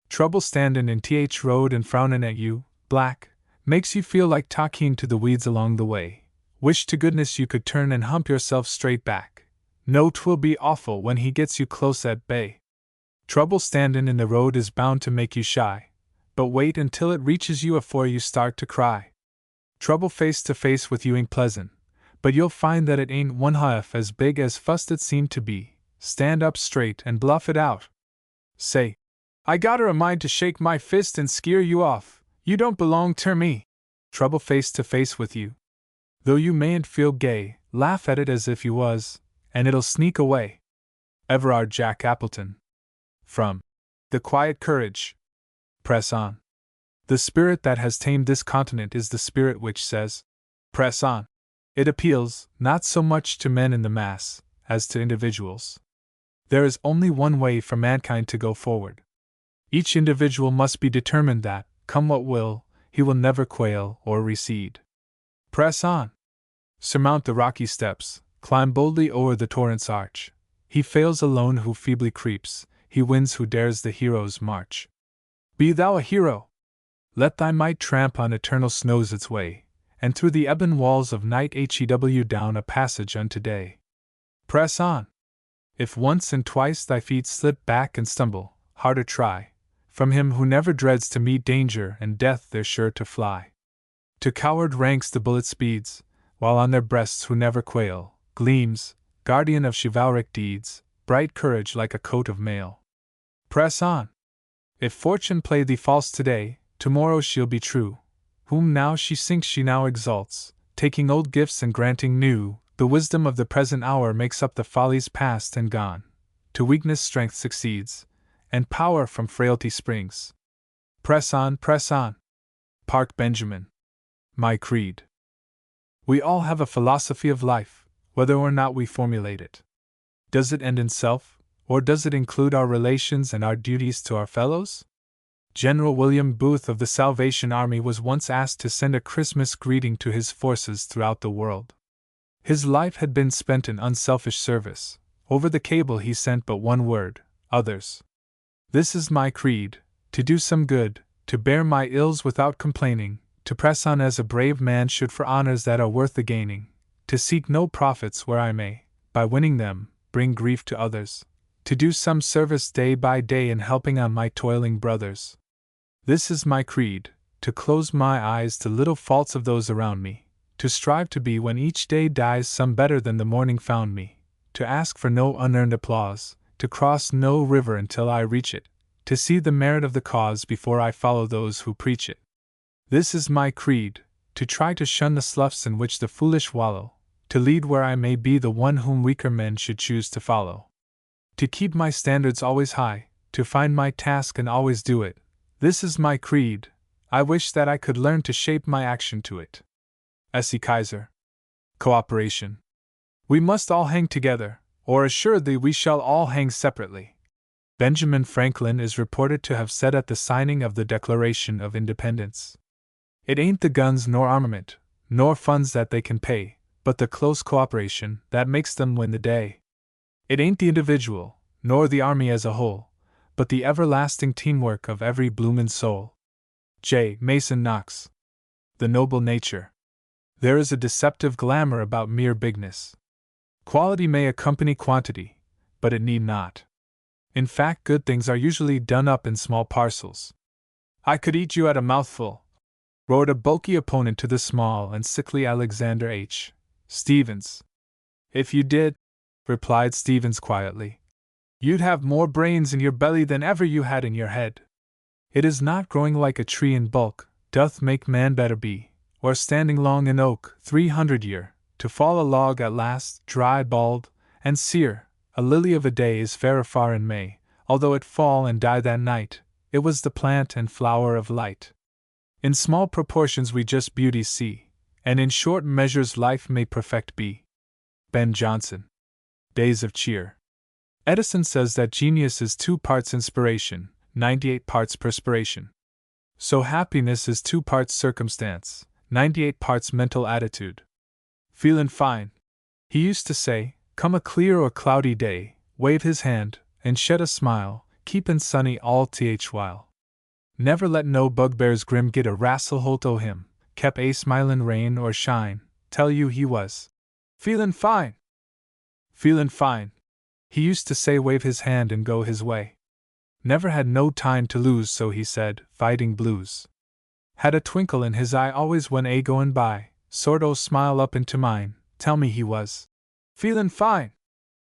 Trouble standin' in th road and frownin' at you, black, makes you feel like talking to the weeds along the way. Wish to goodness you could turn and hump yourself straight back. No, 'twill be awful when he gets you close at bay. Trouble standin' in the road is bound to make you shy, but wait until it reaches you afore you start to cry. Trouble face to face with you ain't pleasant, but you'll find that it ain't one half as big as fust it seemed to be. Stand up straight and bluff it out. Say, I gotter a mind to shake my fist and skeer you off. You don't belong ter me. Trouble face to face with you. Though you mayn't feel gay, laugh at it as if you was, and it'll sneak away. Everard Jack Appleton. From The Quiet Courage. Press on. The spirit that has tamed this continent is the spirit which says, press on. It appeals, not so much to men in the mass, as to individuals. There is only one way for mankind to go forward. Each individual must be determined that, come what will, he will never quail or recede. Press on. Surmount the rocky steps, climb boldly o'er the torrent's arch. He fails alone who feebly creeps, he wins who dares the hero's march. Be thou a hero! Let thy might tramp on eternal snows its way, and through the ebon walls of night hew down a passage unto day. Press on! If once and twice thy feet slip back and stumble, harder try. From him who never dreads to meet danger and death they're sure to fly. To coward ranks the bullet speeds, while on their breasts who never quail, gleams, guardian of chivalric deeds, bright courage like a coat of mail. Press on! If fortune play thee false today, tomorrow she'll be true. Whom now she sinks she now exalts, taking old gifts and granting new. The wisdom of the present hour makes up the follies past and gone. To weakness strength succeeds, and power from frailty springs. Press on, press on. Park Benjamin. My creed. We all have a philosophy of life, whether or not we formulate it. Does it end in self, or does it include our relations and our duties to our fellows? General William Booth of the Salvation Army was once asked to send a Christmas greeting to his forces throughout the world. His life had been spent in unselfish service. Over the cable he sent but one word: others. This is my creed: to do some good, to bear my ills without complaining, to press on as a brave man should for honors that are worth the gaining, to seek no profits where I may, by winning them, bring grief to others, to do some service day by day in helping on my toiling brothers. This is my creed: to close my eyes to little faults of those around me, to strive to be when each day dies some better than the morning found me, to ask for no unearned applause, to cross no river until I reach it, to see the merit of the cause before I follow those who preach it. This is my creed: to try to shun the sloughs in which the foolish wallow, to lead where I may be the one whom weaker men should choose to follow. To keep my standards always high, to find my task and always do it. This is my creed. I wish that I could learn to shape my action to it. S.E. Kaiser. Cooperation. We must all hang together, or assuredly we shall all hang separately. Benjamin Franklin is reported to have said at the signing of the Declaration of Independence, "It ain't the guns nor armament, nor funds that they can pay, but the close cooperation that makes them win the day. It ain't the individual, nor the army as a whole, but the everlasting teamwork of every bloomin' soul." J. Mason Knox. The Noble Nature. There is a deceptive glamour about mere bigness. Quality may accompany quantity, but it need not. In fact, good things are usually done up in small parcels. "I could eat you at a mouthful," roared a bulky opponent to the small and sickly Alexander H. Stevens. If you did, replied Stevens quietly, you'd have more brains in your belly than ever you had in your head. It is not growing like a tree in bulk, doth make man better be, or standing long in oak 300 year, to fall a log at last, dry, bald, and sere. A lily of a day is fairer far in May, although it fall and die that night. It was the plant and flower of light. In small proportions we just beauty see, and in short measures life may perfect be. Ben Jonson. Days of Cheer. Edison says that genius is 2 parts inspiration, 98 parts perspiration. So happiness is 2 parts circumstance, 98 parts mental attitude. Feelin' fine, he used to say, come a clear or cloudy day, wave his hand, and shed a smile, keepin' sunny all th while. Never let no bugbears grim get a wrastle holt o' him, kep' a smilin' rain or shine, tell you he was feelin' fine. Feelin' fine, he used to say, wave his hand and go his way. Never had no time to lose, so he said, fighting blues. Had a twinkle in his eye always when a goin' by, sort o' smile up into mine, tell me he was feelin' fine.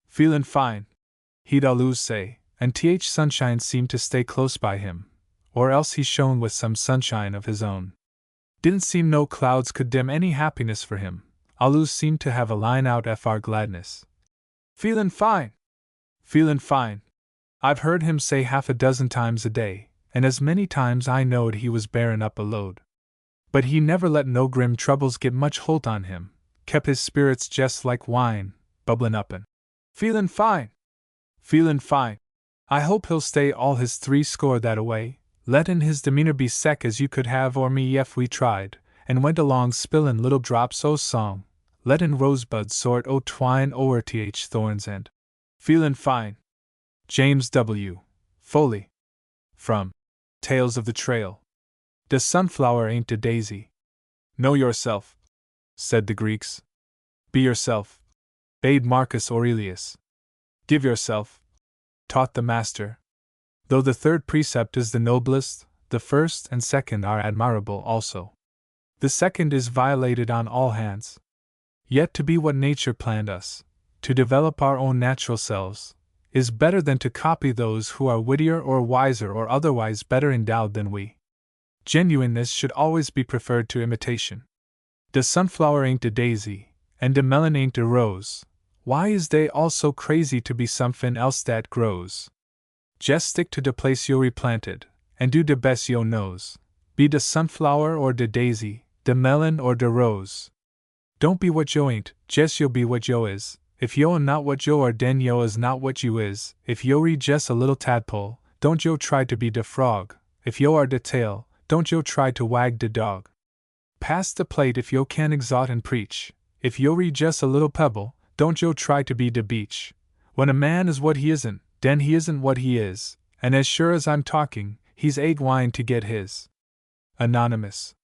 Feelin' fine, he'd always say, and th sunshine seemed to stay close by him, or else he shone with some sunshine of his own. Didn't seem no clouds could dim any happiness for him, always seemed to have a line out fr gladness. Feelin' fine. Feelin' fine. I've heard him say half a dozen times a day, and as many times I knowed he was bearin' up a load. But he never let no grim troubles get much holt on him, kep' his spirits jest like wine, bubblin' up and feelin' fine. Feelin' fine. I hope he'll stay all his 60 that away, lettin' his demeanor be sec as you could have or me ef we tried, and went along spillin' little drops o' song, lettin' rosebuds sort o' twine o'er th thorns and feelin' fine. James W. Foley. From Tales of the Trail. De sunflower ain't a daisy. Know yourself, said the Greeks. Be yourself, bade Marcus Aurelius. Give yourself, taught the master. Though the 3rd precept is the noblest, the 1st and 2nd are admirable also. The 2nd is violated on all hands. Yet to be what nature planned us, to develop our own natural selves, is better than to copy those who are wittier or wiser or otherwise better endowed than we. Genuineness should always be preferred to imitation. De sunflower ain't a daisy, and de melon ain't a rose. Why is they all so crazy to be somefin else that grows? Jest stick to de place yo replanted, and do de best yo knows. Be de sunflower or de daisy, de melon or de rose. Don't be what yo ain't, jest yo be what yo is. If yo are not what yo are, den yo is not what you is. If yo re jest a little tadpole, don't yo try to be de frog. If yo are de tail, don't yo try to wag de dog. Pass the plate if yo can exhort and preach. If yo re jest a little pebble, don't yo try to be de beach. When a man is what he isn't, den he isn't what he is, and as sure as I'm talking, he's egg wine to get his. Anonymous.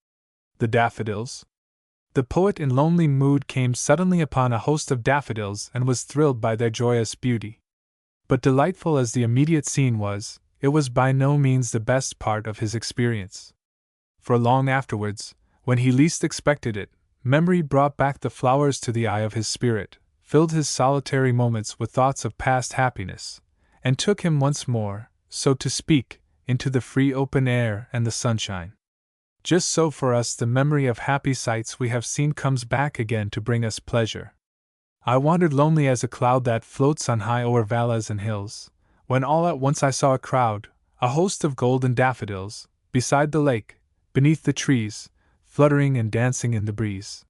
The Daffodils. The poet in lonely mood came suddenly upon a host of daffodils and was thrilled by their joyous beauty. But delightful as the immediate scene was, it was by no means the best part of his experience. For long afterwards, when he least expected it, memory brought back the flowers to the eye of his spirit, filled his solitary moments with thoughts of past happiness, and took him once more, so to speak, into the free open air and the sunshine. Just so for us the memory of happy sights we have seen comes back again to bring us pleasure. I wandered lonely as a cloud that floats on high o'er valleys and hills, when all at once I saw a crowd, a host of golden daffodils, beside the lake, beneath the trees, fluttering and dancing in the breeze.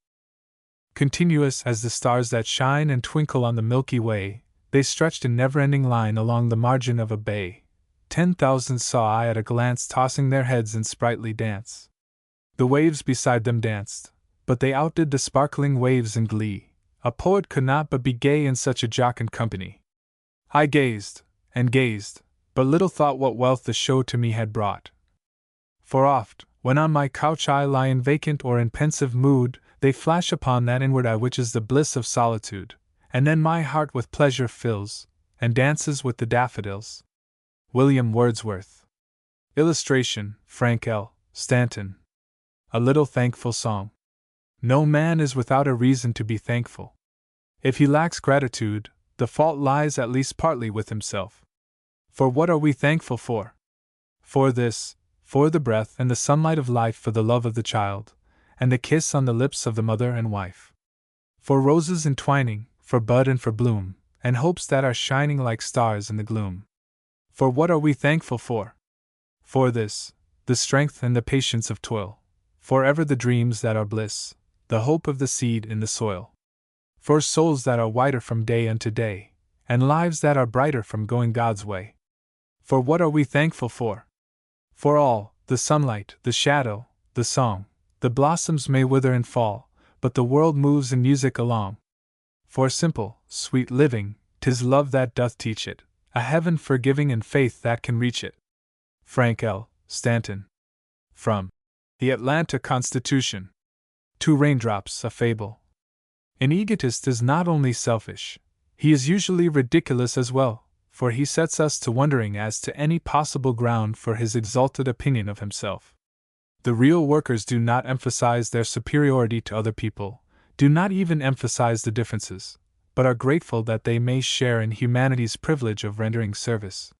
Continuous as the stars that shine and twinkle on the Milky Way, they stretched in never-ending line along the margin of a bay. 10,000 saw I at a glance tossing their heads in sprightly dance. The waves beside them danced, but they outdid the sparkling waves in glee. A poet could not but be gay in such a jocund company. I gazed, and gazed, but little thought what wealth the show to me had brought. For oft, when on my couch I lie in vacant or in pensive mood, they flash upon that inward eye which is the bliss of solitude, and then my heart with pleasure fills, and dances with the daffodils. William Wordsworth. Illustration, Frank L. Stanton. A Little Thankful Song. No man is without a reason to be thankful. If he lacks gratitude, the fault lies at least partly with himself. For what are we thankful for? For this, for the breath and the sunlight of life, for the love of the child, and the kiss on the lips of the mother and wife. For roses entwining, for bud and for bloom, and hopes that are shining like stars in the gloom. For what are we thankful for? For this, the strength and the patience of toil, for ever the dreams that are bliss, the hope of the seed in the soil. For souls that are whiter from day unto day, and lives that are brighter from going God's way. For what are we thankful for? For all, the sunlight, the shadow, the song, the blossoms may wither and fall, but the world moves in music along. For simple, sweet living, 'tis love that doth teach it, a heaven forgiving and faith that can reach it. Frank L. Stanton. From The Atlanta Constitution. 2 Raindrops, a Fable. An egotist is not only selfish, he is usually ridiculous as well, for he sets us to wondering as to any possible ground for his exalted opinion of himself. The real workers do not emphasize their superiority to other people, do not even emphasize the differences, but are grateful that they may share in humanity's privilege of rendering service.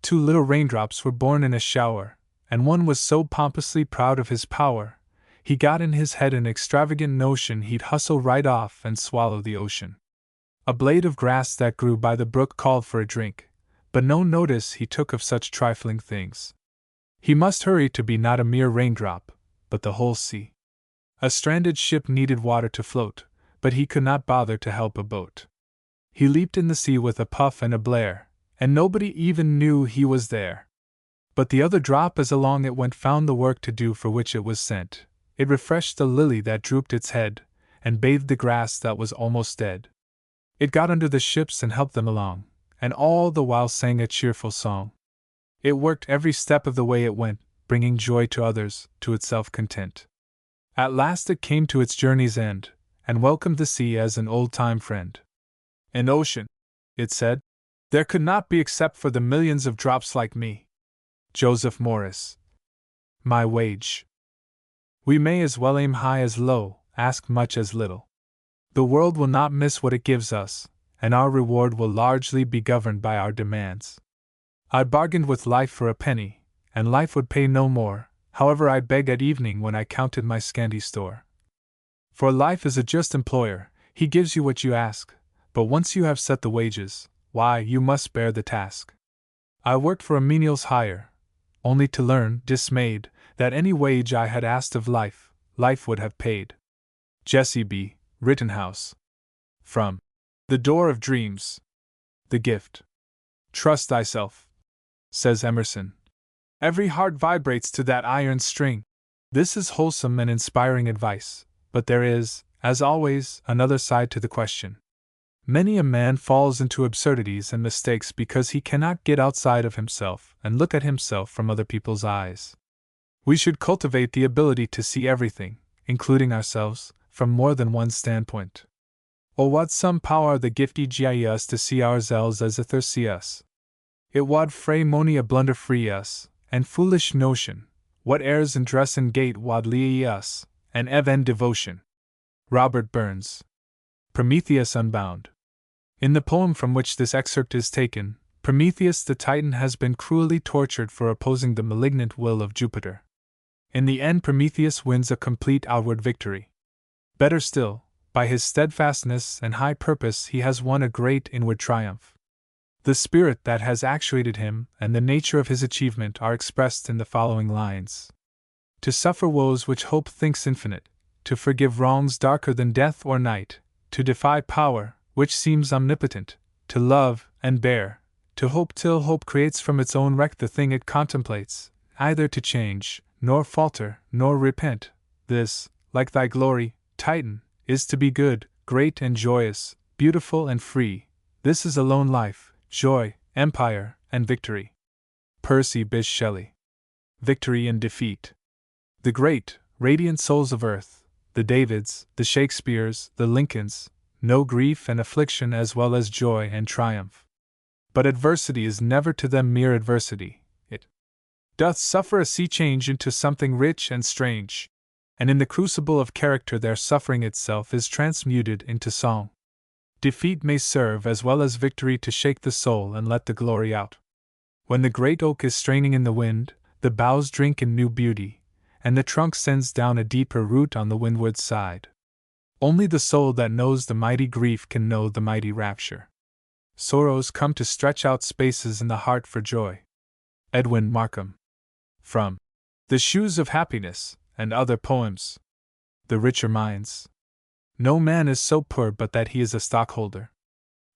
2 little raindrops were born in a shower, and one was so pompously proud of his power, he got in his head an extravagant notion he'd hustle right off and swallow the ocean. A blade of grass that grew by the brook called for a drink, but no notice he took of such trifling things. He must hurry to be not a mere raindrop, but the whole sea. A stranded ship needed water to float, but he could not bother to help a boat. He leaped in the sea with a puff and a blare, and nobody even knew he was there. But the other drop as along it went found the work to do for which it was sent. It refreshed the lily that drooped its head, and bathed the grass that was almost dead. It got under the ships and helped them along, and all the while sang a cheerful song. It worked every step of the way it went, bringing joy to others, to itself content. At last it came to its journey's end, and welcomed the sea as an old-time friend. An ocean, it said, there could not be except for the millions of drops like me. Joseph Morris. My wage. We may as well aim high as low, ask much as little. The world will not miss what it gives us, and our reward will largely be governed by our demands. I bargained with life for a penny, and life would pay no more, however I begged at evening when I counted my scanty store. For life is a just employer, he gives you what you ask, but once you have set the wages, why, you must bear the task. I worked for a menial's hire, only to learn, dismayed, that any wage I had asked of life, life would have paid. Jesse B. Rittenhouse. From The Door of Dreams. The Gift. Trust thyself, says Emerson. Every heart vibrates to that iron string. This is wholesome and inspiring advice, but there is, as always, another side to the question. Many a man falls into absurdities and mistakes because he cannot get outside of himself and look at himself from other people's eyes. We should cultivate the ability to see everything, including ourselves, from more than one standpoint. O what some power the gift gi us to see ourselves as ithers see us. It wad frae mony a blunder free us, and foolish notion, what airs and dress and gait wad lee us, and even devotion. Robert Burns. Prometheus Unbound. In the poem from which this excerpt is taken, Prometheus the Titan has been cruelly tortured for opposing the malignant will of Jupiter. In the end, Prometheus wins a complete outward victory. Better still, by his steadfastness and high purpose he has won a great inward triumph. The spirit that has actuated him and the nature of his achievement are expressed in the following lines. To suffer woes which hope thinks infinite, to forgive wrongs darker than death or night, to defy power, which seems omnipotent, to love and bear, to hope till hope creates from its own wreck the thing it contemplates, either to change, nor falter, nor repent, this, like thy glory, Titan, is to be good, great and joyous, beautiful and free. This is alone life, joy, empire, and victory. Percy Bysshe Shelley. Victory and Defeat. The great, radiant souls of earth, the Davids, the Shakespeares, the Lincolns, know grief and affliction as well as joy and triumph. But adversity is never to them mere adversity, it doth suffer a sea change into something rich and strange, and in the crucible of character their suffering itself is transmuted into song. Defeat may serve as well as victory to shake the soul and let the glory out. When the great oak is straining in the wind, the boughs drink in new beauty, and the trunk sends down a deeper root on the windward side. Only the soul that knows the mighty grief can know the mighty rapture. Sorrows come to stretch out spaces in the heart for joy. Edwin Markham. From The Shoes of Happiness, and Other Poems. The Richer Minds. No man is so poor but that he is a stockholder.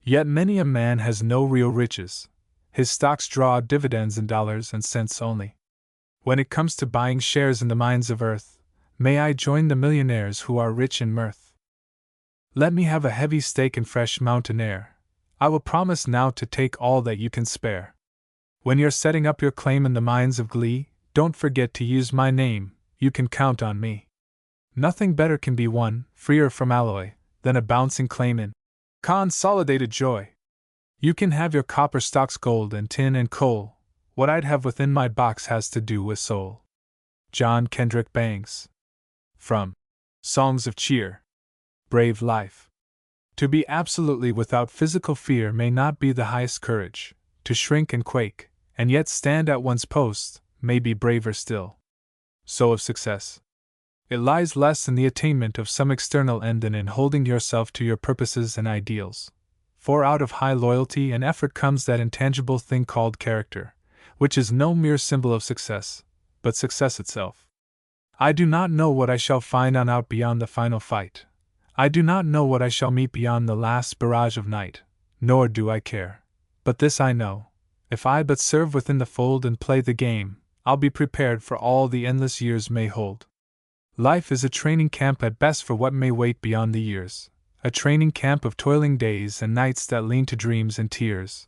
Yet many a man has no real riches. His stocks draw dividends in dollars and cents only. When it comes to buying shares in the mines of earth, may I join the millionaires who are rich in mirth. Let me have a heavy stake in fresh mountain air. I will promise now to take all that you can spare. When you're setting up your claim in the mines of glee, don't forget to use my name, you can count on me. Nothing better can be won, freer from alloy, than a bouncing claim in consolidated joy. You can have your copper stocks, gold and tin and coal. What I'd have within my box has to do with soul. John Kendrick Bangs. From Songs of Cheer. Brave Life. To be absolutely without physical fear may not be the highest courage. To shrink and quake, and yet stand at one's post, may be braver still. So of success. It lies less in the attainment of some external end than in holding yourself to your purposes and ideals. For out of high loyalty and effort comes that intangible thing called character, which is no mere symbol of success, but success itself. I do not know what I shall find on out beyond the final fight. I do not know what I shall meet beyond the last barrage of night, nor do I care. But this I know, if I but serve within the fold and play the game, I'll be prepared for all the endless years may hold. Life is a training camp at best for what may wait beyond the years, a training camp of toiling days and nights that lean to dreams and tears.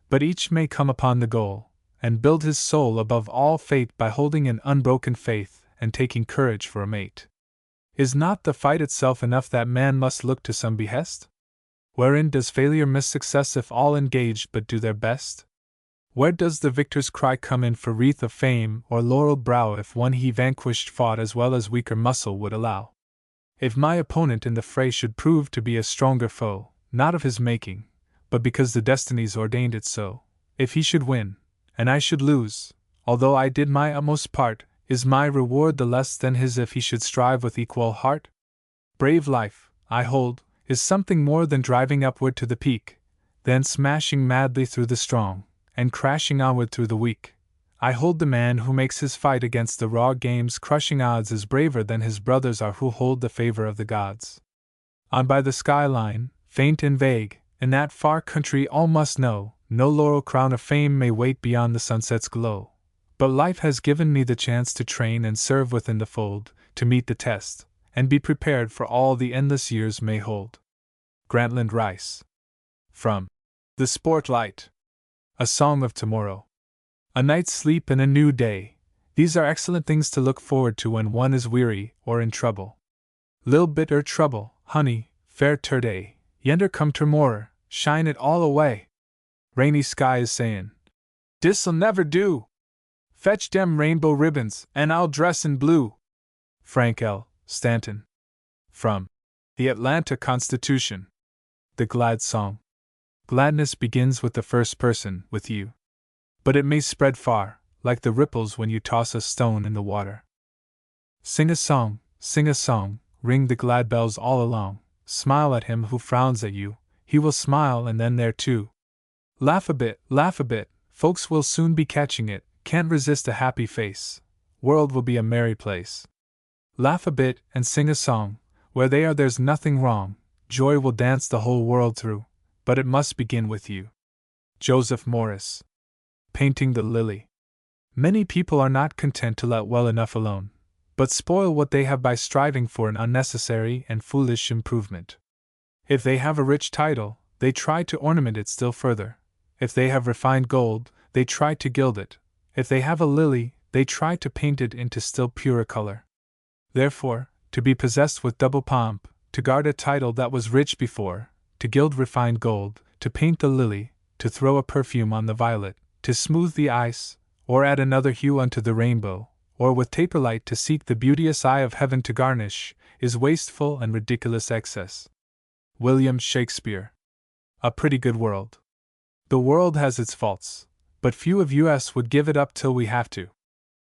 But each may come upon the goal, and build his soul above all fate by holding an unbroken faith and taking courage for a mate. Is not the fight itself enough that man must look to some behest? Wherein does failure miss success if all engage but do their best? Where does the victor's cry come in for wreath of fame or laurel brow if one he vanquished fought as well as weaker muscle would allow? If my opponent in the fray should prove to be a stronger foe, not of his making, but because the destinies ordained it so, if he should win, and I should lose, although I did my utmost part, is my reward the less than his if he should strive with equal heart? Brave life, I hold, is something more than driving upward to the peak, then smashing madly through the strong, and crashing onward through the weak. I hold the man who makes his fight against the raw game's crushing odds is braver than his brothers are who hold the favor of the gods. On by the skyline, faint and vague, in that far country all must know, no laurel crown of fame may wait beyond the sunset's glow. But life has given me the chance to train and serve within the fold, to meet the test, and be prepared for all the endless years may hold. Grantland Rice. From The Sportlight. A Song of Tomorrow. A night's sleep and a new day. These are excellent things to look forward to when one is weary or in trouble. Lil bit er trouble, honey, fair ter day, yender come termorrer, shine it all away. Rainy sky is sayin', dis'll never do. Fetch dem rainbow ribbons, and I'll dress in blue. Frank L. Stanton. From The Atlanta Constitution. The Glad Song. Gladness begins with the first person, with you. But it may spread far, like the ripples when you toss a stone in the water. Sing a song, ring the glad bells all along. Smile at him who frowns at you, he will smile and then there too. Laugh a bit, folks will soon be catching it, can't resist a happy face. World will be a merry place. Laugh a bit and sing a song, where they are there's nothing wrong, joy will dance the whole world through. But it must begin with you. Joseph Morris. Painting the Lily. Many people are not content to let well enough alone, but spoil what they have by striving for an unnecessary and foolish improvement. If they have a rich title, they try to ornament it still further. If they have refined gold, they try to gild it. If they have a lily, they try to paint it into still purer color. Therefore, to be possessed with double pomp, to guard a title that was rich before, to gild refined gold, to paint the lily, to throw a perfume on the violet, to smooth the ice, or add another hue unto the rainbow, or with taper light to seek the beauteous eye of heaven to garnish, is wasteful and ridiculous excess. William Shakespeare. A pretty good world. The world has its faults, but few of us would give it up till we have to.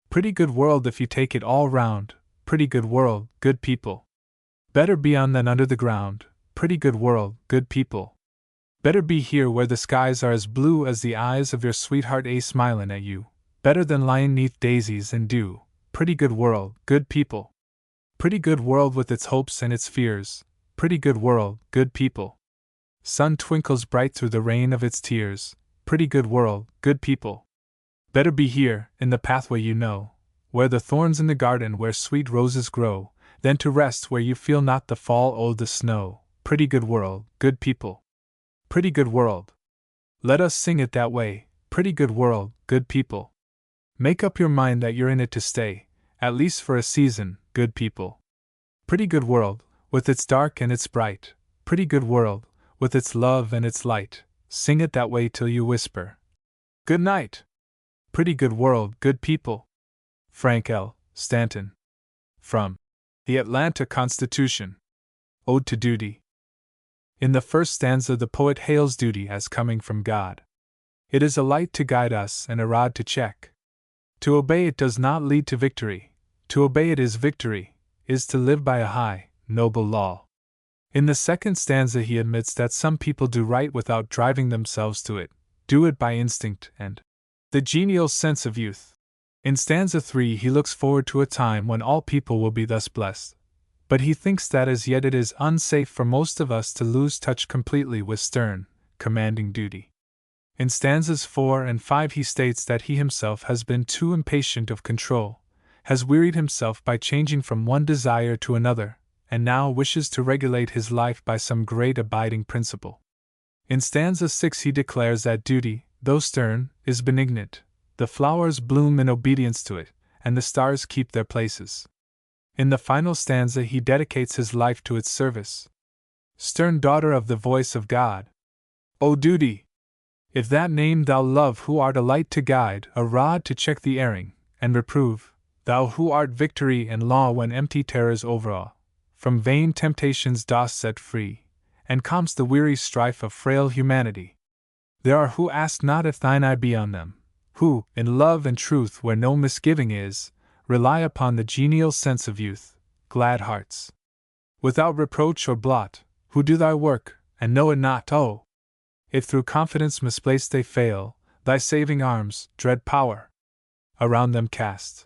Pretty good world if you take it all round, pretty good world, good people. Better be on than under the ground, pretty good world, good people. Better be here where the skies are as blue as the eyes of your sweetheart smilin' at you, better than lying 'neath daisies and dew, pretty good world, good people. Pretty good world with its hopes and its fears, pretty good world, good people. Sun twinkles bright through the rain of its tears, pretty good world, good people. Better be here, in the pathway you know, where the thorns in the garden where sweet roses grow, than to rest where you feel not the fall o' the snow, pretty good world, good people. Pretty good world. Let us sing it that way, pretty good world, good people. Make up your mind that you're in it to stay, at least for a season, good people. Pretty good world, with its dark and its bright, pretty good world, with its love and its light, sing it that way till you whisper, good night. Pretty good world, good people. Frank L. Stanton. From The Atlanta Constitution. Ode to Duty. In the first stanza, the poet hails duty as coming from God. It is a light to guide us and a rod to check. To obey it does not lead to victory. To obey it is victory, is to live by a high, noble law. In the second stanza, he admits that some people do right without driving themselves to it, do it by instinct and the genial sense of youth. In stanza 3, he looks forward to a time when all people will be thus blessed, but he thinks that as yet it is unsafe for most of us to lose touch completely with stern, commanding duty. In stanzas 4 and 5, he states that he himself has been too impatient of control, has wearied himself by changing from one desire to another, and now wishes to regulate his life by some great abiding principle. In stanza 6, he declares that duty, though stern, is benignant, the flowers bloom in obedience to it, and the stars keep their places. In the final stanza, he dedicates his life to its service. Stern daughter of the voice of God, O duty! If that name thou love, who art a light to guide, a rod to check the erring, and reprove, thou who art victory and law when empty terrors overawe, from vain temptations dost set free, and calmst the weary strife of frail humanity. There are who ask not if thine eye be on them, who, in love and truth where no misgiving is, rely upon the genial sense of youth, glad hearts. Without reproach or blot, who do thy work, and know it not, oh! If through confidence misplaced they fail, thy saving arms, dread power, around them cast.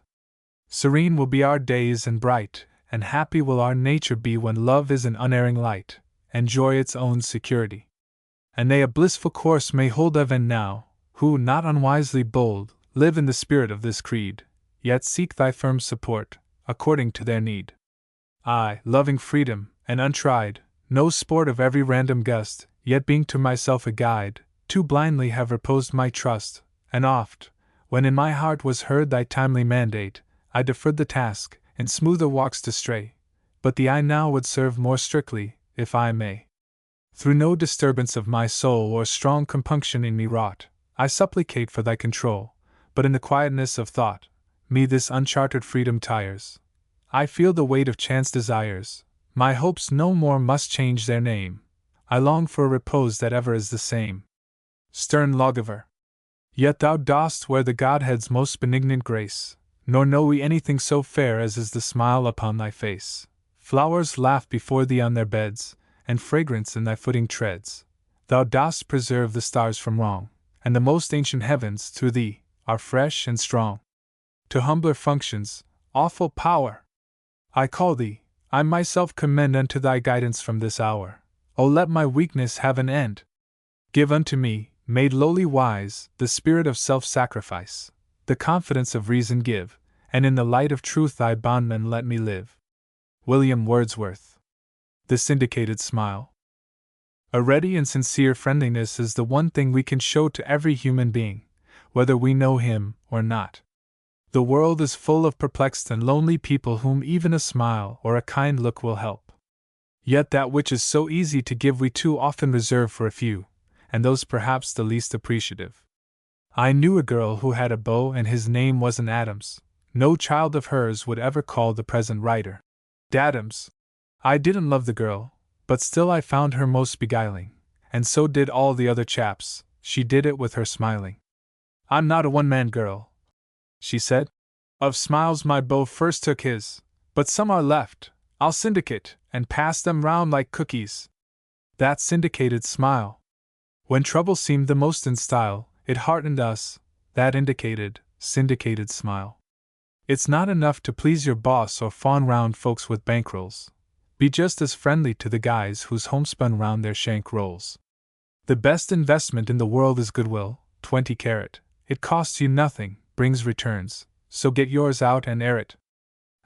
Serene will be our days and bright, and happy will our nature be when love is an unerring light, and joy its own security. And they a blissful course may hold of and now, who, not unwisely bold, live in the spirit of this creed, yet seek thy firm support, according to their need. I, loving freedom, and untried, no sport of every random gust, yet being to myself a guide, too blindly have reposed my trust, and oft, when in my heart was heard thy timely mandate, I deferred the task, in smoother walks to stray, but the I now would serve more strictly, if I may. Through no disturbance of my soul or strong compunction in me wrought, I supplicate for thy control, but in the quietness of thought, me this unchartered freedom tires. I feel the weight of chance desires, my hopes no more must change their name, I long for a repose that ever is the same. Stern lawgiver! Yet thou dost wear the Godhead's most benignant grace, nor know we anything so fair as is the smile upon thy face. Flowers laugh before thee on their beds, and fragrance in thy footing treads. Thou dost preserve the stars from wrong, and the most ancient heavens, through thee, are fresh and strong. To humbler functions, awful power! I call thee, I myself commend unto thy guidance from this hour. O let my weakness have an end! Give unto me, made lowly wise, the spirit of self-sacrifice, the confidence of reason give, and in the light of truth thy bondman let me live. William Wordsworth. The syndicated smile. A ready and sincere friendliness is the one thing we can show to every human being, whether we know him or not. The world is full of perplexed and lonely people whom even a smile or a kind look will help. Yet that which is so easy to give we too often reserve for a few, and those perhaps the least appreciative. I knew a girl who had a beau and his name wasn't Adams. No child of hers would ever call the present writer Dadams. I didn't love the girl, but still I found her most beguiling, and so did all the other chaps. She did it with her smiling. I'm not a one-man girl, she said. Of smiles my beau first took his, but some are left. I'll syndicate, and pass them round like cookies. That syndicated smile. When trouble seemed the most in style, it heartened us, that indicated, syndicated smile. It's not enough to please your boss or fawn round folks with bankrolls. Be just as friendly to the guys whose homespun round their shank rolls. The best investment in the world is goodwill, 20 carat. It costs you nothing, brings returns, so get yours out and air it.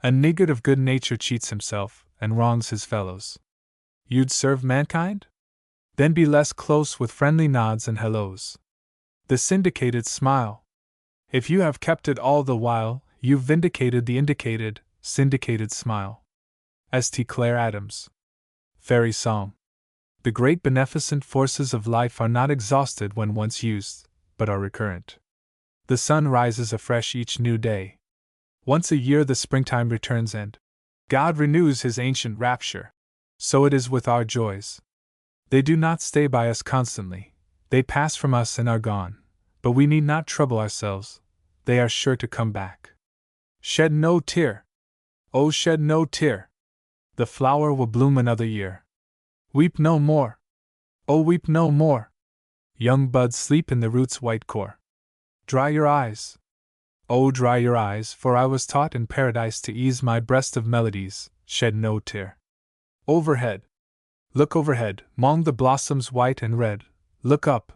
A niggard of good nature cheats himself, and wrongs his fellows. You'd serve mankind? Then be less close with friendly nods and hellos. The syndicated smile. If you have kept it all the while, you've vindicated the indicated, syndicated smile. St. Clair Adams. Fairy Song. The great beneficent forces of life are not exhausted when once used, but are recurrent. The sun rises afresh each new day. Once a year the springtime returns and God renews his ancient rapture. So it is with our joys. They do not stay by us constantly, they pass from us and are gone, but we need not trouble ourselves, they are sure to come back. Shed no tear. Oh, shed no tear. The flower will bloom another year. Weep no more. Oh, weep no more. Young buds sleep in the root's white core. Dry your eyes. Oh, dry your eyes, for I was taught in paradise to ease my breast of melodies, shed no tear. Overhead. Look overhead, 'mong the blossoms white and red. Look up,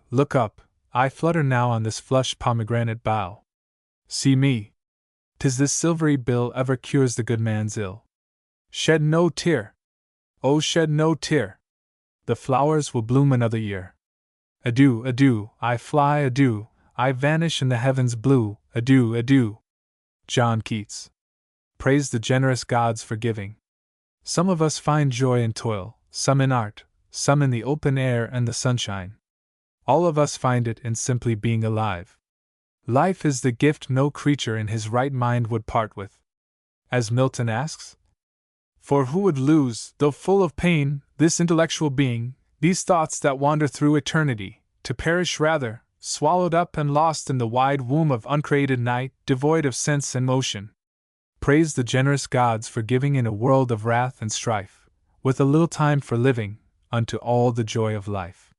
I flutter now on this flushed pomegranate bough. See me. 'Tis this silvery bill ever cures the good man's ill. Shed no tear. Oh, shed no tear. The flowers will bloom another year. Adieu, adieu, I fly, adieu, I vanish in the heavens blue, adieu, adieu. John Keats. Praise the generous gods for giving. Some of us find joy in toil, some in art, some in the open air and the sunshine. All of us find it in simply being alive. Life is the gift no creature in his right mind would part with. As Milton asks, for who would lose, though full of pain, this intellectual being, these thoughts that wander through eternity, to perish rather, swallowed up and lost in the wide womb of uncreated night, devoid of sense and motion? Praise the generous gods for giving in a world of wrath and strife, with a little time for living, unto all the joy of life.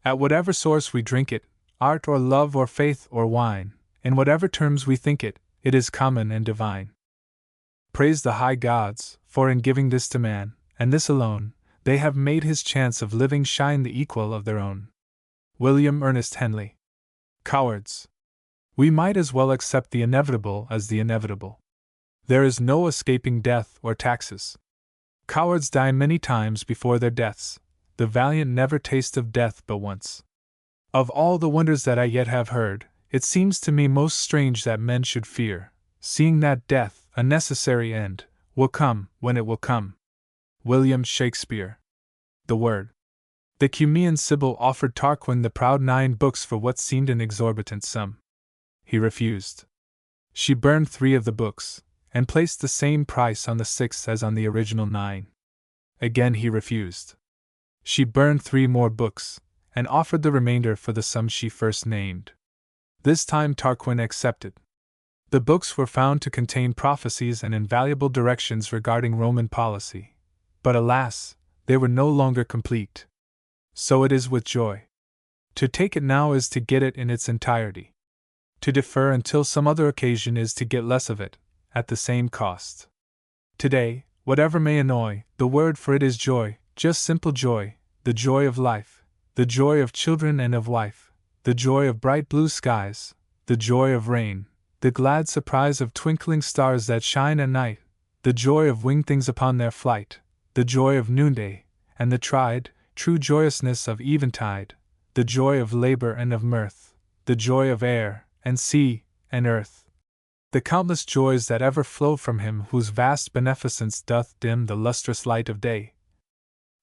At whatever source we drink it, art or love or faith or wine, in whatever terms we think it, it is common and divine. Praise the high gods, for in giving this to man, and this alone, they have made his chance of living shine the equal of their own. William Ernest Henley. Cowards. We might as well accept the inevitable as the inevitable. There is no escaping death or taxes. Cowards die many times before their deaths, the valiant never taste of death but once. Of all the wonders that I yet have heard, it seems to me most strange that men should fear, seeing that death, a necessary end, will come when it will come. William Shakespeare. The Word. The Cumean Sibyl offered Tarquin the proud 9 books for what seemed an exorbitant sum. He refused. She burned 3 of the books, and placed the same price on the 6th as on the original 9. Again he refused. She burned 3 more books, and offered the remainder for the sum she first named. This time Tarquin accepted. The books were found to contain prophecies and invaluable directions regarding Roman policy, but alas, they were no longer complete. So it is with joy. To take it now is to get it in its entirety. To defer until some other occasion is to get less of it, at the same cost. Today, whatever may annoy, the word for it is joy, just simple joy, the joy of life, the joy of children and of wife, the joy of bright blue skies, the joy of rain, the glad surprise of twinkling stars that shine at night, the joy of winged things upon their flight, the joy of noonday, and the tried, true joyousness of eventide, the joy of labor and of mirth, the joy of air, and sea, and earth. The countless joys that ever flow from him whose vast beneficence doth dim the lustrous light of day,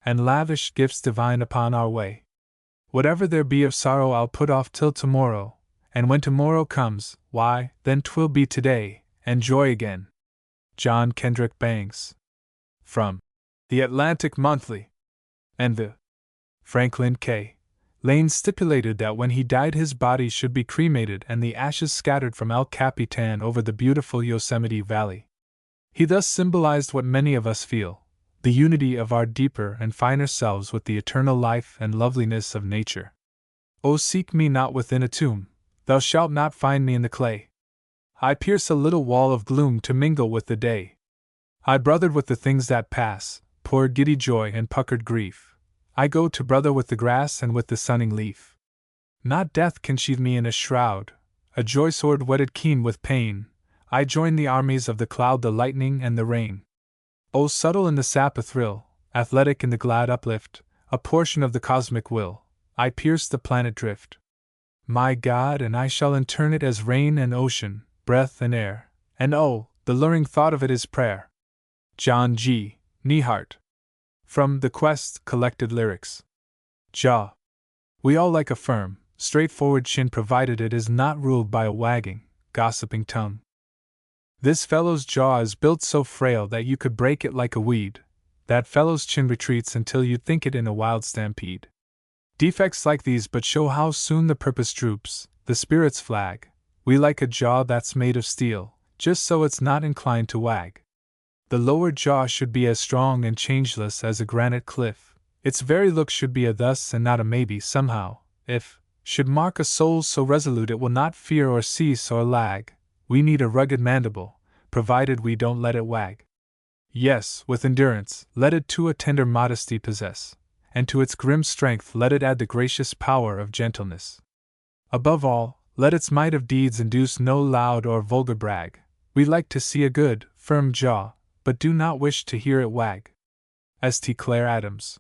and lavish gifts divine upon our way. Whatever there be of sorrow I'll put off till tomorrow, and when tomorrow comes, why, then 'twill be today, and joy again. John Kendrick Bangs. From The Atlantic Monthly and the Franklin K. Lane stipulated that when he died his body should be cremated and the ashes scattered from El Capitan over the beautiful Yosemite Valley. He thus symbolized what many of us feel, the unity of our deeper and finer selves with the eternal life and loveliness of nature. O seek me not within a tomb, thou shalt not find me in the clay. I pierce a little wall of gloom to mingle with the day. I brothered with the things that pass, poor giddy joy and puckered grief. I go to brother with the grass and with the sunning leaf. Not death can sheathe me in a shroud, a joy sword whetted keen with pain. I join the armies of the cloud, the lightning, and the rain. O subtle in the sap a thrill, athletic in the glad uplift, a portion of the cosmic will, I pierce the planet drift. My God, and I shall intern it as rain and ocean, breath and air, and oh, the luring thought of it is prayer. John G. Neihardt. From The Quest, Collected Lyrics. Jaw. We all like a firm, straightforward chin provided it is not ruled by a wagging, gossiping tongue. This fellow's jaw is built so frail that you could break it like a weed. That fellow's chin retreats until you'd think it in a wild stampede. Defects like these but show how soon the purpose droops, the spirits flag. We like a jaw that's made of steel, just so it's not inclined to wag. The lower jaw should be as strong and changeless as a granite cliff. Its very look should be a thus and not a maybe somehow, if, should mark a soul so resolute it will not fear or cease or lag. We need a rugged mandible, provided we don't let it wag. Yes, with endurance, let it too a tender modesty possess, and to its grim strength let it add the gracious power of gentleness. Above all, let its might of deeds induce no loud or vulgar brag. We like to see a good, firm jaw, but do not wish to hear it wag. St. Clair Adams.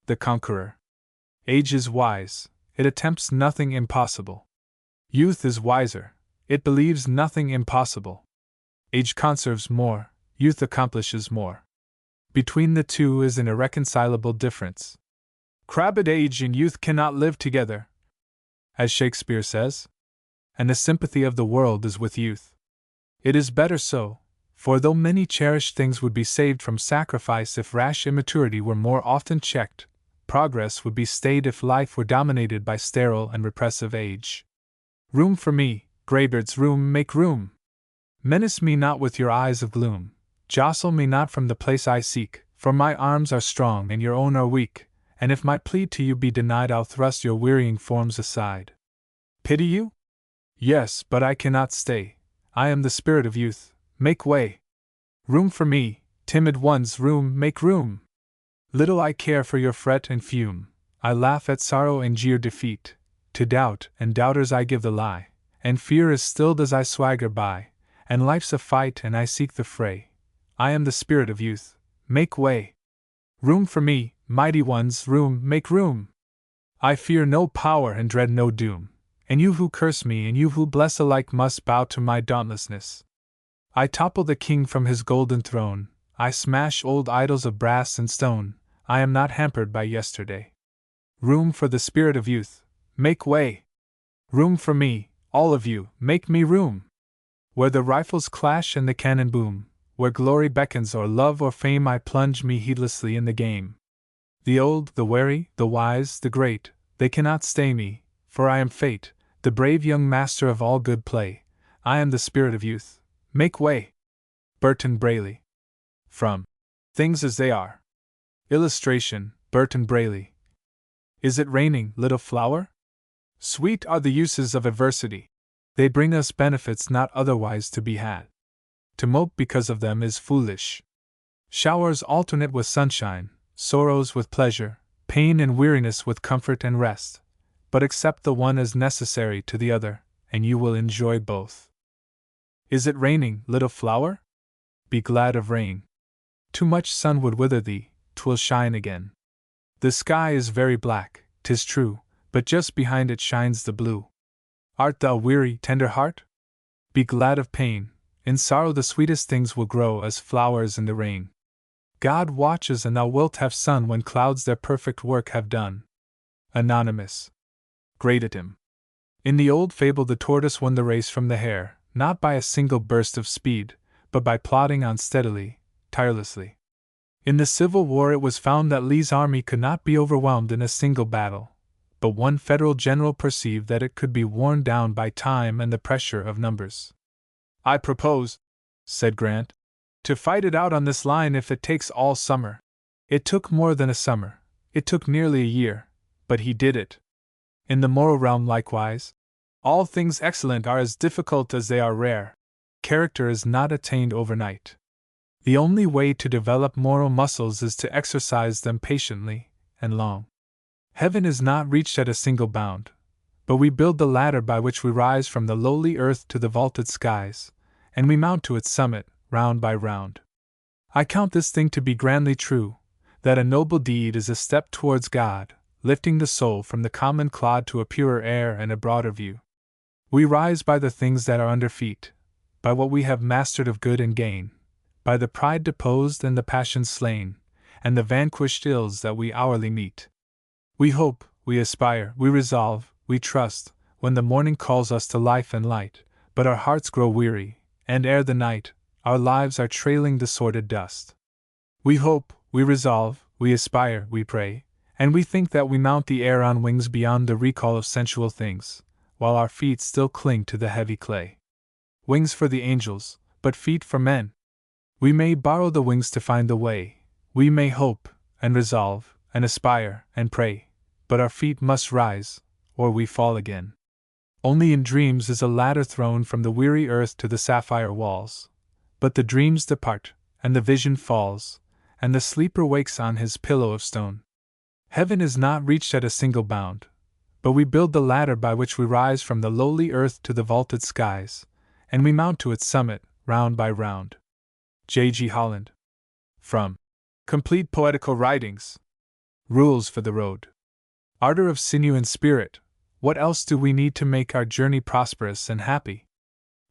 The Conqueror. Age is wise, it attempts nothing impossible. Youth is wiser, it believes nothing impossible. Age conserves more, youth accomplishes more. Between the two is an irreconcilable difference. Crabbed age and youth cannot live together, as Shakespeare says, and the sympathy of the world is with youth. It is better so. For though many cherished things would be saved from sacrifice if rash immaturity were more often checked, progress would be stayed if life were dominated by sterile and repressive age. Room for me, graybeards, room, make room. Menace me not with your eyes of gloom, jostle me not from the place I seek, for my arms are strong and your own are weak, and if my plea to you be denied I'll thrust your wearying forms aside. Pity you? Yes, but I cannot stay. I am the spirit of youth. Make way. Room for me, timid ones, room, make room. Little I care for your fret and fume. I laugh at sorrow and jeer defeat. To doubt and doubters I give the lie, and fear is stilled as I swagger by, and life's a fight and I seek the fray. I am the spirit of youth. Make way. Room for me, mighty ones, room, make room. I fear no power and dread no doom, and you who curse me and you who bless alike must bow to my dauntlessness. I topple the king from his golden throne, I smash old idols of brass and stone, I am not hampered by yesterday. Room for the spirit of youth, make way! Room for me, all of you, make me room! Where the rifles clash and the cannon boom, where glory beckons or love or fame I plunge me heedlessly in the game. The old, the wary, the wise, the great, they cannot stay me, for I am fate, the brave young master of all good play, I am the spirit of youth. Make way! Burton Braley. From Things as They Are. Illustration, Burton Braley. Is it raining, little flower? Sweet are the uses of adversity. They bring us benefits not otherwise to be had. To mope because of them is foolish. Showers alternate with sunshine, sorrows with pleasure, pain and weariness with comfort and rest. But accept the one as necessary to the other, and you will enjoy both. Is it raining, little flower? Be glad of rain. Too much sun would wither thee, 'twill shine again. The sky is very black, 'tis true, but just behind it shines the blue. Art thou weary, tender heart? Be glad of pain, in sorrow the sweetest things will grow as flowers in the rain. God watches and thou wilt have sun when clouds their perfect work have done. Anonymous. Gradatim. In the old fable the tortoise won the race from the hare, not by a single burst of speed, but by plodding on steadily, tirelessly. In the Civil War it was found that Lee's army could not be overwhelmed in a single battle, but one federal general perceived that it could be worn down by time and the pressure of numbers. "I propose," said Grant, "to fight it out on this line if it takes all summer." It took more than a summer, it took nearly a year, but he did it. In the moral realm likewise, all things excellent are as difficult as they are rare. Character is not attained overnight. The only way to develop moral muscles is to exercise them patiently and long. Heaven is not reached at a single bound, but we build the ladder by which we rise from the lowly earth to the vaulted skies, and we mount to its summit, round by round. I count this thing to be grandly true, that a noble deed is a step towards God, lifting the soul from the common clod to a purer air and a broader view. We rise by the things that are under feet, by what we have mastered of good and gain, by the pride deposed and the passions slain, and the vanquished ills that we hourly meet. We hope, we aspire, we resolve, we trust, when the morning calls us to life and light, but our hearts grow weary, and ere the night, our lives are trailing the sordid dust. We hope, we resolve, we aspire, we pray, and we think that we mount the air on wings beyond the recall of sensual things, while our feet still cling to the heavy clay. Wings for the angels, but feet for men. We may borrow the wings to find the way, we may hope, and resolve, and aspire, and pray, but our feet must rise, or we fall again. Only in dreams is a ladder thrown from the weary earth to the sapphire walls, but the dreams depart, and the vision falls, and the sleeper wakes on his pillow of stone. Heaven is not reached at a single bound, but we build the ladder by which we rise from the lowly earth to the vaulted skies, and we mount to its summit, round by round. J. G. Holland. From Complete Poetical Writings. Rules for the Road. Ardor of sinew and spirit, what else do we need to make our journey prosperous and happy?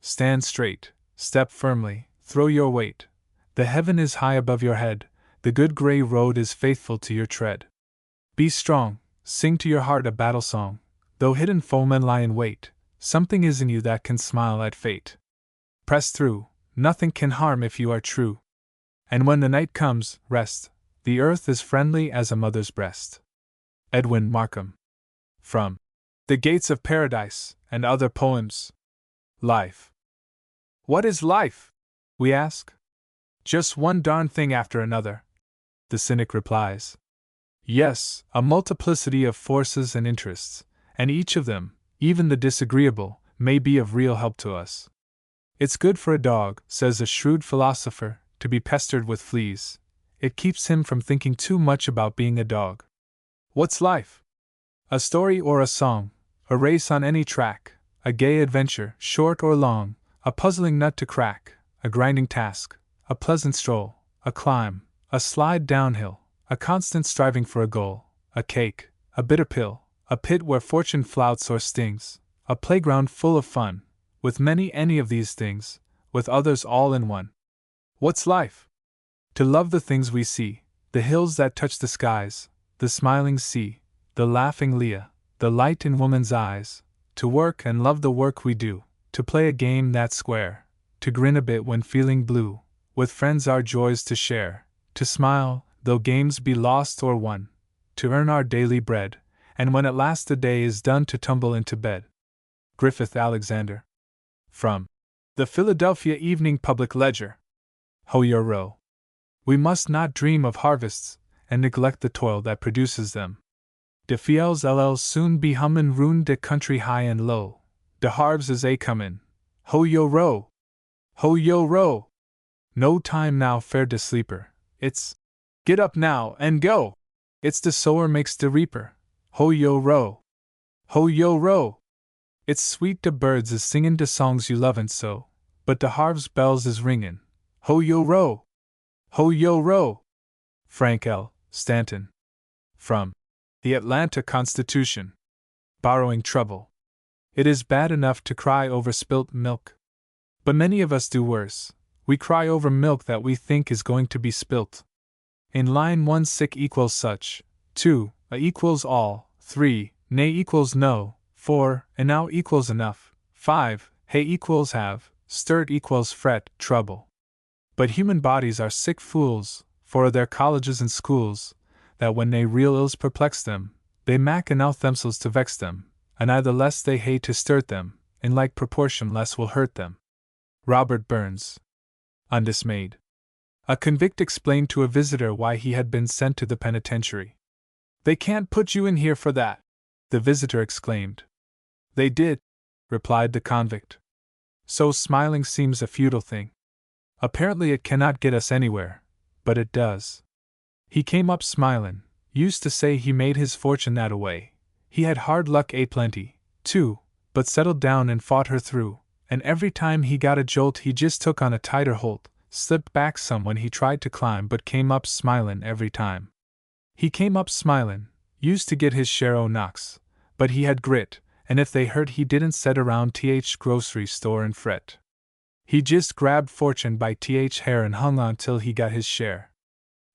Stand straight, step firmly, throw your weight. The heaven is high above your head, the good gray road is faithful to your tread. Be strong, sing to your heart a battle song, though hidden foemen lie in wait, something is in you that can smile at fate. Press through, nothing can harm if you are true. And when the night comes, rest, the earth is friendly as a mother's breast. Edwin Markham. From The Gates of Paradise, and Other Poems. Life. What is life? We ask. Just one darn thing after another, the cynic replies. Yes, a multiplicity of forces and interests, and each of them, even the disagreeable, may be of real help to us. It's good for a dog, says a shrewd philosopher, to be pestered with fleas. It keeps him from thinking too much about being a dog. What's life? A story or a song, a race on any track, a gay adventure, short or long, a puzzling nut to crack, a grinding task, a pleasant stroll, a climb, a slide downhill, a constant striving for a goal, a cake, a bitter pill, a pit where fortune flouts or stings, a playground full of fun, with many any of these things, with others all in one. What's life? To love the things we see, the hills that touch the skies, the smiling sea, the laughing Leah, the light in woman's eyes, to work and love the work we do, to play a game that's square, to grin a bit when feeling blue, with friends our joys to share, to smile, though games be lost or won, to earn our daily bread, and when at last the day is done to tumble into bed. Griffith Alexander. From The Philadelphia Evening Public Ledger. Ho your row. We must not dream of harvests, and neglect the toil that produces them. De fiels ll soon be hummin' round de country high and low. De harves is a comin'. Ho yo row! Ho yo row! No time now fair de sleeper, it's get up now and go! It's de sower makes de reaper. Ho yo row! Ho yo row! It's sweet de birds is singin' de songs you lovin' so, but de harves bells is ringin'. Ho yo row! Ho yo row! Frank L. Stanton. From The Atlanta Constitution. Borrowing trouble. It is bad enough to cry over spilt milk. But many of us do worse. We cry over milk that we think is going to be spilt. In line 1 sick equals such, 2 a equals all, 3 nay equals no, 4 and now equals enough, 5 hey equals have, sturt equals fret, trouble. But human bodies are sick fools, for their colleges and schools, that when they real ills perplex them, they mak enough themselves to vex them, and either less they hae to sturt them, in like proportion less will hurt them. Robert Burns. Undismayed. A convict explained to a visitor why he had been sent to the penitentiary. They can't put you in here for that, the visitor exclaimed. They did, replied the convict. So smiling seems a futile thing. Apparently it cannot get us anywhere, but it does. He came up smilin', used to say he made his fortune that away. He had hard luck plenty, too, but settled down and fought her through, and every time he got a jolt he just took on a tighter hold, slipped back some when he tried to climb but came up smilin' every time. He came up smilin', used to get his share o' knocks, but he had grit, and if they hurt he didn't set around grocery store and fret. He just grabbed fortune by hair and hung on till he got his share.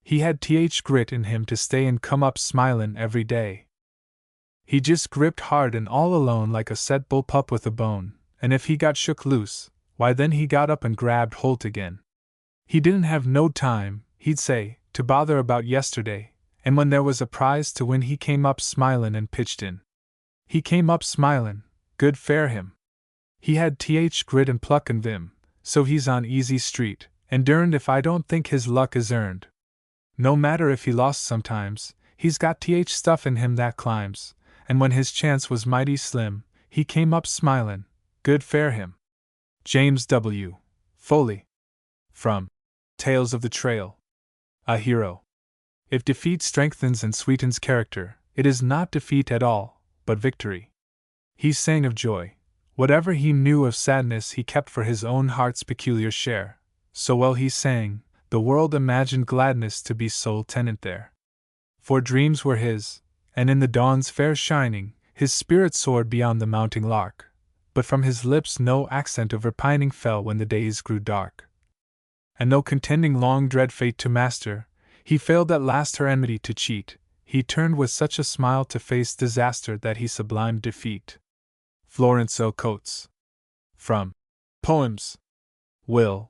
He had grit in him to stay and come up smilin' every day. He just gripped hard and all alone like a set bull pup with a bone, and if he got shook loose, why then he got up and grabbed holt again. He didn't have no time, he'd say, to bother about yesterday, and when there was a prize to win he came up smilin' and pitched in. He came up smilin', good fare him. He had grit and pluck and vim, so he's on easy street, and derned if I don't think his luck is earned. No matter if he lost sometimes, he's got stuff in him that climbs, and when his chance was mighty slim, he came up smilin', good fare him. James W. Foley. From Tales of the Trail. A Hero. If defeat strengthens and sweetens character, it is not defeat at all, but victory. He sang of joy. Whatever he knew of sadness he kept for his own heart's peculiar share. So well he sang, the world imagined gladness to be sole tenant there. For dreams were his, and in the dawn's fair shining, his spirit soared beyond the mounting lark. But from his lips no accent of repining fell when the days grew dark. And though contending long dread fate to master, he failed at last her enmity to cheat, he turned with such a smile to face disaster that he sublimed defeat. Florence L. Coates. From Poems. Will.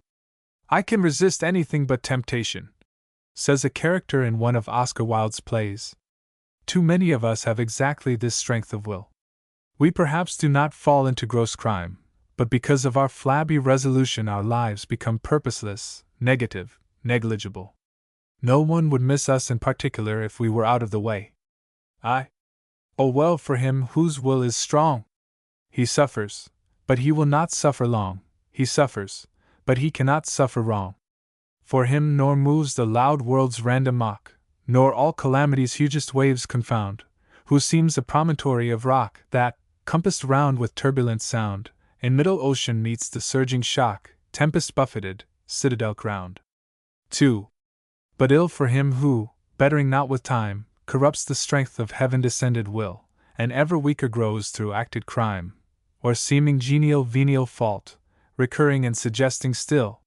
I can resist anything but temptation, says a character in one of Oscar Wilde's plays. Too many of us have exactly this strength of will. We perhaps do not fall into gross crime, but because of our flabby resolution our lives become purposeless, negative, negligible. No one would miss us in particular if we were out of the way. Oh well for him whose will is strong! He suffers, but he will not suffer long. He suffers, but he cannot suffer wrong. For him nor moves the loud world's random mock, nor all calamity's hugest waves confound, who seems a promontory of rock that, compassed round with turbulent sound, in middle ocean meets the surging shock, tempest buffeted, citadel crowned. 2. But ill for him who, bettering not with time, corrupts the strength of heaven-descended will, and ever weaker grows through acted crime, or seeming venial fault, recurring and suggesting still.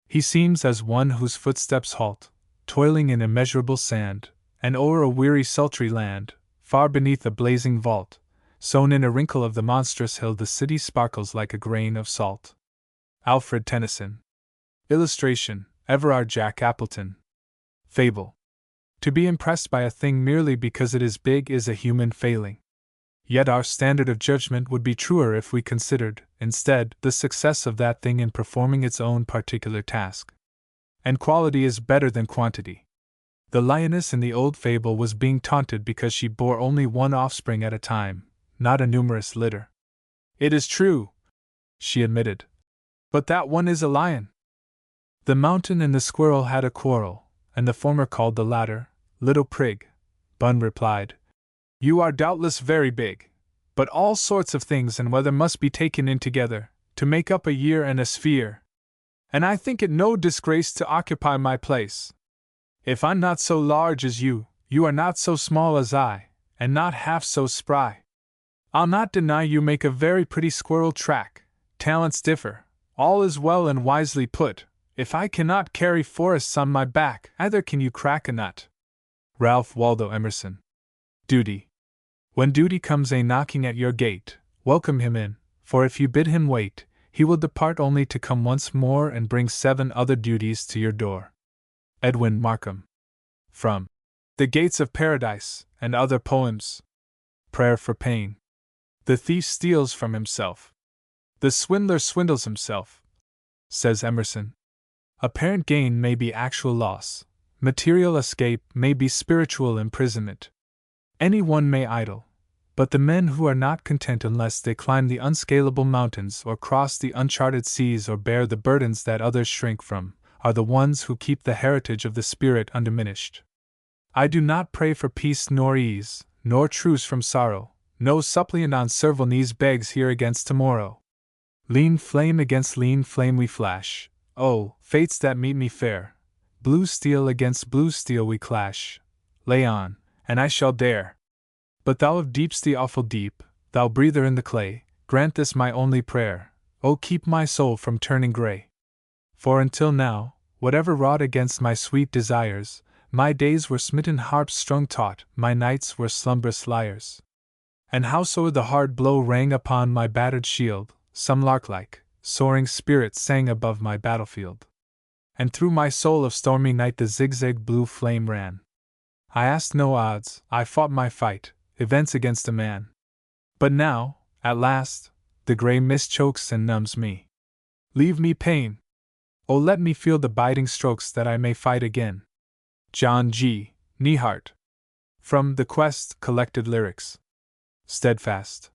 He seems as one whose footsteps halt, toiling in immeasurable sand, and o'er a weary sultry land, far beneath a blazing vault, sown in a wrinkle of the monstrous hill the city sparkles like a grain of salt. Alfred Tennyson. Illustration, Everard Jack Appleton. Fable. To be impressed by a thing merely because it is big is a human failing. Yet our standard of judgment would be truer if we considered, instead, the success of that thing in performing its own particular task. And quality is better than quantity. The lioness in the old fable was being taunted because she bore only one offspring at a time, not a numerous litter. It is true, she admitted, but that one is a lion. The mountain and the squirrel had a quarrel, and the former called the latter, Little Prig. Bun replied, You are doubtless very big, but all sorts of things and weather must be taken in together, to make up a year and a sphere. And I think it no disgrace to occupy my place. If I'm not so large as you are not so small as I, and not half so spry. I'll not deny you make a very pretty squirrel track, talents differ, all is well and wisely put, if I cannot carry forests on my back, either can you crack a nut. Ralph Waldo Emerson. Duty. When duty comes knocking at your gate, welcome him in, for if you bid him wait, he will depart only to come once more and bring 7 other duties to your door. Edwin Markham. From The Gates of Paradise, and Other Poems. Prayer for pain. The thief steals from himself. The swindler swindles himself, says Emerson. Apparent gain may be actual loss. Material escape may be spiritual imprisonment. Anyone may idle, but the men who are not content unless they climb the unscalable mountains or cross the uncharted seas or bear the burdens that others shrink from, are the ones who keep the heritage of the Spirit undiminished. I do not pray for peace nor ease, nor truce from sorrow. No suppliant on servile knees begs here against tomorrow. Lean flame against lean flame we flash. Oh, fates that meet me fair. Blue steel against blue steel we clash. Lay on, and I shall dare. But thou of deeps the awful deep, thou breather in the clay, grant this my only prayer. Oh, keep my soul from turning grey. For until now, whatever wrought against my sweet desires, my days were smitten harps strung taut, my nights were slumbrous lyres. And howsoe'er the hard blow rang upon my battered shield, some lark-like, soaring spirit sang above my battlefield. And through my soul of stormy night the zigzag blue flame ran. I asked no odds, I fought my fight, events against a man. But now, at last, the grey mist chokes and numbs me. Leave me pain. Oh, let me feel the biting strokes that I may fight again. John G. Neihardt. From The Quest, Collected Lyrics. Steadfast.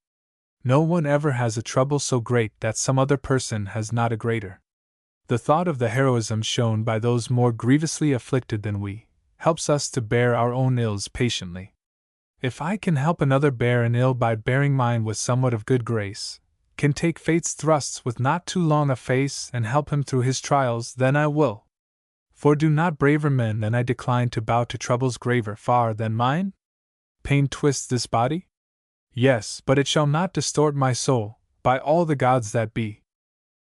No one ever has a trouble so great that some other person has not a greater. The thought of the heroism shown by those more grievously afflicted than we helps us to bear our own ills patiently. If I can help another bear an ill by bearing mine with somewhat of good grace, can take fate's thrusts with not too long a face and help him through his trials, then I will. For do not braver men than I decline to bow to troubles graver far than mine? Pain twists this body? Yes, but it shall not distort my soul, by all the gods that be.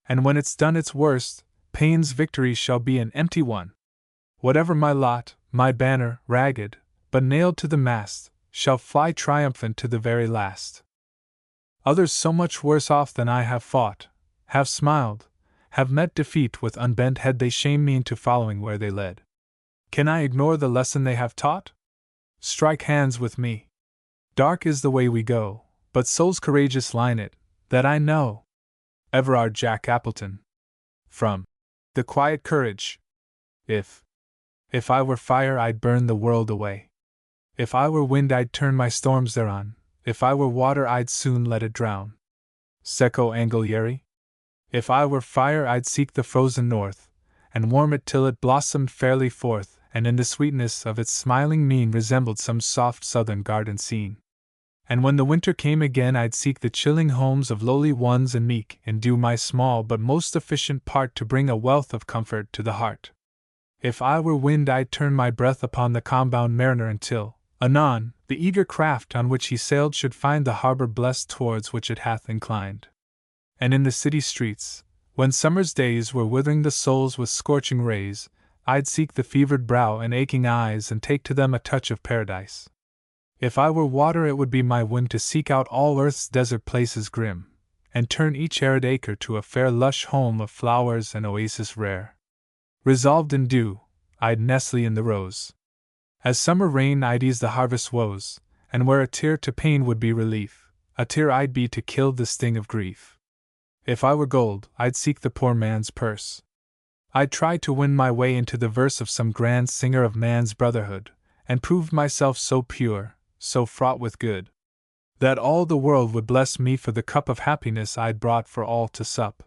And when it's done its worst, pain's victory shall be an empty one. Whatever my lot, my banner, ragged, but nailed to the mast, shall fly triumphant to the very last. Others so much worse off than I have fought, have smiled, have met defeat with unbent head, they shame me into following where they led. Can I ignore the lesson they have taught? Strike hands with me. Dark is the way we go, but souls courageous line it, that I know. Everard Jack Appleton. From The Quiet Courage. If I were fire, I'd burn the world away. If I were wind, I'd turn my storms thereon. If I were water, I'd soon let it drown. Secco Anglieri. If I were fire, I'd seek the frozen north, and warm it till it blossomed fairly forth, and in the sweetness of its smiling mien resembled some soft southern garden scene. And when the winter came again, I'd seek the chilling homes of lowly ones and meek, and do my small but most efficient part to bring a wealth of comfort to the heart. If I were wind, I'd turn my breath upon the calm-bound mariner until, anon, the eager craft on which he sailed should find the harbor blessed towards which it hath inclined. And in the city streets, when summer's days were withering the souls with scorching rays, I'd seek the fevered brow and aching eyes and take to them a touch of paradise. If I were water, it would be my whim to seek out all earth's desert places grim, and turn each arid acre to a fair lush home of flowers and oasis rare. Resolved in dew, I'd nestle in the rose. As summer rain, I'd ease the harvest woes, and where a tear to pain would be relief, a tear I'd be to kill the sting of grief. If I were gold, I'd seek the poor man's purse. I'd try to win my way into the verse of some grand singer of man's brotherhood, and prove myself so pure, so fraught with good, that all the world would bless me for the cup of happiness I'd brought for all to sup.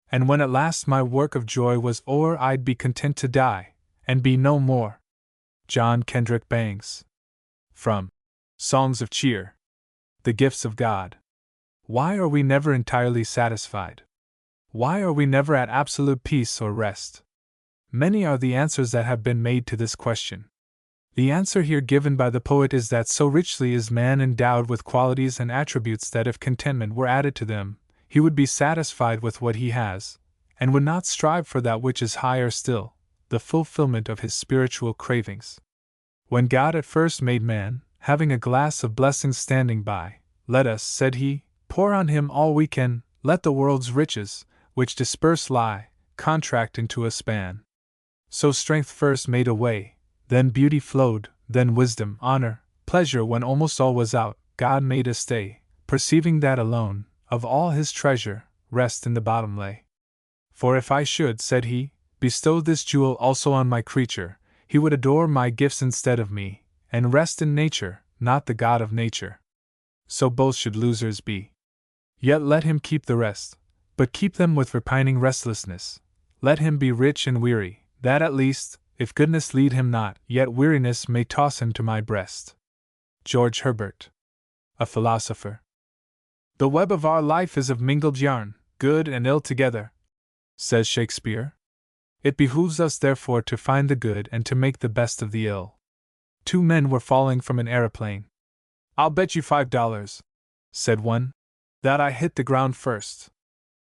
And when at last my work of joy was o'er, I'd be content to die, and be no more. John Kendrick Bangs. From Songs of Cheer. The Gifts of God. Why are we never entirely satisfied? Why are we never at absolute peace or rest? Many are the answers that have been made to this question. The answer here given by the poet is that so richly is man endowed with qualities and attributes that if contentment were added to them, he would be satisfied with what he has, and would not strive for that which is higher still, the fulfillment of his spiritual cravings. When God at first made man, having a glass of blessings standing by, let us, said he, pour on him all we can, let the world's riches, which disperse lie, contract into a span. So strength first made a way, then beauty flowed, then wisdom, honor, pleasure when almost all was out, God made us stay, perceiving that alone, of all his treasure, rest in the bottom lay. For if I should, said he, bestow this jewel also on my creature, he would adore my gifts instead of me, and rest in nature, not the God of nature. So both should losers be. Yet let him keep the rest, but keep them with repining restlessness. Let him be rich and weary, that at least, if goodness lead him not, yet weariness may toss him to my breast. George Herbert. A Philosopher. The web of our life is of mingled yarn, good and ill together, says Shakespeare. It behooves us therefore to find the good and to make the best of the ill. Two men were falling from an aeroplane. I'll bet you $5, said one, that I hit the ground first.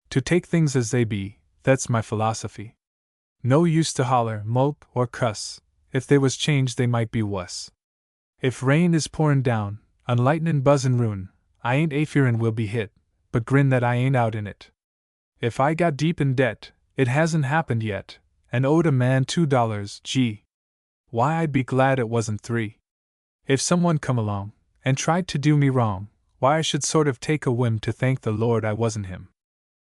To take things as they be, that's my philosophy. No use to holler, mope, or cuss, if they was changed they might be wuss. If rain is pourin' down, unlightnin' buzzin' ruin, I ain't afearin' we'll be hit, but grin that I ain't out in it. If I got deep in debt, it hasn't happened yet, and owed a man $2, gee. Why I'd be glad it wasn't 3. If someone come along, and tried to do me wrong, why I should sort of take a whim to thank the Lord I wasn't him.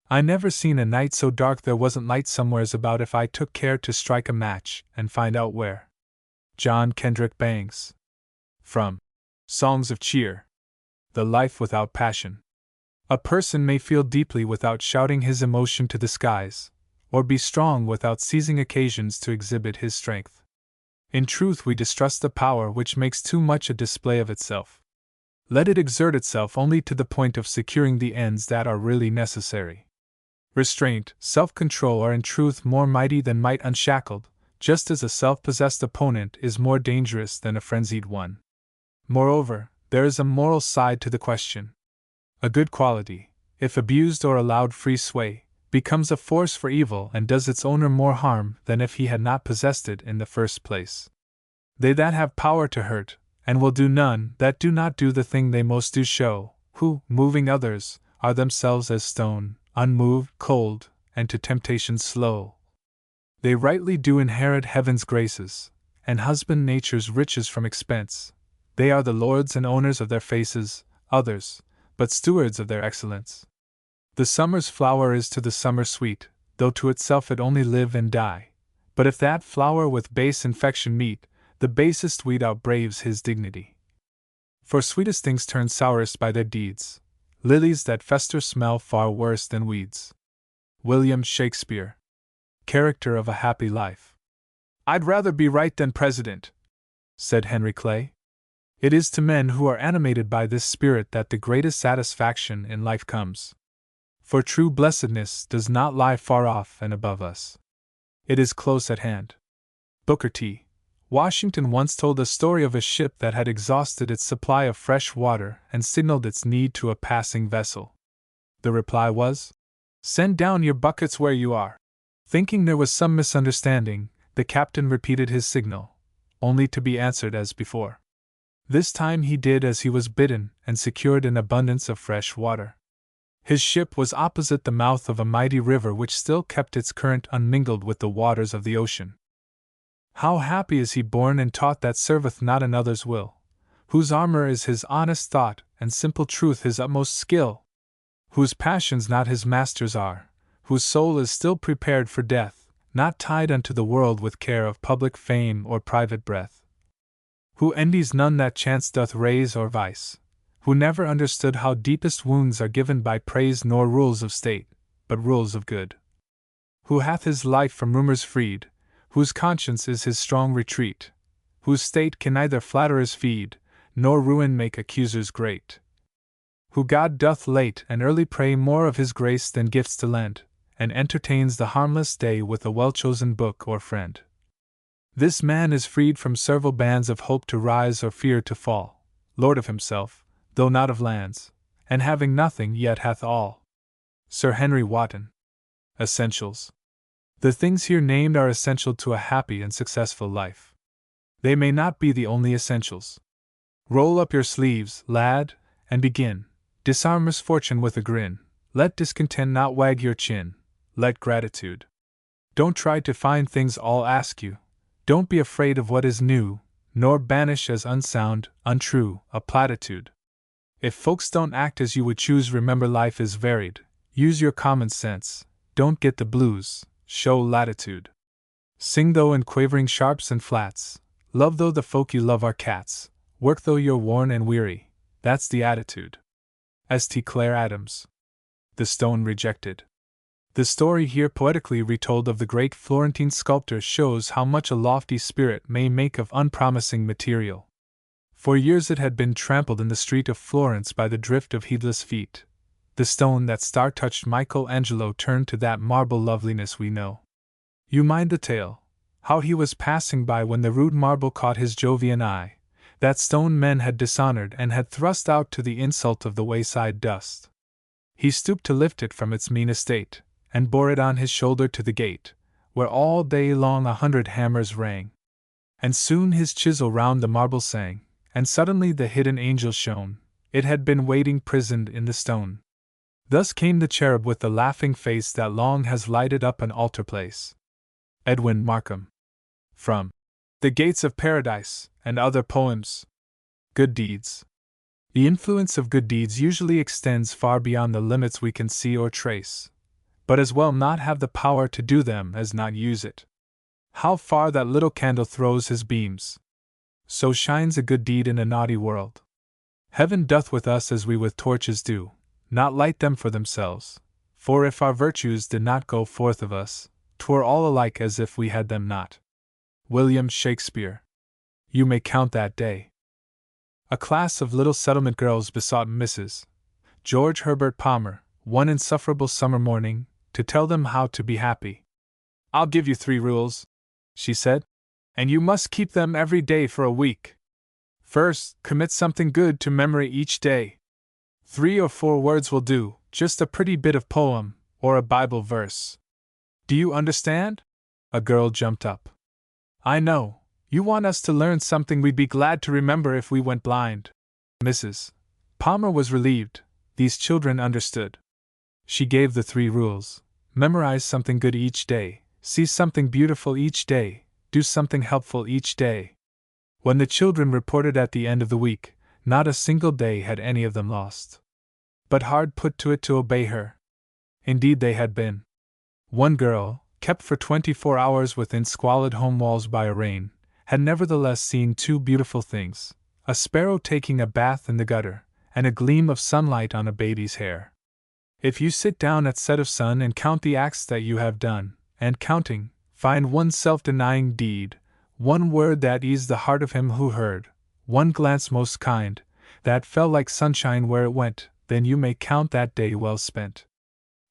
I never seen a night so dark there wasn't light somewheres about if I took care to strike a match and find out where. John Kendrick Bangs. From Songs of Cheer. The Life Without Passion. A person may feel deeply without shouting his emotion to the skies, or be strong without seizing occasions to exhibit his strength. In truth, we distrust the power which makes too much a display of itself. Let it exert itself only to the point of securing the ends that are really necessary. Restraint, self-control are in truth more mighty than might unshackled, just as a self-possessed opponent is more dangerous than a frenzied one. Moreover, there is a moral side to the question. A good quality, if abused or allowed free sway, becomes a force for evil and does its owner more harm than if he had not possessed it in the first place. They that have power to hurt, and will do none that do not do the thing they most do show, who, moving others, are themselves as stone, unmoved, cold, and to temptation slow. They rightly do inherit heaven's graces, and husband nature's riches from expense. They are the lords and owners of their faces, others, but stewards of their excellence. The summer's flower is to the summer sweet, though to itself it only live and die. But if that flower with base infection meet, the basest weed outbraves his dignity. For sweetest things turn sourest by their deeds. Lilies that fester smell far worse than weeds. William Shakespeare. Character of a Happy Life. I'd rather be right than president, said Henry Clay. It is to men who are animated by this spirit that the greatest satisfaction in life comes. For true blessedness does not lie far off and above us. It is close at hand. Booker T. Washington once told the story of a ship that had exhausted its supply of fresh water and signaled its need to a passing vessel. The reply was, "Send down your buckets where you are." Thinking there was some misunderstanding, the captain repeated his signal, only to be answered as before. This time he did as he was bidden and secured an abundance of fresh water. His ship was opposite the mouth of a mighty river which still kept its current unmingled with the waters of the ocean. How happy is he born and taught that serveth not another's will, whose armor is his honest thought and simple truth his utmost skill, whose passions not his masters are, whose soul is still prepared for death, not tied unto the world with care of public fame or private breath, who envies none that chance doth raise or vice, who never understood how deepest wounds are given by praise nor rules of state, but rules of good, who hath his life from rumors freed, whose conscience is his strong retreat, whose state can neither flatterers feed, nor ruin make accusers great, who God doth late and early pray more of his grace than gifts to lend, and entertains the harmless day with a well-chosen book or friend. This man is freed from several bands of hope to rise or fear to fall, lord of himself, though not of lands, and having nothing yet hath all. Sir Henry Wotton. Essentials. The things here named are essential to a happy and successful life. They may not be the only essentials. Roll up your sleeves, lad, and begin. Disarm misfortune with a grin. Let discontent not wag your chin. Let gratitude. Don't try to find things all ask you. Don't be afraid of what is new, nor banish as unsound, untrue, a platitude. If folks don't act as you would choose, remember life is varied. Use your common sense. Don't get the blues. Show latitude. Sing though in quavering sharps and flats. Love though the folk you love are cats. Work though you're worn and weary. That's the attitude. St. Clair Adams. The Stone Rejected. The story here poetically retold of the great Florentine sculptor shows how much a lofty spirit may make of unpromising material. For years it had been trampled in the street of Florence by the drift of heedless feet. The stone that star-touched Michelangelo turned to that marble loveliness we know. You mind the tale, how he was passing by when the rude marble caught his Jovian eye. That stone men had dishonored and had thrust out to the insult of the wayside dust. He stooped to lift it from its mean estate, and bore it on his shoulder to the gate, where all day long 100 hammers rang. And soon his chisel round the marble sang, and suddenly the hidden angel shone. It had been waiting prisoned in the stone. Thus came the cherub with the laughing face that long has lighted up an altar place. Edwin Markham. From The Gates of Paradise, and Other Poems. Good Deeds. The influence of good deeds usually extends far beyond the limits we can see or trace, but as well not have the power to do them as not use it. How far that little candle throws his beams, so shines a good deed in a naughty world. Heaven doth with us as we with torches do, not light them for themselves, for if our virtues did not go forth of us, 'twere all alike as if we had them not. William Shakespeare. You may count that day. A class of little settlement girls besought Mrs. George Herbert Palmer, one insufferable summer morning, to tell them how to be happy. "I'll give you 3 rules," she said, "and you must keep them every day for a week. First, commit something good to memory each day. 3 or 4 words will do, just a pretty bit of poem, or a Bible verse. Do you understand?" A girl jumped up. "I know. You want us to learn something we'd be glad to remember if we went blind." Mrs. Palmer was relieved. These children understood. She gave the 3 rules. Memorize something good each day, see something beautiful each day, do something helpful each day. When the children reported at the end of the week, not a single day had any of them lost. But hard put to it to obey her. Indeed they had been. One girl, kept for 24 hours within squalid home walls by a rain, had nevertheless seen 2 beautiful things: a sparrow taking a bath in the gutter, and a gleam of sunlight on a baby's hair. If you sit down at set of sun and count the acts that you have done, and counting, find one self-denying deed, one word that eased the heart of him who heard, one glance most kind, that fell like sunshine where it went, then you may count that day well spent.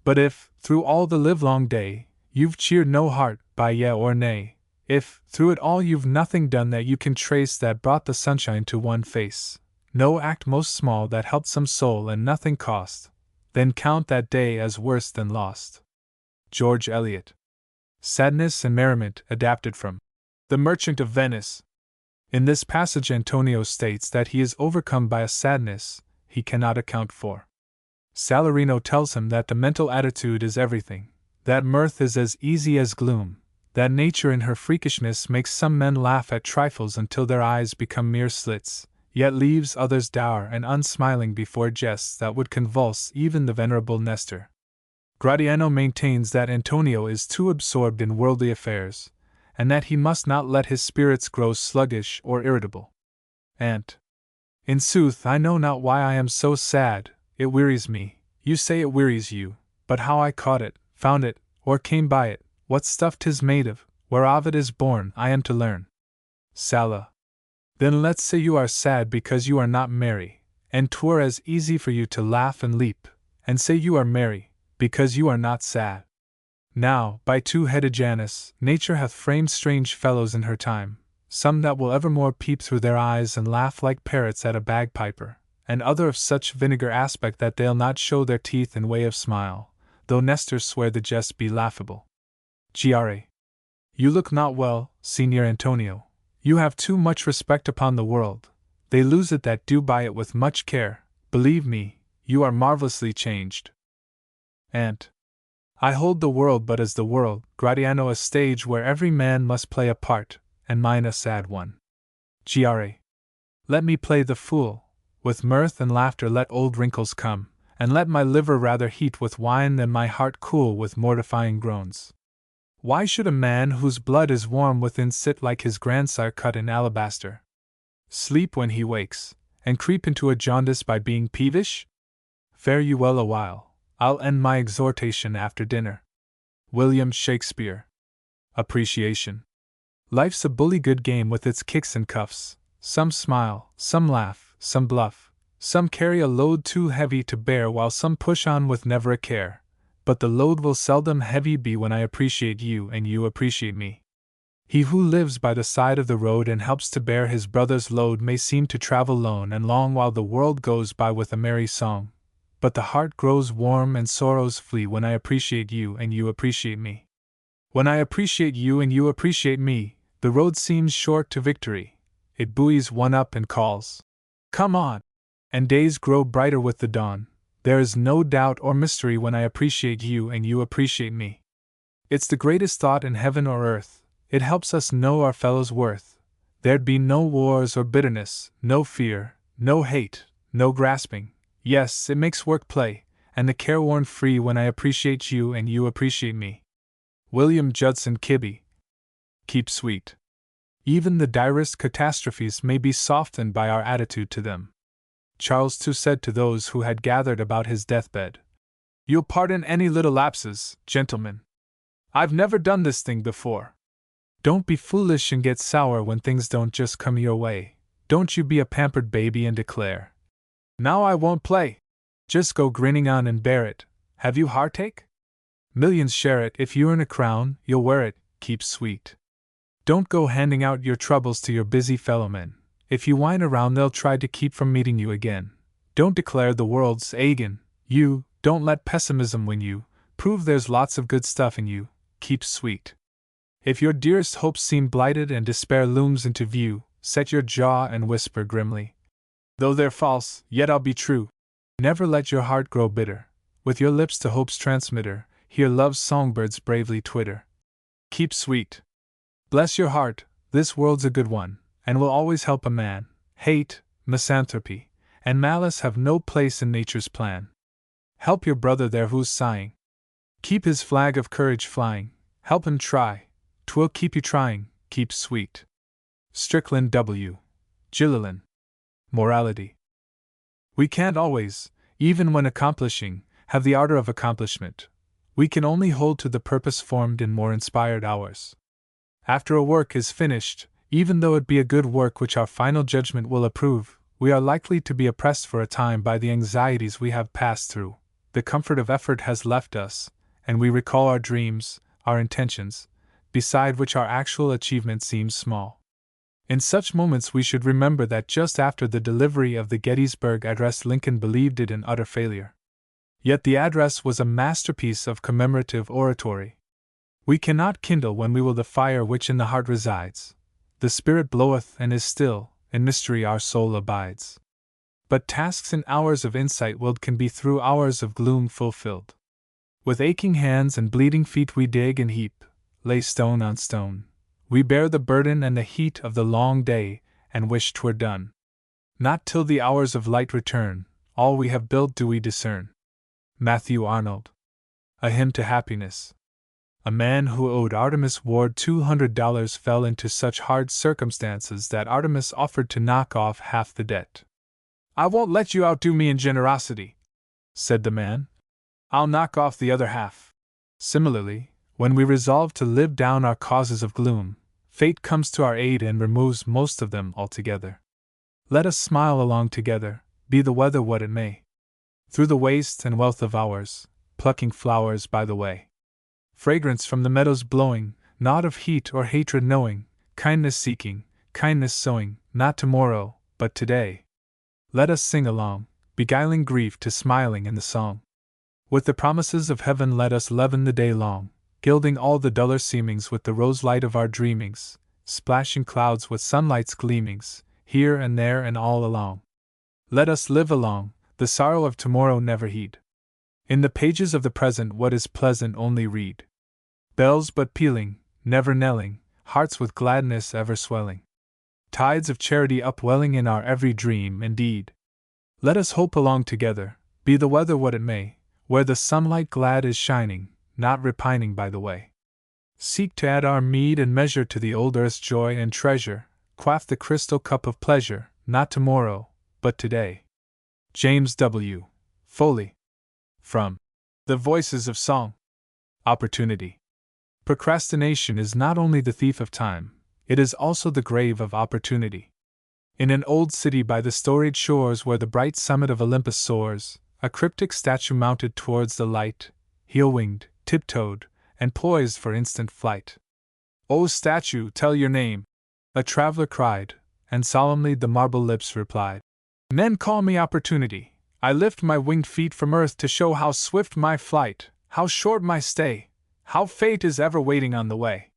But if, through all the livelong day, you've cheered no heart by yea or nay, if, through it all you've nothing done that you can trace that brought the sunshine to one face, no act most small that helped some soul and nothing cost, then count that day as worse than lost. George Eliot. Sadness and Merriment, adapted from The Merchant of Venice. In this passage Antonio states that he is overcome by a sadness he cannot account for. Salarino tells him that the mental attitude is everything, that mirth is as easy as gloom, that nature in her freakishness makes some men laugh at trifles until their eyes become mere slits, yet leaves others dour and unsmiling before jests that would convulse even the venerable Nestor. Gratiano maintains that Antonio is too absorbed in worldly affairs, and that he must not let his spirits grow sluggish or irritable. And, "In sooth, I know not why I am so sad, it wearies me. You say it wearies you, but how I caught it, found it, or came by it, what stuff 'tis made of, whereof it is born, I am to learn." Sala. Then let's say you are sad because you are not merry, and 'twere as easy for you to laugh and leap, and say you are merry, because you are not sad. Now, by 2-headed Janus, nature hath framed strange fellows in her time, some that will evermore peep through their eyes and laugh like parrots at a bagpiper, and other of such vinegar aspect that they'll not show their teeth in way of smile, though Nestor swear the jest be laughable. Gra. You look not well, Signor Antonio. You have too much respect upon the world. They lose it that do buy it with much care. Believe me, you are marvelously changed. And I hold the world but as the world, Gratiano, a stage where every man must play a part, and mine a sad one. Gra. Let me play the fool. With mirth and laughter let old wrinkles come, and let my liver rather heat with wine than my heart cool with mortifying groans. Why should a man whose blood is warm within sit like his grandsire cut in alabaster? Sleep when he wakes, and creep into a jaundice by being peevish? Fare you well a while, I'll end my exhortation after dinner. William Shakespeare. Appreciation. Life's a bully good game with its kicks and cuffs. Some smile, some laugh, some bluff. Some carry a load too heavy to bear while some push on with never a care. But the load will seldom heavy be when I appreciate you and you appreciate me. He who lives by the side of the road and helps to bear his brother's load may seem to travel lone and long while the world goes by with a merry song. But the heart grows warm and sorrows flee when I appreciate you and you appreciate me. When I appreciate you and you appreciate me, the road seems short to victory. It buoys one up and calls, "Come on!" And days grow brighter with the dawn. There is no doubt or mystery when I appreciate you and you appreciate me. It's the greatest thought in heaven or earth. It helps us know our fellow's worth. There'd be no wars or bitterness, no fear, no hate, no grasping. Yes, it makes work play, and the careworn free when I appreciate you and you appreciate me. William Judson Kibbe. Keep sweet. Even the direst catastrophes may be softened by our attitude to them. Charles II said to those who had gathered about his deathbed, "You'll pardon any little lapses, gentlemen. I've never done this thing before. Don't be foolish and get sour when things don't just come your way. Don't you be a pampered baby and declare, 'Now I won't play.' Just go grinning on and bear it. Have you heartache? Millions share it. If you earn a crown, you'll wear it. Keep sweet. Don't go handing out your troubles to your busy fellowmen. If you whine around, they'll try to keep from meeting you again. Don't declare the world's agin you. Don't let pessimism win you. Prove there's lots of good stuff in you. Keep sweet. If your dearest hopes seem blighted and despair looms into view, set your jaw and whisper grimly, 'Though they're false, yet I'll be true.' Never let your heart grow bitter. With your lips to hope's transmitter, hear love's songbirds bravely twitter. Keep sweet. Bless your heart, this world's a good one, and will always help a man. Hate, misanthropy, and malice have no place in nature's plan. Help your brother there who's sighing. Keep his flag of courage flying. Help him try. 'Twill keep you trying. Keep sweet. Strickland W. Gillilan. Morality. We can't always, even when accomplishing, have the ardor of accomplishment. We can only hold to the purpose formed in more inspired hours. After a work is finished, even though it be a good work which our final judgment will approve, we are likely to be oppressed for a time by the anxieties we have passed through. The comfort of effort has left us, and we recall our dreams, our intentions, beside which our actual achievement seems small. In such moments we should remember that just after the delivery of the Gettysburg Address Lincoln believed it an utter failure. Yet the address was a masterpiece of commemorative oratory. We cannot kindle when we will the fire which in the heart resides. The spirit bloweth and is still, in mystery our soul abides. But tasks in hours of insight willed can be through hours of gloom fulfilled. With aching hands and bleeding feet we dig and heap, lay stone on stone. We bear the burden and the heat of the long day, and wish 'twere done. Not till the hours of light return, all we have built do we discern. Matthew Arnold. A Hymn to Happiness. A man who owed Artemus Ward $200 fell into such hard circumstances that Artemus offered to knock off half the debt. "I won't let you outdo me in generosity," said the man. "I'll knock off the other half." Similarly, when we resolve to live down our causes of gloom, fate comes to our aid and removes most of them altogether. Let us smile along together, be the weather what it may. Through the waste and wealth of hours, plucking flowers by the way. Fragrance from the meadows blowing, naught of heat or hatred knowing, kindness seeking, kindness sowing, not tomorrow, but today. Let us sing along, beguiling grief to smiling in the song. With the promises of heaven let us leaven the day long, gilding all the duller seemings with the rose light of our dreamings, splashing clouds with sunlight's gleamings, here and there and all along. Let us live along, the sorrow of tomorrow never heed. In the pages of the present what is pleasant only read. Bells but pealing, never knelling, hearts with gladness ever swelling. Tides of charity upwelling in our every dream and deed. Let us hope along together, be the weather what it may, where the sunlight glad is shining, not repining by the way. Seek to add our meed and measure to the old earth's joy and treasure, quaff the crystal cup of pleasure, not tomorrow, but today. James W. Foley. From The Voices of Song. Opportunity. Procrastination is not only the thief of time, it is also the grave of opportunity. In an old city by the storied shores where the bright summit of Olympus soars, a cryptic statue mounted towards the light, heel-winged, tiptoed, and poised for instant flight. "O statue, tell your name," a traveler cried, and solemnly the marble lips replied. "Men call me Opportunity. I lift my winged feet from earth to show how swift my flight, how short my stay, how fate is ever waiting on the way.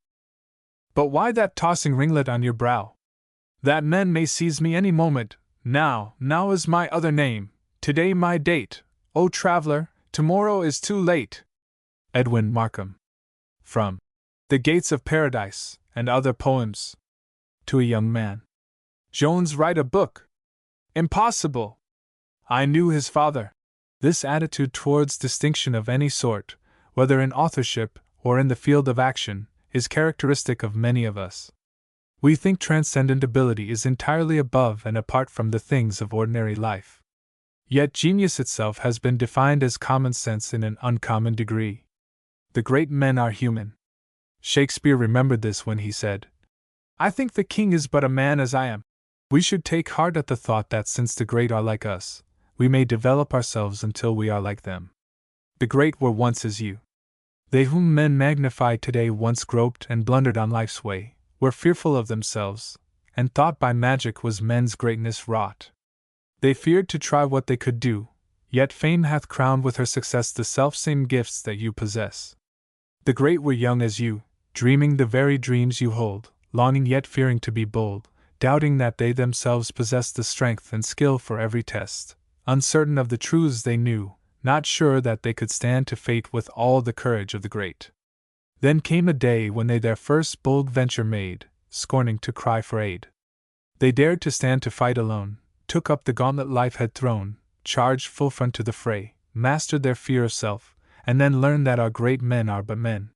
But why that tossing ringlet on your brow? That men may seize me any moment. Now is my other name, today my date. O traveler, tomorrow is too late." Edwin Markham. From The Gates of Paradise and Other Poems. To a young man. "Jones write a book? Impossible! I knew his father." This attitude towards distinction of any sort, whether in authorship or in the field of action, is characteristic of many of us. We think transcendent ability is entirely above and apart from the things of ordinary life. Yet genius itself has been defined as common sense in an uncommon degree. The great men are human. Shakespeare remembered this when he said, "I think the king is but a man as I am." We should take heart at the thought that since the great are like us, we may develop ourselves until we are like them. The great were once as you. They whom men magnify today once groped and blundered on life's way, were fearful of themselves, and thought by magic was men's greatness wrought. They feared to try what they could do, yet fame hath crowned with her success the selfsame gifts that you possess. The great were young as you, dreaming the very dreams you hold, longing yet fearing to be bold, doubting that they themselves possessed the strength and skill for every test, uncertain of the truths they knew, not sure that they could stand to fate with all the courage of the great. Then came a day when they their first bold venture made, scorning to cry for aid. They dared to stand to fight alone, took up the gauntlet life had thrown, charged full front to the fray, mastered their fear of self, and then learned that our great men are but men.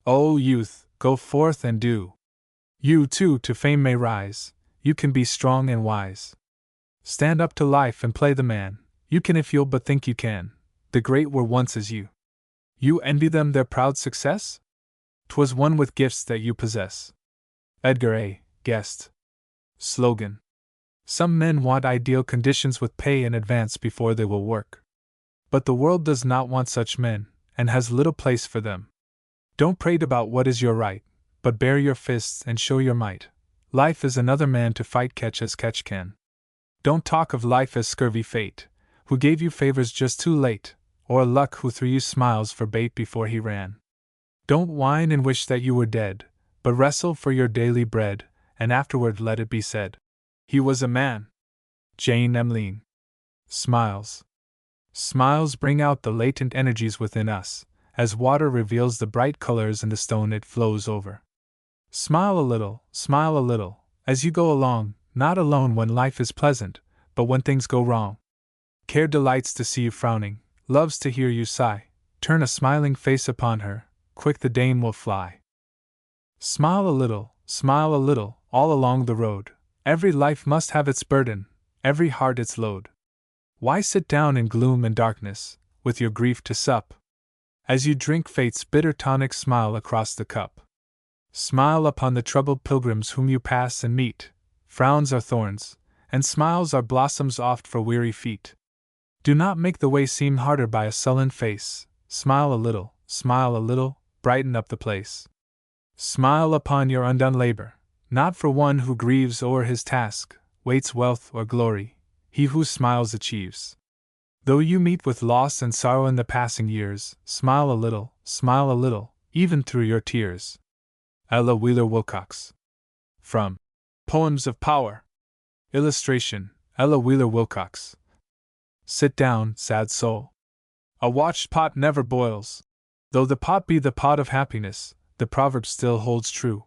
O youth, go forth and do. You too to fame may rise, you can be strong and wise. Stand up to life and play the man, you can if you'll but think you can. The great were once as you. You envy them their proud success? 'Twas one with gifts that you possess. Edgar A. Guest. Slogan. Some men want ideal conditions with pay in advance before they will work. But the world does not want such men, and has little place for them. Don't prate about what is your right, but bare your fists and show your might. Life is another man to fight catch as catch can. Don't talk of life as scurvy fate, who gave you favors just too late, or luck who threw you smiles for bait before he ran. Don't whine and wish that you were dead, but wrestle for your daily bread, and afterward let it be said, "He was a man." Jane Emmeline. Smiles. Smiles bring out the latent energies within us, as water reveals the bright colors in the stone it flows over. Smile a little, as you go along, not alone when life is pleasant, but when things go wrong. Care delights to see you frowning, loves to hear you sigh. Turn a smiling face upon her, quick the dame will fly. Smile a little, all along the road. Every life must have its burden, every heart its load. Why sit down in gloom and darkness, with your grief to sup? As you drink fate's bitter tonic, smile across the cup. Smile upon the troubled pilgrims whom you pass and meet. Frowns are thorns, and smiles are blossoms oft for weary feet. Do not make the way seem harder by a sullen face. Smile a little, brighten up the place. Smile upon your undone labor, not for one who grieves o'er his task, waits wealth or glory, he who smiles achieves. Though you meet with loss and sorrow in the passing years, smile a little, even through your tears. Ella Wheeler Wilcox. From Poems of Power. Illustration, Ella Wheeler Wilcox. Sit down, sad soul. A watched pot never boils. Though the pot be the pot of happiness, the proverb still holds true.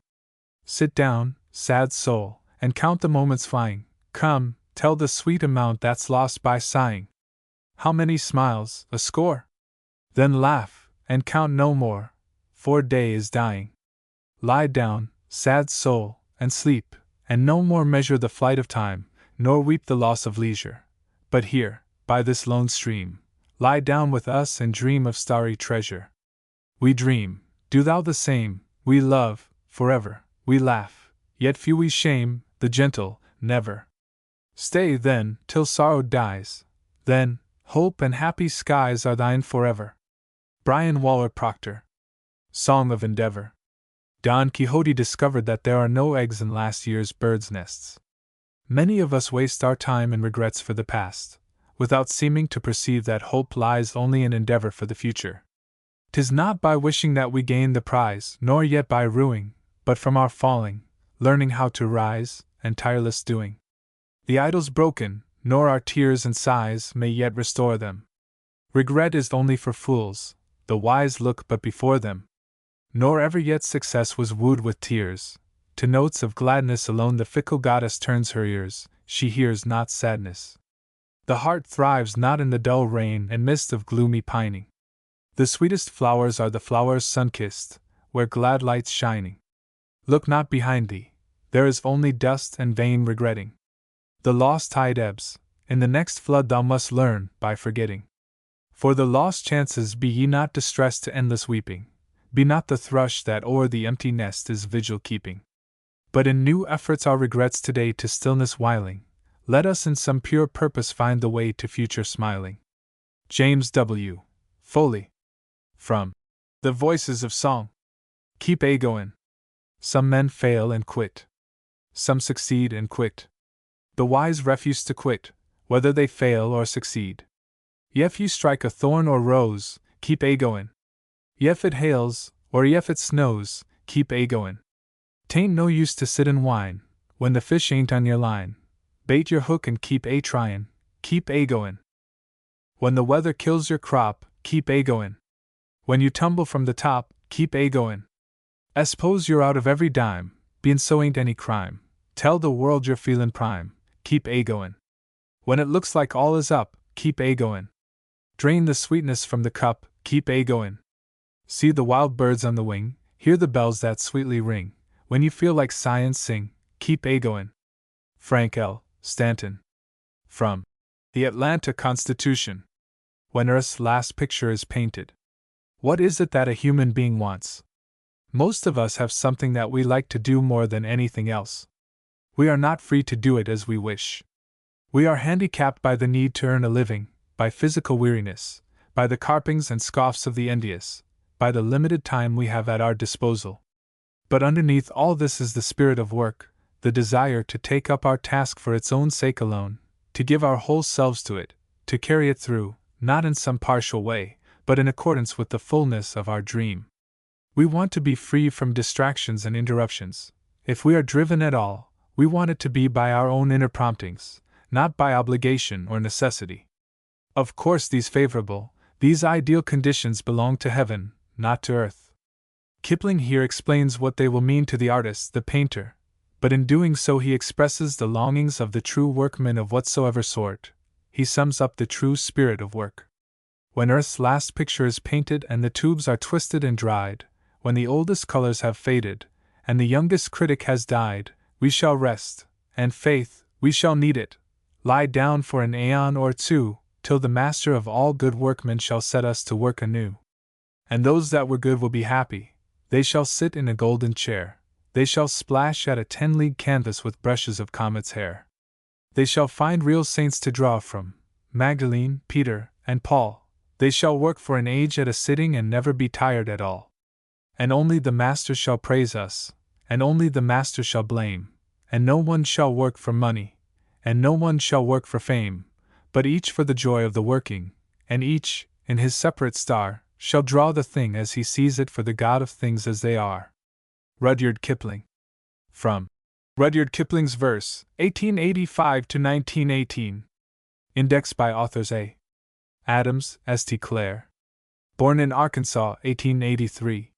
Sit down, sad soul, and count the moments flying. Come, tell the sweet amount that's lost by sighing. How many smiles? A score? Then laugh, and count no more, for day is dying. Lie down, sad soul, and sleep, and no more measure the flight of time, nor weep the loss of leisure. But here, by this lone stream, lie down with us and dream of starry treasure. We dream, do thou the same, we love, forever, we laugh, yet few we shame, the gentle, never. Stay, then, till sorrow dies, then, hope and happy skies are thine forever. Brian Waller Proctor. Song of Endeavor. Don Quixote discovered that there are no eggs in last year's birds' nests. Many of us waste our time in regrets for the past, without seeming to perceive that hope lies only in endeavor for the future. 'Tis not by wishing that we gain the prize, nor yet by ruing, but from our falling, learning how to rise, and tireless doing. The idol's broken, nor our tears and sighs may yet restore them. Regret is only for fools, the wise look but before them. Nor ever yet success was wooed with tears. To notes of gladness alone the fickle goddess turns her ears, she hears not sadness. The heart thrives not in the dull rain and mist of gloomy pining. The sweetest flowers are the flowers sun-kissed, where glad light's shining. Look not behind thee, there is only dust and vain regretting. The lost tide ebbs, in the next flood thou must learn by forgetting. For the lost chances be ye not distressed to endless weeping, be not the thrush that o'er the empty nest is vigil keeping. But in new efforts our regrets today to stillness whiling, let us in some pure purpose find the way to future smiling. James W. Foley. From The Voices of Song. Keep a goin'. Some men fail and quit. Some succeed and quit. The wise refuse to quit, whether they fail or succeed. Yef you strike a thorn or rose, keep a goin'. Yef it hails, or yef it snows, keep a goin'. 'Tain't no use to sit and whine, when the fish ain't on your line. Bait your hook and keep a tryin', keep a goin'. When the weather kills your crop, keep a goin'. When you tumble from the top, keep a goin'. S'pose you're out of every dime, bein' so ain't any crime. Tell the world you're feelin' prime, keep a goin'. When it looks like all is up, keep a goin'. Drain the sweetness from the cup, keep a goin'. See the wild birds on the wing, hear the bells that sweetly ring. When you feel like sighin', sing, keep a goin'. Frank L. Stanton. From The Atlanta Constitution. When Earth's last picture is painted. What is it that a human being wants? Most of us have something that we like to do more than anything else. We are not free to do it as we wish. We are handicapped by the need to earn a living, by physical weariness, by the carpings and scoffs of the envious, by the limited time we have at our disposal. But underneath all this is the spirit of work, the desire to take up our task for its own sake alone, to give our whole selves to it, to carry it through, not in some partial way, but in accordance with the fullness of our dream. We want to be free from distractions and interruptions. If we are driven at all, we want it to be by our own inner promptings, not by obligation or necessity. Of course, these ideal conditions belong to heaven, not to earth. Kipling here explains what they will mean to the artist, the painter, but in doing so he expresses the longings of the true workman of whatsoever sort. He sums up the true spirit of work. When Earth's last picture is painted and the tubes are twisted and dried, when the oldest colors have faded, and the youngest critic has died, we shall rest, and faith, we shall need it, lie down for an aeon or two, till the master of all good workmen shall set us to work anew. And those that were good will be happy. They shall sit in a golden chair. They shall splash at a 10-league canvas with brushes of comet's hair. They shall find real saints to draw from, Magdalene, Peter, and Paul. They shall work for an age at a sitting and never be tired at all. And only the master shall praise us, and only the master shall blame, and no one shall work for money, and no one shall work for fame, but each for the joy of the working, and each, in his separate star, shall draw the thing as he sees it for the God of things as they are. Rudyard Kipling. From Rudyard Kipling's Verse, 1885 to 1918. Index by authors A. Adams, St. Clair. Born in Arkansas, 1883.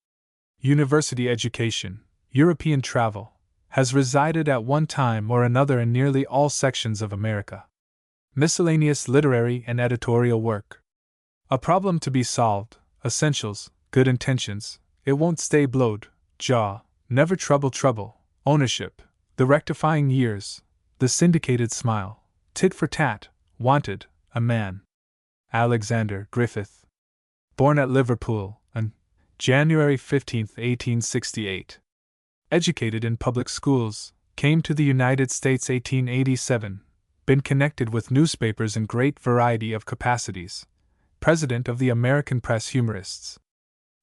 University education, European travel, has resided at one time or another in nearly all sections of America. Miscellaneous literary and editorial work. A problem to be solved, essentials, good intentions, it won't stay blowed, jaw, never trouble, ownership, the rectifying years, the syndicated smile, tit for tat, wanted, a man. Alexander Griffith. Born at Liverpool, on January 15, 1868. Educated in public schools, came to the United States 1887, been connected with newspapers in great variety of capacities, president of the American Press Humorists.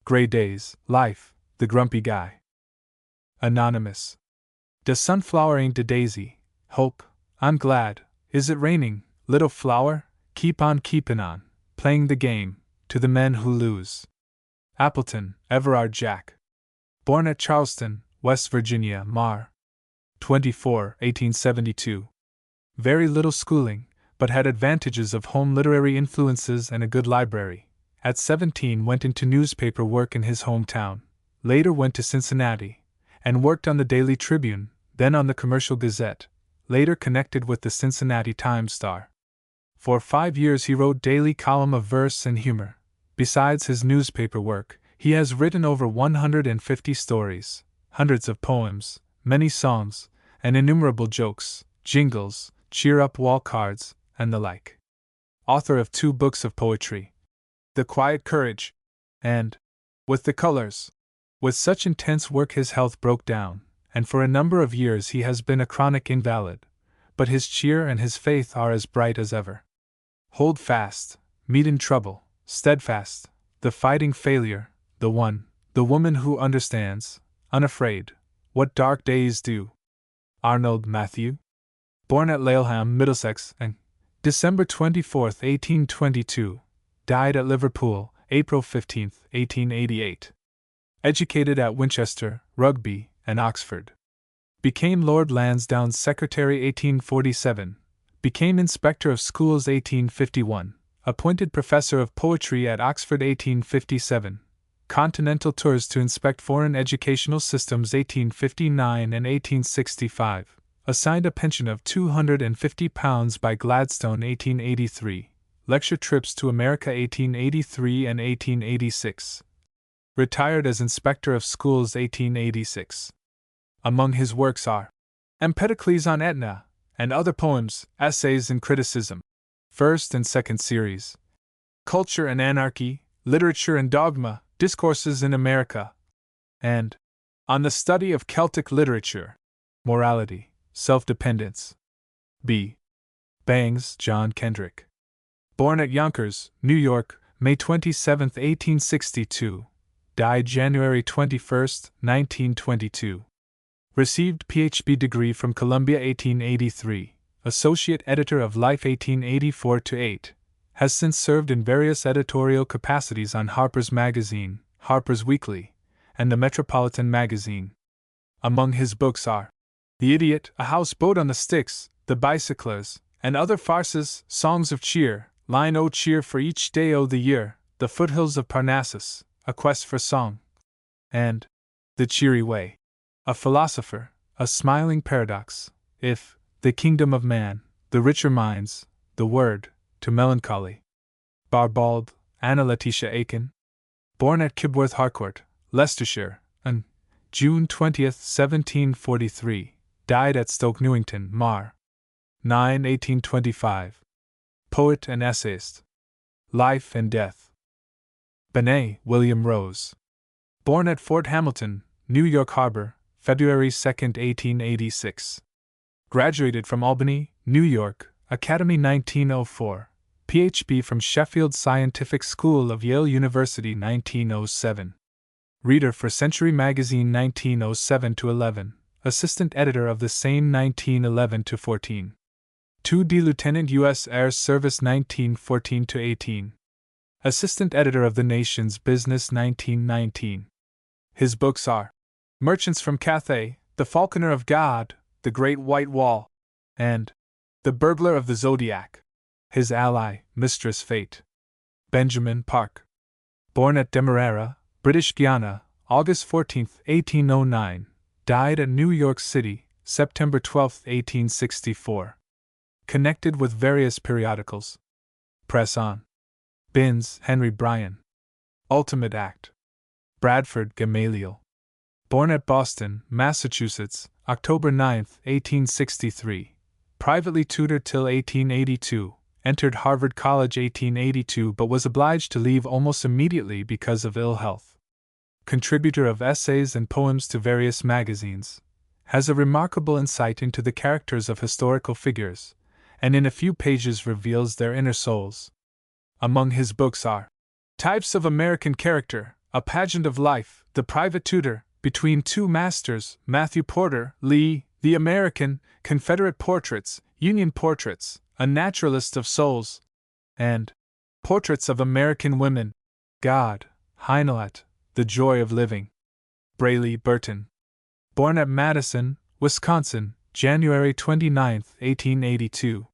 Gray Days, Life, The Grumpy Guy. Anonymous. De sunflower ain't a daisy, hope, I'm glad, is it raining, little flower, keep on keepin' on, playing the game, to the men who lose. Appleton, Everard Jack. Born at Charleston, West Virginia, Mar. 24, 1872. Very little schooling, but had advantages of home literary influences and a good library. At 17 went into newspaper work in his hometown, later went to Cincinnati, and worked on the Daily Tribune, then on the Commercial Gazette, later connected with the Cincinnati Times-Star. For 5 years he wrote daily column of verse and humor. Besides his newspaper work, he has written over 150 stories, hundreds of poems, many songs, and innumerable jokes, jingles, cheer-up wall cards, and the like. Author of 2 books of poetry, The Quiet Courage, and With the Colors. With such intense work his health broke down, and for a number of years he has been a chronic invalid, but his cheer and his faith are as bright as ever. Hold fast, meet in trouble, steadfast, the fighting failure, the one, the woman who understands, unafraid, what dark days do. Arnold Matthew. Born at Laleham, Middlesex, and December 24, 1822, died at Liverpool, April 15, 1888. Educated at Winchester, Rugby, and Oxford. Became Lord Lansdowne's Secretary 1847, became Inspector of Schools 1851, appointed Professor of Poetry at Oxford 1857, Continental tours to inspect foreign educational systems 1859 and 1865, assigned a pension of £250 by Gladstone 1883, lecture trips to America 1883 and 1886. Retired as Inspector of Schools 1886. Among his works are Empedocles on Etna, and other poems, essays and criticism. First and second series. Culture and Anarchy, Literature and Dogma, Discourses in America. And On the Study of Celtic Literature, Morality, Self-Dependence. B. Bangs, John Kendrick. Born at Yonkers, New York, May 27, 1862. Died January 21, 1922. Received Ph.B. degree from Columbia 1883, Associate Editor of Life 1884-8, has since served in various editorial capacities on Harper's Magazine, Harper's Weekly, and the Metropolitan Magazine. Among his books are The Idiot, A Houseboat on the Styx, The Bicyclers, and Other Farces, Songs of Cheer, Line O Cheer for Each Day O' the Year, The Foothills of Parnassus, A Quest for Song, and The Cheery Way. A Philosopher, A Smiling Paradox, If, The Kingdom of Man, The Richer Minds, The Word, to Melancholy. Barbald, Anna Letitia Aiken. Born at Kibworth Harcourt, Leicestershire, on June 20, 1743, died at Stoke Newington, Mar. 9, 1825. Poet and essayist. Life and Death. Benet William Rose. Born at Fort Hamilton, New York Harbor, February 2, 1886. Graduated from Albany, New York, Academy 1904, Ph.B. from Sheffield Scientific School of Yale University 1907. Reader for Century Magazine 1907-11, Assistant Editor of the same 1911-14. 2D Lieutenant U.S. Air Service 1914-18. Assistant Editor of The Nation's Business 1919. His books are Merchants from Cathay, The Falconer of God, The Great White Wall, and The Burglar of the Zodiac. His ally, Mistress Fate. Benjamin Park. Born at Demerara, British Guiana, August 14, 1809, Died at New York City, September 12, 1864. Connected with various periodicals. Press On. Binns, Henry Bryan. Ultimate Act. Bradford, Gamaliel. Born at Boston, Massachusetts, October 9, 1863. Privately tutored till 1882. Entered Harvard College 1882 but was obliged to leave almost immediately because of ill health. Contributor of essays and poems to various magazines. Has a remarkable insight into the characters of historical figures, and in a few pages reveals their inner souls. Among his books are Types of American Character, A Pageant of Life, The Private Tutor, Between Two Masters, Matthew Porter, Lee, The American, Confederate Portraits, Union Portraits, A Naturalist of Souls, and Portraits of American Women, God, Heinelat, The Joy of Living. Brayley Burton. Born at Madison, Wisconsin, January 29, 1882.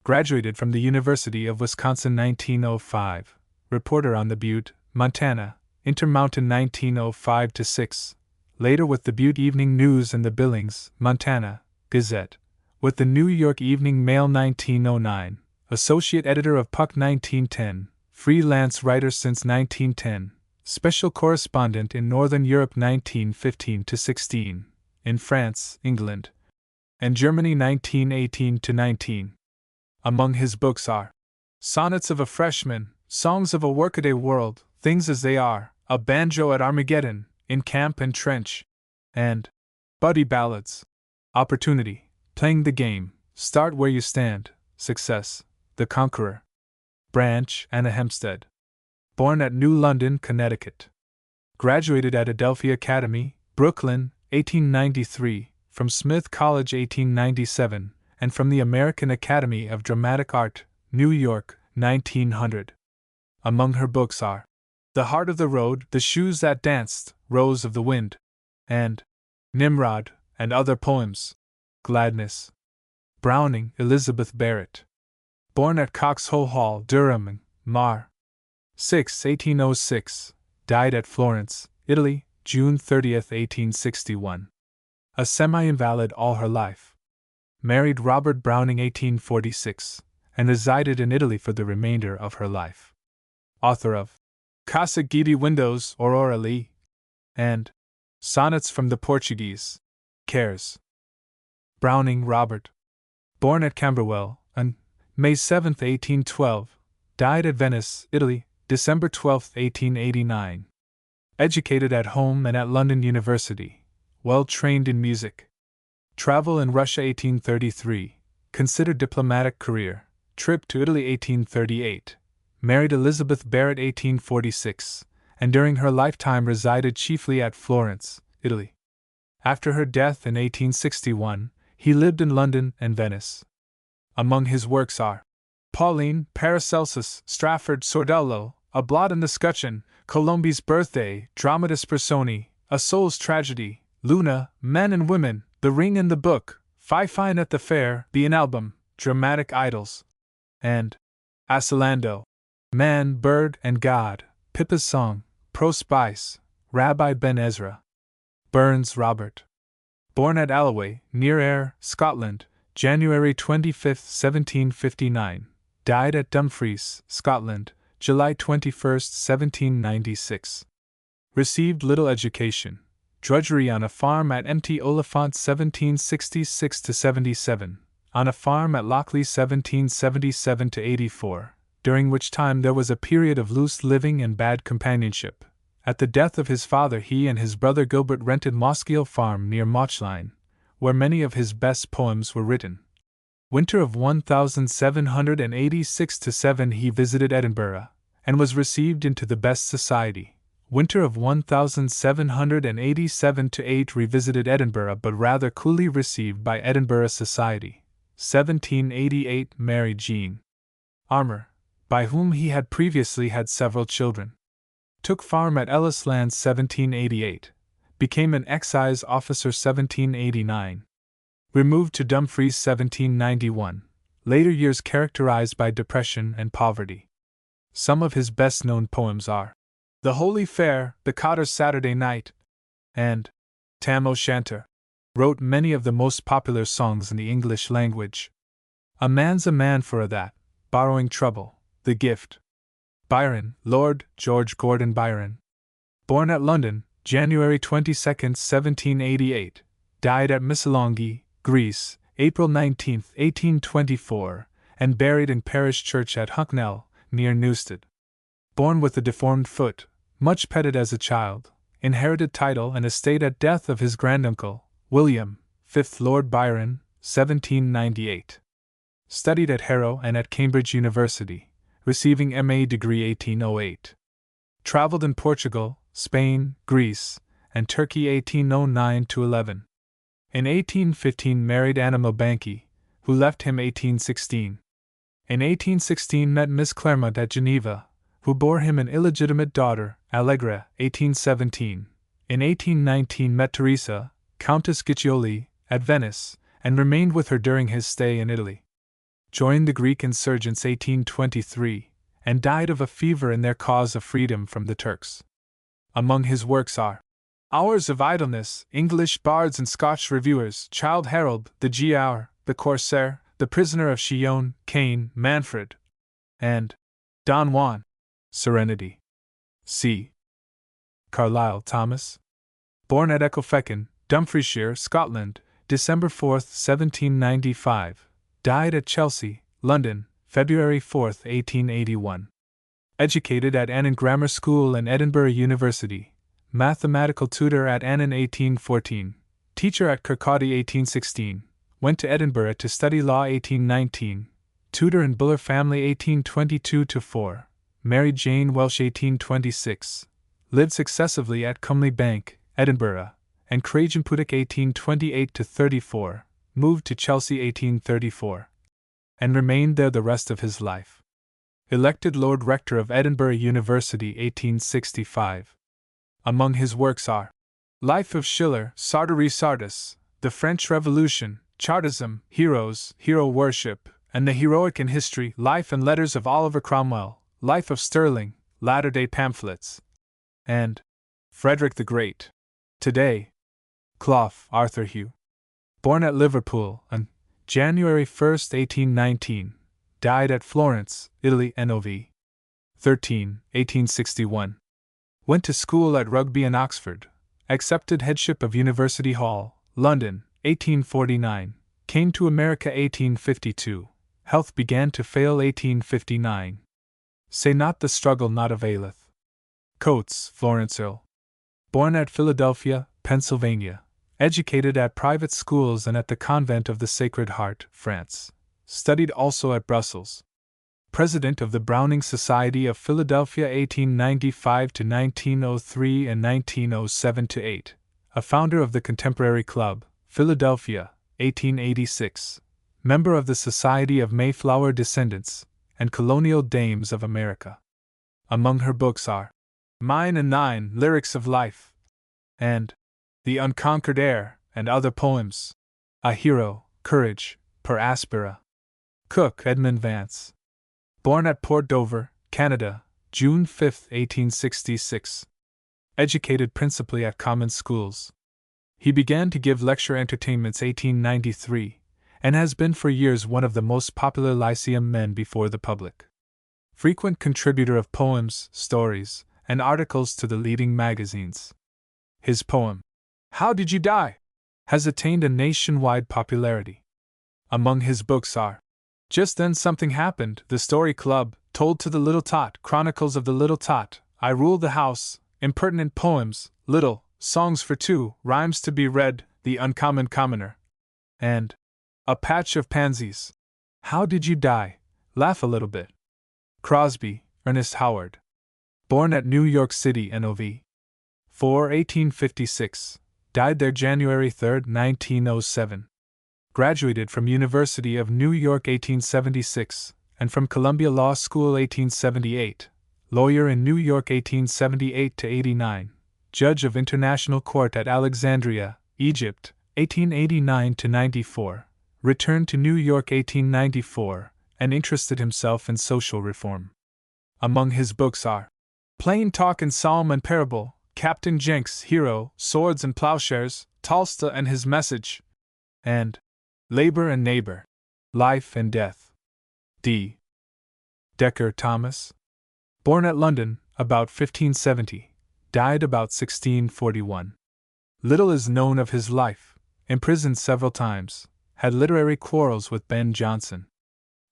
Graduated from the University of Wisconsin 1905. Reporter on the Butte, Montana, Intermountain 1905-6. Later with the Butte Evening News and the Billings, Montana, Gazette. With the New York Evening Mail 1909. Associate editor of Puck 1910. Freelance writer since 1910. Special correspondent in Northern Europe 1915-16. In France, England, and Germany 1918-19. Among his books are Sonnets of a Freshman, Songs of a Workaday World, Things as They Are, A Banjo at Armageddon, In Camp and Trench, and Buddy Ballads. Opportunity, Playing the Game, Start Where You Stand, Success, The Conqueror. Branch, Anna Hempstead. Born at New London, Connecticut. Graduated at Adelphi Academy, Brooklyn, 1893, from Smith College 1897, and from the American Academy of Dramatic Art, New York, 1900. Among her books are The Heart of the Road, The Shoes That Danced, Rose of the Wind, and Nimrod, and Other Poems. Gladness. Browning, Elizabeth Barrett. Born at Coxhoe Hall, Durham, Mar. 6, 1806. Died at Florence, Italy, June 30, 1861. A semi-invalid all her life. Married Robert Browning 1846, and resided in Italy for the remainder of her life. Author of Casa Guidi Windows, Aurora Lee, and Sonnets from the Portuguese. Cares. Browning Robert. Born at Camberwell, on May 7, 1812. Died at Venice, Italy, December 12, 1889. Educated at home and at London University. Well trained in music. Travel in Russia 1833. Considered diplomatic career. Trip to Italy 1838. Married Elizabeth Barrett 1846, and during her lifetime resided chiefly at Florence, Italy. After her death in 1861, he lived in London and Venice. Among his works are Pauline, Paracelsus, Strafford, Sordello, A Blot in the Scutcheon, Colombi's Birthday, Dramatis Personae, A Soul's Tragedy, Luna, Men and Women, The Ring and the Book, Fifine at the Fair, The Inalbum, Dramatic Idols, and Asilando, Man, Bird, and God, Pippa's Song, Prospice, Rabbi Ben Ezra. Burns Robert. Born at Alloway, near Ayr, Scotland, January 25, 1759. Died at Dumfries, Scotland, July 21, 1796. Received little education. Drudgery on a farm at Mt. Oliphant 1766-77, on a farm at Lochley 1777-84, during which time there was a period of loose living and bad companionship. At the death of his father he and his brother Gilbert rented Mossgiel Farm near Mauchline, where many of his best poems were written. Winter of 1786-7 he visited Edinburgh, and was received into the best society. Winter of 1787-8 revisited Edinburgh but rather coolly received by Edinburgh society. 1788 married Jean Armour, by whom he had previously had several children. Took farm at Ellisland 1788. Became an excise officer 1789. Removed to Dumfries 1791. Later years characterized by depression and poverty. Some of his best-known poems are The Holy Fair, The Cotter's Saturday Night, and Tam O'Shanter wrote many of the most popular songs in the English language. A man's a man for a' that, Borrowing Trouble, The Gift. Byron, Lord George Gordon Byron. Born at London, January 22, 1788, died at Missolonghi, Greece, April 19, 1824, and buried in Parish Church at Hucknall, near Newstead. Born with a deformed foot, much petted as a child, inherited title and estate at death of his granduncle, William, 5th Lord Byron, 1798. Studied at Harrow and at Cambridge University, receiving M.A. degree 1808. Traveled in Portugal, Spain, Greece, and Turkey 1809–11. In 1815 married Anna Milbanke, who left him 1816. In 1816 met Miss Claremont at Geneva, who bore him an illegitimate daughter, Allegra, 1817. In 1819 met Teresa, Countess Guiccioli, at Venice, and remained with her during his stay in Italy. Joined the Greek insurgents 1823, and died of a fever in their cause of freedom from the Turks. Among his works are Hours of Idleness, English Bards and Scotch Reviewers, Childe Harold, The Giaour, The Corsair, The Prisoner of Chillon, Cain, Manfred, and Don Juan. Serenity. C. Carlyle Thomas. Born at Ecclefechan, Dumfriesshire, Scotland, December 4, 1795. Died at Chelsea, London, February 4, 1881. Educated at Annan Grammar School and Edinburgh University. Mathematical tutor at Annan 1814. Teacher at Kirkcaldy 1816. Went to Edinburgh to study law 1819. Tutor in Buller family 1822–4. Married Jane Welsh 1826. Lived successively at Cumley Bank, Edinburgh, and Craigengputtock 1828–34. Moved to Chelsea 1834. And remained there the rest of his life. Elected Lord Rector of Edinburgh University 1865. Among his works are Life of Schiller, Sartori Sardis, The French Revolution, Chartism, Heroes, Hero Worship, and the Heroic in History, Life and Letters of Oliver Cromwell, Life of Sterling, Latter-day Pamphlets, and Frederick the Great. Today, Clough, Arthur Hugh. Born at Liverpool on January 1, 1819, died at Florence, Italy, Nov. 13, 1861. Went to school at Rugby and Oxford, accepted headship of University Hall, London, 1849, came to America 1852, health began to fail 1859. Say not the struggle not availeth. Coates, Florence Earl. Born at Philadelphia, Pennsylvania, educated at private schools and at the Convent of the Sacred Heart, France. Studied also at Brussels. President of the Browning Society of Philadelphia 1895–1903 and 1907–8. A founder of the Contemporary Club, Philadelphia, 1886. Member of the Society of Mayflower Descendants and Colonial Dames of America. Among her books are Mine and Thine, Lyrics of Life, and The Unconquered Air and Other Poems. A Hero, Courage, Per Aspera. Cook, Edmund Vance. Born at Port Dover, Canada, June 5, 1866. Educated principally at common schools. He began to give lecture entertainments 1893, and has been for years one of the most popular lyceum men before the public. Frequent contributor of poems, stories, and articles to the leading magazines. His poem, How Did You Die?, has attained a nationwide popularity. Among his books are Just Then Something Happened, The Story Club, Told to the Little Tot, Chronicles of the Little Tot, I Rule the House, Impertinent Poems, Little, Songs for Two, Rhymes to be Read, The Uncommon Commoner, and A Patch of Pansies. How Did You Die? Laugh a Little Bit. Crosby, Ernest Howard. Born at New York City, Nov. 4, 1856. Died there January 3, 1907. Graduated from University of New York 1876, and from Columbia Law School 1878. Lawyer in New York 1878–89. Judge of International Court at Alexandria, Egypt, 1889–94. Returned to New York 1894, and interested himself in social reform. Among his books are Plain Talk in Psalm and Parable, Captain Jenks' Hero, Swords and Plowshares, Tolstoy and His Message, and Labor and Neighbor, Life and Death. D. Decker Thomas. Born at London, about 1570, died about 1641. Little is known of his life, imprisoned several times, had literary quarrels with Ben Jonson.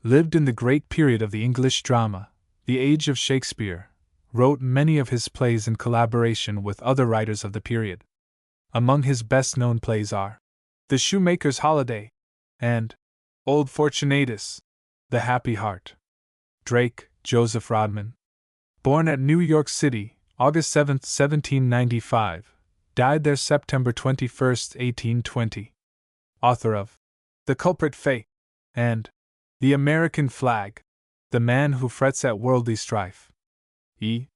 Lived in the great period of the English drama, the age of Shakespeare, wrote many of his plays in collaboration with other writers of the period. Among his best-known plays are The Shoemaker's Holiday and Old Fortunatus, The Happy Heart. Drake, Joseph Rodman. Born at New York City, August 7, 1795, died there September 21, 1820. Author of The Culprit Fay and The American Flag, The Man Who Frets at Worldly Strife. E.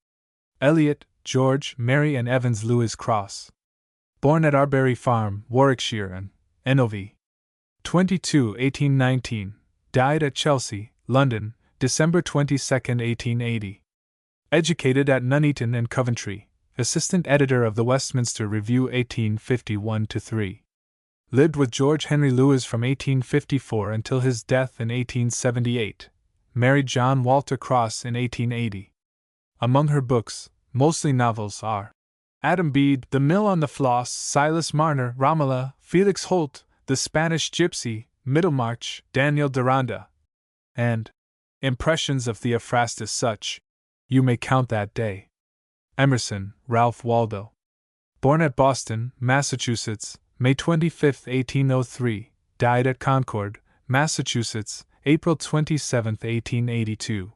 Eliot, George, Mary and Evans Lewis Cross. Born at Arbury Farm, Warwickshire, and Nov. 22, 1819, died at Chelsea, London, December 22, 1880. Educated at Nuneaton and Coventry, assistant editor of the Westminster Review 1851-3. Lived with George Henry Lewes from 1854 until his death in 1878. Married John Walter Cross in 1880. Among her books, mostly novels, are Adam Bede, The Mill on the Floss, Silas Marner, Romola, Felix Holt, The Spanish Gypsy, Middlemarch, Daniel Deronda, and Impressions of Theophrastus Such, You May Count That Day. Emerson, Ralph Waldo. Born at Boston, Massachusetts, May 25, 1803, died at Concord, Massachusetts, April 27, 1882.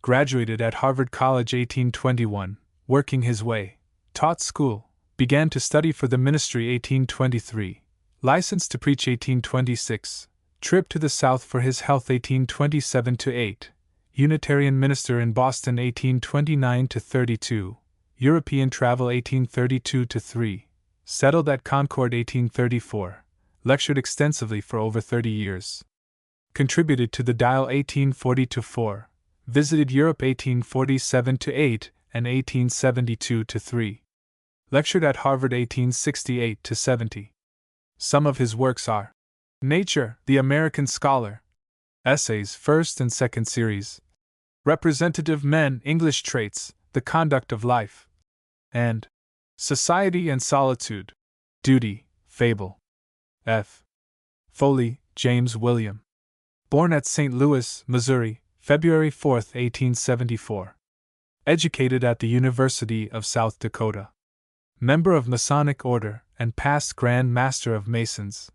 Graduated at Harvard College 1821, working his way, taught school, began to study for the ministry 1823, licensed to preach 1826, trip to the South for his health 1827-8, Unitarian minister in Boston 1829-32, European travel 1832-3, settled at Concord 1834, lectured extensively for over 30 years. Contributed to the Dial 1840-4, visited Europe 1847-8 and 1872-3. Lectured at Harvard 1868-70. Some of his works are Nature, the American Scholar, Essays, First and Second Series, Representative Men, English Traits, The Conduct of Life, and Society and Solitude, Duty, Fable. F. Foley, James William. Born at St. Louis, Missouri, February 4, 1874. Educated at the University of South Dakota. Member of Masonic Order and past Grand Master of Masons.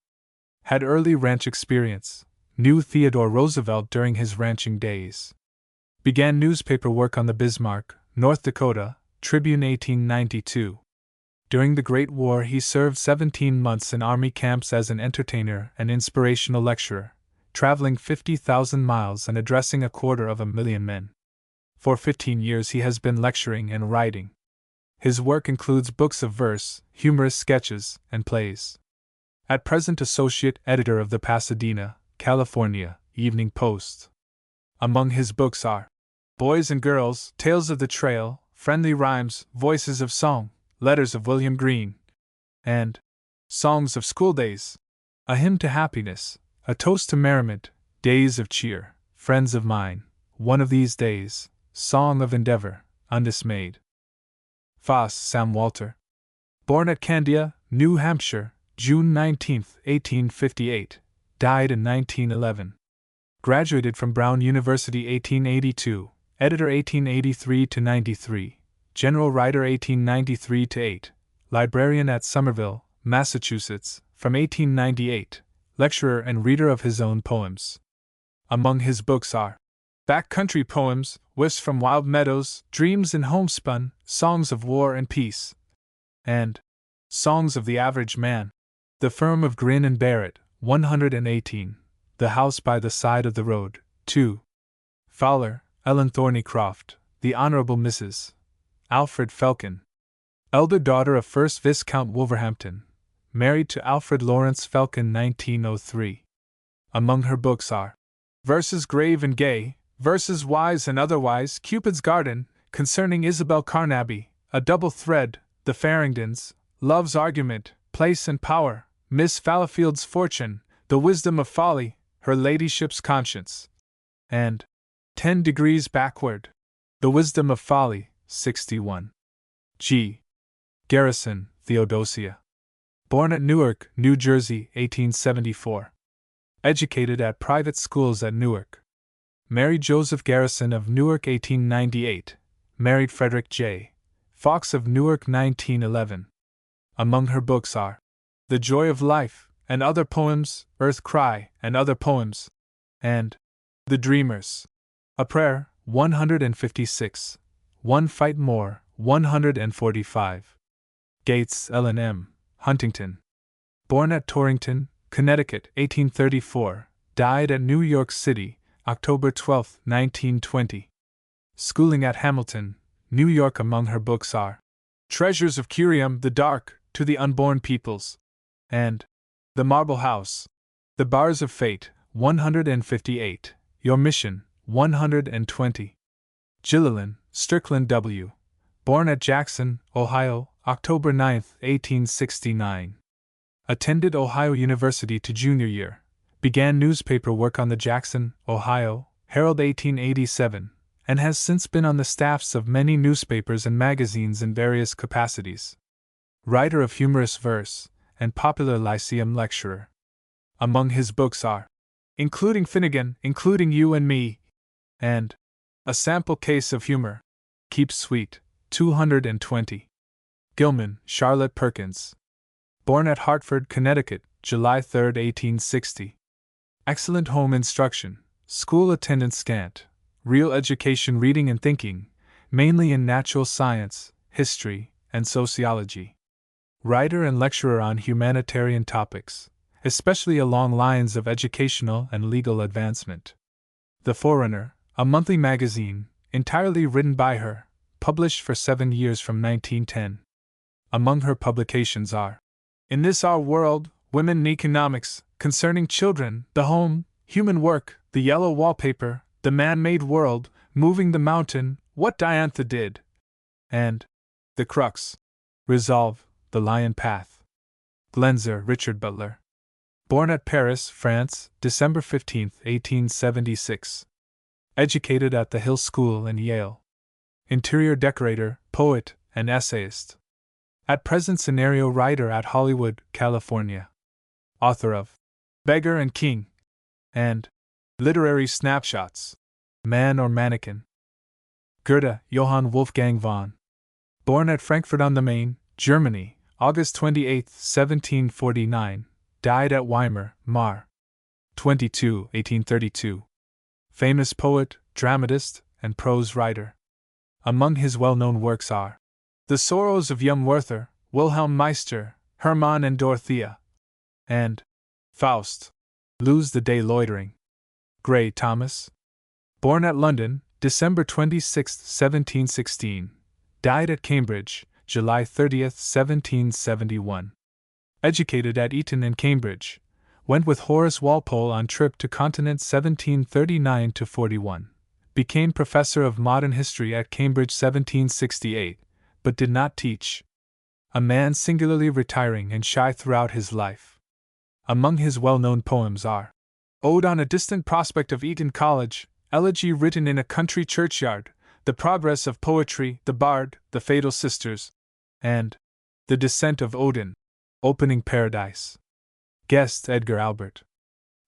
Had early ranch experience, knew Theodore Roosevelt during his ranching days. Began newspaper work on the Bismarck, North Dakota, Tribune 1892. During the Great War he served 17 months in army camps as an entertainer and inspirational lecturer, traveling 50,000 miles and addressing 250,000 men. For 15 years he has been lecturing and writing. His work includes books of verse, humorous sketches, and plays. At present associate editor of the Pasadena, California, Evening Post. Among his books are Boys and Girls, Tales of the Trail, Friendly Rhymes, Voices of Song, Letters of William Green, and Songs of School Days, A Hymn to Happiness, A Toast to Merriment, Days of Cheer, Friends of Mine, One of These Days, Song of Endeavor, Undismayed. Foss, Sam Walter. Born at Candia, New Hampshire, June 19, 1858, died in 1911. Graduated from Brown University 1882, editor 1883-93, general writer 1893-8, librarian at Somerville, Massachusetts, from 1898, lecturer and reader of his own poems. Among his books are Backcountry Poems, Whiffs from Wild Meadows, Dreams in Homespun, Songs of War and Peace, and Songs of the Average Man. The Firm of Grin and Barrett, 118, The House by the Side of the Road, 2. Fowler, Ellen Thornycroft, The Honorable Mrs. Alfred Felkin. Elder daughter of 1st Viscount Wolverhampton, married to Alfred Lawrence Felkin 1903. Among her books are Verses Grave and Gay, Verses Wise and Otherwise, Cupid's Garden, Concerning Isabel Carnaby, A Double Thread, The Farringdons, Love's Argument, place and power, Miss Fallowfield's fortune, the wisdom of folly, her ladyship's conscience. And 10 degrees backward, the wisdom of folly, 61. G. Garrison, Theodosia. Born at Newark, New Jersey, 1874. Educated at private schools at Newark. Married Joseph Garrison of Newark, 1898. Married Frederick J. Fox of Newark, 1911. Among her books are The Joy of Life and Other Poems, Earth Cry and Other Poems, and The Dreamers. A Prayer, 156. One Fight More, 145. Gates, Ellen M. Huntington. Born at Torrington, Connecticut, 1834, died at New York City, October 12, 1920. Schooling at Hamilton, New York. Among her books are Treasures of Curium the Dark, To the Unborn Peoples, and The Marble House. The Bars of Fate, 158. Your Mission, 120. Gillilan Strickland W. Born at Jackson, Ohio, October 9, 1869. Attended Ohio University to junior year. Began newspaper work on the Jackson, Ohio, Herald 1887, and has since been on the staffs of many newspapers and magazines in various capacities. Writer of humorous verse, and popular lyceum lecturer. Among his books are Including Finnegan, Including You and Me, and A Sample Case of Humor. Keep Sweet, 220. Gilman, Charlotte Perkins. Born at Hartford, Connecticut, July 3, 1860. Excellent home instruction, school attendance scant, real education reading and thinking, mainly in natural science, history, and sociology. Writer and lecturer on humanitarian topics, especially along lines of educational and legal advancement. The Forerunner, a monthly magazine, entirely written by her, published for 7 years from 1910. Among her publications are In This Our World, Women in Economics, Concerning Children, The Home, Human Work, The Yellow Wallpaper, The Man-Made World, Moving the Mountain, What Diantha Did, and The Crux. Resolve, The Lion Path. Glenzer, Richard Butler. Born at Paris, France, December 15, 1876. Educated at the Hill School and Yale. Interior decorator, poet, and essayist. At present scenario writer at Hollywood, California. Author of Beggar and King and Literary Snapshots, Man or Mannequin. Goethe, Johann Wolfgang von. Born at Frankfurt on the Main, Germany, August 28, 1749, died at Weimar, Mar. 22, 1832. Famous poet, dramatist, and prose writer. Among his well-known works are The Sorrows of Young Werther, Wilhelm Meister, Hermann and Dorothea, and Faust. Lose the Day Loitering. Gray, Thomas. Born at London, December 26, 1716, died at Cambridge, July 30, 1771. Educated at Eton and Cambridge, went with Horace Walpole on trip to continent 1739–41, became professor of modern history at Cambridge 1768, but did not teach. A man singularly retiring and shy throughout his life. Among his well-known poems are Ode on a Distant Prospect of Eton College, Elegy Written in a Country Churchyard, The Progress of Poetry, The Bard, The Fatal Sisters, and The Descent of Odin, Opening Paradise. Guest Edgar Albert.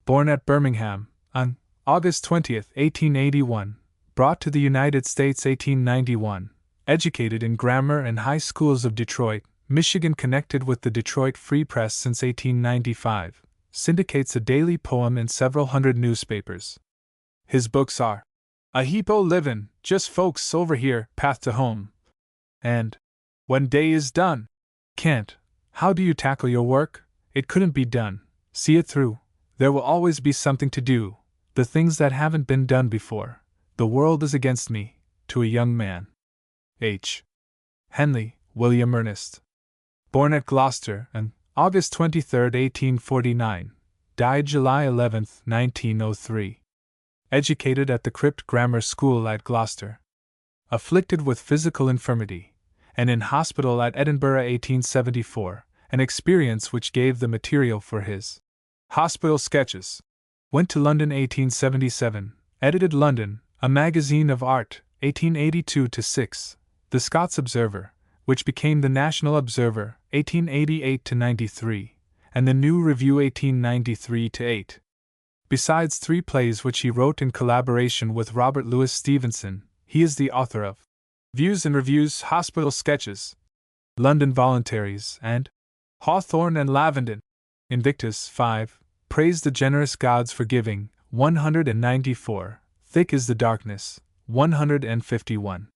Born at Birmingham, on August 20, 1881, brought to the United States 1891, educated in grammar and high schools of Detroit, Michigan, connected with the Detroit Free Press since 1895, syndicates a daily poem in several hundred newspapers. His books are A Heap O' Livin', Just Folks Over Here, Path to Home, and When Day Is Done. Can't. How do you tackle your work? It couldn't be done. See it through. There will always be something to do. The things that haven't been done before. The world is against me. To a young man. H. Henley, William Ernest. Born at Gloucester on August 23, 1849. Died July 11, 1903. Educated at the Crypt Grammar School at Gloucester. Afflicted with physical infirmity, and in hospital at Edinburgh 1874, an experience which gave the material for his Hospital Sketches. Went to London 1877, edited London, a magazine of art, 1882-6, The Scots Observer, which became the National Observer, 1888-93, and the New Review 1893-8. Besides 3 plays which he wrote in collaboration with Robert Louis Stevenson, he is the author of Views and Reviews, Hospital Sketches, London Voluntaries, and Hawthorne and Lavendon. Invictus 5, Praise the Generous Gods for Giving, 194, Thick is the Darkness, 151.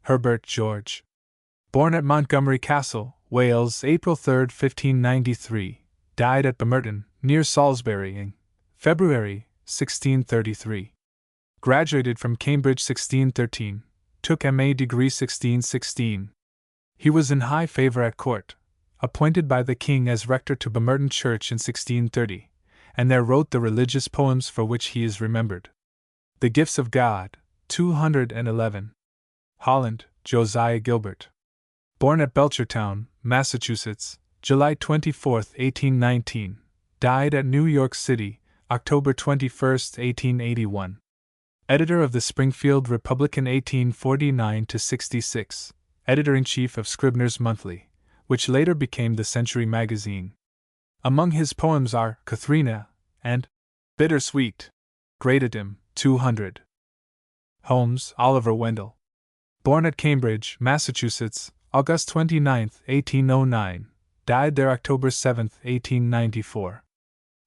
Herbert George. Born at Montgomery Castle, Wales, April 3, 1593, died at Bemerton, near Salisbury, in February, 1633. Graduated from Cambridge 1613, took M.A. degree 1616. He was in high favour at court, appointed by the king as rector to Bemerton Church in 1630, and there wrote the religious poems for which he is remembered. The Gifts of God, 211. Holland, Josiah Gilbert. Born at Belchertown, Massachusetts, July 24, 1819, died at New York City, October 21, 1881. Editor of the Springfield Republican 1849-66, editor-in-chief of Scribner's Monthly, which later became the Century magazine. Among his poems are Katharina and Bittersweet. Gradatim, 200. Holmes, Oliver Wendell. Born at Cambridge, Massachusetts, August 29, 1809, died there October 7, 1894.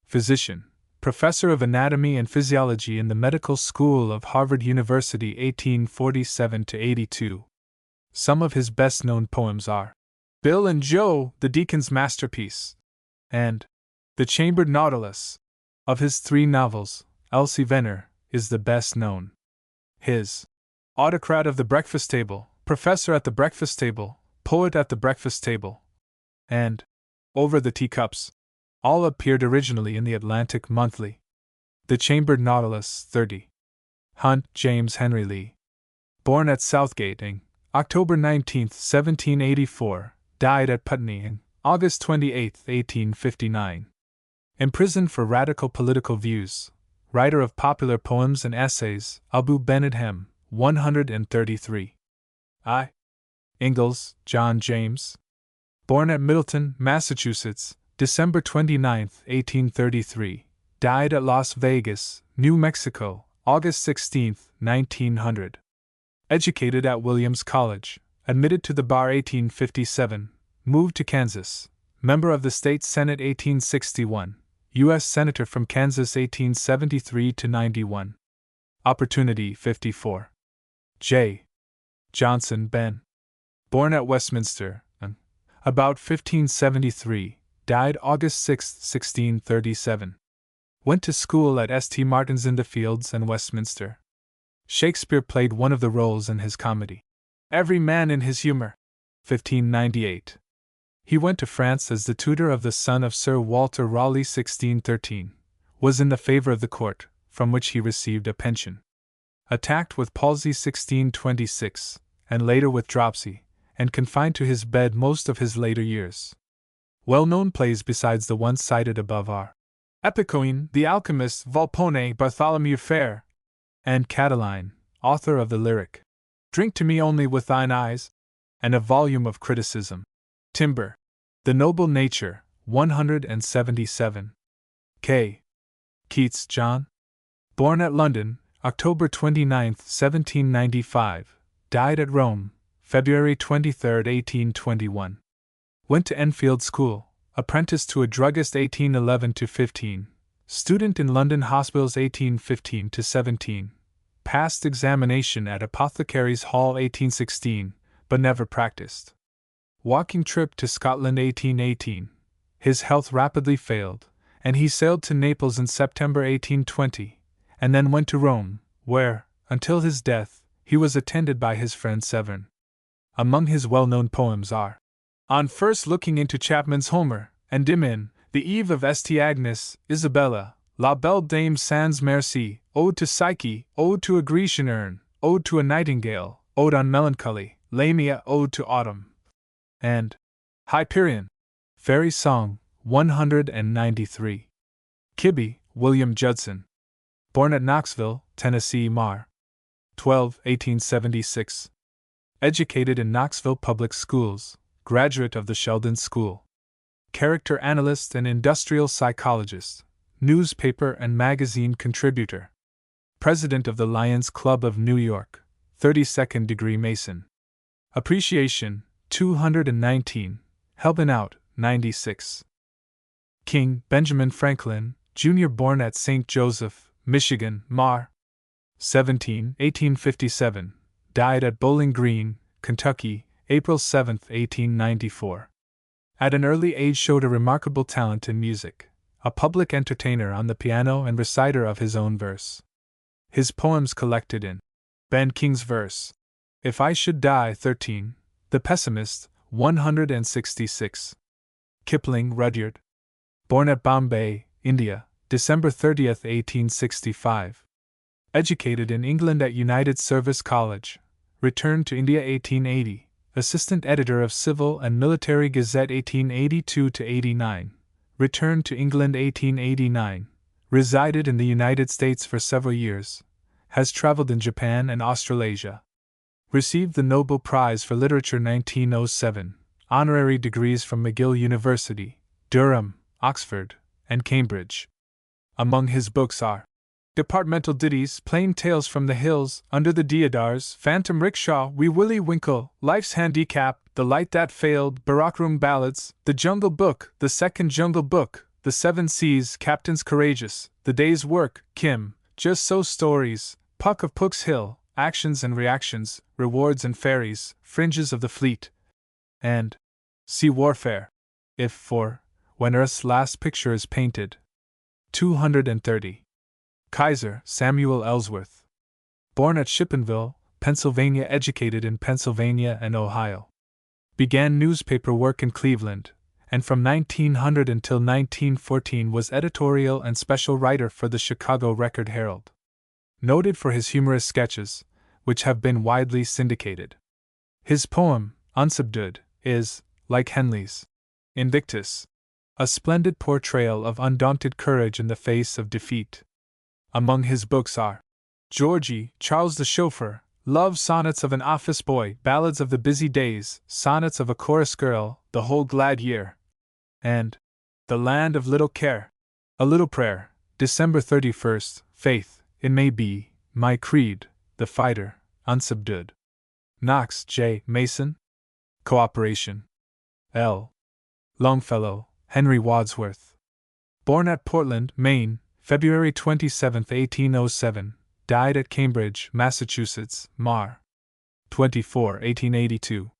Physician, Professor of Anatomy and Physiology in the Medical School of Harvard University 1847-82. Some of his best-known poems are Bill and Joe, the Deacon's Masterpiece, and The Chambered Nautilus. Of his 3 novels, Elsie Venner is the best known. His Autocrat of the Breakfast Table, Professor at the Breakfast Table, Poet at the Breakfast Table, and Over the Teacups, all appeared originally in the Atlantic Monthly. The Chambered Nautilus, 30. Hunt, James Henry Lee. Born at Southgate, October 19, 1784, died at Putney, August 28, 1859. Imprisoned for radical political views, writer of popular poems and essays, Abu Benedhem, 133. I. Ingalls, John James. Born at Middleton, Massachusetts, December 29, 1833, died at Las Vegas, New Mexico, August 16, 1900. Educated at Williams College, admitted to the bar 1857, moved to Kansas, member of the State Senate 1861, U.S. Senator from Kansas 1873-91. Opportunity 54. J. Johnson Ben. Born at Westminster, about 1573, died August 6, 1637. Went to school at St. Martin's in the Fields and Westminster. Shakespeare played one of the roles in his comedy, Every Man in His Humour, 1598. He went to France as the tutor of the son of Sir Walter Raleigh 1613, was in the favour of the court, from which he received a pension. Attacked with palsy 1626, and later with dropsy, and confined to his bed most of his later years. Well-known plays besides the ones cited above are Epicoene, The Alchemist, Volpone, Bartholomew Fair, and Catiline, author of the lyric, Drink to Me Only with Thine Eyes, and a volume of criticism, Timber, The Noble Nature, 177. K. Keats John. Born at London, October 29, 1795, died at Rome, February 23, 1821. Went to Enfield School, apprenticed to a druggist 1811-15, student in London hospitals 1815-17, passed examination at Apothecaries' Hall 1816, but never practiced. Walking trip to Scotland 1818. His health rapidly failed, and he sailed to Naples in September 1820, and then went to Rome, where, until his death, he was attended by his friend Severn. Among his well-known poems are On First Looking into Chapman's Homer, and Dimin, The Eve of St. Agnes, Isabella, La Belle Dame sans Merci, Ode to Psyche, Ode to a Grecian Urn, Ode to a Nightingale, Ode on Melancholy, Lamia, Ode to Autumn, and Hyperion, Fairy Song, 193. Kibbe, William Judson. Born at Knoxville, Tennessee, Mar. 12, 1876. Educated in Knoxville Public Schools, graduate of the Sheldon School. Character analyst and industrial psychologist, newspaper and magazine contributor. President of the Lions Club of New York, 32nd degree Mason. Appreciation, 219. Helping out, 96. King Benjamin Franklin, Jr. Born at St. Joseph, Michigan, Mar. 17, 1857. Died at Bowling Green, Kentucky, April 7, 1894. At an early age showed a remarkable talent in music, a public entertainer on the piano and reciter of his own verse. His poems collected in Ben King's Verse. If I Should Die 13, The Pessimist, 166. Kipling, Rudyard. Born at Bombay, India, December 30, 1865. Educated in England at United Service College. Returned to India 1880. Assistant editor of Civil and Military Gazette 1882-89. Returned to England 1889. Resided in the United States for several years. Has traveled in Japan and Australasia. Received the Nobel Prize for Literature 1907. Honorary degrees from McGill University, Durham, Oxford, and Cambridge. Among his books are Departmental Ditties, Plain Tales from the Hills, Under the Deodars, Phantom Rickshaw, Wee Willie Winkle, Life's Handicap, The Light That Failed, Baroque Ballads, The Jungle Book, The Second Jungle Book, The Seven Seas, Captains Courageous, The Day's Work, Kim, Just So Stories, Puck of Pook's Hill, Actions and Reactions, Rewards and Fairies, Fringes of the Fleet, and Sea Warfare. If for When Earth's Last Picture is Painted. 230. Kaiser, Samuel Ellsworth. Born at Shippenville, Pennsylvania, educated in Pennsylvania and Ohio. Began newspaper work in Cleveland, and from 1900 until 1914 was editorial and special writer for the Chicago Record-Herald. Noted for his humorous sketches, which have been widely syndicated. His poem, Unsubdued, is, like Henley's Invictus, a splendid portrayal of undaunted courage in the face of defeat. Among his books are Georgie, Charles the Chauffeur, Love Sonnets of an Office Boy, Ballads of the Busy Days, Sonnets of a Chorus Girl, The Whole Glad Year, and The Land of Little Care. A Little Prayer, December 31st, Faith, it may be, my creed, The Fighter, Unsubdued. Knox, J. Mason. Cooperation. L. Longfellow, Henry Wadsworth. Born at Portland, Maine, February 27, 1807, died at Cambridge, Massachusetts, Mar. 24, 1882.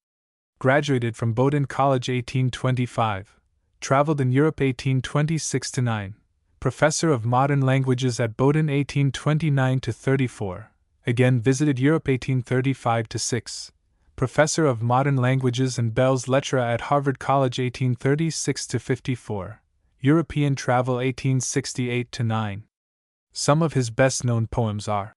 Graduated from Bowdoin College 1825, traveled in Europe 1826-9, professor of modern languages at Bowdoin 1829-34, again visited Europe 1835-6, professor of modern languages and Bell's lecturer at Harvard College 1836-54, European travel 1868-9. Some of his best-known poems are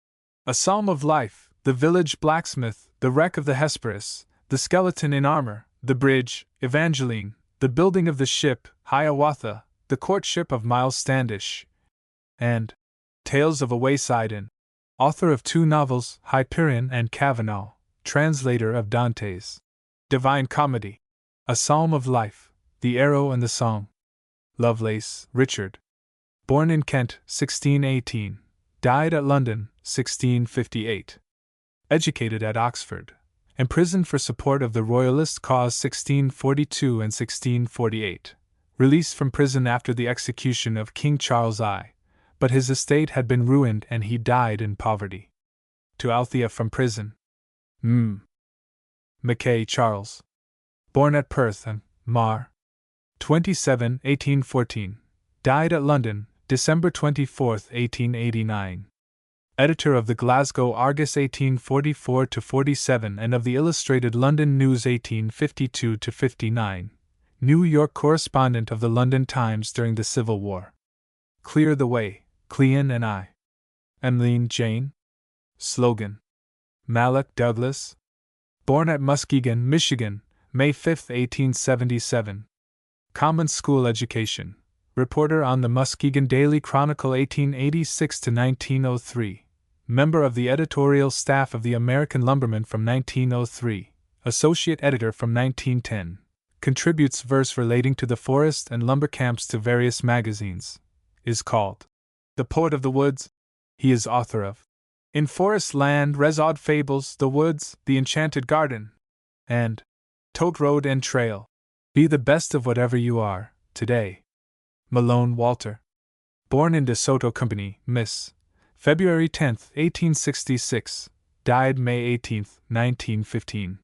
A Psalm of Life, The Village Blacksmith, The Wreck of the Hesperus, The Skeleton in Armor, The Bridge, Evangeline, The Building of the Ship, Hiawatha, The Courtship of Miles Standish, and Tales of a Wayside Inn. Author of two novels, Hyperion and Cavanaugh, translator of Dante's Divine Comedy, A Psalm of Life, The Arrow and the Song. Lovelace, Richard. Born in Kent, 1618, died at London, 1658. Educated at Oxford. Imprisoned for support of the Royalist cause 1642 and 1648. Released from prison after the execution of King Charles I, but his estate had been ruined and he died in poverty. To Althea from prison. Mackay Charles. Born at Perth and Mar. 27, 1814. Died at London, December 24, 1889. Editor of the Glasgow Argus 1844-47 and of the Illustrated London News 1852-59. New York correspondent of the London Times during the Civil War. Clear the Way, Clean and I. Emmeline Jane. Slogan. Malloch Douglas. Born at Muskegon, Michigan, May 5, 1877. Common School Education. Reporter on the Muskegon Daily Chronicle 1886 to 1903. Member of the editorial staff of the American Lumberman from 1903. Associate editor from 1910. Contributes verse relating to the forest and lumber camps to various magazines. Is called the Poet of the Woods. He is author of In Forest Land, Res Odd Fables, The Woods, The Enchanted Garden, and Tote Road and Trail. Be the best of whatever you are, today. Malone Walter. Born in DeSoto Company, Miss. February 10, 1866. Died May 18, 1915.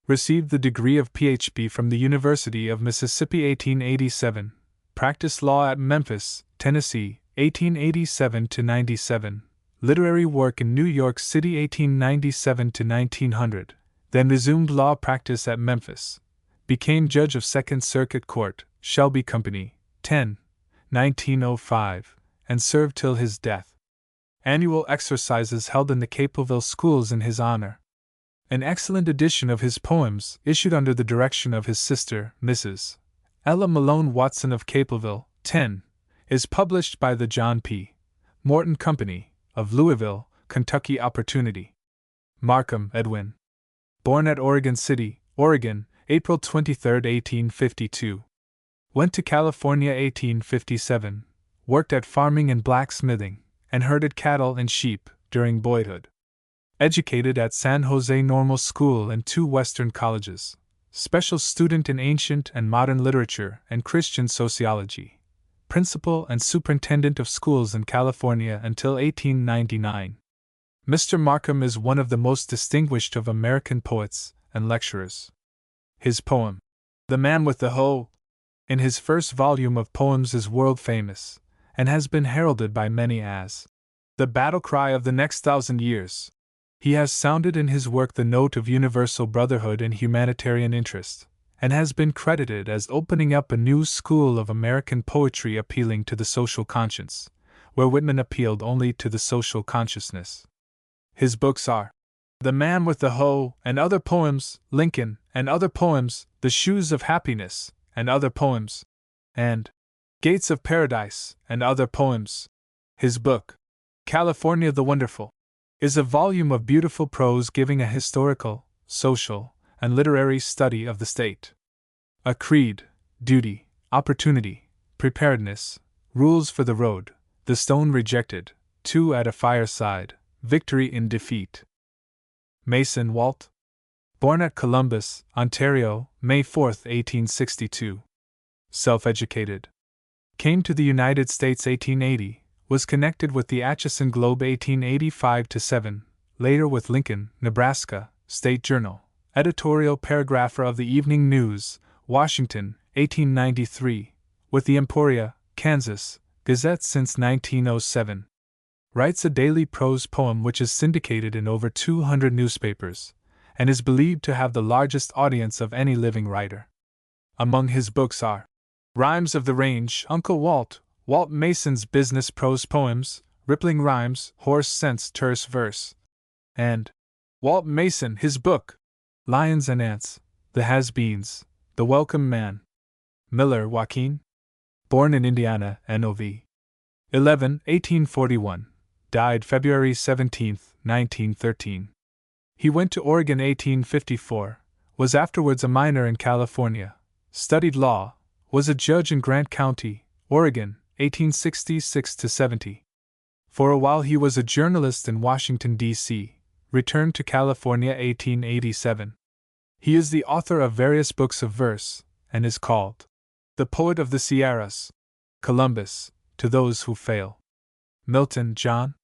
Received the degree of Ph.B. from the University of Mississippi 1887. Practiced law at Memphis, Tennessee, 1887 to 97. Literary work in New York City 1897 to 1900. Then resumed law practice at Memphis. Became judge of Second Circuit Court, Shelby Company, 1905, and served till his death. Annual exercises held in the Capelville schools in his honor. An excellent edition of his poems, issued under the direction of his sister, Mrs. Ella Malone Watson of Capelville, 10, is published by the John P. Morton Company, of Louisville, Kentucky. Opportunity. Markham Edwin. Born at Oregon City, Oregon, April 23, 1852. Went to California 1857, worked at farming and blacksmithing, and herded cattle and sheep during boyhood. Educated at San Jose Normal School and 2 Western colleges. Special student in ancient and modern literature and Christian sociology. Principal and superintendent of schools in California until 1899. Mr. Markham is one of the most distinguished of American poets and lecturers. His poem, The Man with the Hoe, in his first volume of poems is world famous, and has been heralded by many as the battle cry of the next 1,000 years. He has sounded in his work the note of universal brotherhood and humanitarian interest, and has been credited as opening up a new school of American poetry appealing to the social conscience, where Whitman appealed only to the social consciousness. His books are The Man with the Hoe and Other Poems, Lincoln and Other Poems, The Shoes of Happiness and Other Poems, and Gates of Paradise and Other Poems. His book, California the Wonderful, is a volume of beautiful prose giving a historical, social, and literary study of the state. A creed, duty, opportunity, preparedness, rules for the road, the stone rejected, 2 at a fireside, victory in defeat. Mason Walt. Born at Columbus, Ontario, May 4, 1862. Self-educated. Came to the United States 1880, was connected with the Atchison Globe 1885-7, later with Lincoln, Nebraska, State Journal, editorial paragrapher of the Evening News, Washington, 1893, with the Emporia, Kansas, Gazette since 1907. Writes a daily prose poem which is syndicated in over 200 newspapers, and is believed to have the largest audience of any living writer. Among his books are Rhymes of the Range, Uncle Walt, Walt Mason's Business Prose Poems, Rippling Rhymes, Hoarse Sense, Terse Verse, and Walt Mason, his book, Lions and Ants, The Has-Beens, The Welcome Man. Miller Joaquin. Born in Indiana, Nov. 11, 1841. Died February 17, 1913. He went to Oregon 1854, was afterwards a miner in California, studied law, was a judge in Grant County, Oregon, 1866-70. For a while he was a journalist in Washington, D.C., returned to California 1887. He is the author of various books of verse, and is called the Poet of the Sierras. Columbus, To Those Who Fail. Milton John.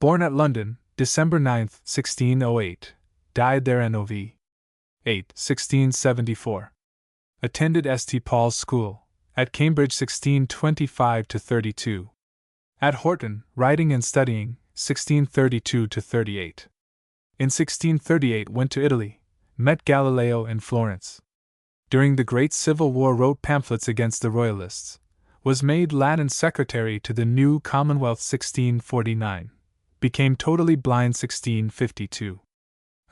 Born at London, December 9, 1608. Died there Nov. 8, 1674. Attended St. Paul's School, at Cambridge 1625-32. At Horton, writing and studying, 1632-38. In 1638 went to Italy, met Galileo in Florence. During the Great Civil War wrote pamphlets against the Royalists, was made Latin Secretary to the new Commonwealth 1649, became totally blind 1652.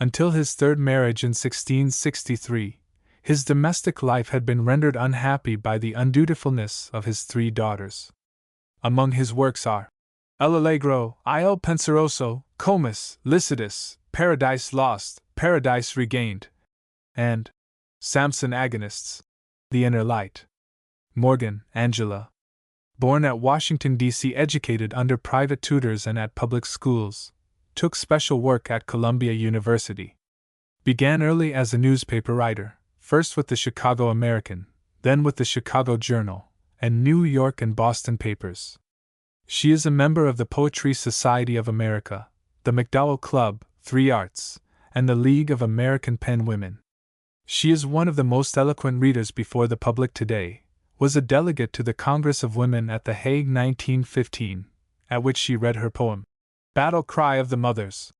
Until his third marriage in 1663, His domestic life had been rendered unhappy by the undutifulness of his 3 daughters. Among his works are El Allegro, Il Penseroso, Comus, Lycidas, Paradise Lost, Paradise Regained, and Samson Agonists, The Inner Light. Morgan, Angela. Born at Washington, D.C., educated under private tutors and at public schools, took special work at Columbia University. Began early as a newspaper writer, first with the Chicago American, then with the Chicago Journal, and New York and Boston papers. She is a member of the Poetry Society of America, the MacDowell Club, 3 Arts, and the League of American Pen Women. She is one of the most eloquent readers before the public today, was a delegate to the Congress of Women at The Hague 1915, at which she read her poem, Battle Cry of the Mothers.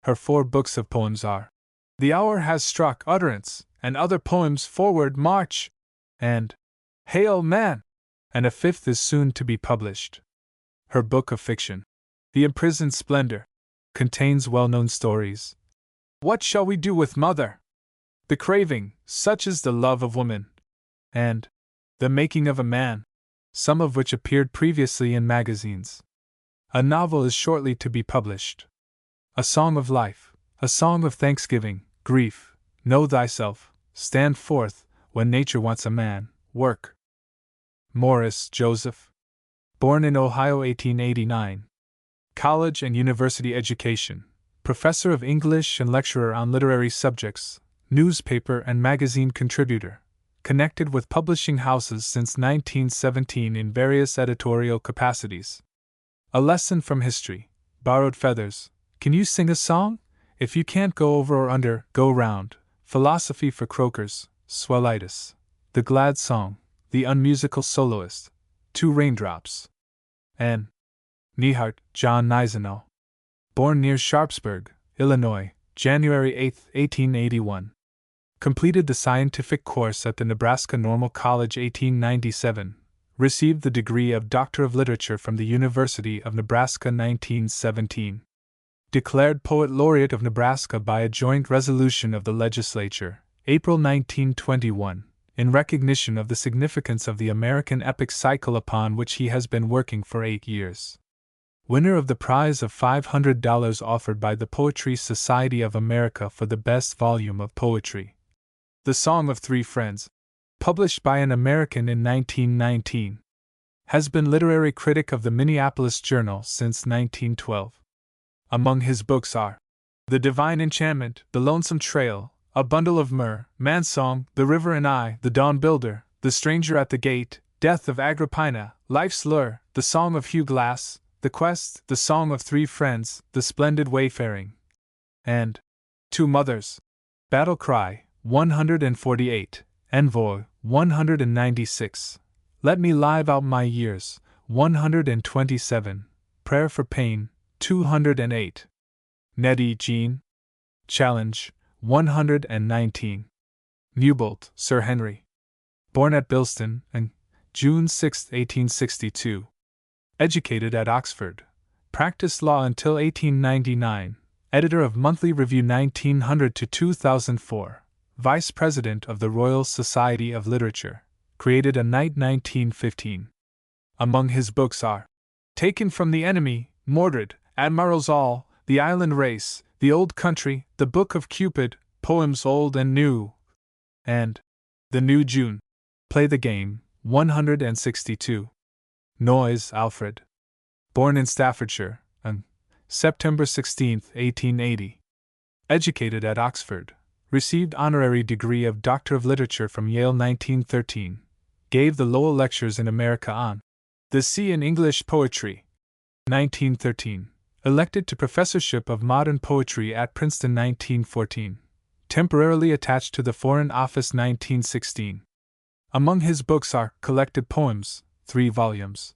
Her 4 books of poems are The Hour Has Struck, Utterance, and Other Poems, Forward March, and Hail Man, and a 5th is soon to be published. Her book of fiction, The Imprisoned Splendor, contains well-known stories. What Shall We Do with Mother? The Craving, Such is the Love of Woman, and The Making of a Man, some of which appeared previously in magazines. A novel is shortly to be published. A Song of Life, A Song of Thanksgiving, Grief, Know Thyself, Stand Forth, When Nature Wants a Man, Work. Morris, Joseph. Born in Ohio 1889. College and university education, professor of English and lecturer on literary subjects, newspaper and magazine contributor, connected with publishing houses since 1917 in various editorial capacities. A lesson from history, Borrowed Feathers, Can You Sing a Song? If You Can't Go Over or Under, Go Round, Philosophy for Croakers, Swellitis, The Glad Song, The Unmusical Soloist, 2 Raindrops. N. Nehart, John Gneisenau. Born near Sharpsburg, Illinois, January 8, 1881. Completed the scientific course at the Nebraska Normal College 1897. Received the degree of Doctor of Literature from the University of Nebraska 1917. Declared Poet Laureate of Nebraska by a joint resolution of the legislature, April 1921. In recognition of the significance of the American epic cycle upon which he has been working for 8 years. Winner of the prize of $500 offered by the Poetry Society of America for the best volume of poetry. The Song of 3 Friends, published by an American in 1919. Has been literary critic of the Minneapolis Journal since 1912. Among his books are The Divine Enchantment, The Lonesome Trail, A Bundle of Myrrh, Man's Song, The River and I, The Dawn Builder, The Stranger at the Gate, Death of Agrippina, Life's Lure, The Song of Hugh Glass, The Quest, The Song of 3 Friends, The Splendid Wayfaring, and 2 Mothers. Battle Cry, 148, Envoy, 196, Let Me Live Out My Years, 127, Prayer for Pain, 208. Nettie Jean. Challenge, 119. Newbolt, Sir Henry. Born at Bilston, and June 6, 1862. Educated at Oxford. Practiced law until 1899. Editor of Monthly Review 1900 to 2004. Vice President of the Royal Society of Literature. Created a Knight 1915. Among his books are Taken from the Enemy, Mordred, Admirals All, The Island Race, The Old Country, The Book of Cupid, Poems Old and New, and The New June. Play the Game, 162. Noyes, Alfred. Born in Staffordshire, on September 16, 1880. Educated at Oxford. Received honorary degree of Doctor of Literature from Yale 1913. Gave the Lowell Lectures in America on The Sea in English Poetry, 1913. Elected to Professorship of Modern Poetry at Princeton 1914. Temporarily attached to the Foreign Office 1916. Among his books are Collected Poems, 3 volumes.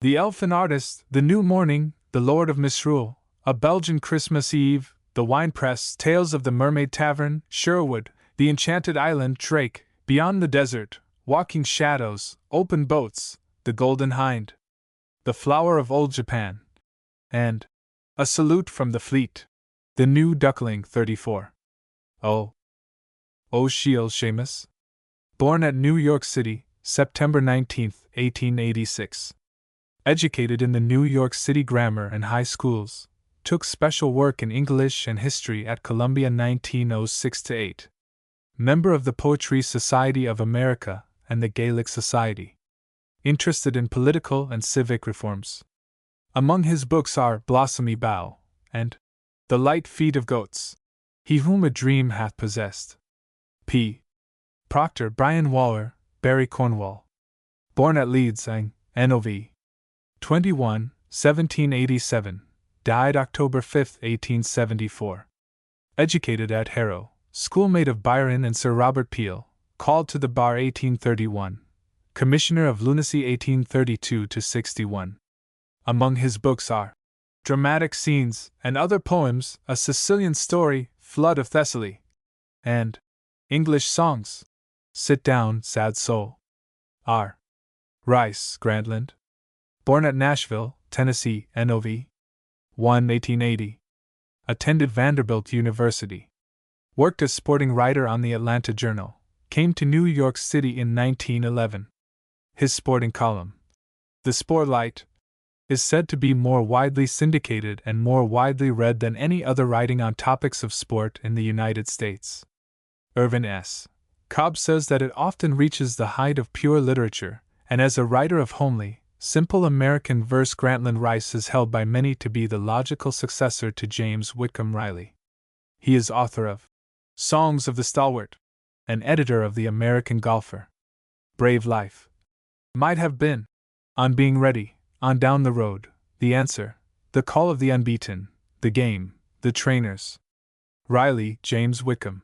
The Elfin Artist, The New Morning, The Lord of Misrule, A Belgian Christmas Eve, The Winepress, Tales of the Mermaid Tavern, Sherwood, The Enchanted Island, Drake, Beyond the Desert, Walking Shadows, Open Boats, The Golden Hind, The Flower of Old Japan, and A Salute from the Fleet. The New Duckling 34. Oh, Sheol Shamus, Born at New York City, September 19, 1886. Educated in the New York City grammar and high schools. Took special work in English and history at Columbia 1906-8. Member of the Poetry Society of America and the Gaelic Society. Interested in political and civic reforms. Among his books are Blossomy Bough and The Light Feet of Goats. He Whom a Dream Hath Possessed. P. Proctor Brian Waller, Barry Cornwall. Born at Leeds, Nov. 21, 1787. Died October 5, 1874. Educated at Harrow, schoolmate of Byron and Sir Robert Peel. Called to the bar 1831. Commissioner of Lunacy 1832-61. Among his books are Dramatic Scenes and Other Poems, A Sicilian Story, Flood of Thessaly, and English Songs. Sit Down, Sad Soul. R. Rice Grantland. Born at Nashville, Tennessee, Nov. 1, 1880. Attended Vanderbilt University. Worked as sporting writer on the Atlanta Journal. Came to New York City in 1911. His sporting column, The Sportlight, is said to be more widely syndicated and more widely read than any other writing on topics of sport in the United States. Irvin S. Cobb says that it often reaches the height of pure literature, and as a writer of homely, simple American verse, Grantland Rice is held by many to be the logical successor to James Whitcomb Riley. He is author of Songs of the Stalwart, and editor of The American Golfer. Brave Life. Might Have Been. On Being Ready. On Down the Road. The Answer. The Call of the Unbeaten. The Game. The Trainers. Riley, James Whitcomb.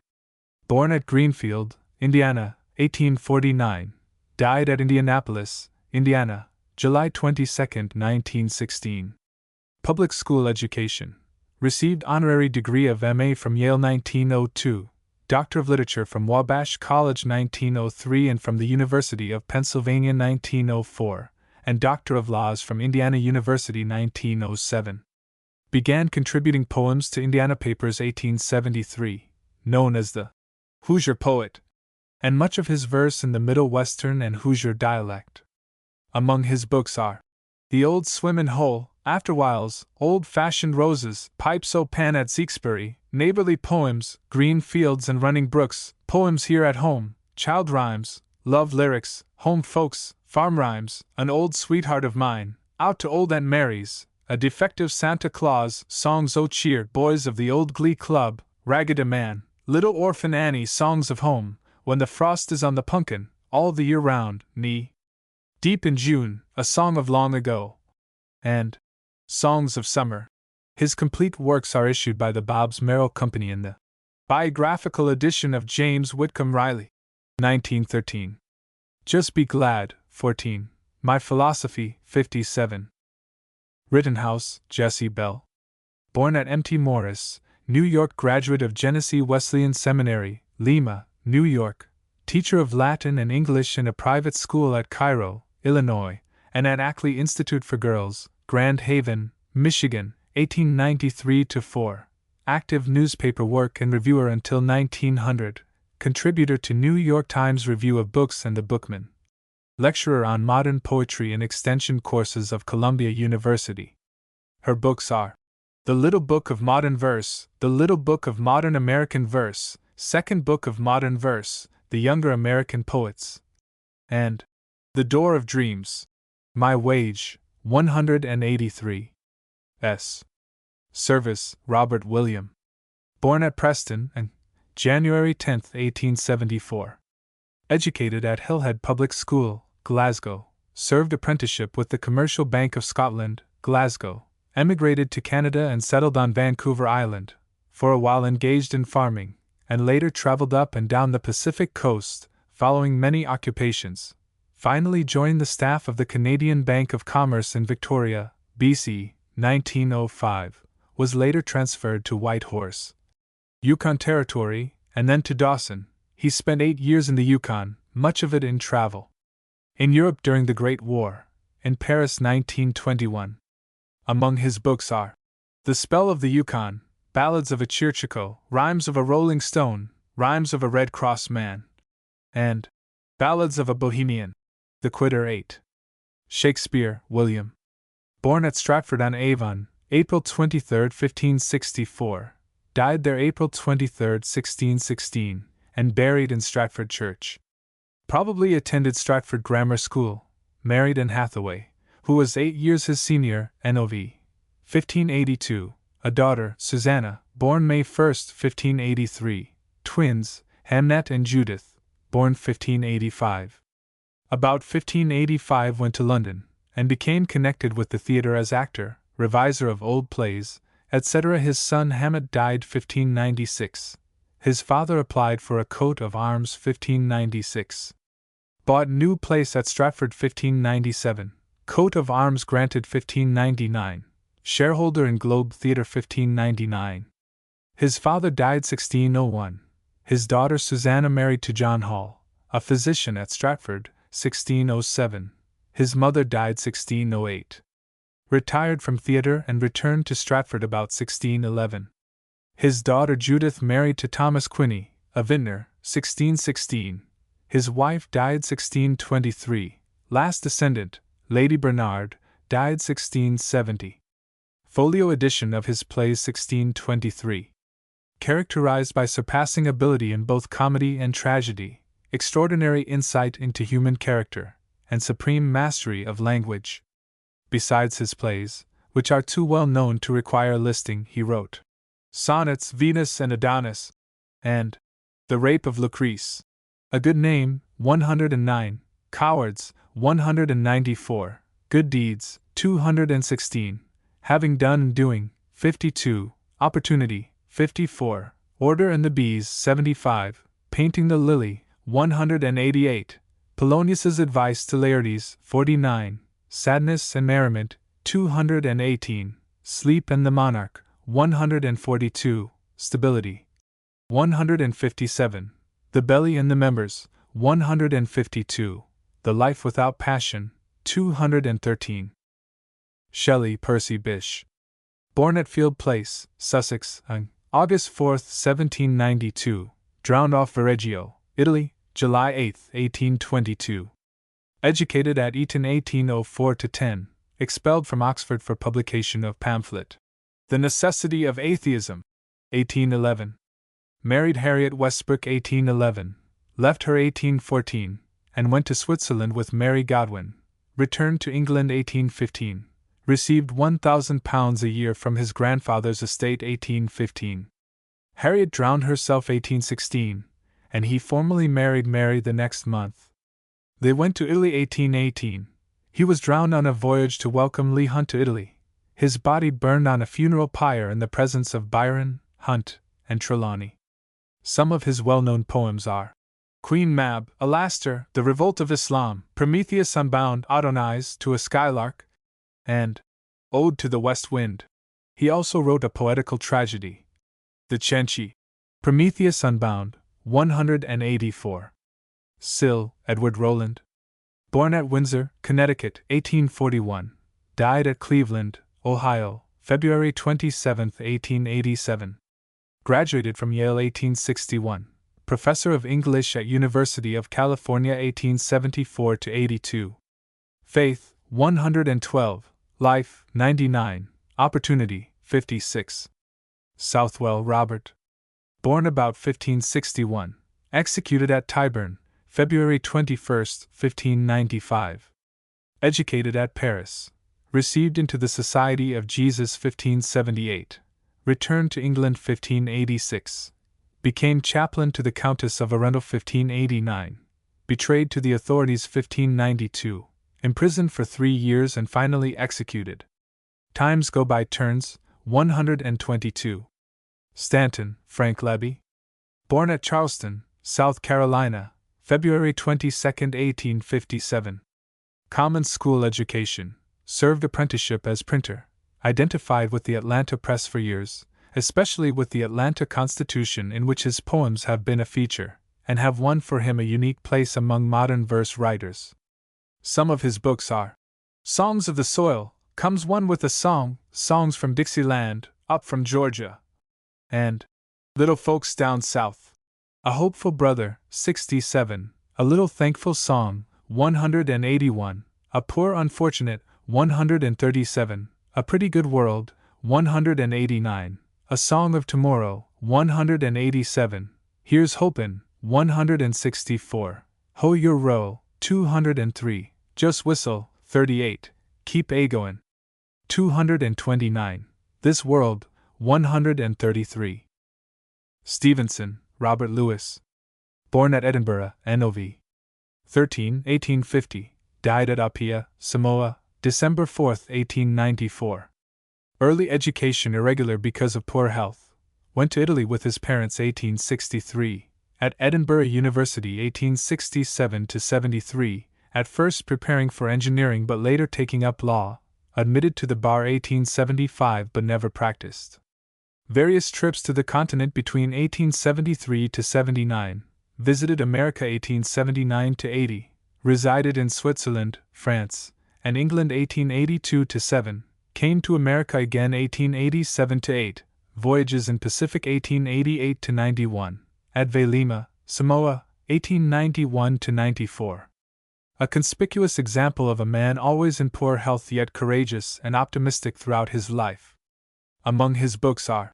Born at Greenfield, Indiana, 1849. Died at Indianapolis, Indiana, July 22, 1916. Public school education. Received honorary degree of M.A. from Yale 1902, Doctor of Literature from Wabash College 1903 and from the University of Pennsylvania 1904, and Doctor of Laws from Indiana University 1907. Began contributing poems to Indiana Papers 1873, known as the Hoosier Poet, and much of his verse in the Middle Western and Hoosier dialect. Among his books are The Old Swimmin' Hole, Afterwhiles, Old-Fashioned Roses, Pipes O' Pan at Sexbury, Neighborly Poems, Green Fields and Running Brooks, Poems Here at Home, Child Rhymes, Love Lyrics, Home Folks, Farm Rhymes, An Old Sweetheart of Mine, Out to Old Aunt Mary's, A Defective Santa Claus, Songs O' Cheer, Boys of the Old Glee Club, Ragged a Man, Little Orphan Annie, Songs of Home, When the Frost is on the Punkin, All the Year Round, Knee Deep in June, A Song of Long Ago, and Songs of Summer. His complete works are issued by the Bobbs Merrill Company in the biographical edition of James Whitcomb Riley, 1913. Just Be Glad, 14. My Philosophy, 57. Rittenhouse, Jesse Bell. Born at M.T. Morris, New York, graduate of Genesee Wesleyan Seminary, Lima, New York, teacher of Latin and English in a private school at Cairo, Illinois, and at Ackley Institute for Girls, Grand Haven, Michigan, 1893-4. Active newspaper work and reviewer until 1900. Contributor to New York Times Review of Books and The Bookman. Lecturer on modern poetry in extension courses of Columbia University. Her books are The Little Book of Modern Verse, The Little Book of Modern American Verse, Second Book of Modern Verse, The Younger American Poets, and The Door of Dreams. My Wage, 183. S. Service, Robert William. Born at Preston, and January 10, 1874. Educated at Hillhead Public School, Glasgow. Served apprenticeship with the Commercial Bank of Scotland, Glasgow. Emigrated to Canada and settled on Vancouver Island. For a while engaged in farming, and later traveled up and down the Pacific coast, following many occupations. Finally joined the staff of the Canadian Bank of Commerce in Victoria, BC, 1905. Was later transferred to Whitehorse, Yukon Territory, and then to Dawson. He spent 8 years in the Yukon, much of it in travel. In Europe during the Great War, in Paris 1921. Among his books are The Spell of the Yukon, Ballads of a Chirchico, Rhymes of a Rolling Stone, Rhymes of a Red Cross Man, and Ballads of a Bohemian. The Quitter 8. Shakespeare, William. Born at Stratford-on-Avon, April 23, 1564, died there April 23, 1616, and buried in Stratford Church. Probably attended Stratford Grammar School, married Anne Hathaway, who was 8 years his senior, Nov. 1582, a daughter, Susanna, born May 1, 1583, twins, Hamnet and Judith, born 1585. About 1585 went to London, and became connected with the theatre as actor, reviser of old plays, etc. His son Hamet died 1596. His father applied for a coat of arms 1596. Bought new place at Stratford 1597, coat of arms granted 1599, shareholder in Globe Theatre 1599. His father died 1601. His daughter Susanna married to John Hall, a physician at Stratford, 1607. His mother died 1608. Retired from theatre and returned to Stratford about 1611. His daughter Judith married to Thomas Quinney, a vintner, 1616. His wife died 1623. Last descendant, Lady Bernard, died 1670. Folio edition of his plays 1623. Characterized by surpassing ability in both comedy and tragedy, extraordinary insight into human character, and supreme mastery of language. Besides his plays, which are too well known to require listing, he wrote Sonnets, Venus and Adonis, and The Rape of Lucrece. A Good Name, 109, Cowards, 194, Good Deeds, 216, Having Done and Doing, 52, Opportunity, 54, Order and the Bees, 75, Painting the Lily, 188, Polonius's Advice to Laertes, 49, Sadness and Merriment, 218, Sleep and the Monarch, 142, Stability, 157, The Belly and the Members, 152, The Life Without Passion, 213. Shelley Percy Bysshe. Born at Field Place, Sussex, on August 4, 1792, drowned off Viareggio, Italy, July 8, 1822. Educated at Eton 1804-10, expelled from Oxford for publication of pamphlet The Necessity of Atheism, 1811. Married Harriet Westbrook 1811, left her 1814, and went to Switzerland with Mary Godwin, returned to England 1815, received £1,000 a year from his grandfather's estate 1815. Harriet drowned herself 1816, and he formally married Mary the next month. They went to Italy 1818. He was drowned on a voyage to welcome Leigh Hunt to Italy. His body burned on a funeral pyre in the presence of Byron, Hunt, and Trelawney. Some of his well-known poems are Queen Mab, Alastor, The Revolt of Islam, Prometheus Unbound, Adonais to a Skylark, and Ode to the West Wind. He also wrote a poetical tragedy, The Cenci. Prometheus Unbound, 184. Sill, Edward Rowland. Born at Windsor, Connecticut, 1841, died at Cleveland, Ohio, February 27, 1887. Graduated from Yale 1861, professor of English at University of California 1874-82. Faith, 112, Life, 99, Opportunity, 56. Southwell Robert. Born about 1561, executed at Tyburn, February 21, 1595. Educated at Paris, received into the Society of Jesus 1578, returned to England 1586, became chaplain to the Countess of Arundel 1589, betrayed to the authorities 1592, imprisoned for 3 years and finally executed. Times Go by Turns, 122. Stanton, Frank Levy. Born at Charleston, South Carolina, February 22, 1857. Common school education, served apprenticeship as printer, identified with the Atlanta Press for years, especially with the Atlanta Constitution, in which his poems have been a feature, and have won for him a unique place among modern verse writers. Some of his books are Songs of the Soil, Comes One with a Song, Songs from Dixieland, Up from Georgia, and Little Folks Down South. A Hopeful Brother, 67, A Little Thankful Song, 181, A Poor Unfortunate, 137, A Pretty Good World, 189, A Song of Tomorrow, 187, Here's Hopin', 164, Hoe Your Row, 203, Just Whistle, 38, Keep A Goin', 229, This World, 133. Stevenson, Robert Louis. Born at Edinburgh, Nov. 13, 1850, died at Apia, Samoa, December 4, 1894. Early education irregular because of poor health. Went to Italy with his parents 1863, at Edinburgh University 1867–73, at first preparing for engineering but later taking up law, admitted to the bar 1875 but never practiced. Various trips to the continent between 1873–79, visited America 1879–80, resided in Switzerland, France, and England 1882–7, came to America again 1887–8, voyages in Pacific 1888–91, at Vailima, Samoa, 1891–94. A conspicuous example of a man always in poor health yet courageous and optimistic throughout his life. Among his books are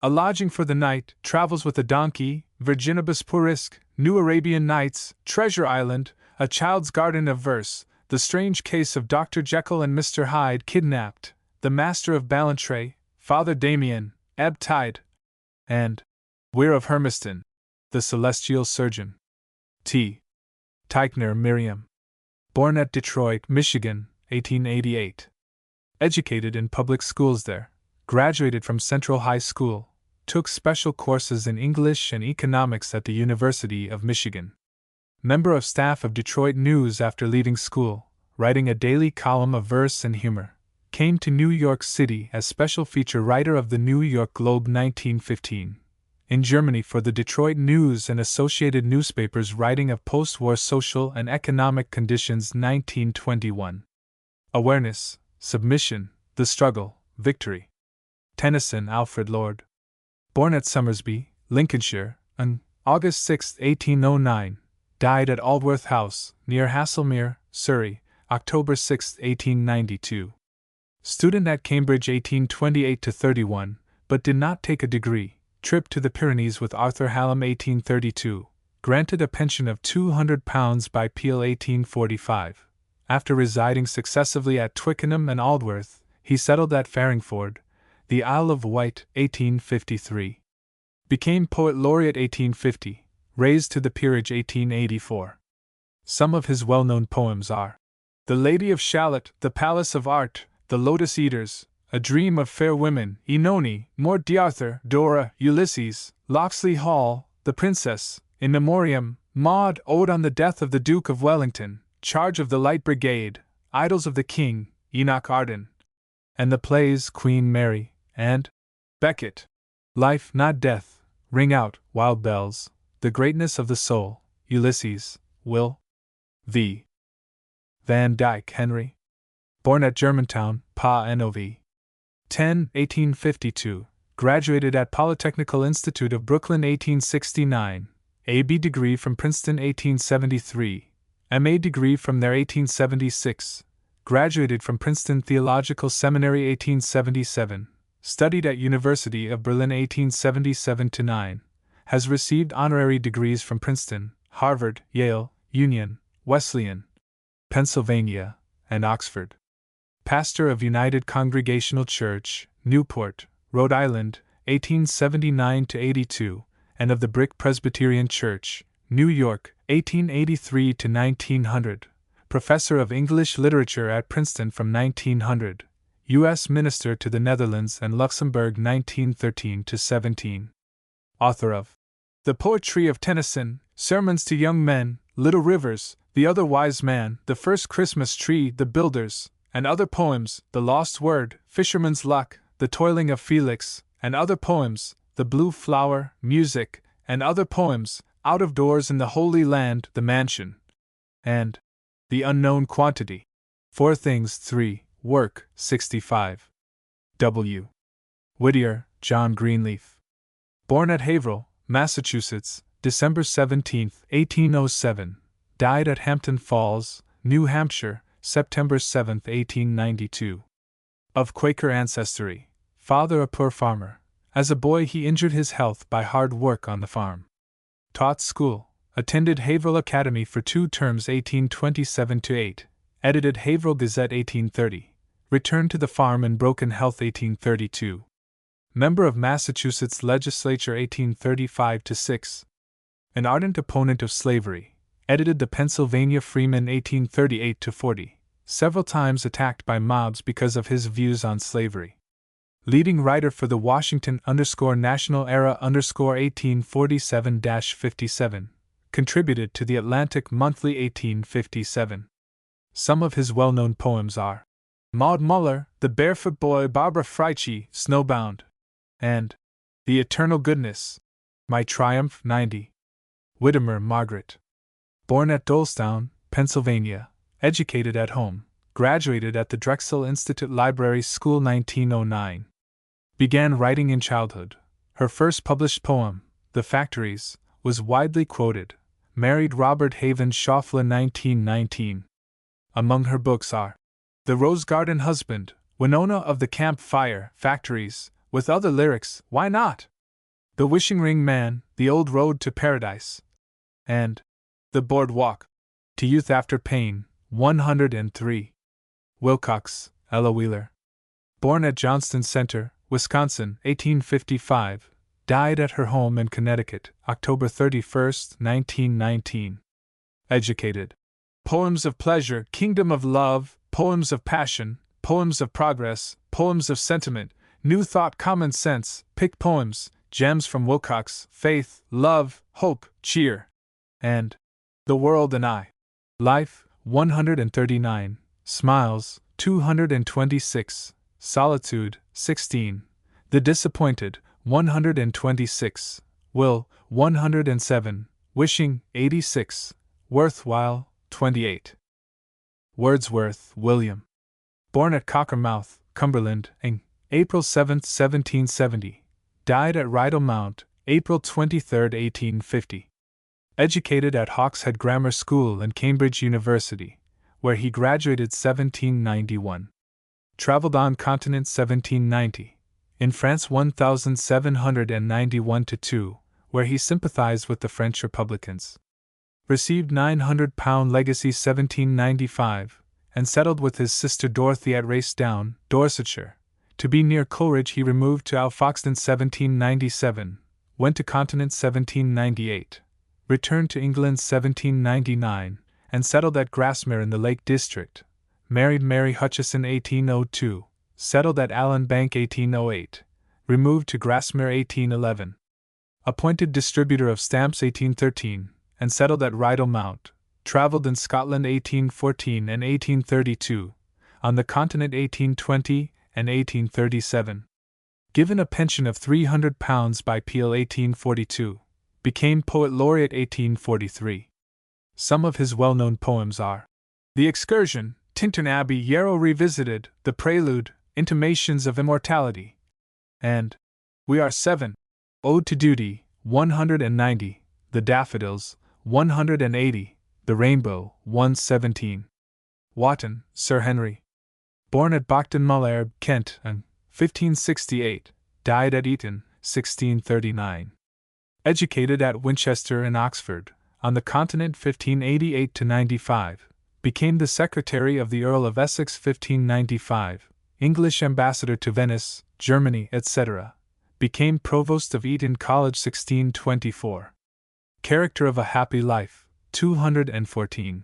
A Lodging for the Night, Travels with a Donkey, Virginibus Puerisque, New Arabian Nights, Treasure Island, A Child's Garden of Verse, The Strange Case of Dr. Jekyll and Mr. Hyde Kidnapped, The Master of Ballantrae, Father Damien, Ebb Tide, and Weir of Hermiston, The Celestial Surgeon. T. Teichner Miriam. Born at Detroit, Michigan, 1888. Educated in public schools there, graduated from Central High School, took special courses in English and economics at the University of Michigan. Member of staff of Detroit News after leaving school, writing a daily column of verse and humor. Came to New York City as special feature writer of the New York Globe 1915. In Germany for the Detroit News and Associated Newspapers writing of post-war social and economic conditions 1921. Awareness, Submission, The Struggle, Victory. Tennyson Alfred Lord. Born at Somersby, Lincolnshire, on August 6, 1809, died at Aldworth House, near Haslemere, Surrey, October 6, 1892. Student at Cambridge 1828–31, but did not take a degree. Trip to the Pyrenees with Arthur Hallam 1832, granted a pension of £200 by Peel 1845. After residing successively at Twickenham and Aldworth, he settled at Farringford, the Isle of Wight 1853. Became Poet Laureate 1850, raised to the peerage 1884. Some of his well-known poems are The Lady of Shalott, The Palace of Art, The Lotus Eaters, A Dream of Fair Women, Oenone, Morte d'Arthur, Dora, Ulysses, Locksley Hall, The Princess, In Memoriam, Maud, Ode on the Death of the Duke of Wellington, Charge of the Light Brigade, Idylls of the King, Enoch Arden, and the plays Queen Mary, and Beckett. Life Not Death, Ring Out, Wild Bells, The Greatness of the Soul, Ulysses, Will. V. Van Dyke Henry. Born at Germantown, Pa Nov. 10, 1852, graduated at Polytechnical Institute of Brooklyn 1869, A.B. degree from Princeton 1873, M.A. degree from there 1876, graduated from Princeton Theological Seminary 1877, studied at University of Berlin 1877–9, has received honorary degrees from Princeton, Harvard, Yale, Union, Wesleyan, Pennsylvania, and Oxford. Pastor of United Congregational Church, Newport, Rhode Island, 1879–82, and of the Brick Presbyterian Church, New York, 1883–1900, Professor of English Literature at Princeton from 1900, U.S. Minister to the Netherlands and Luxembourg 1913–17. Author of The Poetry of Tennyson, Sermons to Young Men, Little Rivers, The Other Wise Man, The First Christmas Tree, The Builders, and other poems, The Lost Word, Fisherman's Luck, The Toiling of Felix, and other poems, The Blue Flower, Music, and other poems, Out of Doors in the Holy Land, The Mansion, and The Unknown Quantity. Four Things 3, Work, 65. W. Whittier, John Greenleaf. Born at Haverhill, Massachusetts, December 17, 1807, died at Hampton Falls, New Hampshire, September 7, 1892. Of Quaker ancestry, father a poor farmer, as a boy he injured his health by hard work on the farm. Taught school, attended Haverhill Academy for 2 terms 1827–8, edited Haverhill Gazette 1830, returned to the farm in broken health 1832. Member of Massachusetts Legislature 1835–6. An ardent opponent of slavery, edited the Pennsylvania Freeman 1838–40, several times attacked by mobs because of his views on slavery. Leading writer for the Washington_National Era _1847–57, contributed to the Atlantic Monthly 1857. Some of his well-known poems are Maud Muller, The Barefoot Boy, Barbara Frietchie, Snowbound, and The Eternal Goodness, My Triumph 90. Whittimer, Margaret. Born at Dolestown, Pennsylvania, educated at home, graduated at the Drexel Institute Library School 1909. Began writing in childhood. Her first published poem, The Factories, was widely quoted. Married Robert Haven Shaughflin 1919. Among her books are The Rose Garden Husband, Winona of the Camp Fire, Factories, with other lyrics, Why Not? The Wishing Ring Man, The Old Road to Paradise, and The Boardwalk, To Youth After Pain, 103. Wilcox, Ella Wheeler. Born at Johnston Center, Wisconsin, 1855, died at her home in Connecticut, October 31, 1919. Educated. Poems of Pleasure, Kingdom of Love, Poems of Passion, Poems of Progress, Poems of Sentiment, New Thought, Common Sense, Pick Poems, Gems from Wilcox, Faith, Love, Hope, Cheer, and The World and I. Life, 139, Smiles, 226, Solitude, 16, The Disappointed, 126, Will, 107, Wishing, 86, Worthwhile, 28. Wordsworth, William. Born at Cockermouth, Cumberland, Eng. April 7, 1770. Died at Rydal Mount, April 23, 1850. Educated at Hawkshead Grammar School and Cambridge University, where he graduated 1791. Traveled on continent 1790. In France 1791–2, where he sympathized with the French Republicans. Received £900 legacy 1795, and settled with his sister Dorothy at Racedown, Dorsetshire. To be near Coleridge he removed to Alfoxden 1797, went to continent 1798, returned to England 1799, and settled at Grasmere in the Lake District. Married Mary Hutchison 1802, settled at Allen Bank 1808, removed to Grasmere 1811. Appointed distributor of stamps 1813, and settled at Rydal Mount. Travelled in Scotland 1814 and 1832, on the continent 1820 and 1837. Given a pension of £300 by Peel 1842, became Poet Laureate 1843. Some of his well-known poems are The Excursion, Tintern Abbey, Yarrow Revisited, The Prelude, Intimations of Immortality, and We Are Seven. Ode to Duty, 190, The Daffodils, 180, The Rainbow, 117. Wotton, Sir Henry. Born at Bocton Mullairb, Kent, in 1568, died at Eton, 1639. Educated at Winchester and Oxford, on the continent 1588–95, became the secretary of the Earl of Essex 1595, English ambassador to Venice, Germany, etc. Became provost of Eton College 1624. Character of a Happy Life, 214.